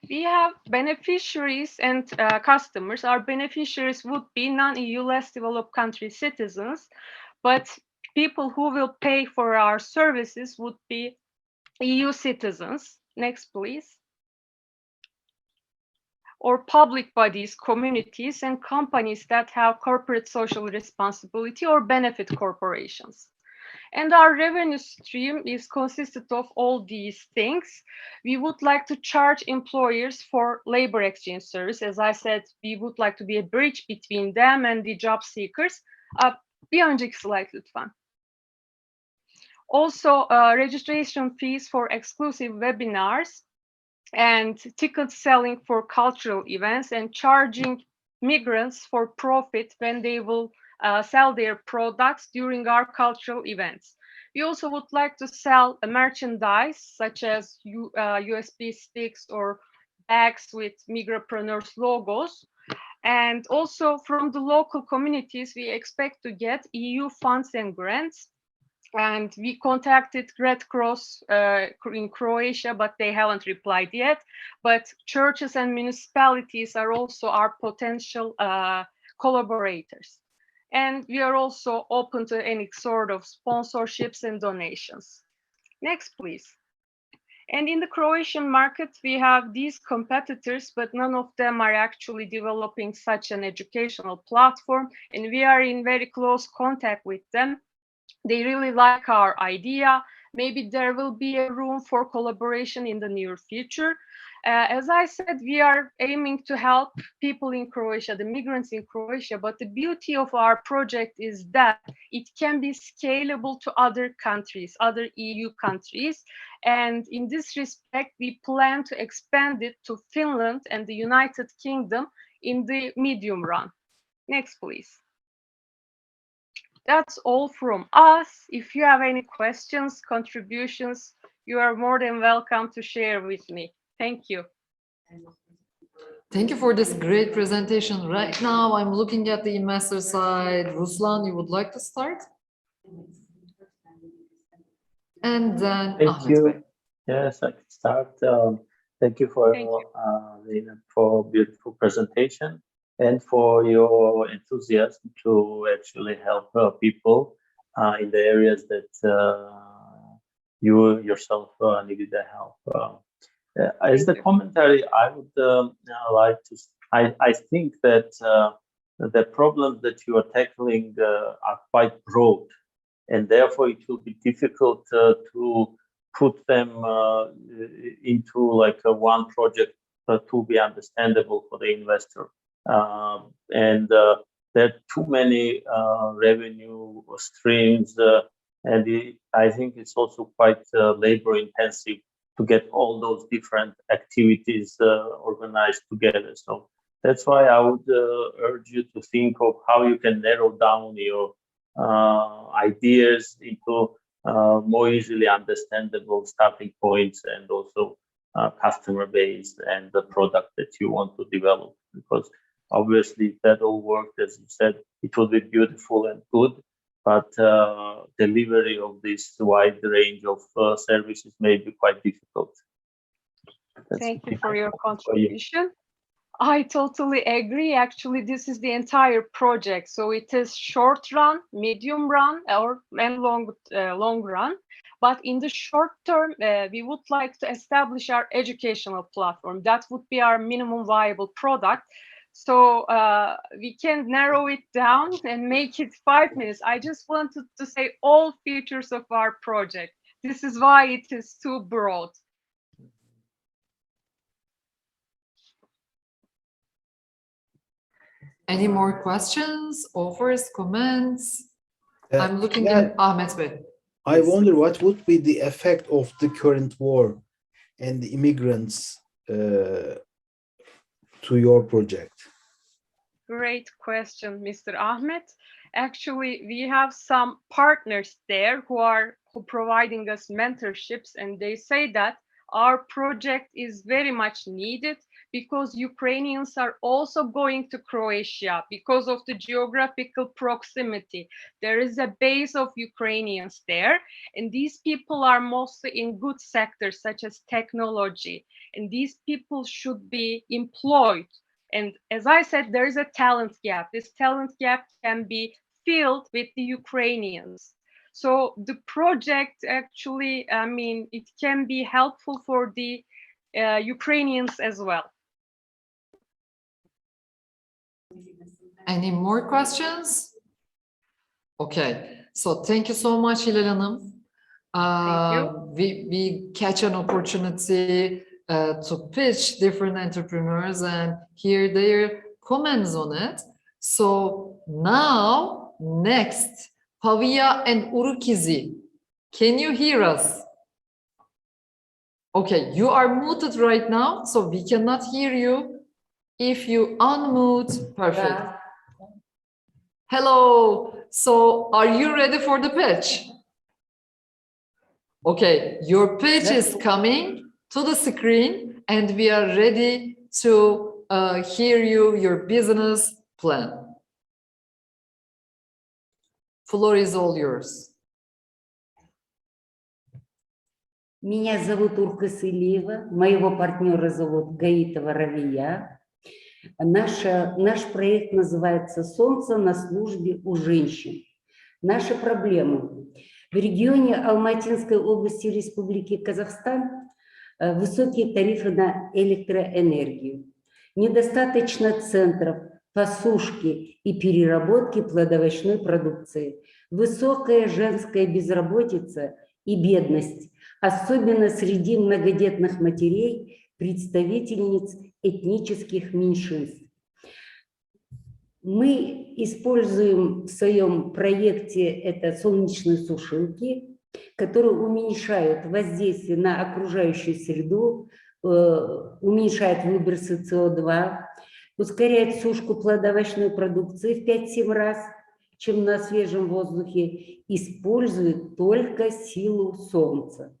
We have beneficiaries and customers. Our beneficiaries would be non-EU less developed country citizens, but people who will pay for our services would be EU citizens. Next, please. Or public bodies, communities, and companies that have corporate social responsibility or benefit corporations. And our revenue stream is consisted of all these things. We would like to charge employers for labor exchange service. As I said, we would like to be a bridge between them and the job seekers. Bir önceki slide lütfen. Also, registration fees for exclusive webinars and ticket selling for cultural events, and charging migrants for profit when they will sell their products during our cultural events. We also would like to sell merchandise such as USB sticks or bags with migrapreneurs logos. And also from the local communities, we expect to get EU funds and grants. And we contacted Red Cross in Croatia, but they haven't replied yet. But churches and municipalities are also our potential collaborators. And we are also open to any sort of sponsorships and donations. Next, please. And in the Croatian market, we have these competitors, but none of them are actually developing such an educational platform. And we are in very close contact with them. They really like our idea. Maybe there will be a room for collaboration in the near future. As I said, we are aiming to help people in Croatia, the migrants in Croatia, but the beauty of our project is that it can be scalable to other countries, other EU countries. And in this respect, we plan to expand it to Finland and the United Kingdom in the medium run. Next, please. That's all from us. If you have any questions, contributions, you are more than welcome to share with me. Thank you. Thank you for this great presentation. Right now, I'm looking at the investor side. Ruslan, you would like to start? And then Thank you. Yes, I can start. Thank you for beautiful presentation and for your enthusiasm to actually help people in the areas that you yourself needed the help. As the commentary, I would like to. I think that the problems that you are tackling are quite broad, and therefore it will be difficult to put them into like one project to be understandable for the investor. And there are too many revenue streams, and I think it's also quite labor intensive to get all those different activities organized together. So that's why I would urge you to think of how you can narrow down your ideas into more easily understandable starting points, and also customer base and the product that you want to develop. Because obviously, if that all worked, as you said, it will be beautiful and good, but delivery of this wide range of services may be quite difficult. Thank you for your contribution. I totally agree. Actually, this is the entire project. So it is short run, medium run, and long run. But in the short term, we would like to establish our educational platform. That would be our minimum viable product. So we can narrow it down and make it 5 minutes. I just wanted to say all features of our project. This is why it is too broad. Any more questions, offers, comments? I'm looking at Ahmet Bey. I wonder what would be the effect of the current war and the immigrants to your project? Great question, Mr. Ahmet. Actually, we have some partners there who are who providing us mentorships, and they say that our project is very much needed because Ukrainians are also going to Croatia because of the geographical proximity. There is a base of Ukrainians there, and these people are mostly in good sectors such as technology, and these people should be employed. And as I said, there is a talent gap. This talent gap can be filled with the Ukrainians. So the project actually, I mean, it can be helpful for the Ukrainians as well. Any more questions? Okay, so thank you so much, Hilal Hanım. We catch an opportunity to pitch different entrepreneurs and hear their comments on it. So now, next, Pavia and Urukizi, can you hear us? Okay, you are muted right now, so we cannot hear you. If you unmute, perfect. Hello, so are you ready for the pitch? Okay, your pitch is coming to the screen and we are ready to hear you, your business plan. Floor is all yours. Меня зовут Урка Сылиева, моего партнера зовут Гаитова Равия. Наш проект называется «Солнце на службе у женщин». Наши проблемы. В регионе Алматинской области Республики Казахстан высокие тарифы на электроэнергию, недостаточно центров по сушке и переработке плодовочной продукции, высокая женская безработица и бедность, особенно среди многодетных матерей, представительниц этнических меньшинств. Мы используем в своем проекте это солнечные сушилки, которые уменьшают воздействие на окружающую среду, уменьшают выбросы СО2, ускоряют сушку плодовочной продукции в 5-7 раз, чем на свежем воздухе, используют только силу солнца.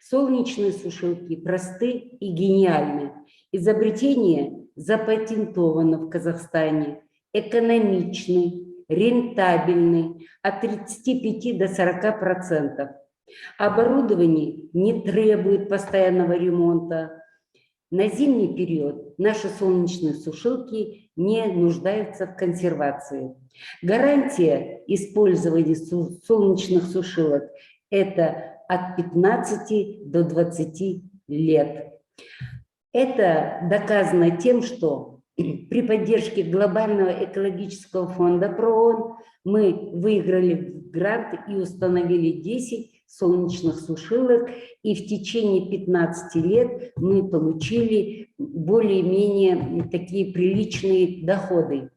Солнечные сушилки просты и гениальны. Изобретение запатентовано в Казахстане, экономичный, рентабельный, от 35 до 40%. Оборудование не требует постоянного ремонта. На зимний период наши солнечные сушилки не нуждаются в консервации. Гарантия использования солнечных сушилок – это от 15 до 20 лет. Это доказано тем, что при поддержке Глобального экологического фонда ПРООН мы выиграли грант и установили 10 солнечных сушилок, и в течение 15 лет мы получили более-менее такие приличные доходы.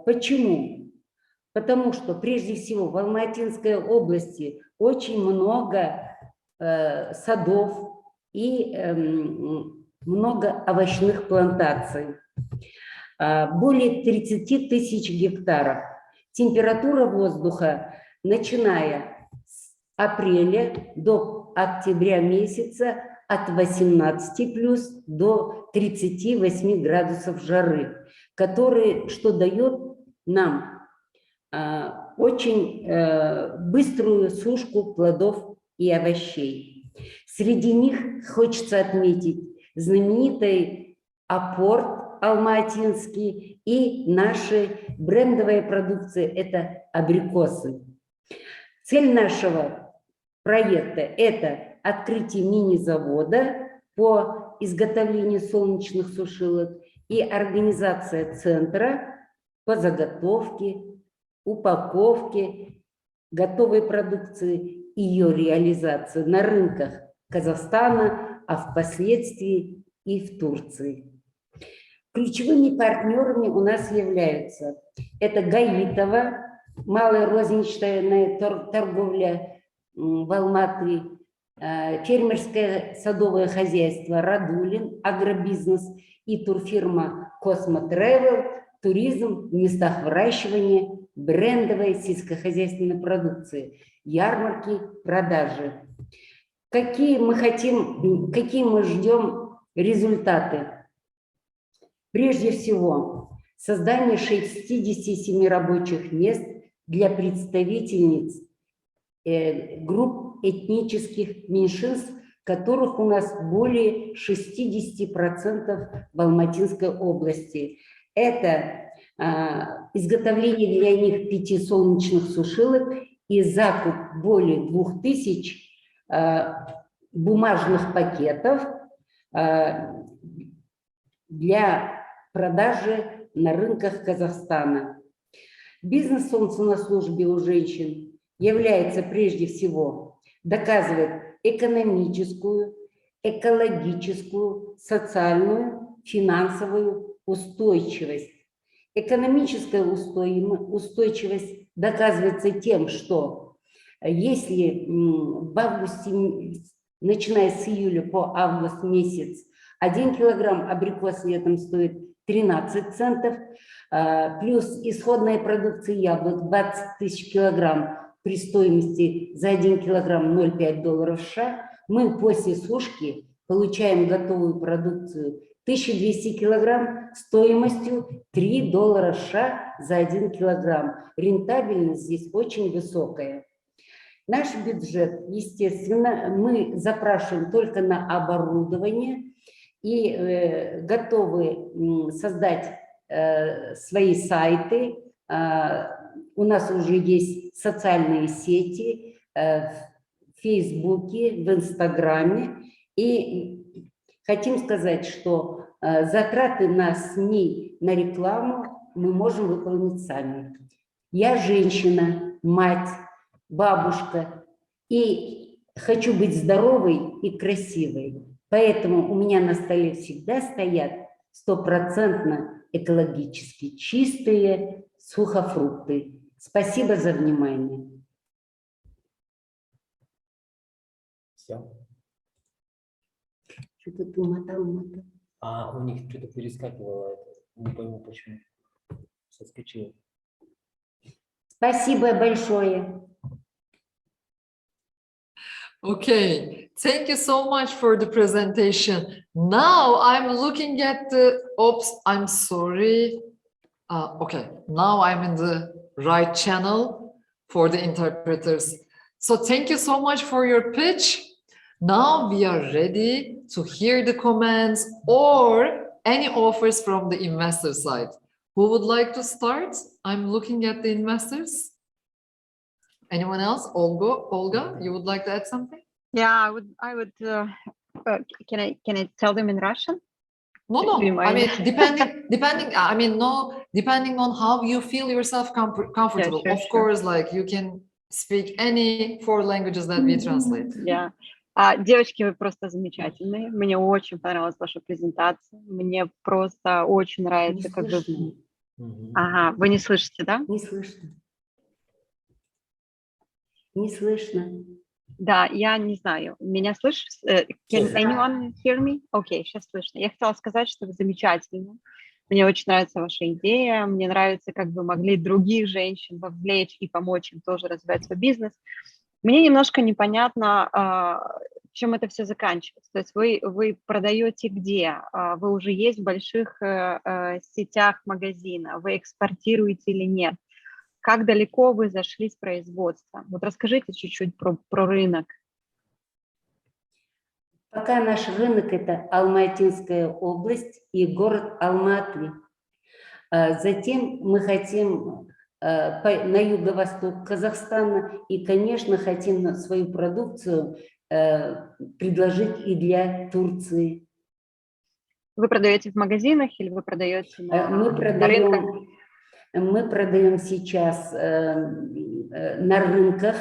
Почему? Потому что прежде всего в Алматинской области очень много садов и много овощных плантаций. Более 30 тысяч гектаров. Температура воздуха, начиная с апреля до октября месяца, от 18 плюс до 38 градусов жары, что дает нам очень быструю сушку плодов и овощей. Среди них хочется отметить знаменитый апорт алматинский и наши брендовые продукции – это абрикосы. Цель нашего проекта – это открытие мини-завода по изготовлению солнечных сушилок и организация центра по заготовке, упаковке готовой продукции и ее реализации на рынках Казахстана, а впоследствии и в Турции. Ключевыми партнерами у нас являются это Гаитова, малая розничная торговля в Алматы, фермерское садовое хозяйство Радулин, агробизнес и турфирма Космо Тревел, туризм в местах выращивания брендовой сельскохозяйственной продукции, ярмарки, продажи. Какие мы ждем результаты? Прежде всего, создание 67 рабочих мест для представительниц групп этнических меньшинств, которых у нас более 60% в Алматинской области. Это изготовление для них 5 солнечных сушилок и закуп более 2000 бумажных пакетов для продажи на рынках Казахстана. Бизнес «Солнце на службе» у женщин является прежде всего доказывать экономическую, экологическую, социальную, финансовую устойчивость. Экономическая устойчивость доказывается тем, что если в августе, начиная с июля по август месяц, 1 килограмм абрикос летом стоит 13 центов, плюс исходная продукция яблок 20 тысяч килограмм при стоимости за 1 килограмм 0,5 долларов США, мы после сушки получаем готовую продукцию 1200 килограмм стоимостью 3 доллара США за 1 килограмм. Рентабельность здесь очень высокая. Наш бюджет, естественно, мы запрашиваем только на оборудование и готовы создать свои сайты. У нас уже есть социальные сети в Фейсбуке, в Инстаграме. И хотим сказать, что затраты на СМИ, на рекламу мы можем выполнить сами. Я женщина, мать, бабушка, и хочу быть здоровой и красивой. Поэтому у меня на столе всегда стоят 100% экологически чистые сухофрукты. Спасибо за внимание. Все. Что-то ты мотал. У них что-то перескакивало. Не пойму почему. Соскочило. Спасибо большое. Okay, thank you so much for the presentation. Now I'm looking at the, oops, I'm sorry. Okay, now I'm in the right channel for the interpreters. So thank you so much for your pitch. Now we are ready to hear the comments or any offers from the investor side. Who would like to start? I'm looking at the investors. Anyone else? Olga, you would like to add something? Yeah, I would. Can I tell them in Russian? No. I mean, depending. I mean, no. Depending on how you feel yourself comfortable. Yeah, of course, like you can speak any 4 languages that we translate. Yeah. Девочки, вы просто замечательные. Мне очень понравилась ваша презентация. Мне просто очень нравится, как вы... Ага, вы не слышите, да? Не слышно. Не слышно. Да, я не знаю. Меня слышит? Can anyone hear me? Окей, сейчас слышно. Я хотела сказать, что вы замечательны. Мне очень нравится ваша идея. Мне нравится, как вы могли других женщин вовлечь и помочь им тоже развивать свой бизнес. Мне немножко непонятно, чем это все заканчивается. То есть вы продаете где? Вы уже есть в больших сетях магазина? Вы экспортируете или нет? Как далеко вы зашли с производства? Вот расскажите чуть-чуть про рынок. Пока наш рынок – это Алматинская область и город Алматы. Затем мы хотим на юго-восток Казахстана и, конечно, хотим свою продукцию предложить и для Турции. Вы продаете в магазинах или вы продаете на рынках? Мы продаем сейчас на рынках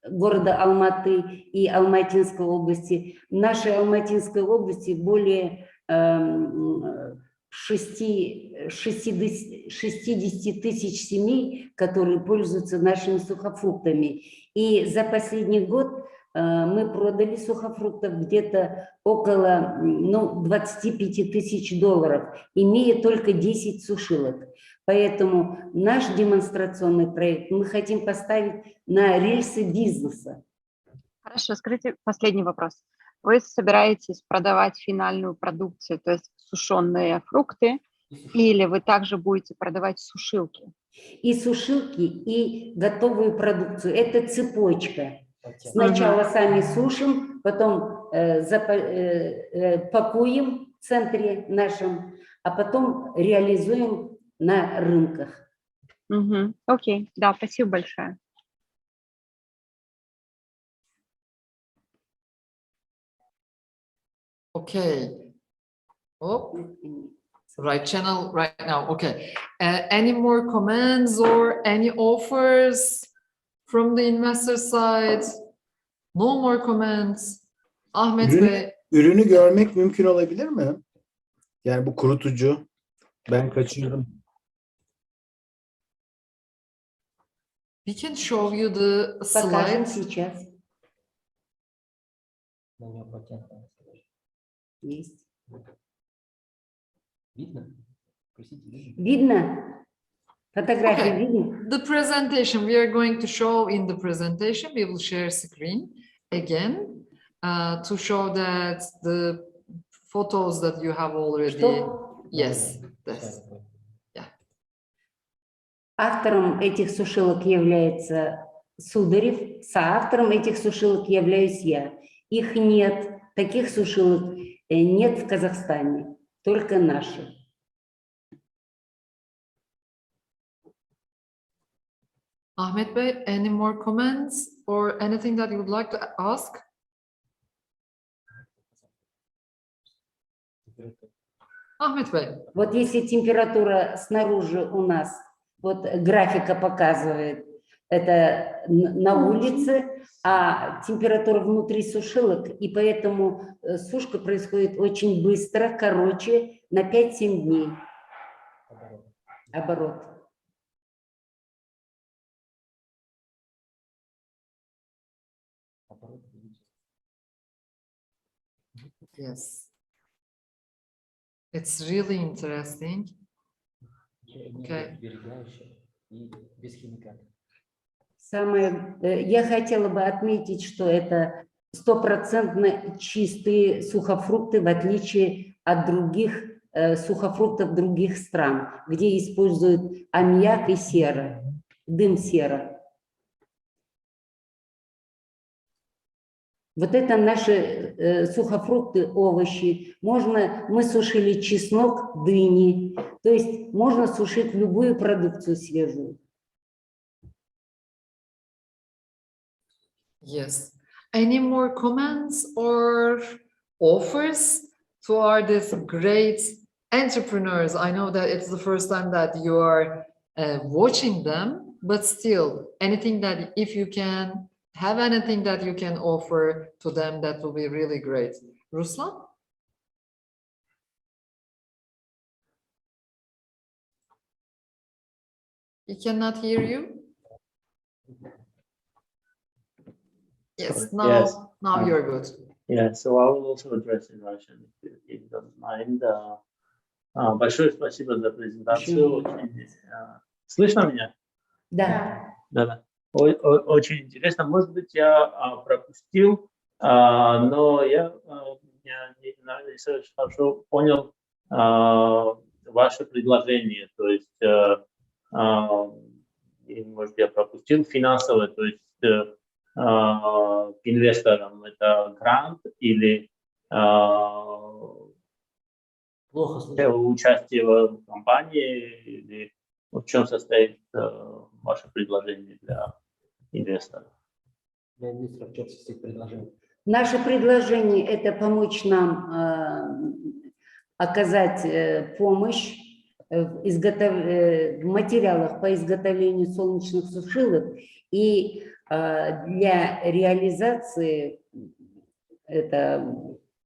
города Алматы и Алматинской области. В нашей Алматинской области более 60 тысяч семей, которые пользуются нашими сухофруктами. И за последний год мы продали сухофруктов где-то около $25 тысяч, имея только 10 сушилок. Поэтому наш демонстрационный проект мы хотим поставить на рельсы бизнеса. Хорошо, скажите последний вопрос. Вы собираетесь продавать финальную продукцию, то есть сушеные фрукты, или вы также будете продавать сушилки? И сушилки, и готовую продукцию. Это цепочка. Сначала сами сушим, потом пакуем в центре нашем, а потом реализуем на рынках. Окей, да, спасибо большое. Okay. Oh, right channel right now. Okay. Any more comments or any offers from the investor side? No more comments. Ahmet Bey. Ürünü görmek mümkün olabilir mi? Yani bu kurutucu. Ben kaçırdım. We can show you the Покажем slides. сейчас. На нее патент надо сказать. Есть. Видно? Простите, видно? Видно? Фотографию Okay. видно? The presentation we are going to show in the presentation, we will share screen again to show that the photos that you have already. Что? Yes. That's, yeah. Автором этих сушилок является Сударев, соавтором этих сушилок являюсь я. Их нет, таких сушилок нет в Казахстане, только наши. Ahmet Bey, any more comments or anything that you would like to ask? Ahmet Bey. Вот если температура снаружи у нас, вот графика показывает, это на улице, а температура внутри сушилок, и поэтому сушка происходит очень быстро, короче, на 5-7 дней. Оборот. Yes. It's really interesting. Okay. И без химикатов. Самое, я хотела бы отметить, что это 100% чистые сухофрукты, в отличие от других сухофруктов других стран, где используют аммиак и сера, дым сера. Вот это наши сухофрукты, овощи. Мы сушили чеснок, дыни. То есть можно сушить любую продукцию свежую. Yes. Any more comments or offers to our this great entrepreneurs? I know that it's the first time that you are watching them, but still, anything that if you can have anything that you can offer to them, that will be really great. Ruslan? He cannot hear you. Yes, now you're good. Yeah, so I will also address in Russian, if you don't mind. Большое спасибо за презентацию. Слышно меня? Да. Да. Очень интересно. Может быть, я пропустил, но я не совсем хорошо понял ваше предложение. То есть, может, я пропустил финансовое, то есть к инвесторам это грант или участие в компании, или в чем состоит ваше предложение для инвесторов? Для инвесторов в чем состоит предложение? Наше предложение – это помочь нам оказать помощь в материалах по изготовлению солнечных сушилок, и для реализации это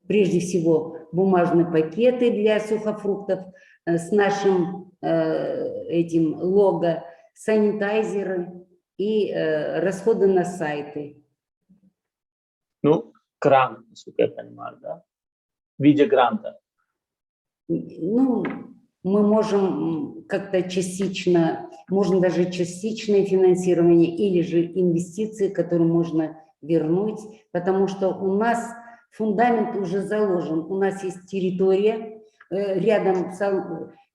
прежде всего бумажные пакеты для сухофруктов с нашим этим лого, санитайзеры и расходы на сайты. Ну, грант, насколько я понимаю, да? В виде гранта. Ну, мы можем как-то частично, можно даже частичное финансирование или же инвестиции, которые можно вернуть, потому что у нас фундамент уже заложен. У нас есть территория рядом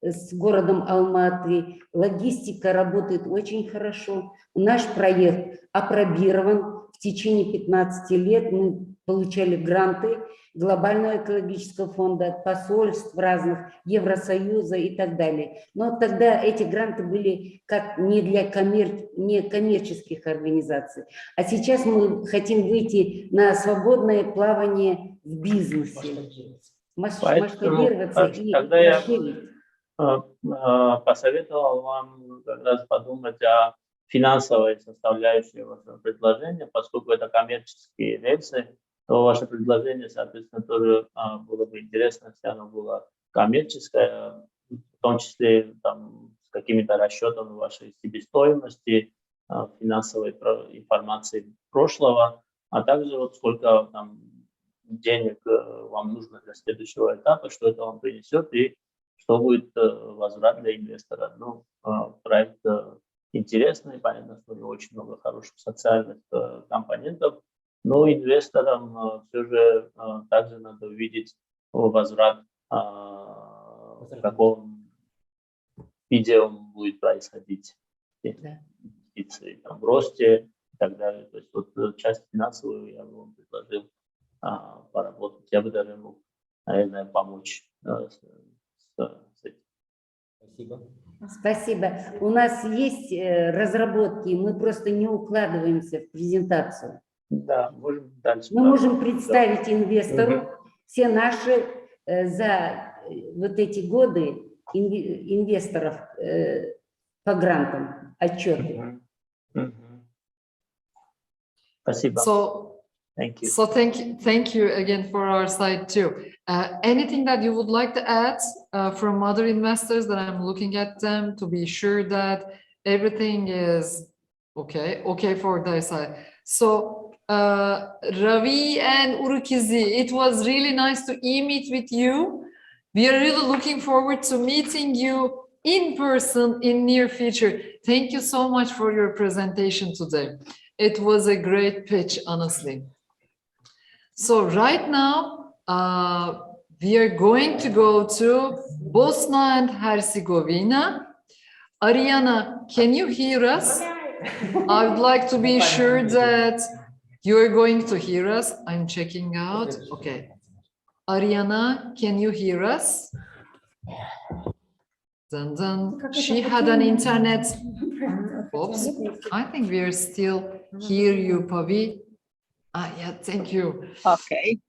с городом Алматы, логистика работает очень хорошо. Наш проект апробирован. В течение 15 лет мы получали гранты Глобального экологического фонда, посольств разных, Евросоюза и так далее. Но тогда эти гранты были как не для некоммерческих организаций. А сейчас мы хотим выйти на свободное плавание в бизнесе, масштабироваться и расширить. Посоветовал вам как раз подумать о финансовой составляющей вашего предложения, поскольку это коммерческие рельсы, то ваше предложение, соответственно, тоже было бы интересно, если оно было коммерческое, в том числе там, с какими-то расчетами вашей себестоимости, финансовой информации прошлого, а также вот сколько там денег вам нужно для следующего этапа, что это вам принесет и что будет возврат для инвестора. Ну, проект интересный, понятно, что у него очень много хороших социальных компонентов, но инвесторам все же также надо увидеть возврат, в каком виде он будет происходить, инвестиции там, в росте и так далее. То есть вот часть финансовую я бы вам предложил поработать. Я бы даже мог, наверное, помочь с этим. Спасибо. Спасибо. У нас есть разработки, мы просто не укладываемся в презентацию. Да, можем дальше. Мы можем представить инвестору все наши за вот эти годы инвесторов по грантам отчеты. Спасибо. Thank you. So thank you again for our side too. Anything that you would like to add from other investors that I'm looking at them to be sure that everything is okay for their side. So Ravi and Urukizi, it was really nice to meet with you. We are really looking forward to meeting you in person in near future. Thank you so much for your presentation today. It was a great pitch, honestly. So right now, we are going to go to Bosnia and Herzegovina. Ariana, can you hear us? I would like to be sure that you are going to hear us. I'm checking out. Okay. Ariana, can you hear us? Dun, dun. She had an internet. Oops. I think we are still hear you, Pavi. Yeah, thank you. Okay.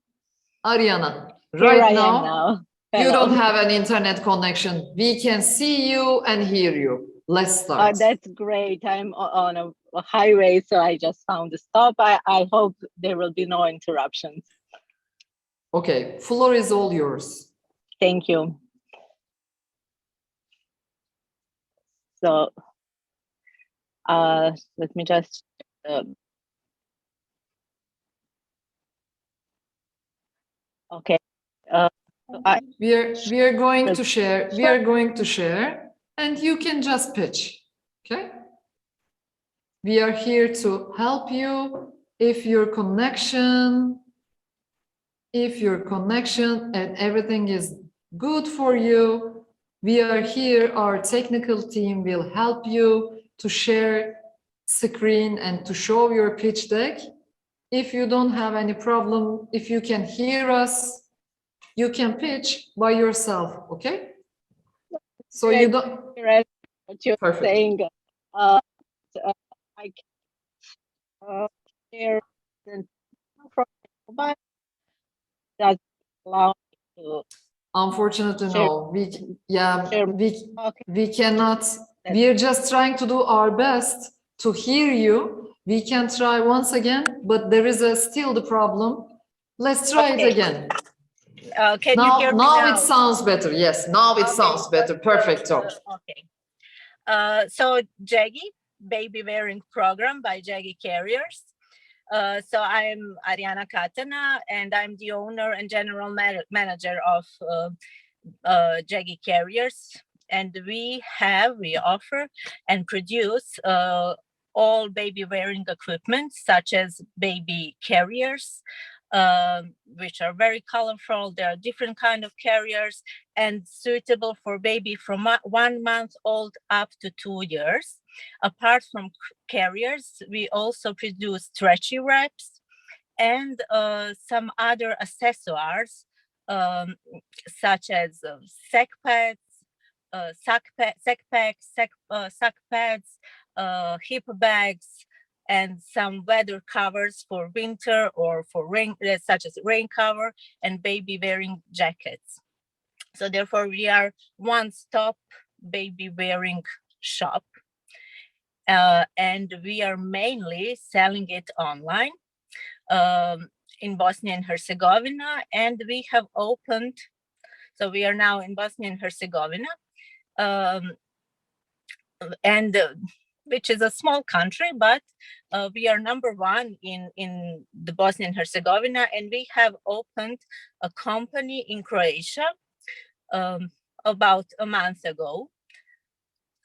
Ariana, Here right I am now, you Hello. don't have an internet connection. We can see you and hear you. Let's start. That's great. I'm on a highway, so I just found a stop. I hope there will be no interruptions. Okay, floor is all yours. Thank you. So let me just okay. We are going to share. We are going to share, and you can just pitch. Okay. We are here to help you. If your connection and everything is good for you, we are here. Our technical team will help you to share screen and to show your pitch deck. If you don't have any problem, if you can hear us, you can pitch by yourself, okay? So you don't. What you're saying. I can share from does allow me to. Unfortunately, share. no. We cannot. We are just trying to do our best to hear you. We can try once again, but there is still the problem. Let's try it again. Can you hear me now? now? It sounds better. Yes, now it sounds better. Perfect. Okay. So JAGI, Baby Wearing Program by JAGI Carriers. So I'm Ariana Katana, and I'm the owner and general manager of JAGI Carriers. and we offer and produce all baby wearing equipment, such as baby carriers, which are very colorful. There are different kind of carriers and suitable for baby from 1 month old up to 2 years. Apart from carriers, we also produce stretchy wraps and some other accessories, such as sack pads, sack pads, hip bags, and some weather covers for winter or for rain, such as rain cover and baby wearing jackets. So therefore, we are one-stop baby wearing shop, and we are mainly selling it online in Bosnia and Herzegovina, and we have opened. So we are now in Bosnia and Herzegovina, and which is a small country, but we are #1 in the Bosnia and Herzegovina, and we have opened a company in Croatia about a month ago,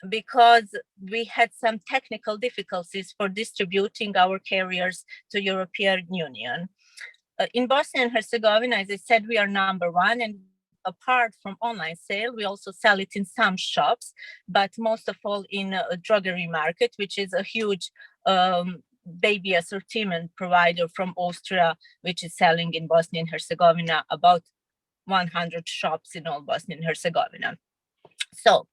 because we had some technical difficulties for distributing our carriers to European Union. In Bosnia and Herzegovina, as I said, we are #1, and apart from online sale, we also sell it in some shops, but most of all in a druggery market, which is a huge baby assortment provider from Austria, which is selling in Bosnia and Herzegovina about 100 shops in all Bosnia and Herzegovina. So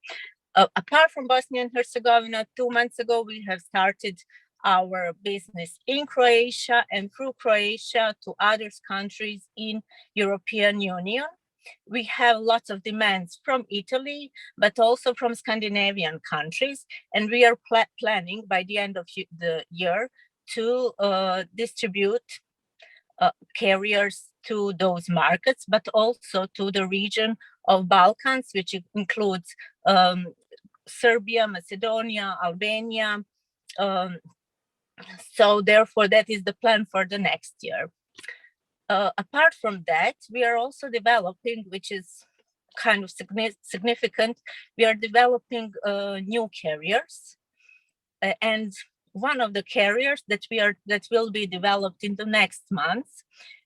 apart from Bosnia and Herzegovina, 2 months ago, we have started our business in Croatia and through Croatia to other countries in European Union. We have lots of demands from Italy, but also from Scandinavian countries. And we are planning by the end of the year to distribute carriers to those markets, but also to the region of Balkans, which includes Serbia, Macedonia, Albania. So therefore, that is the plan for the next year. Apart from that, we are also developing, which is kind of significant, we are developing new carriers. And one of the carriers that will be developed in the next months,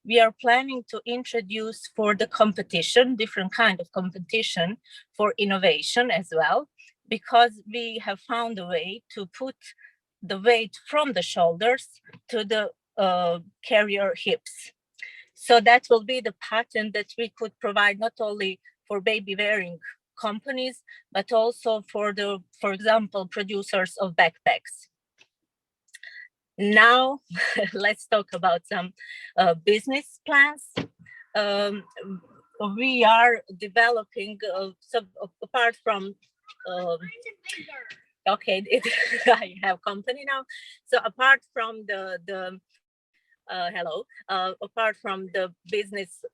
we are planning to introduce for the competition, different kind of competition for innovation as well, because we have found a way to put the weight from the shoulders to the carrier hips. So that will be the pattern that we could provide not only for baby wearing companies, but also for example, producers of backpacks. Now, let's talk about some business plans. We are developing, apart from, okay, I have company now. So apart from apart from the business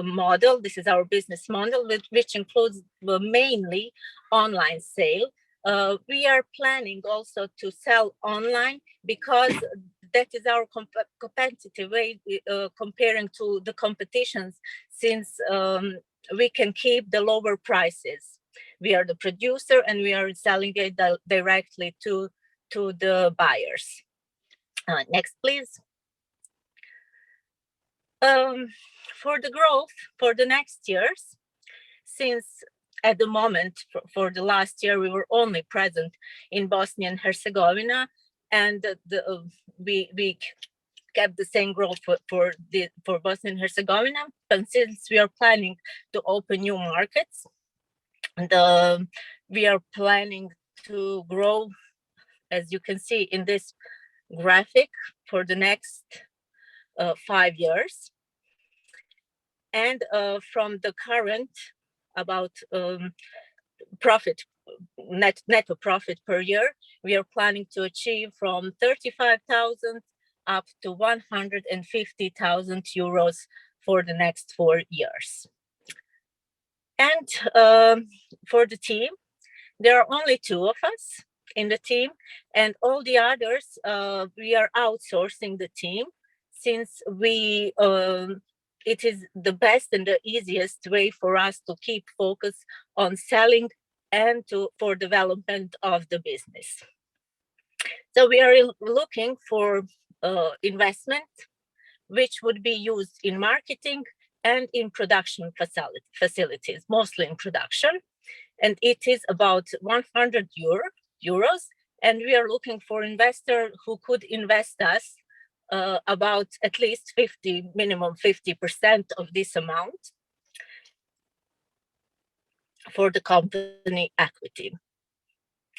model, this is our business model, which includes mainly online sale. We are planning also to sell online, because that is our competitive way comparing to the competitions, since we can keep the lower prices. We are the producer and we are selling it directly to the buyers. Next, please. For the growth for the next years, since at the moment for the last year we were only present in Bosnia and Herzegovina, and we kept the same growth for Bosnia and Herzegovina, but since we are planning to open new markets, and we are planning to grow, as you can see in this graphic, for the next 5 years. And from the current about netto profit per year, we are planning to achieve from 35,000 up to 150,000 euros for the next 4 years. And for the team, there are only 2 of us in the team, and all the others, we are outsourcing the team, since we it is the best and the easiest way for us to keep focus on selling and for development of the business. So we are looking for investment which would be used in marketing and in production facilities, mostly in production. And it is about 100 euros. And we are looking for investor who could invest us about at least minimum 50% of this amount for the company equity.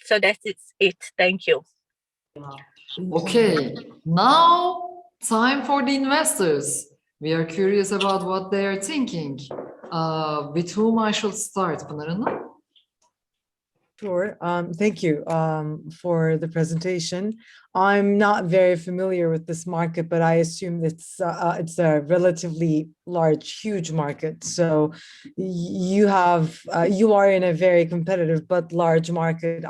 So that's it. Thank you. Okay, now time for the investors. We are curious about what they are thinking. With whom I should start, Pınar Hanım? Sure. Thank you for the presentation. I'm not very familiar with this market, but I assume it's a relatively large, huge market. So you are in a very competitive but large market.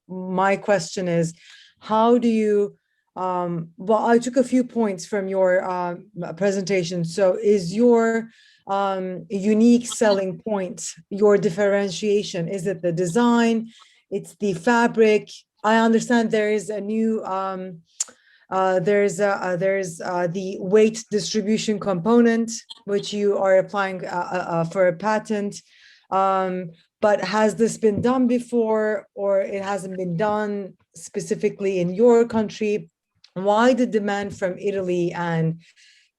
My question is, how do you? Well, I took a few points from your presentation. So is your unique selling point, your differentiation? Is it the design? It's the fabric? I understand there is a new, there's the weight distribution component, which you are applying for a patent. But has this been done before, or it hasn't been done specifically in your country? Why the demand from Italy and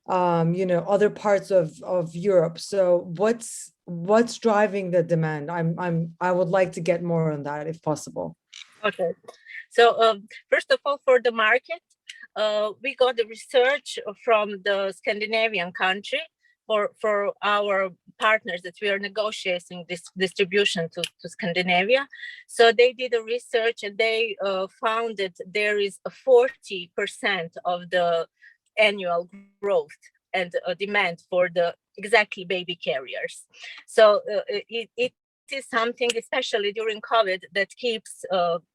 other parts of Europe? So what's driving the demand? I would like to get more on that if possible. Okay, so first of all, for the market, we got the research from the Scandinavian country for our partners that we are negotiating this distribution to Scandinavia. So they did a research and they found that there is a 40% of the annual growth and demand for the exactly baby carriers. So it is something, especially during COVID, that keeps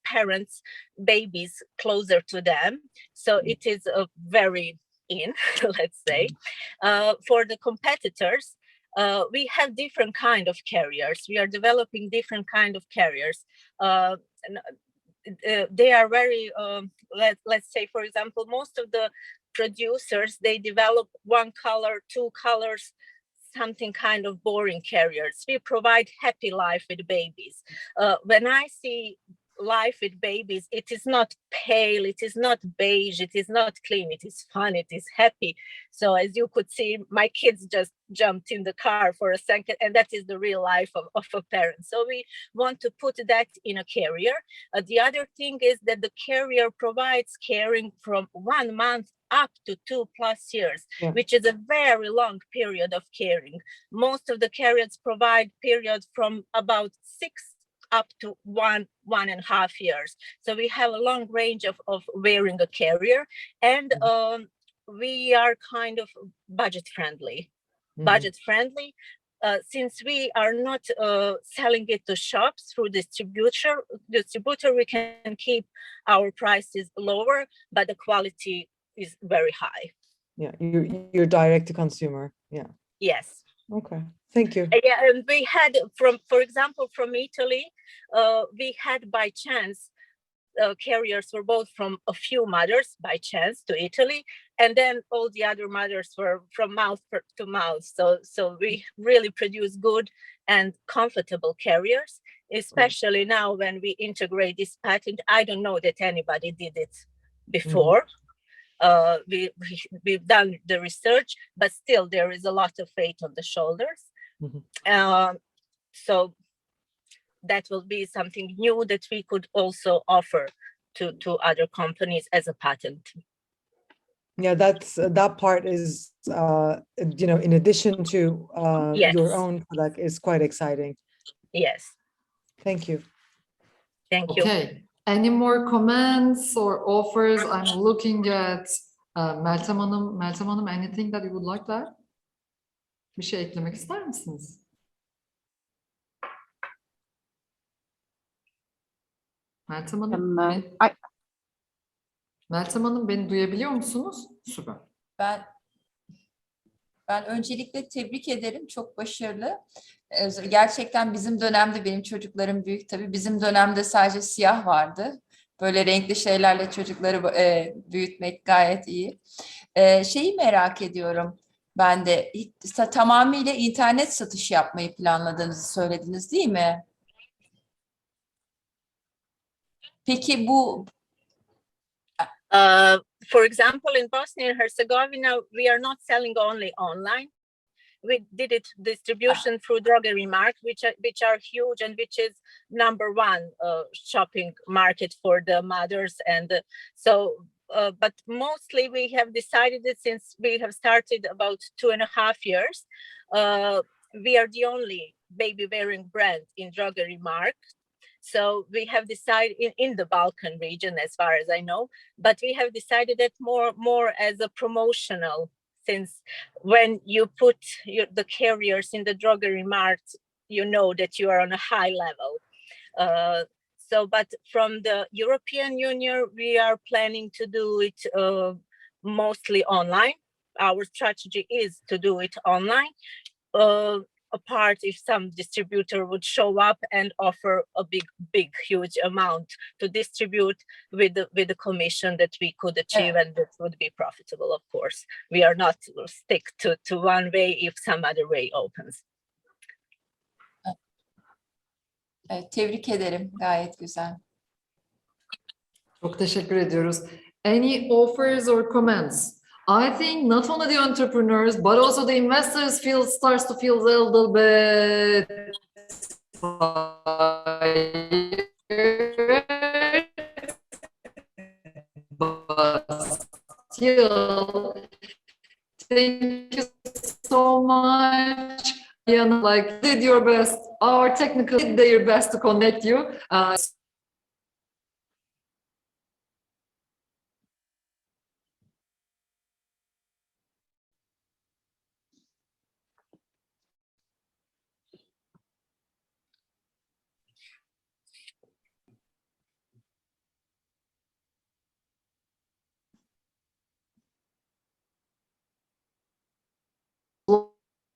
parents, babies closer to them. So it is very in, let's say. For the competitors, we have different kind of carriers. We are developing different kind of carriers. They are very, let's say, for example, most of the producers, they develop one color, two colors, something kind of boring carriers. We provide happy life with babies. When I see life with babies, it is not pale, it is not beige, it is not clean, it is fun, it is happy. So as you could see, my kids just jumped in the car for a second, and that is the real life of a parent. So we want to put that in a carrier. The other thing is that the carrier provides caring from 1 month up to 2+ years, which is a very long period of caring. Most of the carriers provide periods from about 6 up to 1.5 years. So we have a long range of wearing a carrier, and we are kind of budget friendly. Since we are not selling it to shops through distributor, we can keep our prices lower, but the quality is very high. Yeah, you're direct to consumer. Yeah. Yes. Okay. Thank you. Yeah, and we had for example, from Italy, we had by chance carriers were both from a few mothers by chance to Italy, and then all the other mothers were from mouth to mouth. So we really produce good and comfortable carriers, especially now when we integrate this patent. I don't know that anybody did it before. We've done the research, but still there is a lot of weight on the shoulders. So that will be something new that we could also offer to other companies as a patent. Yeah, that part is in addition to Yes. your own product, is quite exciting. Yes. Thank you. Thank you. Okay. Any more comments or offers? I'm looking at Meltem Hanım. Meltem Hanım, anything that you would like to add? Bir şey eklemek ister misiniz? Meltem Hanım, Meltem Hanım, beni duyabiliyor musunuz? Süper. Ben öncelikle tebrik ederim. Çok başarılı. Gerçekten bizim dönemde, benim çocuklarım büyük tabii. Bizim dönemde sadece siyah vardı. Böyle renkli şeylerle çocukları büyütmek gayet iyi. Şeyi merak ediyorum. Ben de tamamıyla internet satışı yapmayı planladığınızı söylediniz, değil mi? Peki bu For example, in Bosnia and Herzegovina, we are not selling only online. We did it distribution through Drogerie Mart, which are huge and which is number one shopping market for the mothers. And but mostly we have decided that since we have started about 2.5 years, we are the only baby wearing brand in Drogerie Mart. So we have decided in the Balkan region, as far as I know, but we have decided that more as a promotional, since when you put the carriers in the Drogerie Mart, you know that you are on a high level. But from the European Union, we are planning to do it mostly online. Our strategy is to do it online. Apart if some distributor would show up and offer a big huge amount to distribute with the commission that we could achieve, and that would be profitable, of course. We are not stick to one way if some other way opens. Evet, tebrik ederim. Gayet güzel. Çok teşekkür ediyoruz. Any offers or comments? I think not only the entrepreneurs, but also the investors starts to feel a little bit but still, thank you so much. Like, did your best. Our technical did their best to connect you.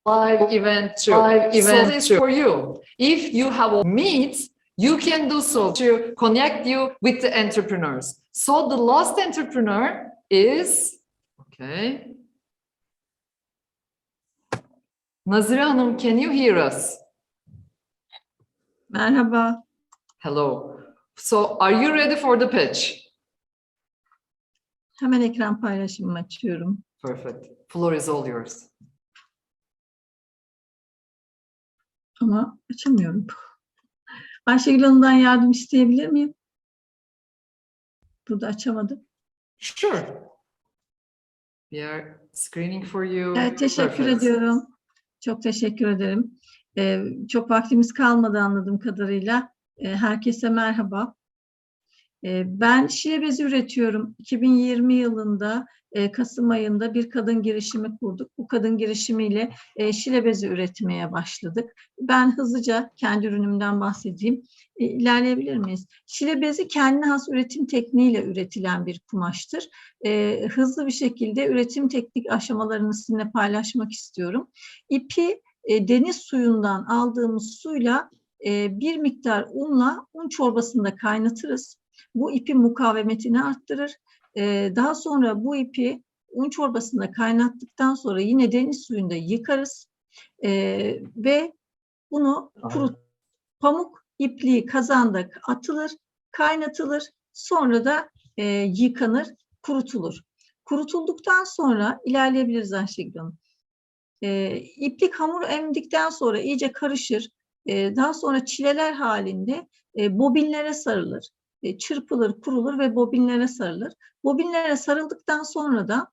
Live event too. So this is for you. If you have a meet, you can do so to connect you with the entrepreneurs. So the last entrepreneur is, okay. Nazire Hanım, can you hear us? Merhaba. Hello. So are you ready for the pitch? Hemen ekran paylaşımımı açıyorum. Perfect. Floor is all yours. Ama açamıyorum. Ayşegül Hanım'dan yardım isteyebilir miyim? Burada açamadım. Sure. We are screening for you. Evet, teşekkür Perfect. ediyorum. Çok teşekkür ederim. Çok vaktimiz kalmadı anladığım kadarıyla. Herkese merhaba. Ben şile bezi üretiyorum. 2020 yılında Kasım ayında bir kadın girişimi kurduk. Bu kadın girişimiyle şile bezi üretmeye başladık. Ben hızlıca kendi ürünümden bahsedeyim. İlerleyebilir miyiz? Şile bezi kendine has üretim tekniğiyle üretilen bir kumaştır. Hızlı bir şekilde üretim teknik aşamalarını sizinle paylaşmak istiyorum. İpi deniz suyundan aldığımız suyla bir miktar unla un çorbasında kaynatırız. Bu ipin mukavemetini arttırır. Daha sonra bu ipi un çorbasında kaynattıktan sonra yine deniz suyunda yıkarız. Ve bunu pamuk ipliği kazanda atılır, kaynatılır. Sonra da yıkanır, kurutulur. Kurutulduktan sonra ilerleyebiliriz Ayşegül Hanım. İplik hamur emdikten sonra iyice karışır. Daha sonra çileler halinde bobinlere sarılır. Çırpılır, kurulur ve bobinlere sarılır. Bobinlere sarıldıktan sonra da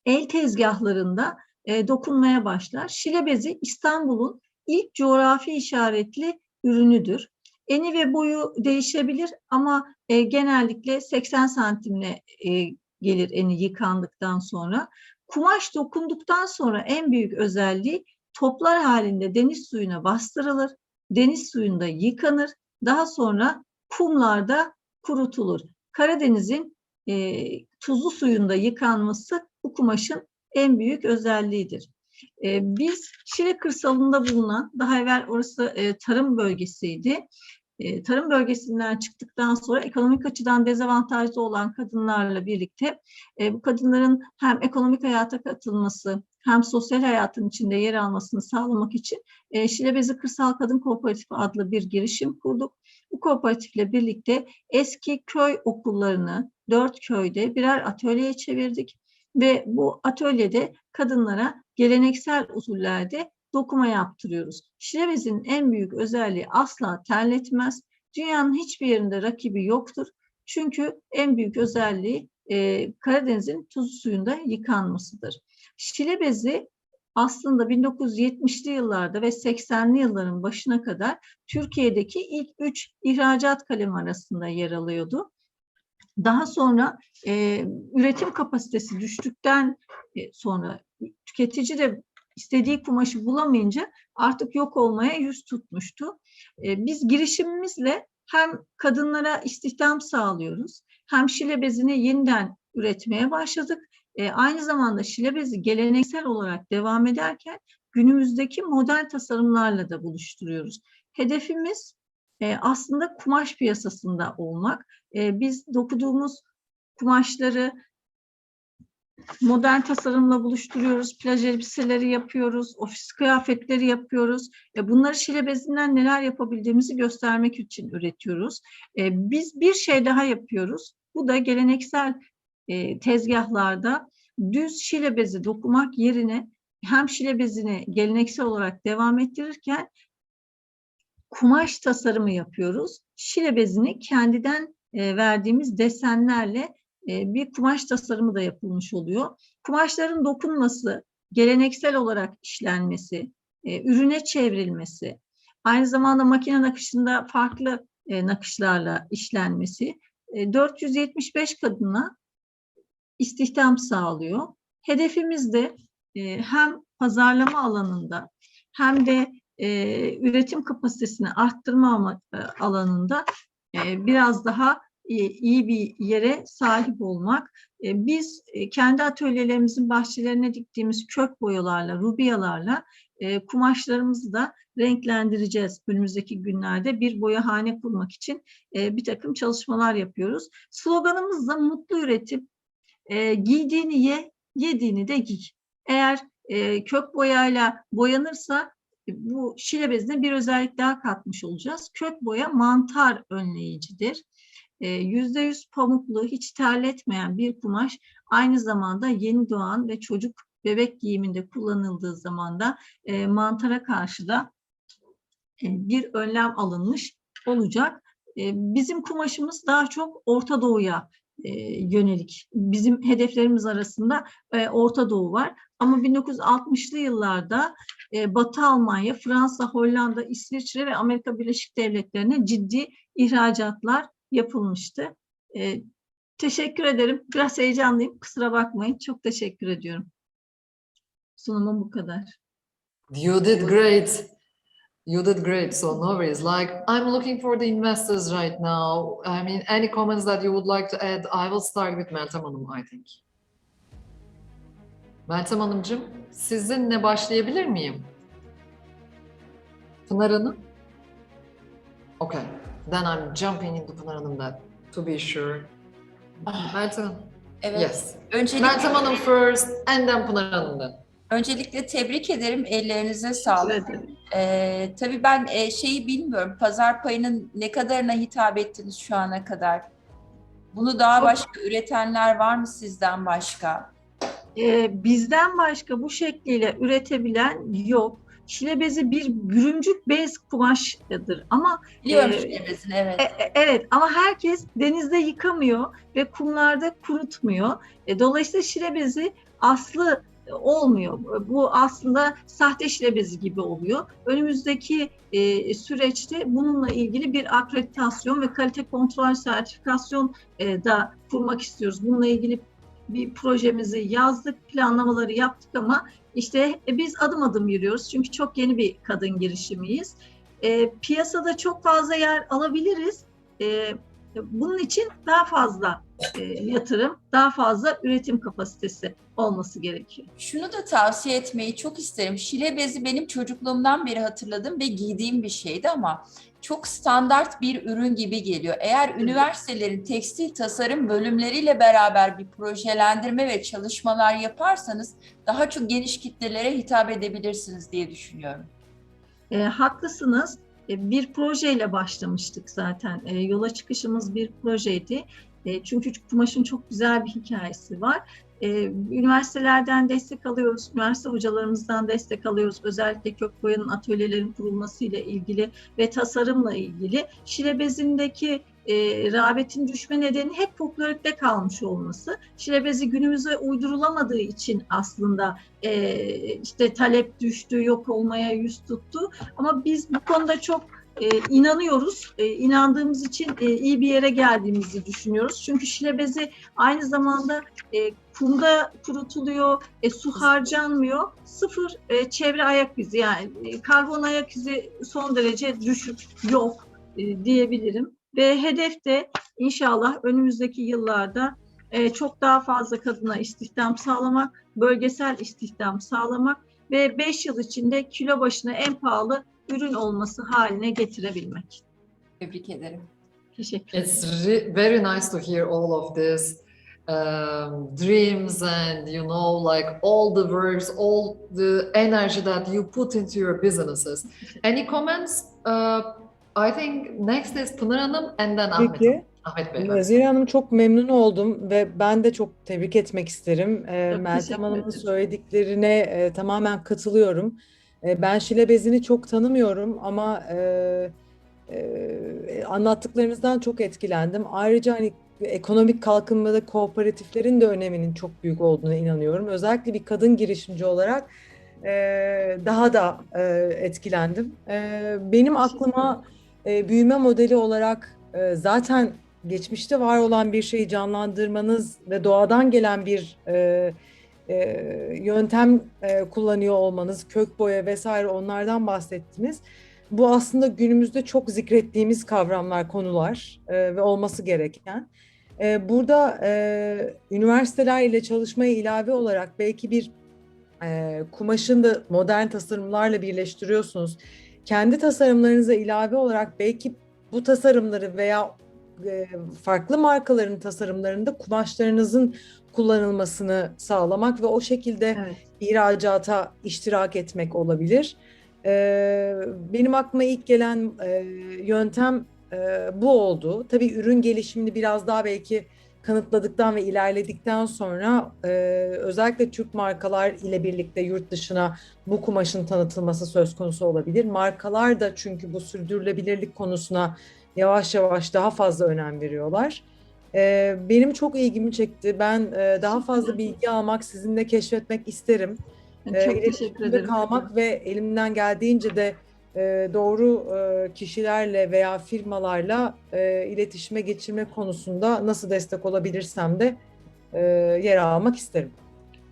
el tezgahlarında dokunmaya başlar. Şile bezi İstanbul'un ilk coğrafi işaretli ürünüdür. Eni ve boyu değişebilir ama genellikle 80 santimle gelir eni yıkandıktan sonra. Kumaş dokunduktan sonra en büyük özelliği toplar halinde deniz suyuna bastırılır. Deniz suyunda yıkanır. Daha sonra kumlarda kurutulur. Karadeniz'in tuzlu suyunda yıkanması bu kumaşın en büyük özelliğidir. Biz Şile kırsalında bulunan, daha evvel orası tarım bölgesiydi. Tarım bölgesinden çıktıktan sonra ekonomik açıdan dezavantajlı olan kadınlarla birlikte bu kadınların hem ekonomik hayata katılması hem sosyal hayatın içinde yer almasını sağlamak için Şile Bezi Kırsal Kadın Kooperatifi adlı bir girişim kurduk. Bu kooperatifle birlikte eski köy okullarını 4 köyde birer atölyeye çevirdik ve bu atölyede kadınlara geleneksel usullerde dokuma yaptırıyoruz. Şile bezinin en büyük özelliği asla terletmez. Dünyanın hiçbir yerinde rakibi yoktur. Çünkü en büyük özelliği Karadeniz'in tuzlu suyunda yıkanmasıdır. Şile bezi aslında 1970'li yıllarda ve 80'li yılların başına kadar Türkiye'deki ilk 3 ihracat kalemi arasında yer alıyordu. Daha sonra üretim kapasitesi düştükten sonra tüketici de istediği kumaşı bulamayınca artık yok olmaya yüz tutmuştu. Biz girişimimizle hem kadınlara istihdam sağlıyoruz, hem şile bezini yeniden üretmeye başladık. Aynı zamanda şile bezi geleneksel olarak devam ederken günümüzdeki modern tasarımlarla da buluşturuyoruz. Hedefimiz aslında kumaş piyasasında olmak. Biz dokuduğumuz kumaşları modern tasarımla buluşturuyoruz, plaj elbiseleri yapıyoruz, ofis kıyafetleri yapıyoruz. Bunları şile bezinden neler yapabildiğimizi göstermek için üretiyoruz. Biz bir şey daha yapıyoruz. Bu da geleneksel tezgahlarda düz şile bezi dokumak yerine hem şile bezini geleneksel olarak devam ettirirken kumaş tasarımı yapıyoruz. Şile bezini kendiden verdiğimiz desenlerle bir kumaş tasarımı da yapılmış oluyor. Kumaşların dokunması, geleneksel olarak işlenmesi, ürüne çevrilmesi, aynı zamanda makine nakışında farklı nakışlarla işlenmesi 475 kadına istihdam sağlıyor. Hedefimiz de hem pazarlama alanında hem de üretim kapasitesini arttırma alanında biraz daha iyi bir yere sahip olmak. Biz kendi atölyelerimizin bahçelerine diktiğimiz kök boyalarla, rubiyalarla kumaşlarımızı da renklendireceğiz. Önümüzdeki günlerde bir boyahane kurmak için bir takım çalışmalar yapıyoruz. Sloganımız da mutlu üretim, giydiğini ye, yediğini de giy. Eğer kök boyayla boyanırsa bu şile bezine bir özellik daha katmış olacağız. Kök boya mantar önleyicidir. %100 pamuklu, hiç terletmeyen bir kumaş aynı zamanda yeni doğan ve çocuk bebek giyiminde kullanıldığı zaman da mantara karşı da bir önlem alınmış olacak. Bizim kumaşımız daha çok Orta Doğu'ya yönelik. Bizim hedeflerimiz arasında Orta Doğu var. Ama 1960'lı yıllarda Batı Almanya, Fransa, Hollanda, İsviçre ve Amerika Birleşik Devletleri'ne ciddi ihracatlar yapılmıştı. Teşekkür ederim. Biraz heyecanlıyım. Kusura bakmayın. Çok teşekkür ediyorum. Sunumum bu kadar. You did great. You did great. So no worries. Like, I'm looking for the investors right now. I mean, any comments that you would like to add? I will start with Meltem Hanım, I think. Meltem Hanımcığım, sizinle başlayabilir miyim? Pınar Hanım? Okay. Then I'm jumping into Pınar Hanım that, to be sure. Meltem Hanım. Evet. Yes. Öncelikle, Meltem Hanım first and then Pınar Hanım'dan. Öncelikle tebrik ederim. Ellerinize sağlık. Tabii ben şeyi bilmiyorum. Pazar payının ne kadarına hitap ettiniz şu ana kadar? Bunu daha başka üretenler var mı sizden başka? Bizden başka bu şekliyle üretebilen yok. Şile bezi bir bürümcük bez kumaşıdır ama biliyorum şile bezini, evet. Evet ama herkes denizde yıkamıyor ve kumlarda kurutmuyor. Dolayısıyla şile bezi aslı olmuyor. Bu aslında sahte şile bezi gibi oluyor. Önümüzdeki süreçte bununla ilgili bir akreditasyon ve kalite kontrol sertifikasyon da kurmak istiyoruz. Bununla ilgili bir projemizi yazdık, planlamaları yaptık ama işte biz adım adım yürüyoruz. Çünkü çok yeni bir kadın girişimiyiz. Piyasada çok fazla yer alabiliriz. Bunun için daha fazla yatırım, daha fazla üretim kapasitesi olması gerekiyor. Şunu da tavsiye etmeyi çok isterim. Şile bezi benim çocukluğumdan beri hatırladığım ve giydiğim bir şeydi ama çok standart bir ürün gibi geliyor. Eğer üniversitelerin tekstil tasarım bölümleriyle beraber bir projelendirme ve çalışmalar yaparsanız daha çok geniş kitlelere hitap edebilirsiniz diye düşünüyorum. Haklısınız. Bir projeyle başlamıştık zaten. Yola çıkışımız bir projeydi. Çünkü kumaşın çok güzel bir hikayesi var. Üniversitelerden destek alıyoruz, üniversite hocalarımızdan destek alıyoruz. Özellikle kök boyanın atölyelerin kurulmasıyla ilgili ve tasarımla ilgili. Şile bezindeki rağbetin düşme nedeni hep folklorikte kalmış olması. Şile bezi günümüze uydurulamadığı için aslında işte talep düştü, yok olmaya yüz tuttu. Ama biz bu konuda çok inanıyoruz. İnandığımız için iyi bir yere geldiğimizi düşünüyoruz. Çünkü şile bezi aynı zamanda kumda kurutuluyor, su harcanmıyor. Sıfır çevre ayak izi, yani karbon ayak izi son derece düşük, yok diyebilirim. Ve hedef de inşallah önümüzdeki yıllarda çok daha fazla kadına istihdam sağlamak, bölgesel istihdam sağlamak ve 5 yıl içinde kilo başına en pahalı ürün olması haline getirebilmek. Tebrik ederim. Teşekkür ederim. It's very nice to hear all of this dreams and like all the works, all the energy that you put into your businesses. Any comments? I think next is Pınar Hanım and then Ahmet. Peki. Ahmet Bey. Nazire Hanım, çok memnun oldum ve ben de çok tebrik etmek isterim. Meltem Hanım'ın söylediklerine tamamen katılıyorum. Ben şile bezini çok tanımıyorum ama anlattıklarınızdan çok etkilendim. Ayrıca hani ekonomik kalkınmada kooperatiflerin de öneminin çok büyük olduğuna inanıyorum. Özellikle bir kadın girişimci olarak daha da etkilendim. Benim aklıma büyüme modeli olarak zaten geçmişte var olan bir şeyi canlandırmanız ve doğadan gelen bir yöntem kullanıyor olmanız, kök boya vesaire, onlardan bahsettiniz. Bu aslında günümüzde çok zikrettiğimiz kavramlar, konular ve olması gereken. Burada üniversiteler ile çalışmaya ilave olarak belki bir kumaşın da modern tasarımlarla birleştiriyorsunuz. Kendi tasarımlarınıza ilave olarak belki bu tasarımları veya farklı markaların tasarımlarında kumaşlarınızın kullanılmasını sağlamak ve o şekilde ihracata iştirak etmek olabilir. Benim aklıma ilk gelen yöntem bu oldu. Tabii ürün gelişimini biraz daha belki kanıtladıktan ve ilerledikten sonra özellikle Türk markalar ile birlikte yurt dışına bu kumaşın tanıtılması söz konusu olabilir. Markalar da çünkü bu sürdürülebilirlik konusuna yavaş yavaş daha fazla önem veriyorlar. Benim çok ilgimi çekti. Ben daha fazla bilgi almak, sizinle keşfetmek isterim. Çok teşekkür ederim. Kalmak ve elimden geldiğince de doğru kişilerle veya firmalarla iletişime geçirme konusunda nasıl destek olabilirsem de yer almak isterim.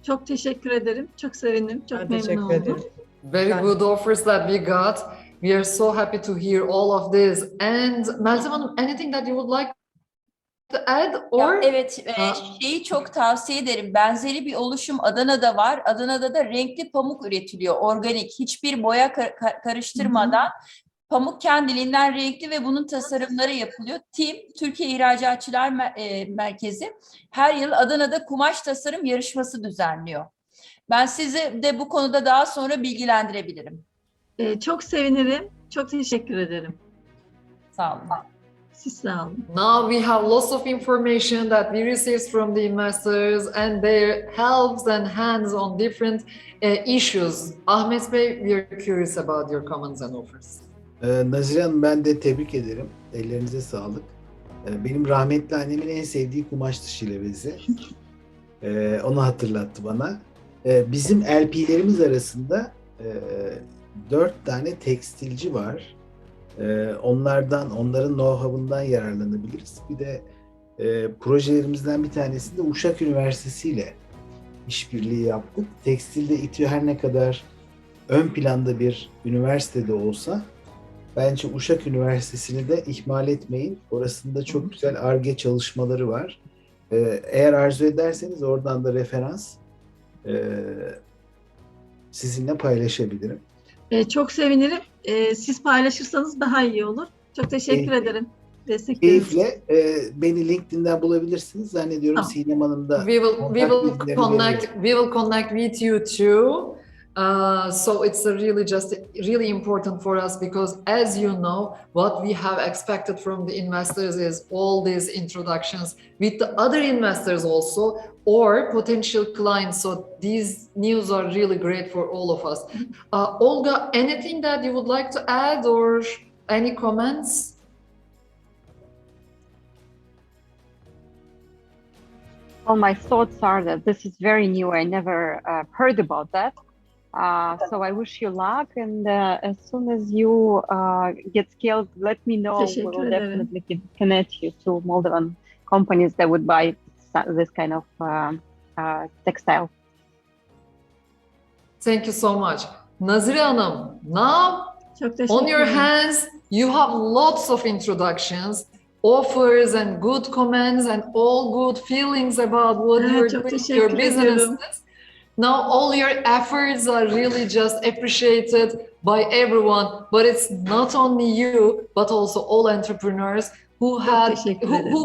Çok teşekkür ederim. Çok sevindim. Çok memnun oldum. Very good offers that we got. We are so happy to hear all of this. And Meltem Hanım, anything that you would like to add? Or Evet, şeyi çok tavsiye ederim. Benzeri bir oluşum Adana'da var. Adana'da da renkli pamuk üretiliyor, organik. Hiçbir boya karıştırmadan. Pamuk kendiliğinden renkli ve bunun tasarımları yapılıyor. TİM, Türkiye İhracatçılar Merkezi, her yıl Adana'da kumaş tasarım yarışması düzenliyor. Ben sizi de bu konuda daha sonra bilgilendirebilirim. Çok sevinirim. Çok teşekkür ederim. Sağ olun. Siz sağ olun. Now we have lots of information that we received from the investors and their helps and hands on different issues. Ahmet Bey, we are curious about your comments and offers. Nazire Hanım, ben de tebrik ederim. Ellerinize sağlık. Benim rahmetli annemin en sevdiği kumaştı şile bezi. Onu hatırlattı bana. Bizim LP'lerimiz arasında 4 tane tekstilci var. Onların know-how'undan yararlanabiliriz. Bir de projelerimizden bir tanesinde Uşak Üniversitesi ile işbirliği yaptık. Tekstilde İTÜ her ne kadar ön planda bir üniversitede olsa Bence Uşak Üniversitesi'ni de ihmal etmeyin. Orasında çok güzel Ar-Ge çalışmaları var. Eğer arzu ederseniz oradan da referans sizinle paylaşabilirim. Çok sevinirim. Siz paylaşırsanız daha iyi olur. Çok teşekkür ederim. Keyifle beni LinkedIn'den bulabilirsiniz. Zannediyorum Sinem Hanım da We will connect with you too. So it's really important for us because, as you know, what we have expected from the investors is all these introductions with the other investors also or potential clients. So these news are really great for all of us. Olga, anything that you would like to add or any comments? Well, my thoughts are that this is very new. I never heard about that. So I wish you luck, and as soon as you get scaled, let me know. We will definitely connect you to Moldovan companies that would buy this kind of textile. Thank you so much. Nazire Hanım, now on your hands, you have lots of introductions, offers and good comments and all good feelings about what you're doing, your businesses. Now all your efforts are really just appreciated by everyone, but it's not only you, but also all entrepreneurs who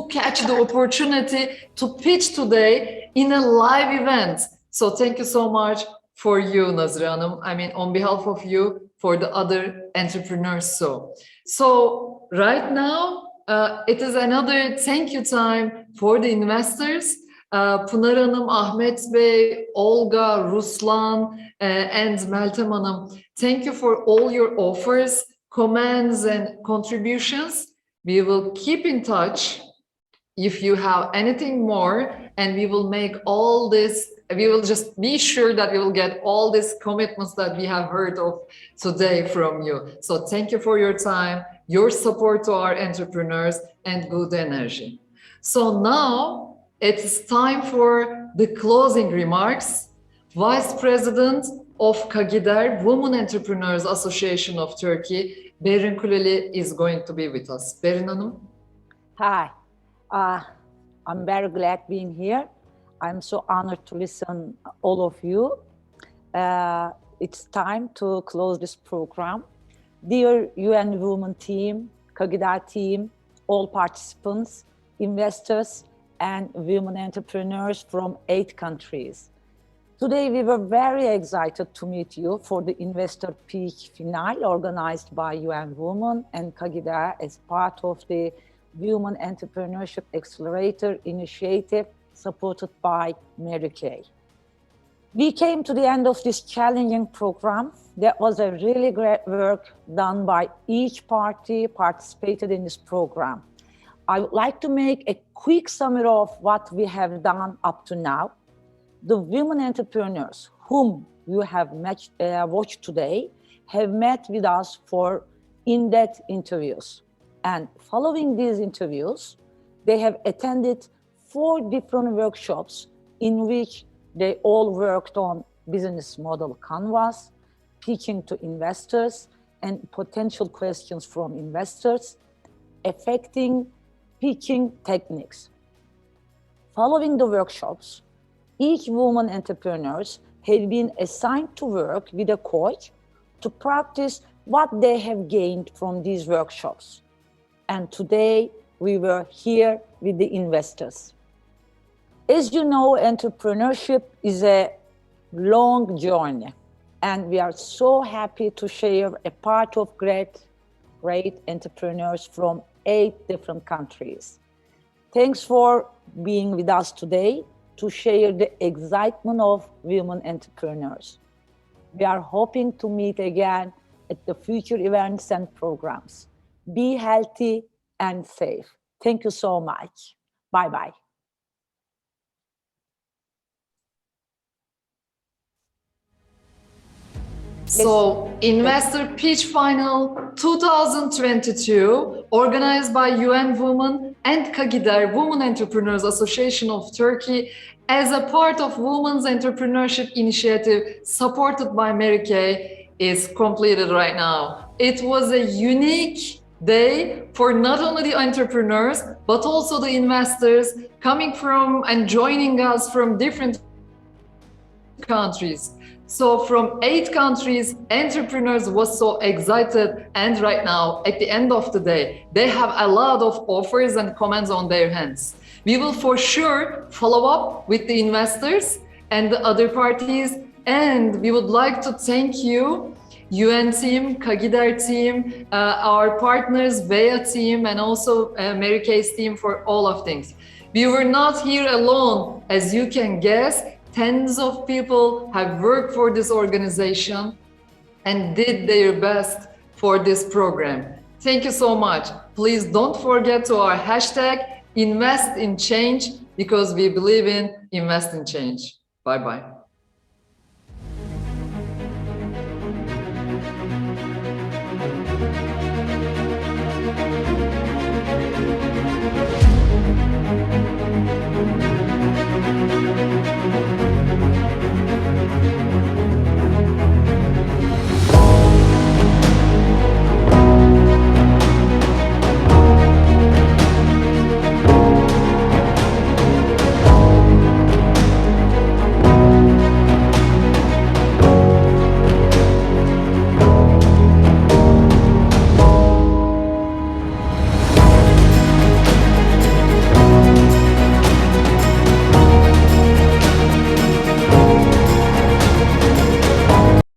catch the opportunity to pitch today in a live event. So thank you so much for you, Nazire Hanım. I mean, on behalf of you, for the other entrepreneurs. So right now, it is another thank you time for the investors. Pınar Hanım, Ahmet Bey, Olga, Ruslan, and Meltem Hanım, thank you for all your offers, comments, and contributions. We will keep in touch if you have anything more, and we will make all this. We will just be sure that we will get all these commitments that we have heard of today from you. So thank you for your time, your support to our entrepreneurs, and good energy. So now it's time for the closing remarks. Vice President of KAGIDER, Women Entrepreneurs Association of Turkey, Berin Kuleli is going to be with us. Berin Hanım. Hi, I'm very glad being here. I'm so honored to listen all of you. It's time to close this program. Dear UN Women team, KAGIDER team, all participants, investors, and women entrepreneurs from 8 countries. Today, we were very excited to meet you for the Investor Peak Finale organized by UN Women and KAGIDER as part of the Women Entrepreneurship Accelerator initiative supported by Mary Kay. We came to the end of this challenging program. There was a really great work done by each party participated in this program. I would like to make a quick summary of what we have done up to now. The women entrepreneurs whom you have watched today have met with us for in-depth interviews. And following these interviews, they have attended 4 different workshops in which they all worked on business model canvas, pitching to investors and potential questions from investors, affecting pitching techniques. Following the workshops, each woman entrepreneurs have been assigned to work with a coach to practice what they have gained from these workshops. And today we were here with the investors. As you know, entrepreneurship is a long journey, and we are so happy to share a part of great entrepreneurs from 8 different countries. Thanks for being with us today to share the excitement of women entrepreneurs. We are hoping to meet again at the future events and programs. Be healthy and safe. Thank you so much. Bye-bye. So, Investor Pitch Final 2022, organized by UN Women and KAGIDER, Women Entrepreneurs Association of Turkey, as a part of Women's Entrepreneurship Initiative supported by Mary Kay, is completed right now. It was a unique day for not only the entrepreneurs, but also the investors coming from and joining us from different countries. So from 8 countries, entrepreneurs was so excited, and right now, at the end of the day, they have a lot of offers and comments on their hands. We will for sure follow up with the investors and the other parties, and we would like to thank you, UN team, KAGIDER team, our partners, VEA team, and also Mary Kay's team for all of things. We were not here alone, as you can guess. Tens of people have worked for this organization and did their best for this program. Thank you so much. Please don't forget to our hashtag invest in change, because we believe in invest in change. Bye-bye.